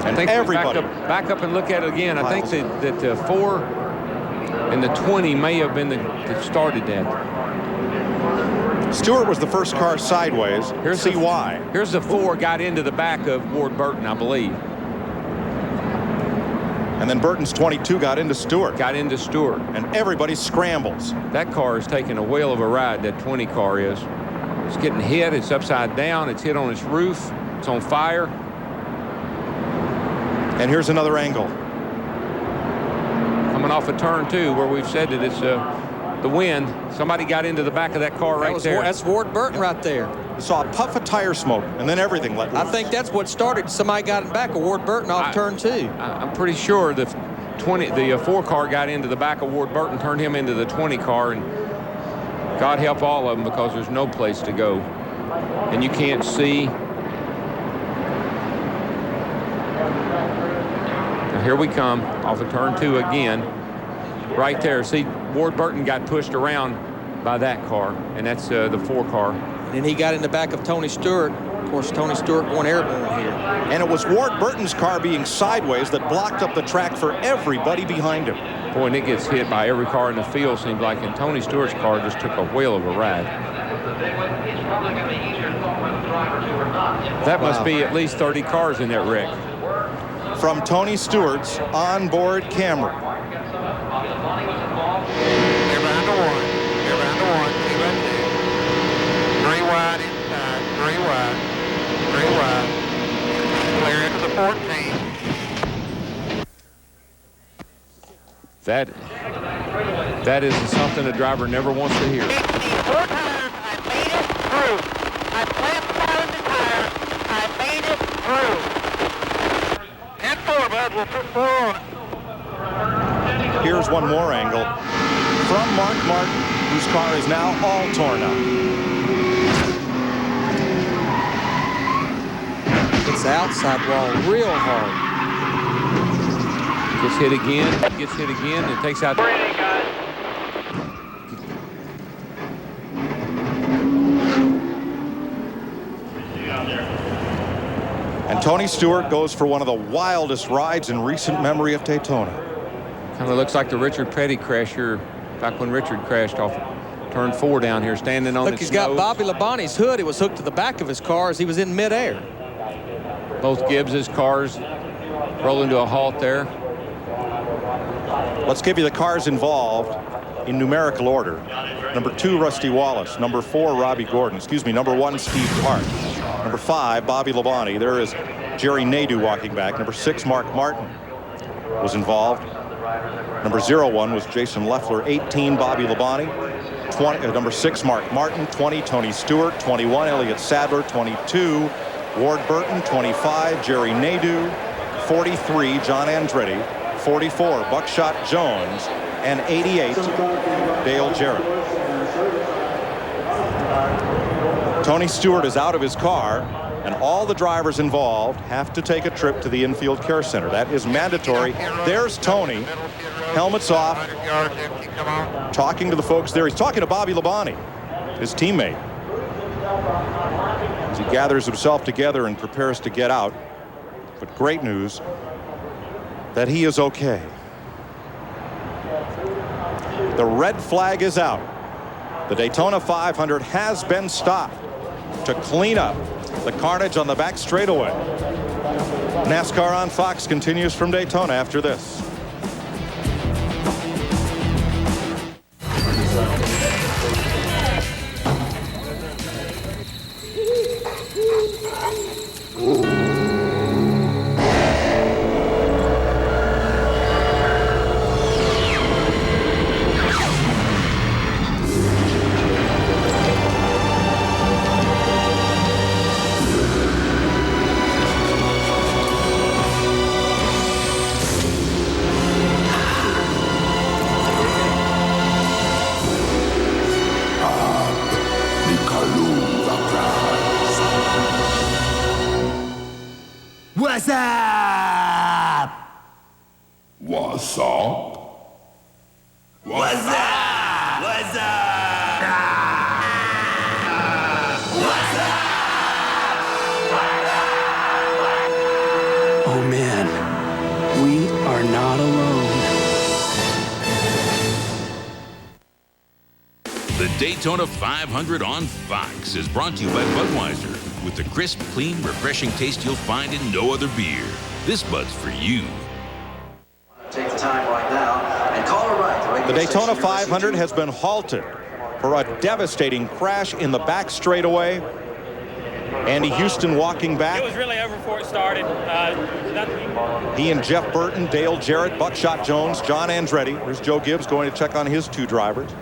I think everybody back up and look at it again. I think that the 4 and the 20 may have been that started that. Stewart was the first car sideways. Here's why. Here's the 4 got into the back of Ward Burton, I believe. And then Burton's 22 got into Stewart. And everybody scrambles. That car is taking a whale of a ride, that 20 car is. It's getting hit. It's upside down. It's hit on its roof. It's on fire. And here's another angle. Coming off of turn 2 where we've said that it's the wind. Somebody got into the back of that car there. That's Ward Burton right there. Saw a puff of tire smoke, and then everything let loose. I think that's what started. Somebody got in back of Ward Burton off turn 2. I'm pretty sure the 4 car got into the back of Ward Burton, turned him into the 20 car, and God help all of them because there's no place to go. And you can't see. Now here we come off of turn 2 again. Right there. See, Ward Burton got pushed around by that car, and that's the 4 car. And then he got in the back of Tony Stewart. Of course, Tony Stewart going airborne here. And it was Ward Burton's car being sideways that blocked up the track for everybody behind him. Boy, and it gets hit by every car in the field, seems like, and Tony Stewart's car just took a whale of a ride. That must be at least 30 cars in that wreck. From Tony Stewart's onboard camera. Clear into the 14. That is something a driver never wants to hear. 4 times I made it through. I flapped out the tire. I made it through. 10-4, bud. We'll put 4 on it. Here's one more angle from Mark Martin, whose car is now all torn up. It's the outside wall real hard. Gets hit again, and takes out. And Tony Stewart goes for one of the wildest rides in recent memory of Daytona. Kind of looks like the Richard Petty crash here, back when Richard crashed off turn 4 down here, standing on Look, he's got Bobby Labonte's hood. It was hooked to the back of his car as he was in midair. Both Gibbs's cars roll into a halt there. Let's give you the cars involved in numerical order. Number 2, Rusty Wallace. Number 4, Robbie Gordon. Number 1, Steve Park. Number 5, Bobby Labonte. There is Jerry Nadeau walking back. Number 6, Mark Martin was involved. Number 01 was Jason Leffler. 18, Bobby Labonte. Number 6, Mark Martin. 20, Tony Stewart. 21, Elliott Sadler. 22, Ward Burton. 25, Jerry Nadeau. 43, John Andretti. 44, Buckshot Jones. And 88, Dale Jarrett. Tony Stewart is out of his car, and all the drivers involved have to take a trip to the infield care center. That is mandatory. There's Tony, helmets off, talking to the folks there. He's talking to Bobby Labonte, his teammate, as he gathers himself together and prepares to get out. But great news that he is okay. The red flag is out. The Daytona 500 has been stopped to clean up the carnage on the back straightaway. NASCAR on Fox continues from Daytona after this. What's up? What's up? What's up? What's up? What's up? Oh man, we are not alone. The Daytona 500 on Fox is brought to you by Budweiser, with the crisp, clean, refreshing taste you'll find in no other beer. This Bud's for you. Take the time right now and call her right. The Daytona 500 has been halted for a devastating crash in the back straightaway. Andy Houston walking back. It was really over before it started. He and Jeff Burton, Dale Jarrett, Buckshot Jones, John Andretti. There's Joe Gibbs going to check on his two drivers.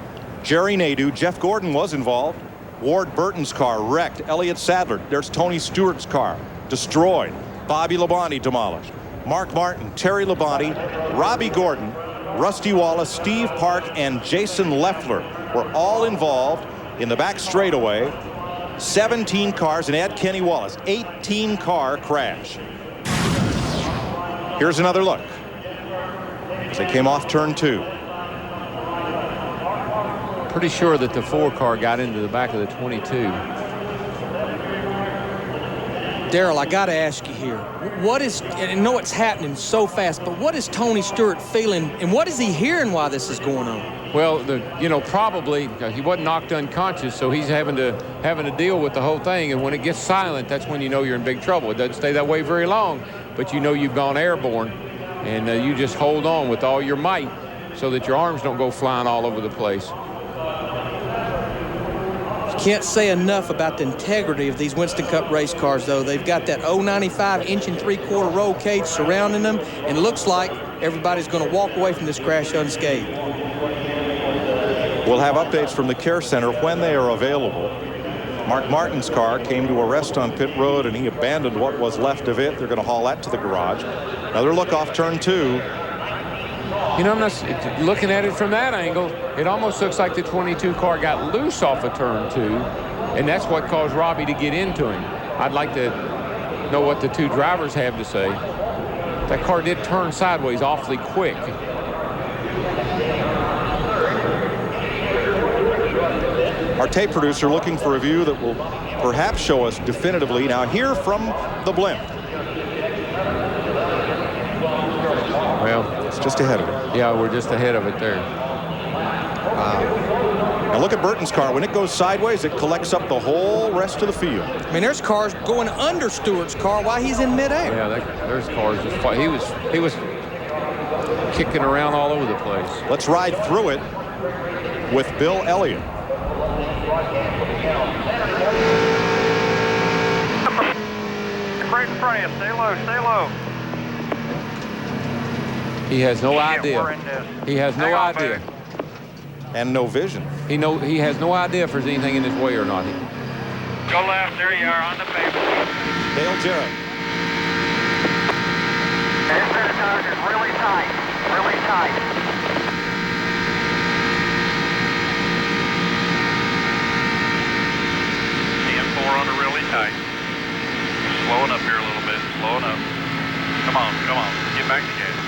Jerry Nadeau, Jeff Gordon was involved. Ward Burton's car wrecked. Elliott Sadler. There's Tony Stewart's car destroyed. Bobby Labonte demolished. Mark Martin, Terry Labonte, Robbie Gordon, Rusty Wallace, Steve Park, and Jason Leffler were all involved in the back straightaway. 17 cars, and add Kenny Wallace, 18-car crash. Here's another look as they came off turn 2. Pretty sure that the 4 car got into the back of the 22. Darrell, I got to ask you here. What is, and I know it's happening so fast, but what is Tony Stewart feeling, and what is he hearing while this is going on? Well, probably he wasn't knocked unconscious, so he's having to deal with the whole thing. And when it gets silent, that's when you know you're in big trouble. It doesn't stay that way very long, but you know you've gone airborne, and you just hold on with all your might so that your arms don't go flying all over the place. Can't say enough about the integrity of these Winston Cup race cars, though. They've got that 095 inch and 3/4 roll cage surrounding them, and it looks like everybody's going to walk away from this crash unscathed. We'll have updates from the care center when they are available. Mark Martin's car came to a rest on pit road, and he abandoned what was left of it. They're going to haul that to the garage. Another look off turn 2. You know, I'm not looking at it from that angle. It almost looks like the 22 car got loose off of turn 2, and that's what caused Robbie to get into him. I'd like to know what the two drivers have to say. That car did turn sideways awfully quick. Our tape producer looking for a view that will perhaps show us definitively. Now here from the blimp. Well, it's just ahead of it. Yeah, we're just ahead of it there. Now look at Burton's car. When it goes sideways, it collects up the whole rest of the field. I mean, there's cars going under Stewart's car while he's in midair. Yeah, there's cars just he was kicking around all over the place. Let's ride through it with Bill Elliott. Right in front of you. Stay low. Stay low. He has no idea. He has no idea. And no vision. He has no idea if there's anything in his way or not. Go left. There you are on the pavement. Dale Jarrett. His center tires is really tight. Really tight. CM4 on the really tight. Slowing up here a little bit. Slowing up. Come on. Come on. Get back to gas.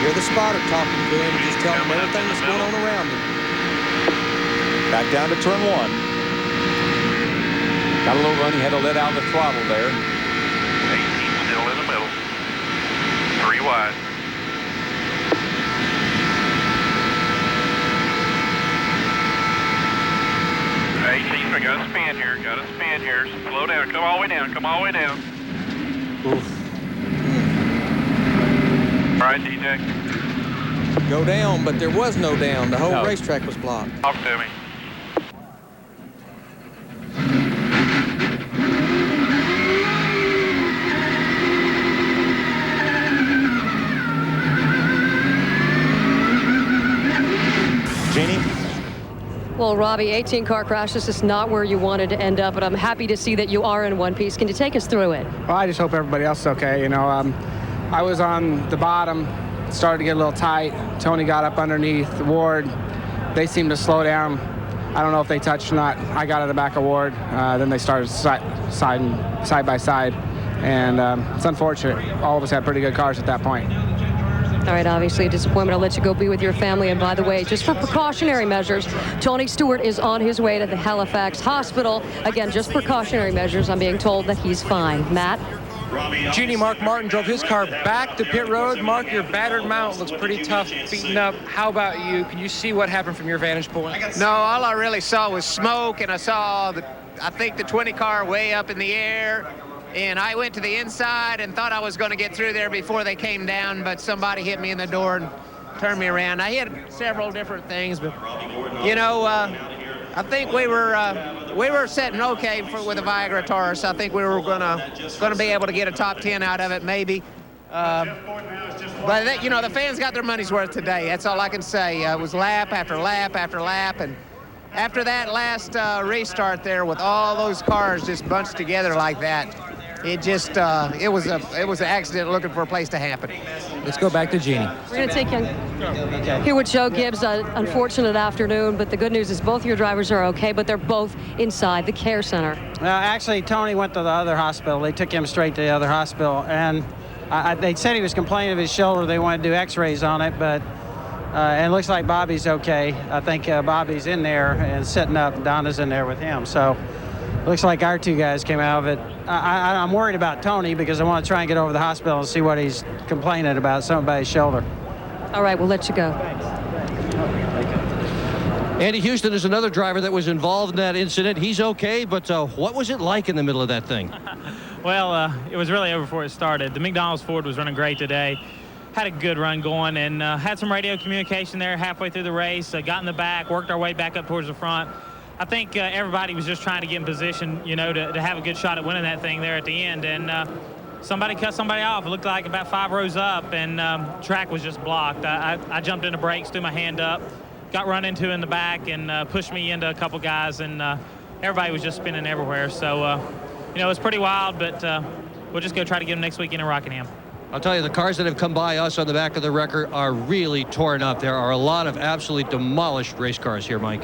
You're the spotter talking to him, just telling him everything that's going on around him. Back down to turn 1. Got a little run. He had to let out the throttle there. 3 wide. I got a spin here. Got a spin here. Slow down. Come all the way down. Come all the way down. Oof. All right, DJ. Go down, but there was no down. The whole racetrack was blocked. Talk to me. Jeannie? Well, Robbie, 18-car crash. This is not where you wanted to end up, but I'm happy to see that you are in one piece. Can you take us through it? Well, I just hope everybody else is okay. You know, I was on the bottom, started to get a little tight. Tony got up underneath Ward. They seemed to slow down. I don't know if they touched or not. I got at the back of Ward. Then they started side by side. And it's unfortunate. All of us had pretty good cars at that point. All right, obviously a disappointment. I'll let you go be with your family. And by the way, just for precautionary measures, Tony Stewart is on his way to the Halifax Hospital. Again, just precautionary measures. I'm being told that he's fine. Matt? Jeannie, Mark Martin drove his car back to pit road. Mark, your battered mount looks pretty tough, beaten up. How about you? Can you see what happened from your vantage point? No, all I really saw was smoke, and I saw, I think, the 20 car way up in the air. And I went to the inside and thought I was going to get through there before they came down, but somebody hit me in the door and turned me around. I hit several different things, but, you know, I think we were setting okay with a Viagra Taurus. I think we were gonna be able to get a top 10 out of it, maybe. But you know, the fans got their money's worth today. That's all I can say. It was lap after lap after lap, and after that last restart there, with all those cars just bunched together like that, it just it was an accident looking for a place to happen. Let's go back to Jeannie. We're going to take you here with Joe Gibbs. Unfortunate afternoon, but the good news is both your drivers are okay, but they're both inside the care center. Actually, Tony went to the other hospital. They took him straight to the other hospital, and they said he was complaining of his shoulder. They wanted to do x-rays on it, but and it looks like Bobby's okay. I think Bobby's in there and sitting up, and Donna's in there with him. So looks like our two guys came out of it. I'm worried about Tony because I want to try and get over to the hospital and see what he's complaining about, something about his shoulder. All right, we'll let you go. Andy Houston is another driver that was involved in that incident. He's okay, but what was it like in the middle of that thing? Well, it was really over before it started. The McDonald's Ford was running great today. Had a good run going and had some radio communication there halfway through the race. Got in the back, worked our way back up towards the front. I think everybody was just trying to get in position, you know, to have a good shot at winning that thing there at the end. And somebody cut somebody off. It looked like about 5 rows up, and track was just blocked. I jumped into brakes, threw my hand up, got run into in the back, and pushed me into a couple guys, and everybody was just spinning everywhere. So, you know, it was pretty wild, but we'll just go try to get them next weekend in Rockingham. I'll tell you, the cars that have come by us on the back of the record are really torn up. There are a lot of absolutely demolished race cars here, Mike.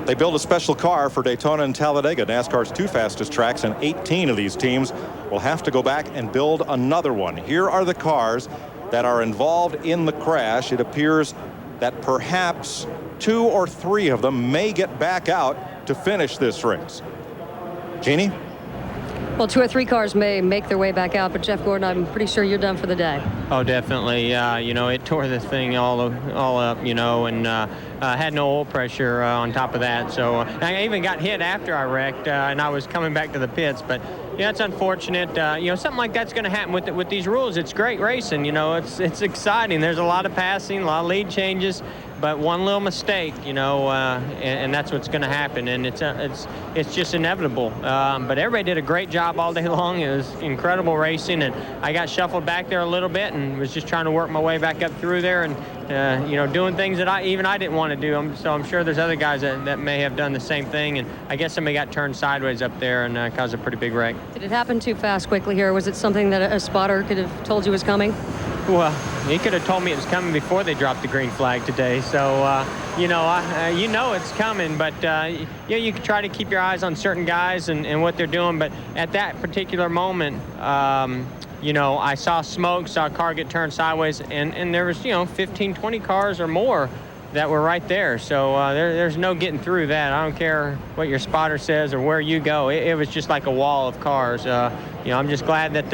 They built a special car for Daytona and Talladega, NASCAR's 2 fastest tracks, and 18 of these teams will have to go back and build another one. Here are the cars that are involved in the crash. It appears that perhaps 2 or 3 of them may get back out to finish this race. Jeannie? Well, 2 or 3 cars may make their way back out, but Jeff Gordon, I'm pretty sure you're done for the day. Oh, definitely. You know, it tore this thing all up, you know, and had no oil pressure on top of that. So I even got hit after I wrecked, and I was coming back to the pits. But yeah, it's unfortunate. You know, something like that's going to happen with these rules. It's great racing. You know, it's exciting. There's a lot of passing, a lot of lead changes. But one little mistake, you know, and that's what's going to happen, and it's just inevitable. But everybody did a great job all day long. It was incredible racing, and I got shuffled back there a little bit, and was just trying to work my way back up through there, and you know, doing things that I didn't want to do. So I'm sure there's other guys that may have done the same thing, and I guess somebody got turned sideways up there and caused a pretty big wreck. Did it happen too fast quickly here, or was it something that a spotter could have told you was coming? Well, he could have told me it was coming before they dropped the green flag today. So, you know, you know it's coming, but yeah, you can try to keep your eyes on certain guys and what they're doing. But at that particular moment, you know, I saw smoke, saw a car get turned sideways, and there was, you know, 15, 20 cars or more that were right there. So there's no getting through that. I don't care what your spotter says or where you go. It was just like a wall of cars. I'm just glad that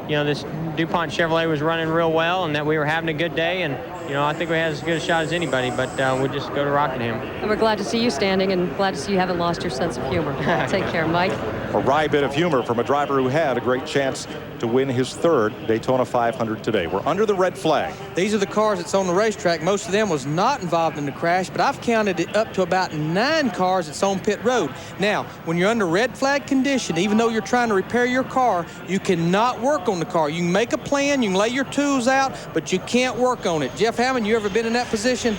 this DuPont Chevrolet was running real well and that we were having a good day. And I think we had as good a shot as anybody, but we'll just go to Rockingham. And we're glad to see you standing and glad to see you haven't lost your sense of humor. Take care, Mike. A wry bit of humor from a driver who had a great chance to win his third Daytona 500 today. We're under the red flag. These are the cars that's on the racetrack. Most of them was not involved in the crash, but I've counted it up to about 9 cars that's on pit road. Now, when you're under red flag condition, even though you're trying to repair your car, you cannot work on the car. You can make a plan, you can lay your tools out, but you can't work on it. Jeff Hammond, you ever been in that position?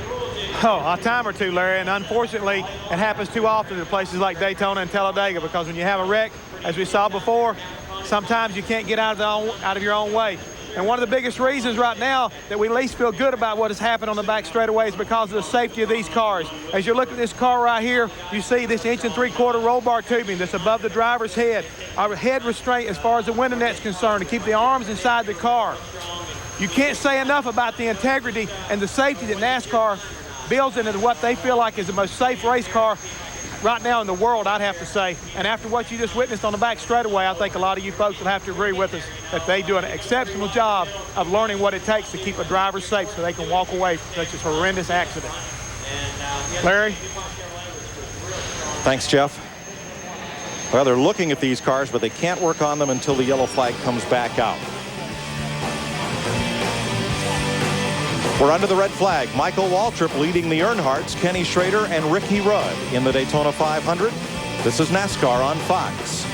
Oh, a time or two, Larry, and unfortunately, it happens too often in places like Daytona and Talladega, because when you have a wreck, as we saw before, sometimes you can't get out of your own way. And one of the biggest reasons right now that we at least feel good about what has happened on the back straightaway is because of the safety of these cars. As you look at this car right here, you see this 1 3/4 roll bar tubing that's above the driver's head. Our head restraint as far as the window net's concerned to keep the arms inside the car. You can't say enough about the integrity and the safety that NASCAR builds into what they feel like is the most safe race car right now in the world, I'd have to say. And after what you just witnessed on the back straightaway, I think a lot of you folks will have to agree with us that they do an exceptional job of learning what it takes to keep a driver safe so they can walk away from such a horrendous accident. Larry? Thanks, Jeff. Well, they're looking at these cars, but they can't work on them until the yellow flag comes back out. We're under the red flag. Michael Waltrip leading the Earnhardts, Kenny Schrader and Ricky Rudd in the Daytona 500. This is NASCAR on Fox.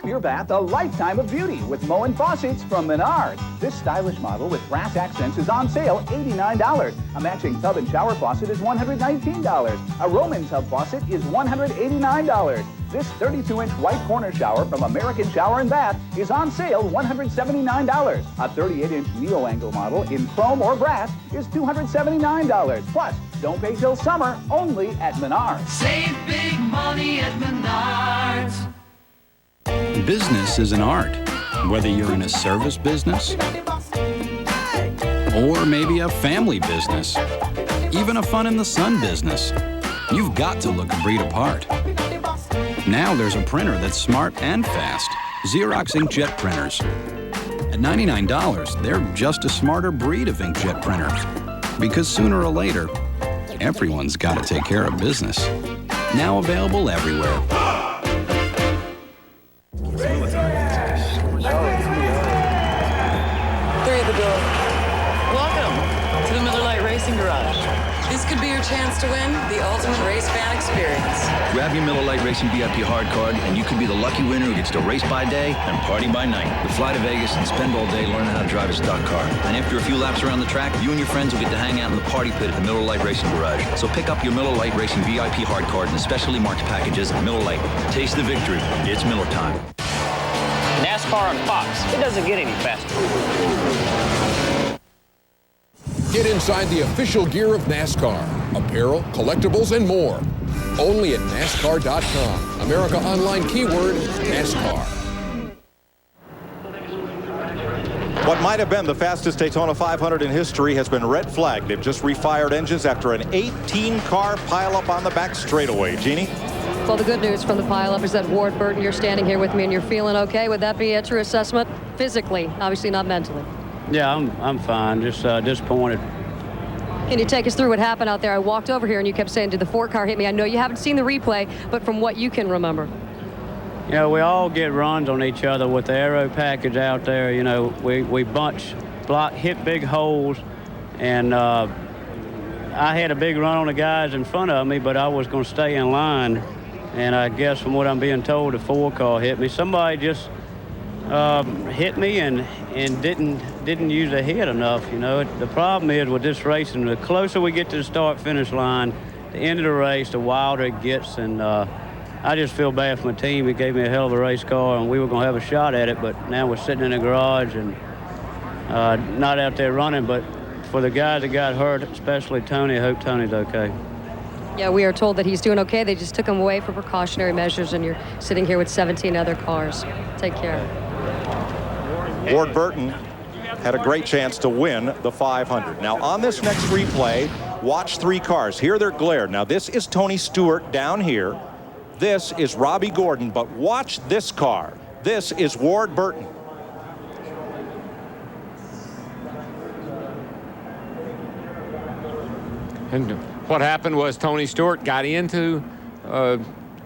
Your bath a lifetime of beauty with Moen faucets from Menards. This stylish model with brass accents is on sale, $89. A matching tub and shower faucet is $119. A Roman tub faucet is $189. This 32-inch white corner shower from American Shower and Bath is on sale, $179. A 38-inch neo-angle model in chrome or brass is $279. Plus, don't pay till summer, only at Menards. Save big money at Menards. Business is an art, whether you're in a service business or maybe a family business, even a fun in the sun business. You've got to look a breed apart. Now there's a printer that's smart and fast, Xerox inkjet printers. At $99, they're just a smarter breed of inkjet printer, because sooner or later, everyone's got to take care of business. Now available everywhere. Welcome to the Miller Lite Racing Garage. This could be your chance to win the ultimate race fan experience. Grab your Miller Lite Racing VIP hard card, and you could be the lucky winner who gets to race by day and party by night. You'll fly to Vegas and spend all day learning how to drive a stock car. And after a few laps around the track, you and your friends will get to hang out in the party pit at the Miller Lite Racing Garage. So pick up your Miller Lite Racing VIP hard card in the specially marked packages at Miller Lite. Taste the victory. It's Miller time. NASCAR on Fox. It doesn't get any faster. Get inside the official gear of NASCAR. Apparel, collectibles, and more. Only at NASCAR.com. America Online keyword NASCAR. What might have been the fastest Daytona 500 in history has been red flagged. They've just refired engines after an 18-car pileup on the back straightaway. Jeannie? Well, the good news from the pileup is that Ward Burton, you're standing here with me and you're feeling okay. Would that be a true assessment? Physically, obviously not mentally. Yeah, I'm fine. Just disappointed. Can you take us through what happened out there? I walked over here and you kept saying, did the Ford car hit me? I know you haven't seen the replay, but from what you can remember. You know, we all get runs on each other with the aero package out there. You know, we hit big holes, and I had a big run on the guys in front of me, but I was going to stay in line. And I guess from what I'm being told, the Ford car hit me. Somebody just hit me and didn't didn't usually hit enough, you know. The problem is with this racing, the closer we get to the start-finish line, the end of the race, the wilder it gets, and I just feel bad for my team. It gave me a hell of a race car, and we were going to have a shot at it, but now we're sitting in the garage and not out there running. But for the guys that got hurt, especially Tony, I hope Tony's okay. Yeah, we are told that he's doing okay. They just took him away for precautionary measures, and you're sitting here with 17 other cars. Take care. Ward Burton had a great chance to win the 500. Now, on this next replay, watch 3 cars. Here they're glared. Now, this is Tony Stewart down here. This is Robbie Gordon, but watch this car. This is Ward Burton. And what happened was Tony Stewart got into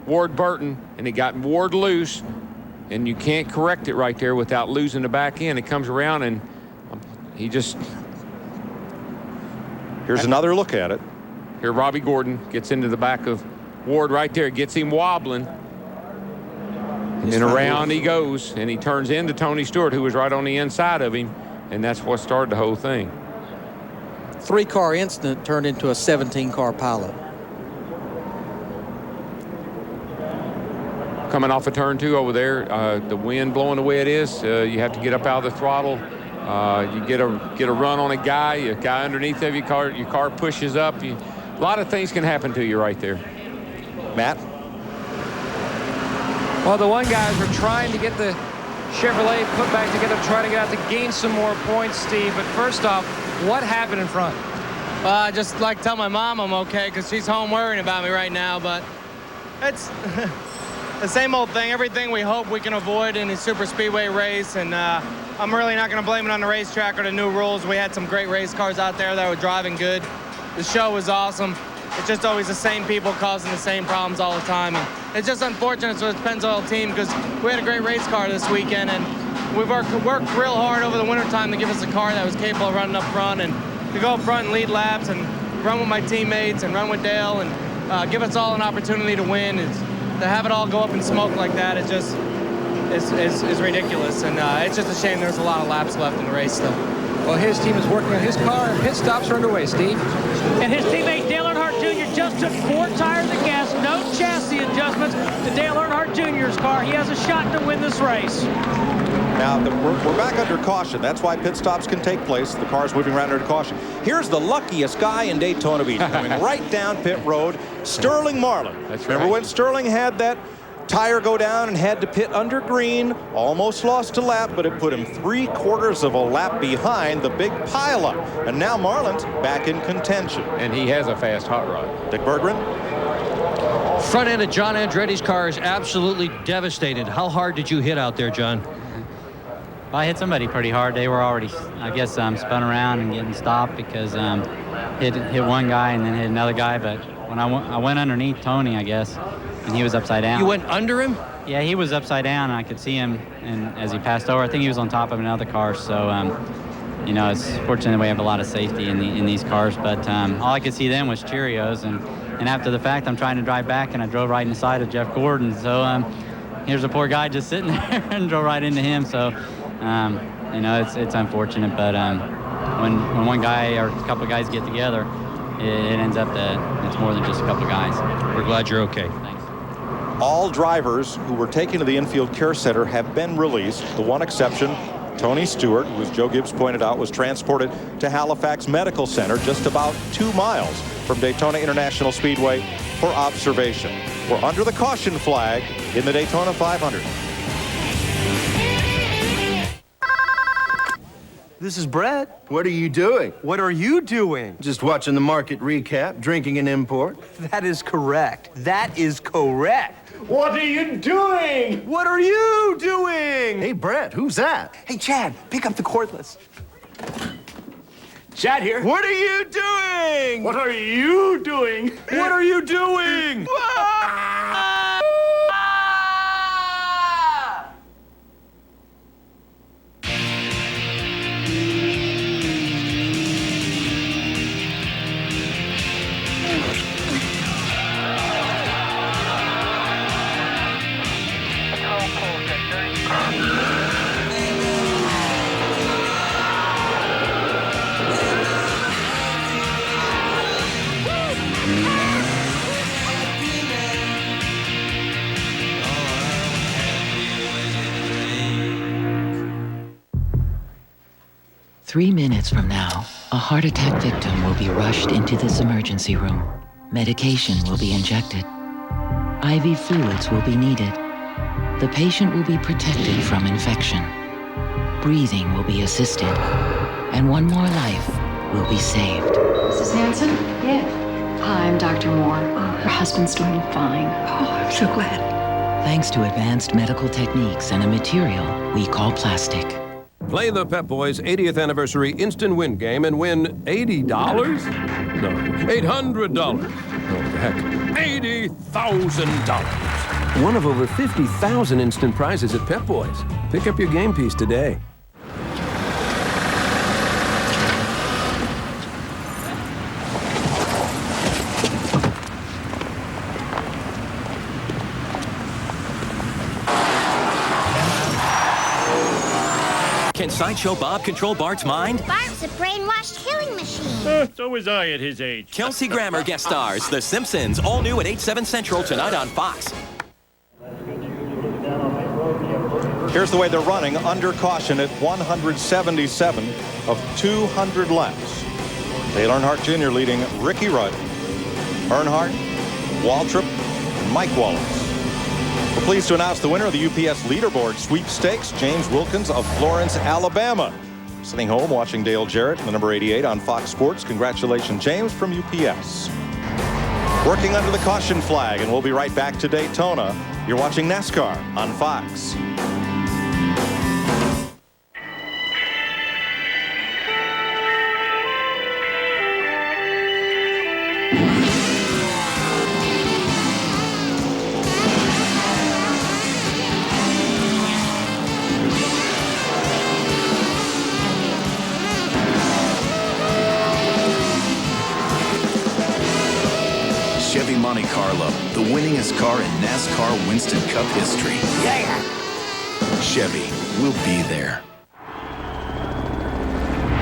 Ward Burton, and he got Ward loose, and you can't correct it right there without losing the back end. It comes around, and he just... Here's another look at it. Here Robbie Gordon gets into the back of Ward right there, gets him wobbling, and around he goes, and he turns into Tony Stewart, who was right on the inside of him, and that's what started the whole thing. 3-car incident turned into a 17-car pilot. Coming off of turn 2 over there, the wind blowing the way it is, you have to get up out of the throttle. You get a run on a guy underneath of your car pushes up. A lot of things can happen to you right there. Matt? Well, the one guys were trying to get the Chevrolet put back together, trying to get out to gain some more points, Steve. But first off, what happened in front? Well, I just like to tell my mom I'm okay because she's home worrying about me right now. But it's the same old thing, everything we hope we can avoid in a super speedway race. And I'm really not going to blame it on the racetrack or the new rules. We had some great race cars out there that were driving good. The show was awesome. It's just always the same people causing the same problems all the time. And it's just unfortunate for the Pennzoil team because we had a great race car this weekend, and we've worked real hard over the wintertime to give us a car that was capable of running up front and to go up front and lead laps and run with my teammates and run with Dale and give us all an opportunity to win. To have it all go up in smoke like that is just is ridiculous, and it's just a shame there's a lot of laps left in the race still. Well, his team is working on his car, and pit stops are underway, Steve. And his teammate Dale Earnhardt Jr. just took 4 tires of gas, no chassis adjustments to Dale Earnhardt Jr.'s car. He has a shot to win this race. Now, we're back under caution. That's why pit stops can take place. The car's moving around under caution. Here's the luckiest guy in Daytona Beach coming right down pit road, Sterling Marlin. Remember when Sterling had that tire go down and had to pit under green, almost lost a lap, but it put him 3/4 of a lap behind the big pileup. And now Marlin's back in contention. And he has a fast hot rod. Dick Berggren? Front end of John Andretti's car is absolutely devastated. How hard did you hit out there, John? Well, I hit somebody pretty hard. They were already, I guess, spun around and getting stopped because hit one guy and then hit another guy. But when I went underneath Tony, I guess, and he was upside down. You went under him? Yeah, he was upside down, and I could see him. And as he passed over, I think he was on top of another car. So, you know, it's fortunate we have a lot of safety in these cars. But all I could see then was Cheerios. And after the fact, I'm trying to drive back, and I drove right inside of Jeff Gordon. So here's a poor guy just sitting there and drove right into him. So, you know, it's unfortunate. But when one guy or a couple of guys get together, it ends up that it's more than just a couple of guys. We're glad you're okay. Thanks. All drivers who were taken to the infield care center have been released. The one exception, Tony Stewart, who, as Joe Gibbs pointed out, was transported to Halifax Medical Center, just about 2 miles from Daytona International Speedway, for observation. We're under the caution flag in the Daytona 500. This is Brett. What are you doing? What are you doing? Just watching the market recap, drinking an import. That is correct. That is correct. What are you doing? What are you doing? Hey, Brett, who's that? Hey, Chad, pick up the cordless. Chad here. What are you doing? What are you doing? What are you doing? 3 minutes from now, a heart attack victim will be rushed into this emergency room. Medication will be injected. IV fluids will be needed. The patient will be protected from infection. Breathing will be assisted. And one more life will be saved. Mrs. Hanson? Yes. Hi, I'm Dr. Moore. Her husband's doing fine. Oh, I'm so glad. Thanks to advanced medical techniques and a material we call plastic. Play the Pep Boys 80th Anniversary Instant Win game and win $80? No, $800. Oh, heck, $80,000. One of over 50,000 instant prizes at Pep Boys. Pick up your game piece today. Can Sideshow Bob control Bart's mind? Bart's a brainwashed killing machine. So was I at his age. Kelsey Grammer guest stars The Simpsons, all new at 8/7 Central tonight on Fox. Here's the way they're running under caution at 177 of 200 laps. Dale Earnhardt Jr. leading Ricky Rudd, Earnhardt, Waltrip, and Mike Wallace. We're pleased to announce the winner of the UPS leaderboard sweepstakes, James Wilkins of Florence, Alabama. Sitting home watching Dale Jarrett, the number 88 on Fox Sports. Congratulations, James, from UPS. Working under the caution flag, and we'll be right back to Daytona. You're watching NASCAR on Fox. Chevy Monte Carlo, the winningest car in NASCAR Winston Cup history. Yeah! Chevy, we'll be there.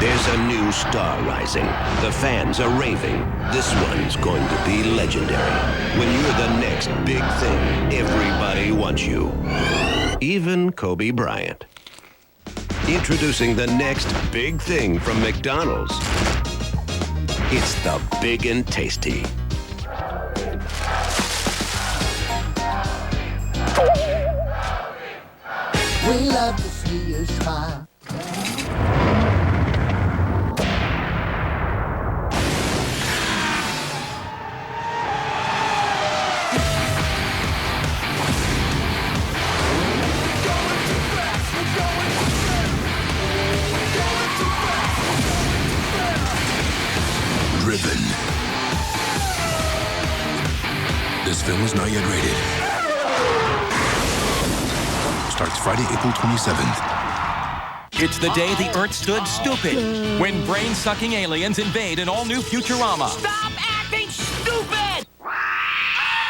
There's a new star rising. The fans are raving. This one's going to be legendary. When you're the next big thing, everybody wants you. Even Kobe Bryant. Introducing the next big thing from McDonald's. It's the Big and Tasty. We love to see you smile. Driven. This film is not yet rated. Starts Friday, April 27th. It's the day the Earth stood stupid when brain-sucking aliens invade an all-new Futurama. Stop acting stupid!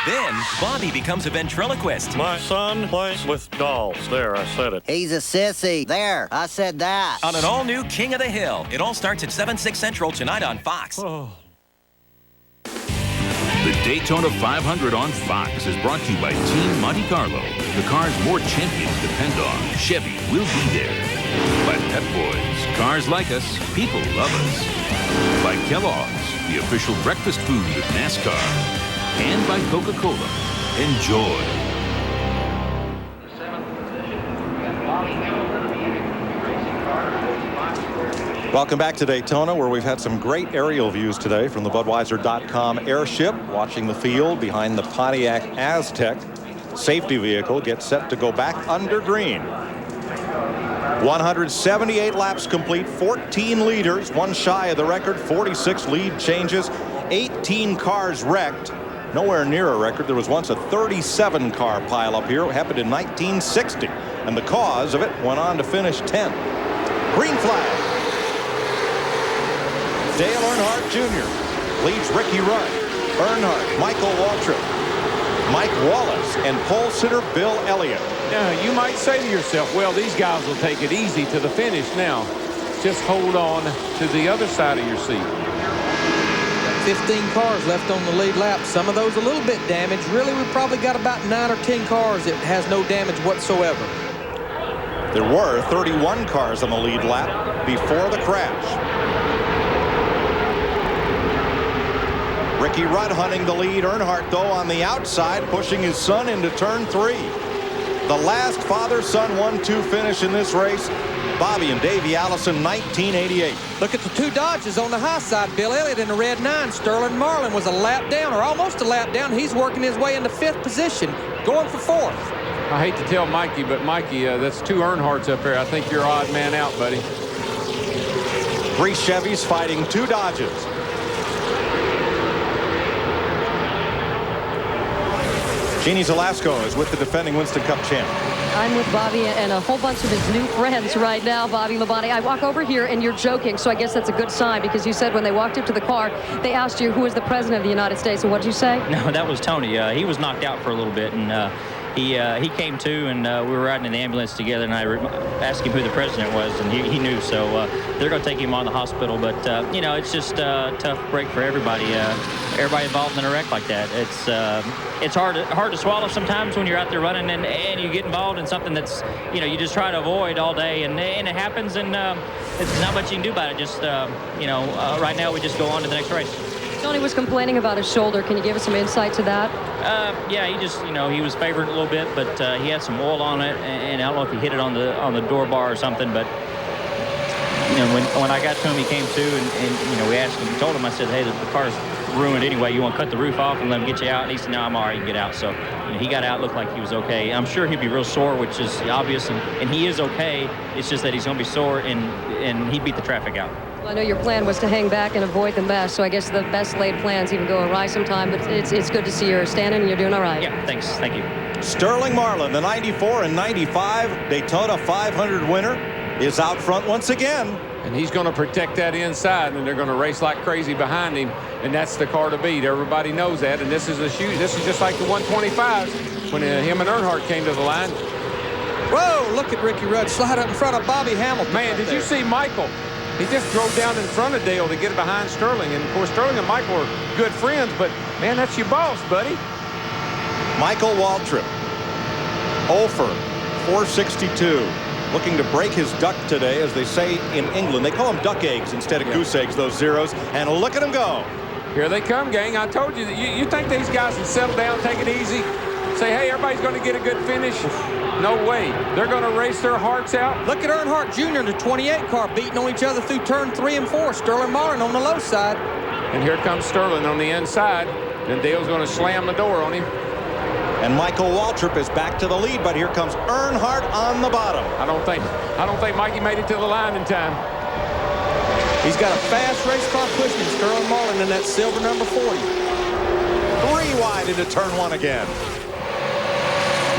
Then, Bobby becomes a ventriloquist. My son plays with dolls. There, I said it. He's a sissy. There, I said that. On an all-new King of the Hill. It all starts at 7/6 Central tonight on Fox. The Daytona 500 on Fox is brought to you by Team Monte Carlo. The cars more champions depend on. Chevy will be there. By Pep Boys. Cars like us. People love us. By Kellogg's, the official breakfast food of NASCAR. And by Coca-Cola. Enjoy. Welcome back to Daytona, where we've had some great aerial views today from the Budweiser.com airship, watching the field behind the Pontiac Aztec. Safety vehicle gets set to go back under green. 178 laps complete, 14 leaders, one shy of the record, 46 lead changes, 18 cars wrecked. Nowhere near a record. There was once a 37-car pileup here. It happened in 1960, and the cause of it went on to finish 10th. Green flag. Dale Earnhardt Jr. leads Ricky Rudd, Earnhardt, Michael Waltrip, Mike Wallace, and pole sitter Bill Elliott. Now, you might say to yourself, well, these guys will take it easy to the finish. Now, just hold on to the other side of your seat. 15 cars left on the lead lap. Some of those a little bit damaged. Really, we've probably got about 9 or 10 cars that has no damage whatsoever. There were 31 cars on the lead lap before the crash. Ricky Rudd hunting the lead. Earnhardt, though, on the outside, pushing his son into turn 3. The last father-son 1-2 finish in this race. Bobby and Davey Allison, 1988. Look at the two Dodges on the high side. Bill Elliott in the red 9. Sterling Marlin was a lap down, or almost a lap down. He's working his way into 5th position, going for 4th. I hate to tell Mikey, but Mikey, that's 2 Earnhardts up there. I think you're odd man out, buddy. 3 Chevys fighting 2 Dodges. Jeannie Zelasco is with the defending Winston Cup champ. I'm with Bobby and a whole bunch of his new friends right now, Bobby Labonte. I walk over here and you're joking, so I guess that's a good sign, because you said when they walked up to the car, they asked you who was the president of the United States, and what did you say? No, that was Tony. He was knocked out for a little bit, and he came to, and we were riding in the ambulance together, and I asked him who the president was, and he knew, so they're going to take him on to the hospital. But, you know, it's just a tough break for everybody. Everybody involved in a wreck like that. It's hard to swallow sometimes when you're out there running and you get involved in something that's, you know, you just try to avoid all day, and it happens, and it's not much you can do about it. Just, you know, right now we just go on to the next race. Tony was complaining about his shoulder. Can you give us some insight to that? Yeah, he just, you know, he was favored a little bit, but he had some oil on it, and I don't know if he hit it on the door bar or something, but, you know, when I got to him, he came to, and you know, we asked him, told him, I said, hey, the car's ruined anyway. You want to cut the roof off and let him get you out? And he said, no, I'm all right, you can get out. So, you know, he got out, looked like he was okay. I'm sure he'd be real sore, which is obvious, and he is okay. It's just that he's going to be sore, and he beat the traffic out. Well, I know your plan was to hang back and avoid the mess, so I guess the best laid plans even go awry sometime, but it's good to see you're standing and you're doing all right. Yeah, thanks. Thank you. Sterling Marlin, the 94 and 95 Daytona 500 winner, is out front once again. And he's going to protect that inside, and they're going to race like crazy behind him, and that's the car to beat. Everybody knows that, and this is just like the 125s when him and Earnhardt came to the line. Whoa, look at Ricky Rudd slide up in front of Bobby Hamilton. Man, did you see Michael? He just drove down in front of Dale to get behind Sterling, and of course Sterling and Michael are good friends, but man, that's your boss, buddy. Michael Waltrip, 0 for 462. Looking to break his duck today, as they say in England. They call them duck eggs instead of goose eggs, those zeros. And look at them go. Here they come, gang. I told you that you think these guys can settle down, take it easy, say, hey, everybody's going to get a good finish? No way. They're going to race their hearts out. Look at Earnhardt Jr. in the 28 car beating on each other through turn 3 and 4. Sterling Marlin on the low side. And here comes Sterling on the inside. And Dale's going to slam the door on him. And Michael Waltrip is back to the lead, but here comes Earnhardt on the bottom. I don't think Mikey made it to the line in time. He's got a fast race car pushing Sterling Marlin in that silver number 40. 3 wide into turn 1 again.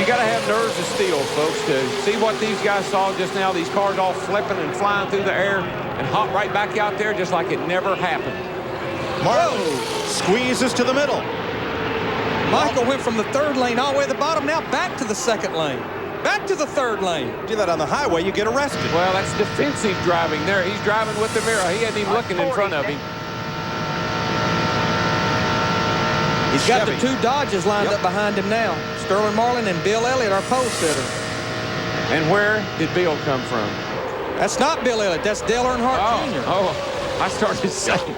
You got to have nerves of steel, folks, to see what these guys saw just now. These cars all flipping and flying through the air and hop right back out there just like it never happened. Marlin squeezes to the middle. Michael went from the 3rd lane all the way to the bottom, now back to the 2nd lane. Back to the 3rd lane. Do that on the highway, you get arrested. Well, that's defensive driving there. He's driving with the mirror. He isn't even looking in front of him. He's got the 2 Dodges lined up behind him now. Sterling Marlin and Bill Elliott are pole sitter. And where did Bill come from? That's not Bill Elliott. That's Dale Earnhardt Jr. Oh, I started saying.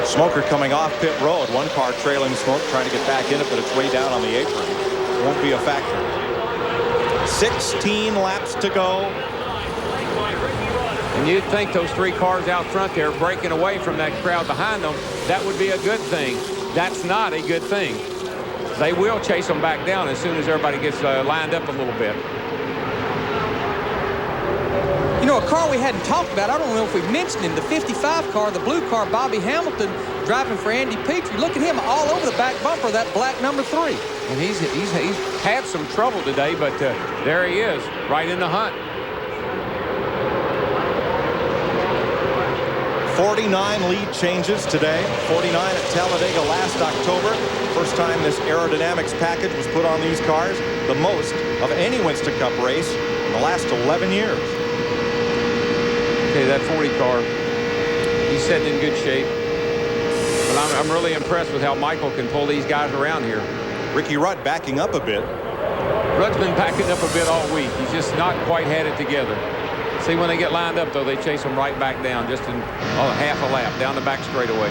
Smoker coming off pit road. 1 car trailing Smoke, trying to get back in it, but it's way down on the apron. Won't be a factor. 16 laps to go. And you'd think those 3 cars out front there breaking away from that crowd behind them, that would be a good thing. That's not a good thing. They will chase them back down as soon as everybody gets lined up a little bit. You know, a car we hadn't talked about, I don't know if we've mentioned him, the 55 car, the blue car, Bobby Hamilton, driving for Andy Petrie. Look at him all over the back bumper, that black number 3. And he's had some trouble today, but there he is, right in the hunt. 49 lead changes today. 49 at Talladega last October. First time this aerodynamics package was put on these cars. The most of any Winston Cup race in the last 11 years. Okay, that 40 car, he's sitting in good shape. But I'm really impressed with how Michael can pull these guys around here. Ricky Rudd backing up a bit. Rudd's been packing up a bit all week. He's just not quite had it together. See, when they get lined up, though, they chase them right back down, just in half a lap, down the back straightaway.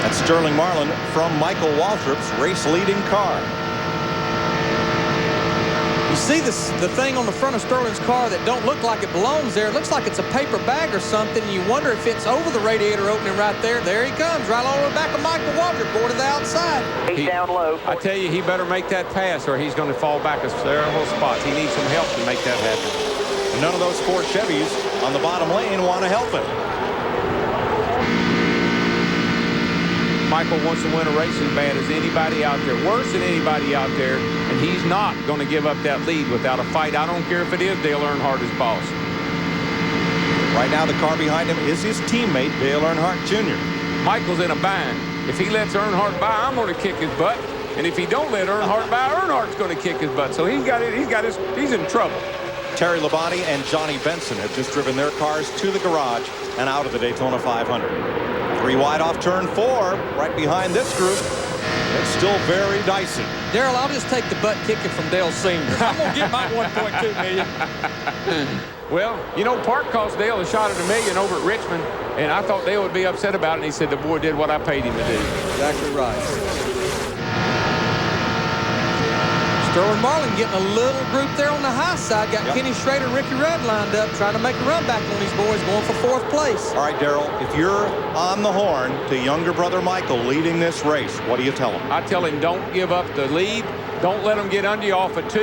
That's Sterling Marlin from Michael Waltrip's race-leading car. You see the thing on the front of Sterling's car that don't look like it belongs there. It looks like it's a paper bag or something. You wonder if it's over the radiator opening right there. There he comes, right along the back of Michael Waltrip, going to the outside. He's down low. I tell you, he better make that pass or he's going to fall back several spots. He needs some help to make that happen. And none of those four Chevys on the bottom lane want to help him. Michael wants to win a race as bad as anybody out there, worse than anybody out there, and he's not going to give up that lead without a fight. I don't care if it is Dale Earnhardt as boss. Right now, the car behind him is his teammate, Dale Earnhardt Jr. Michael's in a bind. If he lets Earnhardt by, I'm going to kick his butt. And if he don't let Earnhardt by, Earnhardt's going to kick his butt. So he's in trouble. Terry Labonte and Johnny Benson have just driven their cars to the garage and out of the Daytona 500. 3 wide off turn 4, right behind this group. It's still very dicey. Darrell, I'll just take the butt kicking from Dale Sr. I'm going to get my $1.2 million. Well, you know, Park cost Dale a shot at $1 million over at Richmond, and I thought Dale would be upset about it, and he said the boy did what I paid him to do. Exactly right. Sterling Marlin getting a little group there on the high side. Got Kenny Schrader, Ricky Rudd lined up, trying to make a run back on these boys, going for 4th place. All right, Darrell, if you're on the horn to younger brother Michael leading this race, what do you tell him? I tell him don't give up the lead. Don't let them get under you off of 2,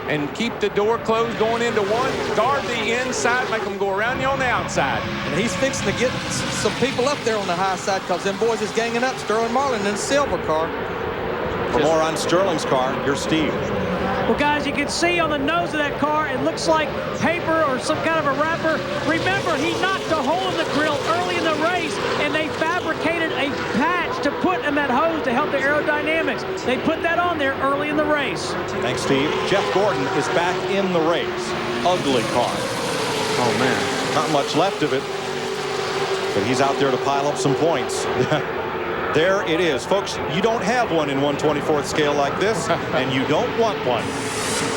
and keep the door closed going into 1. Guard the inside, make them go around you on the outside. And he's fixing to get some people up there on the high side because them boys is ganging up Sterling Marlin in the silver car. For more on Sterling's car, here's Steve. Well, guys, you can see on the nose of that car, it looks like paper or some kind of a wrapper. Remember, he knocked a hole in the grill early in the race, and they fabricated a patch to put in that hose to help the aerodynamics. They put that on there early in the race. Thanks, Steve. Jeff Gordon is back in the race. Ugly car. Oh, man. Not much left of it, but he's out there to pile up some points. There it is. Folks, you don't have one in 1/24th scale like this, and you don't want one.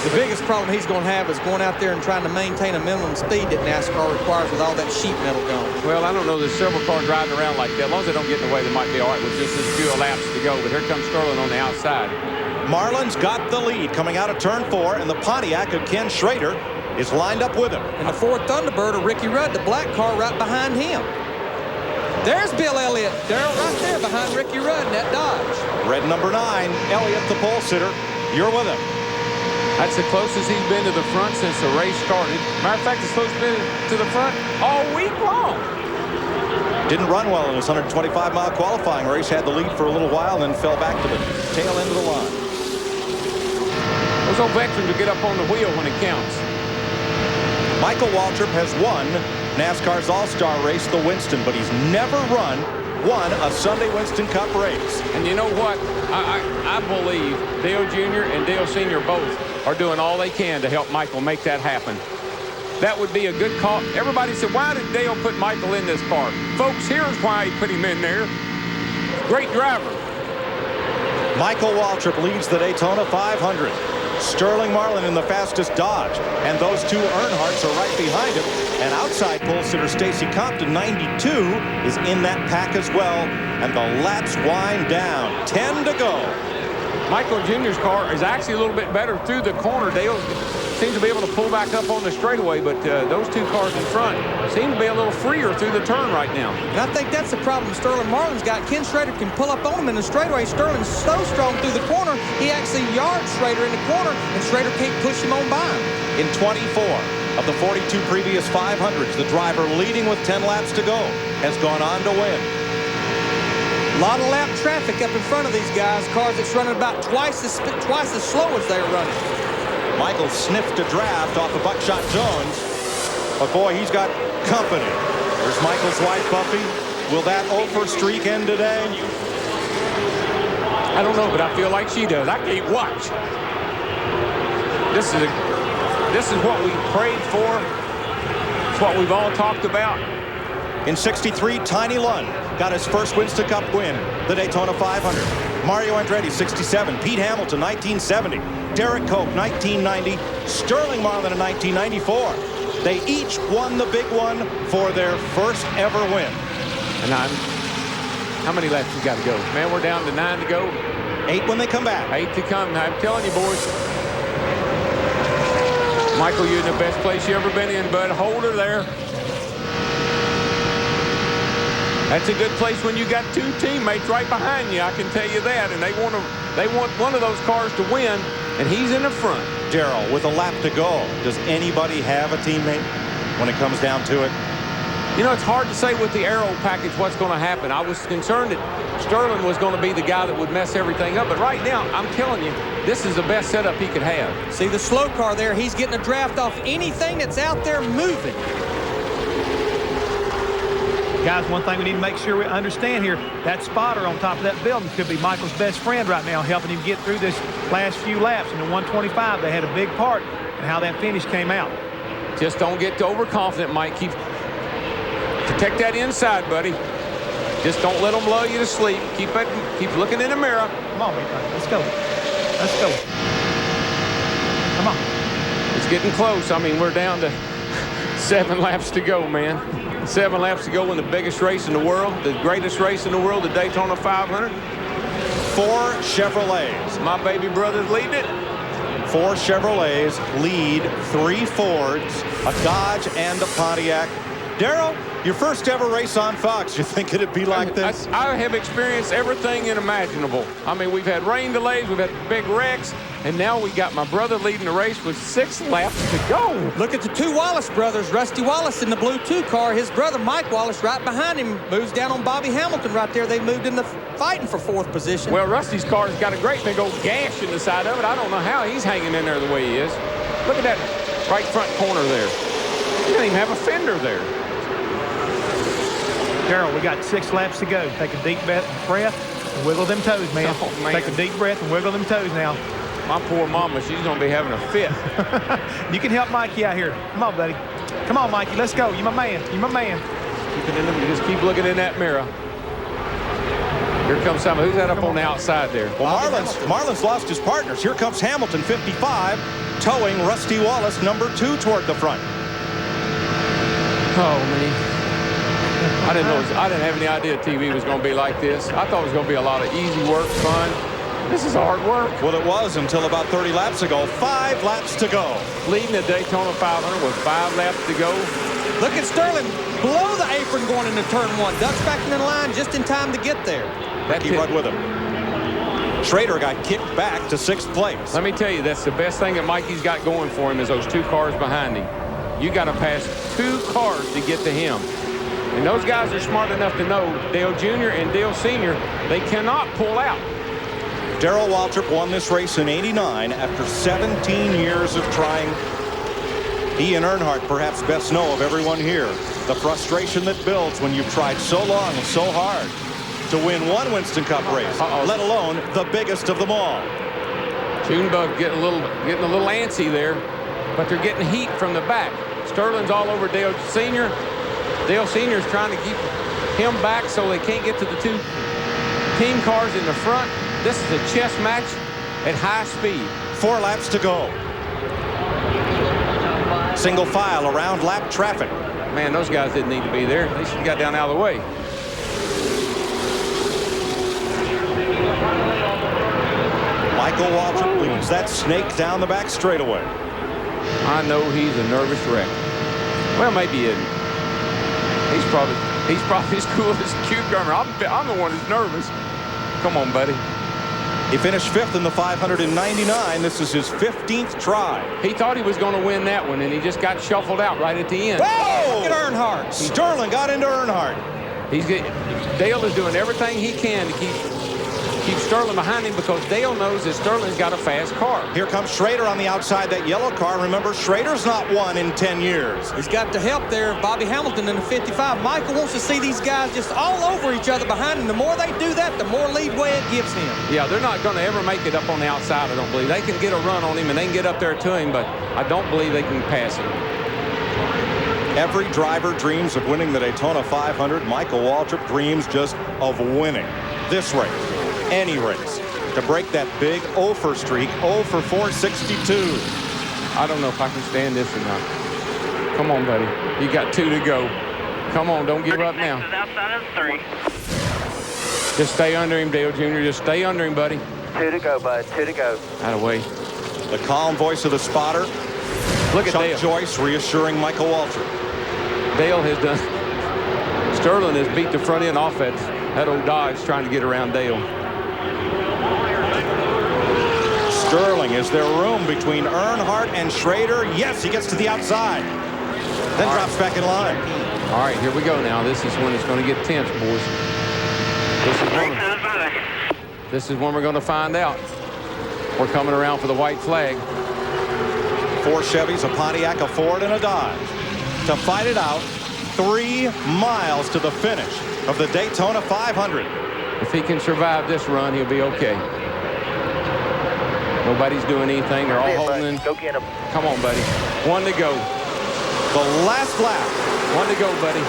The biggest problem he's going to have is going out there and trying to maintain a minimum speed that NASCAR requires with all that sheet metal going. Well, I don't know. There's several cars riding around like that. As long as they don't get in the way, they might be all right with just as few laps to go. But here comes Sterling on the outside. Marlin's got the lead coming out of turn 4, and the Pontiac of Ken Schrader is lined up with him. And the Ford Thunderbird of Ricky Rudd, the black car right behind him. There's Bill Elliott, Darrell, right there behind Ricky Rudd in that Dodge. Red number 9, Elliott, the pole sitter. You're with him. That's the closest he's been to the front since the race started. Matter of fact, it's supposed to be to the front all week long. Didn't run well in his 125-mile qualifying race. Had the lead for a little while and then fell back to the tail end of the line. Those old veterans will get up on the wheel when it counts. Michael Waltrip has won NASCAR's All-Star race, the Winston, but he's never won a Sunday Winston Cup race. And you know what? I believe Dale Jr. and Dale Sr. both are doing all they can to help Michael make that happen. That would be a good call. Everybody said, why did Dale put Michael in this car? Folks, here's why he put him in there. Great driver. Michael Waltrip leads the Daytona 500. Sterling Marlin in the fastest Dodge, and those 2 Earnhardts are right behind him. And outside pole sitter Stacy Compton, 92, is in that pack as well. And the laps wind down. 10 to go. Michael Jr.'s car is actually a little bit better through the corner. Dale seems to be able to pull back up on the straightaway, but those 2 cars in front seem to be a little freer through the turn right now. And I think that's the problem Sterling Marlin's got. Ken Schrader can pull up on him in the straightaway. Sterling's so strong through the corner, he actually yards Schrader in the corner, and Schrader can't push him on by him. In 24 of the 42 previous 500s, the driver leading with 10 laps to go has gone on to win. A lot of lap traffic up in front of these guys. Cars that's running about twice as slow as they're running. Michael sniffed a draft off of Buckshot Jones, but boy, he's got company. There's Michael's wife, Buffy. Will that over streak end today? I don't know, but I feel like she does. I can't watch. This is what we prayed for. It's what we've all talked about. In 63, Tiny Lund got his first Winston Cup win, the Daytona 500. Mario Andretti, 67. Pete Hamilton, 1970. Derek Koch, 1990, Sterling Marlin in 1994. They each won the big one for their first ever win. And how many laps you got to go? Man, we're down to 9 to go. 8 when they come back. 8 to come. I'm telling you, boys. Michael, you're in the best place you ever been in, bud. Hold her there. That's a good place when you got 2 teammates right behind you. I can tell you that. And they want one of those cars to win, and he's in the front. Darrell, with a lap to go, does anybody have a teammate when it comes down to it? You know, it's hard to say with the aero package what's going to happen. I was concerned that Sterling was going to be the guy that would mess everything up. But right now, I'm telling you, this is the best setup he could have. See the slow car there? He's getting a draft off anything that's out there moving. Guys, one thing we need to make sure we understand here, that spotter on top of that building could be Michael's best friend right now, helping him get through this last few laps. In the 125, they had a big part in how that finish came out. Just don't get overconfident, Mike. Protect that inside, buddy. Just don't let them lull you to sleep. Keep looking in the mirror. Come on, let's go. Let's go. Come on. It's getting close. I mean, we're down to 7 laps to go, man. 7 laps to go in the biggest race in the world, the greatest race in the world, the Daytona 500. 4 Chevrolets. My baby brother's leading it. 4 Chevrolets lead 3 Fords, a Dodge, and a Pontiac. Darrell, your first ever race on Fox. You think it'd be like this? I have experienced everything inimaginable. I mean, we've had rain delays, we've had big wrecks, and now we got my brother leading the race with 6 laps to go. Look at the 2 Wallace brothers. Rusty Wallace in the blue 2 car. His brother Mike Wallace right behind him moves down on Bobby Hamilton right there. They moved in the fighting for 4th position. Well, Rusty's car's got a great big old gash in the side of it. I don't know how he's hanging in there the way he is. Look at that right front corner there. He doesn't even have a fender there. Darrell, we got 6 laps to go. Take a deep breath and wiggle them toes, man. Oh, man. Take a deep breath and wiggle them toes now. My poor mama, she's going to be having a fit. You can help Mikey out here. Come on, buddy. Come on, Mikey. Let's go. You're my man. You're my man. Just keep looking in that mirror. Here comes someone. Who's that up on the outside there? Well, Marlin's lost his partners. Here comes Hamilton, 55, towing Rusty Wallace, number 2, toward the front. Oh, man. I didn't have any idea TV was going to be like this. I thought it was going to be a lot of easy work, fun. This is hard work. Well, it was until about 30 laps ago. 5 laps to go. Leading the Daytona 500 with 5 laps to go. Look at Sterling below the apron going into turn 1. Ducks back in the line just in time to get there. Keep right with him. Schrader got kicked back to 6th place. Let me tell you, that's the best thing that Mikey's got going for him is those 2 cars behind him. You got to pass 2 cars to get to him. And those guys are smart enough to know Dale Jr. and Dale Sr., they cannot pull out. Darrell Waltrip won this race in '89 after 17 years of trying. He and Earnhardt perhaps best know of everyone here the frustration that builds when you've tried so long and so hard to win one Winston Cup race, let alone the biggest of them all. Junebug getting a little antsy there, but they're getting heat from the back. Sterling's all over Dale Sr. Dale Sr. is trying to keep him back so they can't get to the 2 team cars in the front. This is a chess match at high speed. 4 laps to go. Single file around lap traffic. Man, those guys didn't need to be there. They should have got down out of the way. Michael Waltrip leads that snake down the back straightaway. I know he's a nervous wreck. Well, maybe he isn't. He's probably as cool as a cucumber. I'm the one who's nervous. Come on, buddy. He finished 5th in the 599. This is his 15th try. He thought he was going to win that one, and he just got shuffled out right at the end. Whoa! Look at Earnhardt. Sterling got into Earnhardt. Dale is doing everything he can to keep Sterling behind him because Dale knows that Sterling's got a fast car. Here comes Schrader on the outside that yellow car. Remember, Schrader's not won in 10 years. He's got the help there of Bobby Hamilton in the 55. Michael wants to see these guys just all over each other behind him. The more they do that, the more leadway it gives him. Yeah, they're not going to ever make it up on the outside, I don't believe. They can get a run on him and they can get up there to him, but I don't believe they can pass him. Every driver dreams of winning the Daytona 500. Michael Waltrip dreams just of winning this race, any race. to break that big 0 for streak, 0 for 462. I don't know if I can stand this or not. Come on, buddy. You got 2 to go. Come on, don't give up now. Outside of 3. Just stay under him, Dale Jr. Just stay under him, buddy. 2 to go, bud. 2 to go. Out of the way. The calm voice of the spotter. Look at Chuck Dale. Joyce reassuring Michael Waltrip. Dale has done. Sterling has beat the front end off that old Dodge trying to get around Dale. Sterling, is there room between Earnhardt and Schrader? Yes, he gets to the outside. Then drops back in line. All right, here we go now. This is when it's going to get tense, boys. This is when we're going to find out. We're coming around for the white flag. 4 Chevys, a Pontiac, a Ford, and a Dodge to fight it out 3 miles to the finish of the Daytona 500. If he can survive this run, he'll be okay. Nobody's doing anything. They're all holding in. Go get him. Come on, buddy. 1 to go. The last lap. 1 to go, buddy.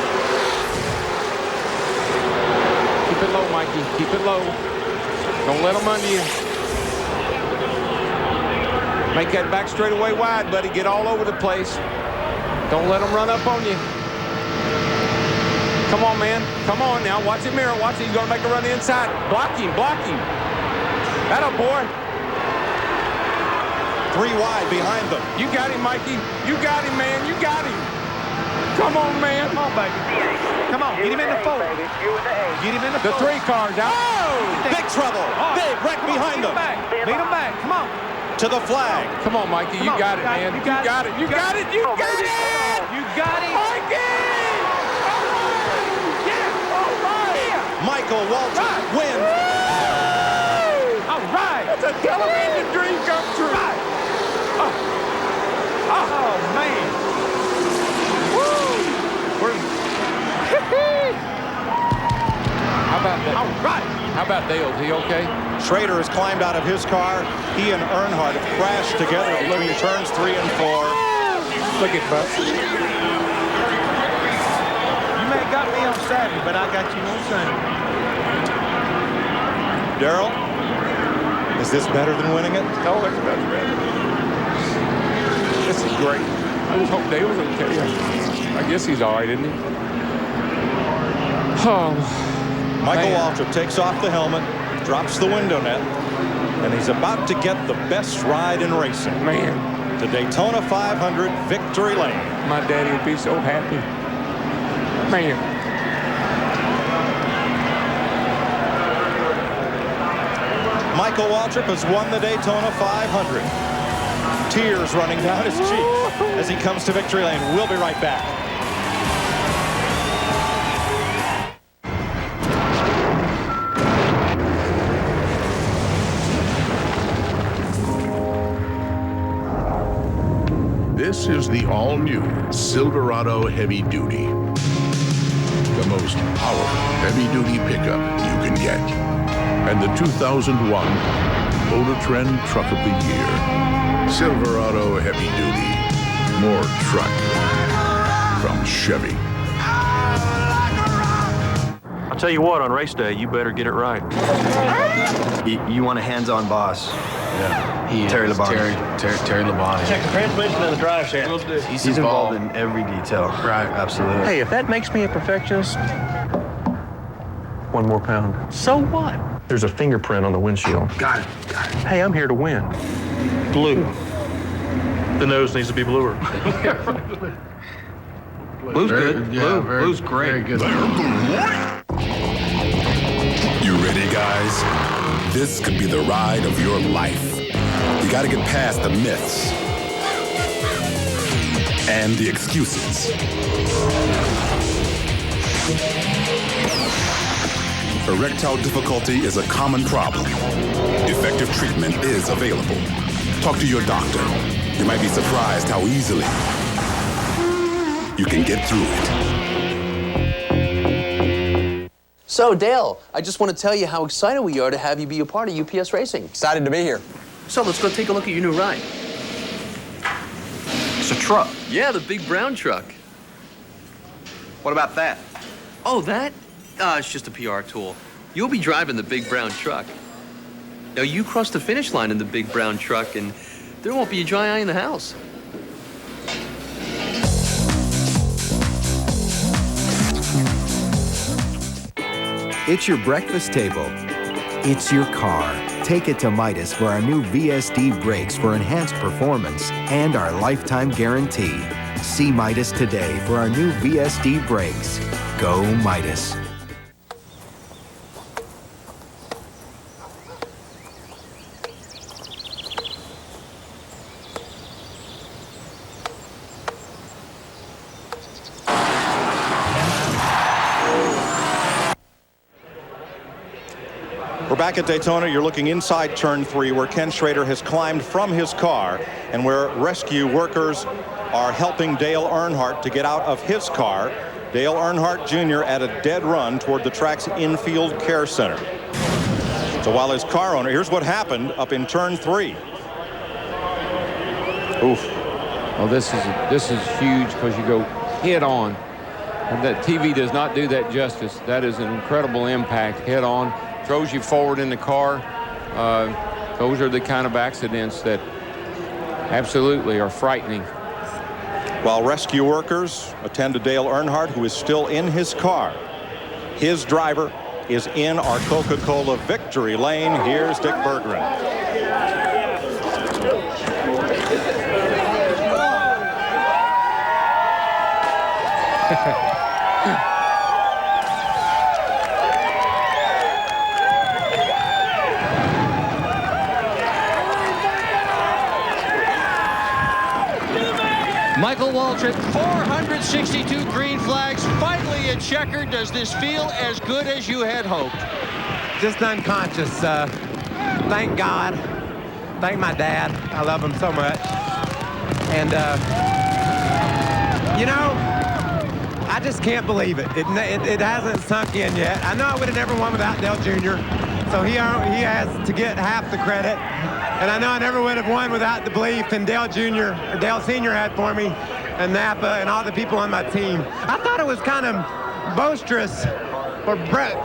Keep it low, Mikey. Keep it low. Don't let them under you. Make that back straightaway wide, buddy. Get all over the place. Don't let them run up on you. Come on, man. Come on now. Watch the mirror. Watch it. He's going to make a run inside. Block him. Block him. That up, boy. 3 wide behind them. You got him, Mikey. You got him, man. You got him. Come on, man. Come on, baby. Come on. Get him in the 4. Get him in the 4. The 3 cars out. Oh! Big trouble. Big wreck behind them. Beat him back. Come on. To the flag. Come on, Mikey. You got it, man. You got it. You got it. You got it. You got it. Mikey! Michael Waltrip wins. All right. That's a television dream come true. Right. Oh, man. Woo. How about that? All right. How about Dale? Is he okay? Schrader has climbed out of his car. He and Earnhardt have crashed together between turns 3 and 4. Look at Buck. You may have got me on Saturday, but I got you on Sunday. Darrell, is this better than winning it? No, it's better. This is great. I just hope Dale's okay. I guess he's all right, isn't he? Oh. Michael Waltrip takes off the helmet, drops the window net, and he's about to get the best ride in racing. Man. The Daytona 500 victory lane. My daddy would be so happy. Man. Michael Waltrip has won the Daytona 500. Tears running down his cheeks as he comes to victory lane. We'll be right back. This is the all-new Silverado Heavy Duty. The most powerful heavy-duty pickup you can get. And the 2001 Motor Trend Truck of the Year. Silverado Heavy Duty. More truck. From Chevy. I'll tell you what, on race day, you better get it right. You want a hands-on boss. Yeah. He Terry Labonte. Terry Labonte. Check the transmission and the drive shaft. He's involved in every detail. Right. Absolutely. Hey, if that makes me a perfectionist, 1 more pound. So what? There's a fingerprint on the windshield. Got it. Hey, I'm here to win. Blue. The nose needs to be bluer. Blue's good. Yeah, Blue's great. Very good. You ready, guys? This could be the ride of your life. You gotta get past the myths and the excuses. Erectile difficulty is a common problem. Effective treatment is available. Talk to your doctor. You might be surprised how easily you can get through it. So, Dale, I just want to tell you how excited we are to have you be a part of UPS Racing. Excited to be here. So, let's go take a look at your new ride. It's a truck. Yeah, the big brown truck. What about that? Oh, that? It's just a PR tool. You'll be driving the big brown truck. Now, you cross the finish line in the big brown truck, and there won't be a dry eye in the house. It's your breakfast table. It's your car. Take it to Midas for our new VSD brakes for enhanced performance and our lifetime guarantee. See Midas today for our new VSD brakes. Go Midas. We're back at Daytona. You're looking inside turn 3 where Ken Schrader has climbed from his car and where rescue workers are helping Dale Earnhardt to get out of his car. Dale Earnhardt Jr. at a dead run toward the track's infield care center. So while his car owner, here's what happened up in turn 3. Oof. Well, this is huge because you go head on. And that TV does not do that justice. That is an incredible impact head on. Throws you forward in the car. Those are the kind of accidents that absolutely are frightening. While rescue workers attend to Dale Earnhardt, who is still in his car. His driver is in our Coca-Cola victory lane. Here's Dick Berggren. Michael Waltrip, 462 green flags, finally a checker. Does this feel as good as you had hoped? Just unconscious. Thank God. Thank my dad. I love him so much. And, you know, I just can't believe it. It hasn't sunk in yet. I know I would have never won without Dale Jr., so he has to get half the credit. And I know I never would have won without the belief in Dale Jr. or Dale Sr. had for me, and Napa and all the people on my team. I thought it was kind of boisterous or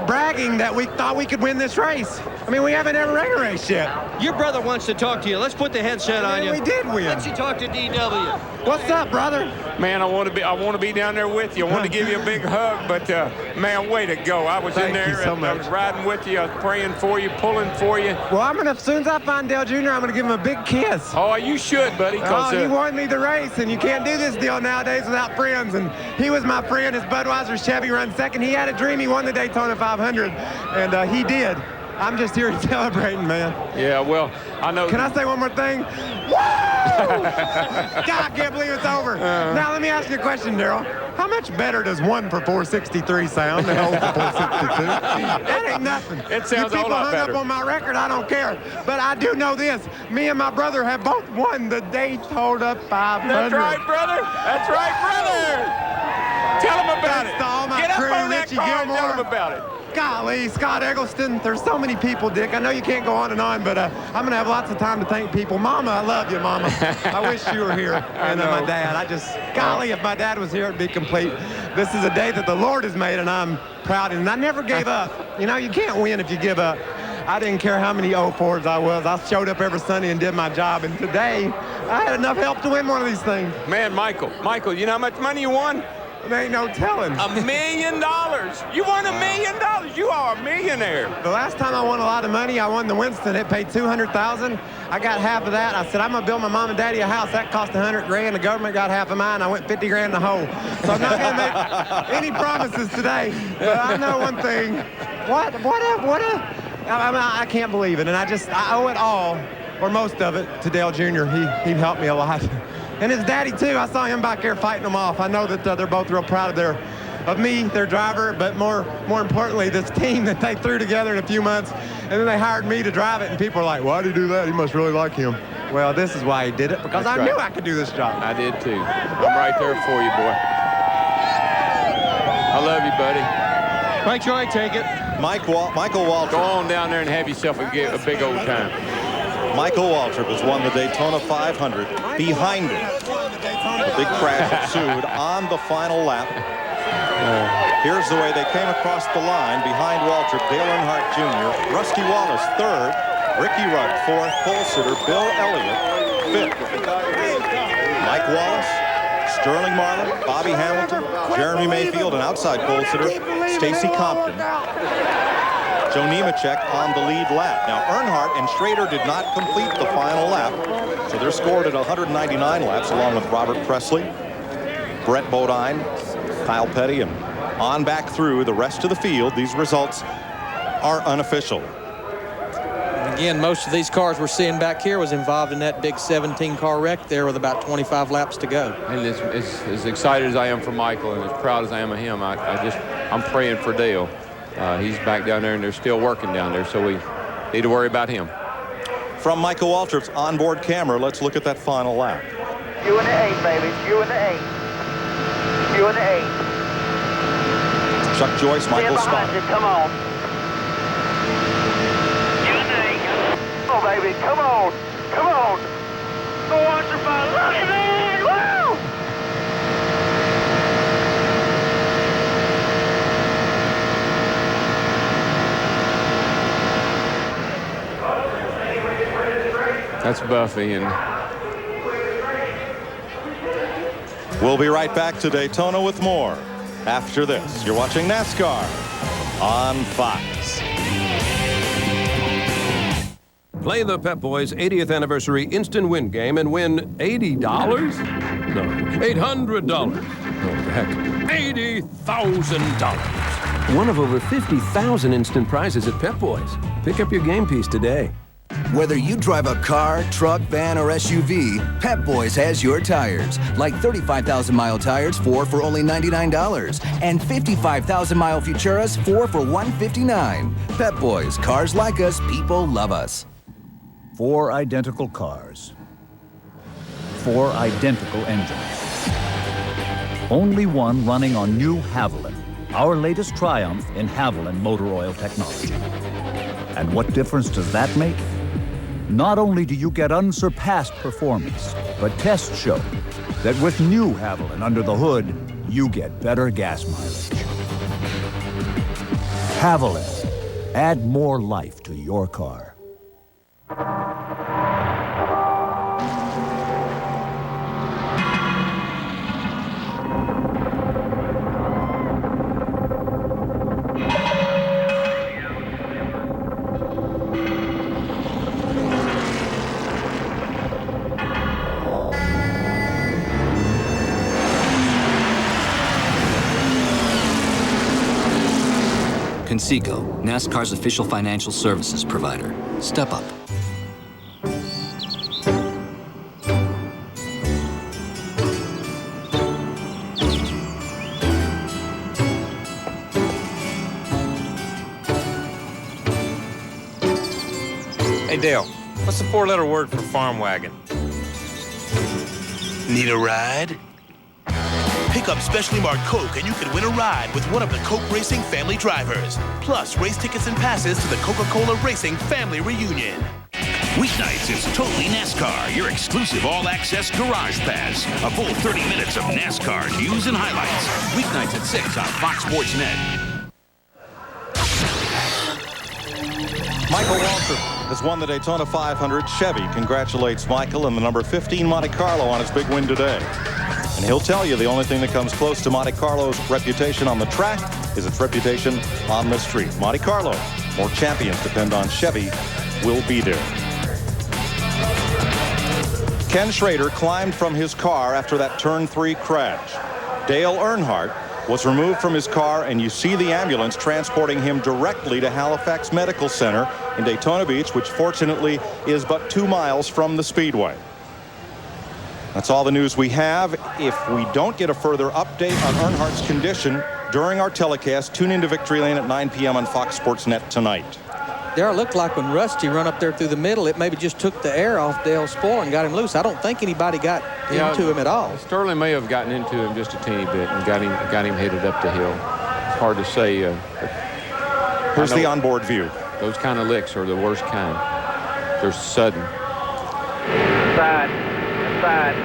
bragging that we thought we could win this race. I mean, we haven't ever run a race yet. Your brother wants to talk to you. Let's put the headset on you. We did win. Let's you talk to DW. What's up, brother? Man, I want to be down there with you. I want to give you a big hug, but man, way to go. I was in there, and I was riding with you. I was praying for you, pulling for you. Well, as soon as I find Dale Jr., I'm gonna give him a big kiss. Oh, you should, buddy. He won me the race, and you can't do this deal nowadays without friends. And he was my friend. His Budweiser Chevy runs second. He had a dream. He won the Daytona 500, and he did. I'm just here celebrating, man. Yeah, well, I know. Can I say one more thing? Woo! God, I can't believe it's over. Now, let me ask you a question, Daryl. How much better does 1 for 463 sound than 0 for 462? That ain't nothing. It sounds a whole lot better. You people hung up on my record, I don't care. But I do know this. Me and my brother have both won the Daytona 500. That's right, brother. That's right, brother. Tell him about it. To all my Get up crew, on that Richie car Gilmore. and tell him about it. Golly, Scott Eggleston, there's so many people, Dick. I know you can't go on and on, but I'm going to have lots of time to thank people. Mama, I love you, Mama. I wish you were here. And my dad. Golly, if my dad was here, it'd be complete. This is a day that the Lord has made, and I'm proud. And I never gave up. You know, you can't win if you give up. I didn't care how many 0-4s I was. I showed up every Sunday and did my job. And today, I had enough help to win one of these things. Man, Michael, you know how much money you won? There ain't no telling. $1 million. You won $1 million. You are a millionaire. The last time I won a lot of money, I won the Winston. It paid $200,000. I got half of that. I said, I'm gonna build my mom and daddy a house. That cost $100 grand. The government got half of mine. I went 50 grand in the hole. So I'm not gonna make any promises today. But I know one thing. I can't believe it. And I owe it all, or most of it, to Dale Jr. He helped me a lot. And his daddy, too. I saw him back there fighting them off. I know that they're both real proud of me, their driver, but more importantly, this team that they threw together in a few months. And then they hired me to drive it, and people are like, why did he do that? He must really like him. Well, this is why he did it, because I knew I could do this job. I did, too. I'm right there for you, boy. I love you, buddy. Right, Troy, take it. Michael Waltrip. Go on down there and have yourself a big old time. Michael Waltrip has won the Daytona 500 behind him. The big crash ensued on the final lap. Here's the way they came across the line. Behind Waltrip, Dale Earnhardt Jr., Rusty Wallace third, Ricky Rudd, 4th. Pole sitter Bill Elliott, 5th. Mike Wallace, Sterling Marlin, Bobby Hamilton, Jeremy Mayfield, and outside pole sitter Stacy Compton. Joe Nemechek on the lead lap. Now, Earnhardt and Schrader did not complete the final lap, so they're scored at 199 laps, along with Robert Presley, Brett Bodine, Kyle Petty, and on back through the rest of the field. These results are unofficial. Again, most of these cars we're seeing back here was involved in that big 17-car wreck there with about 25 laps to go. And as excited as I am for Michael and as proud as I am of him, I'm praying for Dale. He's back down there, and they're still working down there, so we need to worry about him. From Michael Waltrip's onboard camera, let's look at that final lap. You in the 8, baby. You in the 8. You in the 8. Chuck Joyce, Michael Scott. Come on. You in the 8. Come on, baby. Come on. Come on. Go watch the fire. Look at that. Woo! That's Buffy, and we'll be right back to Daytona with more after this. You're watching NASCAR on Fox. Play the Pep Boys 80th anniversary instant win game and win $80? No, $800. No, heck, $80,000. One of over 50,000 instant prizes at Pep Boys. Pick up your game piece today. Whether you drive a car, truck, van, or SUV, Pep Boys has your tires. Like 35,000-mile tires, 4 for only $99. And 55,000-mile Futuras, 4 for $159. Pep Boys, cars like us, people love us. 4 identical cars. 4 identical engines. Only one running on new Haviland, our latest triumph in Haviland motor oil technology. And what difference does that make? Not only do you get unsurpassed performance, but tests show that with new Haviland under the hood, you get better gas mileage. Haviland. Add more life to your car. Conseco, NASCAR's official financial services provider. Step up. Hey, Dale, what's the 4-letter word for farm wagon? Need a ride? Pick up specially marked Coke and you can win a ride with one of the Coke Racing family drivers. Plus, race tickets and passes to the Coca-Cola Racing Family Reunion. Weeknights, it's totally NASCAR, your exclusive all-access garage pass. A full 30 minutes of NASCAR news and highlights. Weeknights at 6 on Fox Sports Net. Michael Waltrip has won the Daytona 500 Chevy. Congratulates Michael and the number 15 Monte Carlo on his big win today. And he'll tell you the only thing that comes close to Monte Carlo's reputation on the track is its reputation on the street. Monte Carlo, more champions depend on Chevy, will be there. Ken Schrader climbed from his car after that turn 3 crash. Dale Earnhardt was removed from his car, and you see the ambulance transporting him directly to Halifax Medical Center in Daytona Beach, which fortunately is but 2 miles from the Speedway. That's all the news we have. If we don't get a further update on Earnhardt's condition during our telecast, tune into Victory Lane at 9 p.m. on Fox Sports Net tonight. There, it looked like when Rusty run up there through the middle, it maybe just took the air off Dale's spoiler and got him loose. I don't think anybody got into him at all. Sterling may have gotten into him just a teeny bit and got him headed up the hill. It's hard to say. Here's the onboard view. Those kind of licks are the worst kind. They're sudden. Inside. Inside.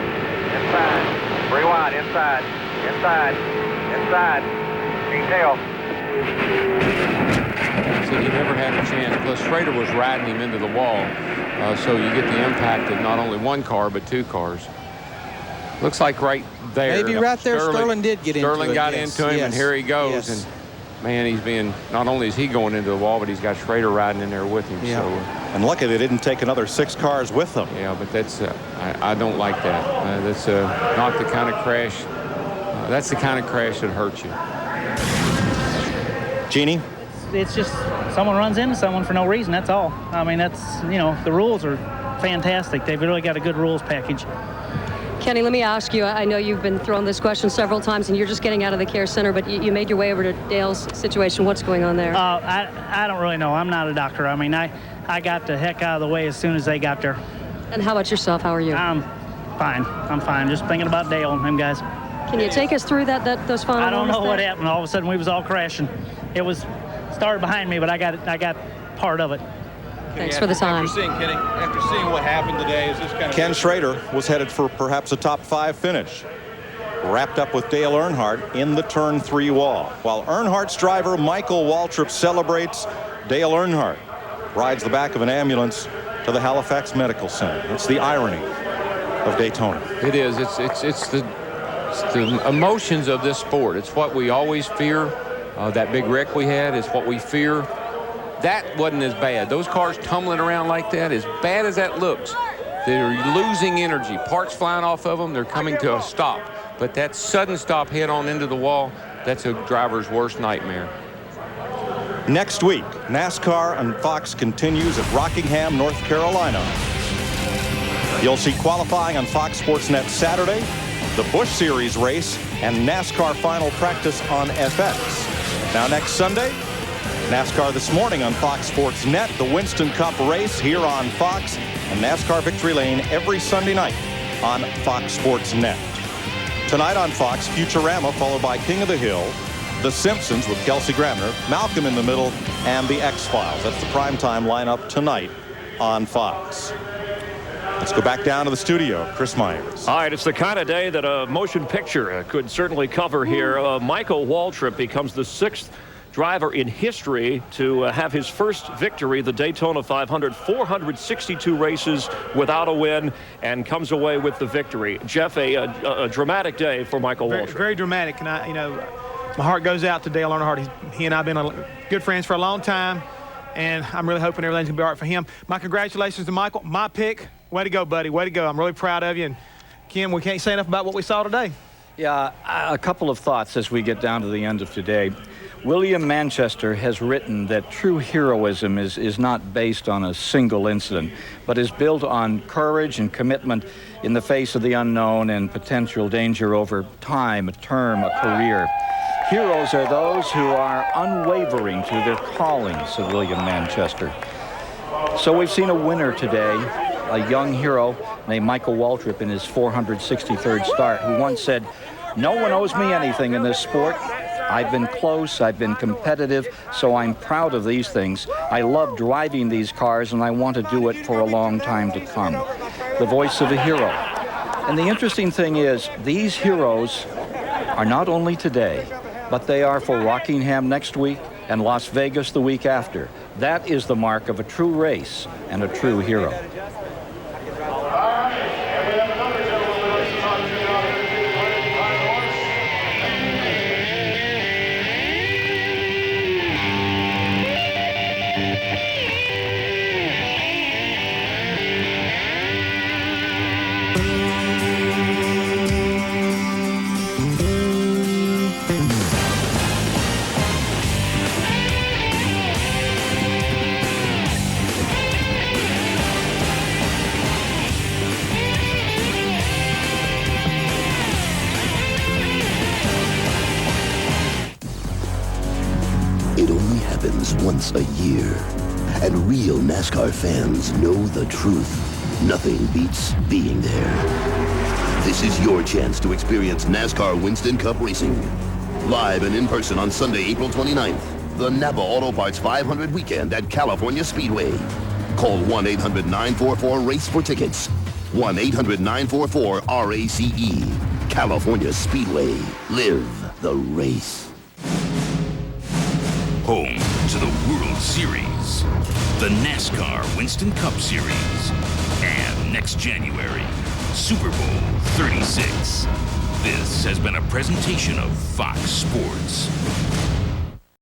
Inside. Rewind. Inside. Inside. Inside. Detail. So he never had a chance. Plus, Schrader was riding him into the wall. So you get the impact of not only one car, but two cars. Looks like right there. Maybe right there, Sterling did get into it. Sterling got into him, and here he goes. Yes. And man, he's being, not only is he going into the wall, but he's got Schrader riding in there with him. Yeah. So, and lucky they didn't take another 6 cars with them. yeah, but that's, I don't like that. That's not the kind of crash. That's the kind of crash that hurts you. Jeannie? It's just someone runs into someone for no reason. That's all. I mean, that's, you know, the rules are fantastic. They've really got a good rules package. Kenny, let me ask you, I know you've been thrown this question several times and you're just getting out of the care center, but you made your way over to Dale's situation. What's going on there? I don't really know. I'm not a doctor. I mean, I got the heck out of the way as soon as they got there. And how about yourself? How are you? I'm fine. I'm fine. Just thinking about Dale and them guys. Can you take us through those final I don't know moments what there? happened. All of a sudden, we was all crashing. It was started behind me, but I got part of it. Thanks for the time. After seeing what happened today, is this kind of... Ken Schrader was headed for perhaps a top 5 finish. Wrapped up with Dale Earnhardt in the turn 3 wall. While Earnhardt's driver Michael Waltrip celebrates, Dale Earnhardt rides the back of an ambulance to the Halifax Medical Center. That's the irony of Daytona. It is. It's the emotions of this sport. It's what we always fear. That big wreck we had is what we fear. That wasn't as bad. Those cars tumbling around like that, as bad as that looks, they're losing energy. Parts flying off of them, they're coming to a stop. But that sudden stop head on into the wall, that's a driver's worst nightmare. Next week, NASCAR on Fox continues at Rockingham, North Carolina. You'll see qualifying on Fox Sports Net Saturday, the Busch Series race, and NASCAR final practice on FX. Now next Sunday, NASCAR This Morning on Fox Sports Net, the Winston Cup race here on Fox, and NASCAR Victory Lane every Sunday night on Fox Sports Net. Tonight on Fox, Futurama, followed by King of the Hill, The Simpsons with Kelsey Grammer, Malcolm in the Middle, and The X-Files. That's the primetime lineup tonight on Fox. Let's go back down to the studio. Chris Myers. All right, it's the kind of day that a motion picture could certainly cover here. Michael Waltrip becomes the 6th driver in history to have his first victory, the Daytona 500, 462 races without a win, and comes away with the victory. Jeff, a dramatic day for Michael Waltrip. Very dramatic, and my heart goes out to Dale Earnhardt. He and I have been good friends for a long time, and I'm really hoping everything's gonna be all right for him. My congratulations to Michael. My pick. Way to go, buddy. Way to go. I'm really proud of you. And Kim, we can't say enough about what we saw today. Yeah, a couple of thoughts as we get down to the end of today. William Manchester has written that true heroism is not based on a single incident, but is built on courage and commitment in the face of the unknown and potential danger over time, a term, a career. Heroes are those who are unwavering to their calling, said William Manchester. So we've seen a winner today, a young hero named Michael Waltrip in his 463rd start, who once said, "No one owes me anything in this sport. I've been close, I've been competitive, so I'm proud of these things. I love driving these cars, and I want to do it for a long time to come." The voice of a hero. And the interesting thing is, these heroes are not only today, but they are for Rockingham next week and Las Vegas the week after. That is the mark of a true race and a true hero. It only happens once a year. And real NASCAR fans know the truth. Nothing beats being there. This is your chance to experience NASCAR Winston Cup racing. Live and in person on Sunday, April 29th. The Napa Auto Parts 500 weekend at California Speedway. Call 1-800-944-RACE for tickets. 1-800-944-RACE. California Speedway. Live the race. Home to the World Series, the NASCAR Winston Cup Series, and next January, Super Bowl 36. This has been a presentation of Fox Sports.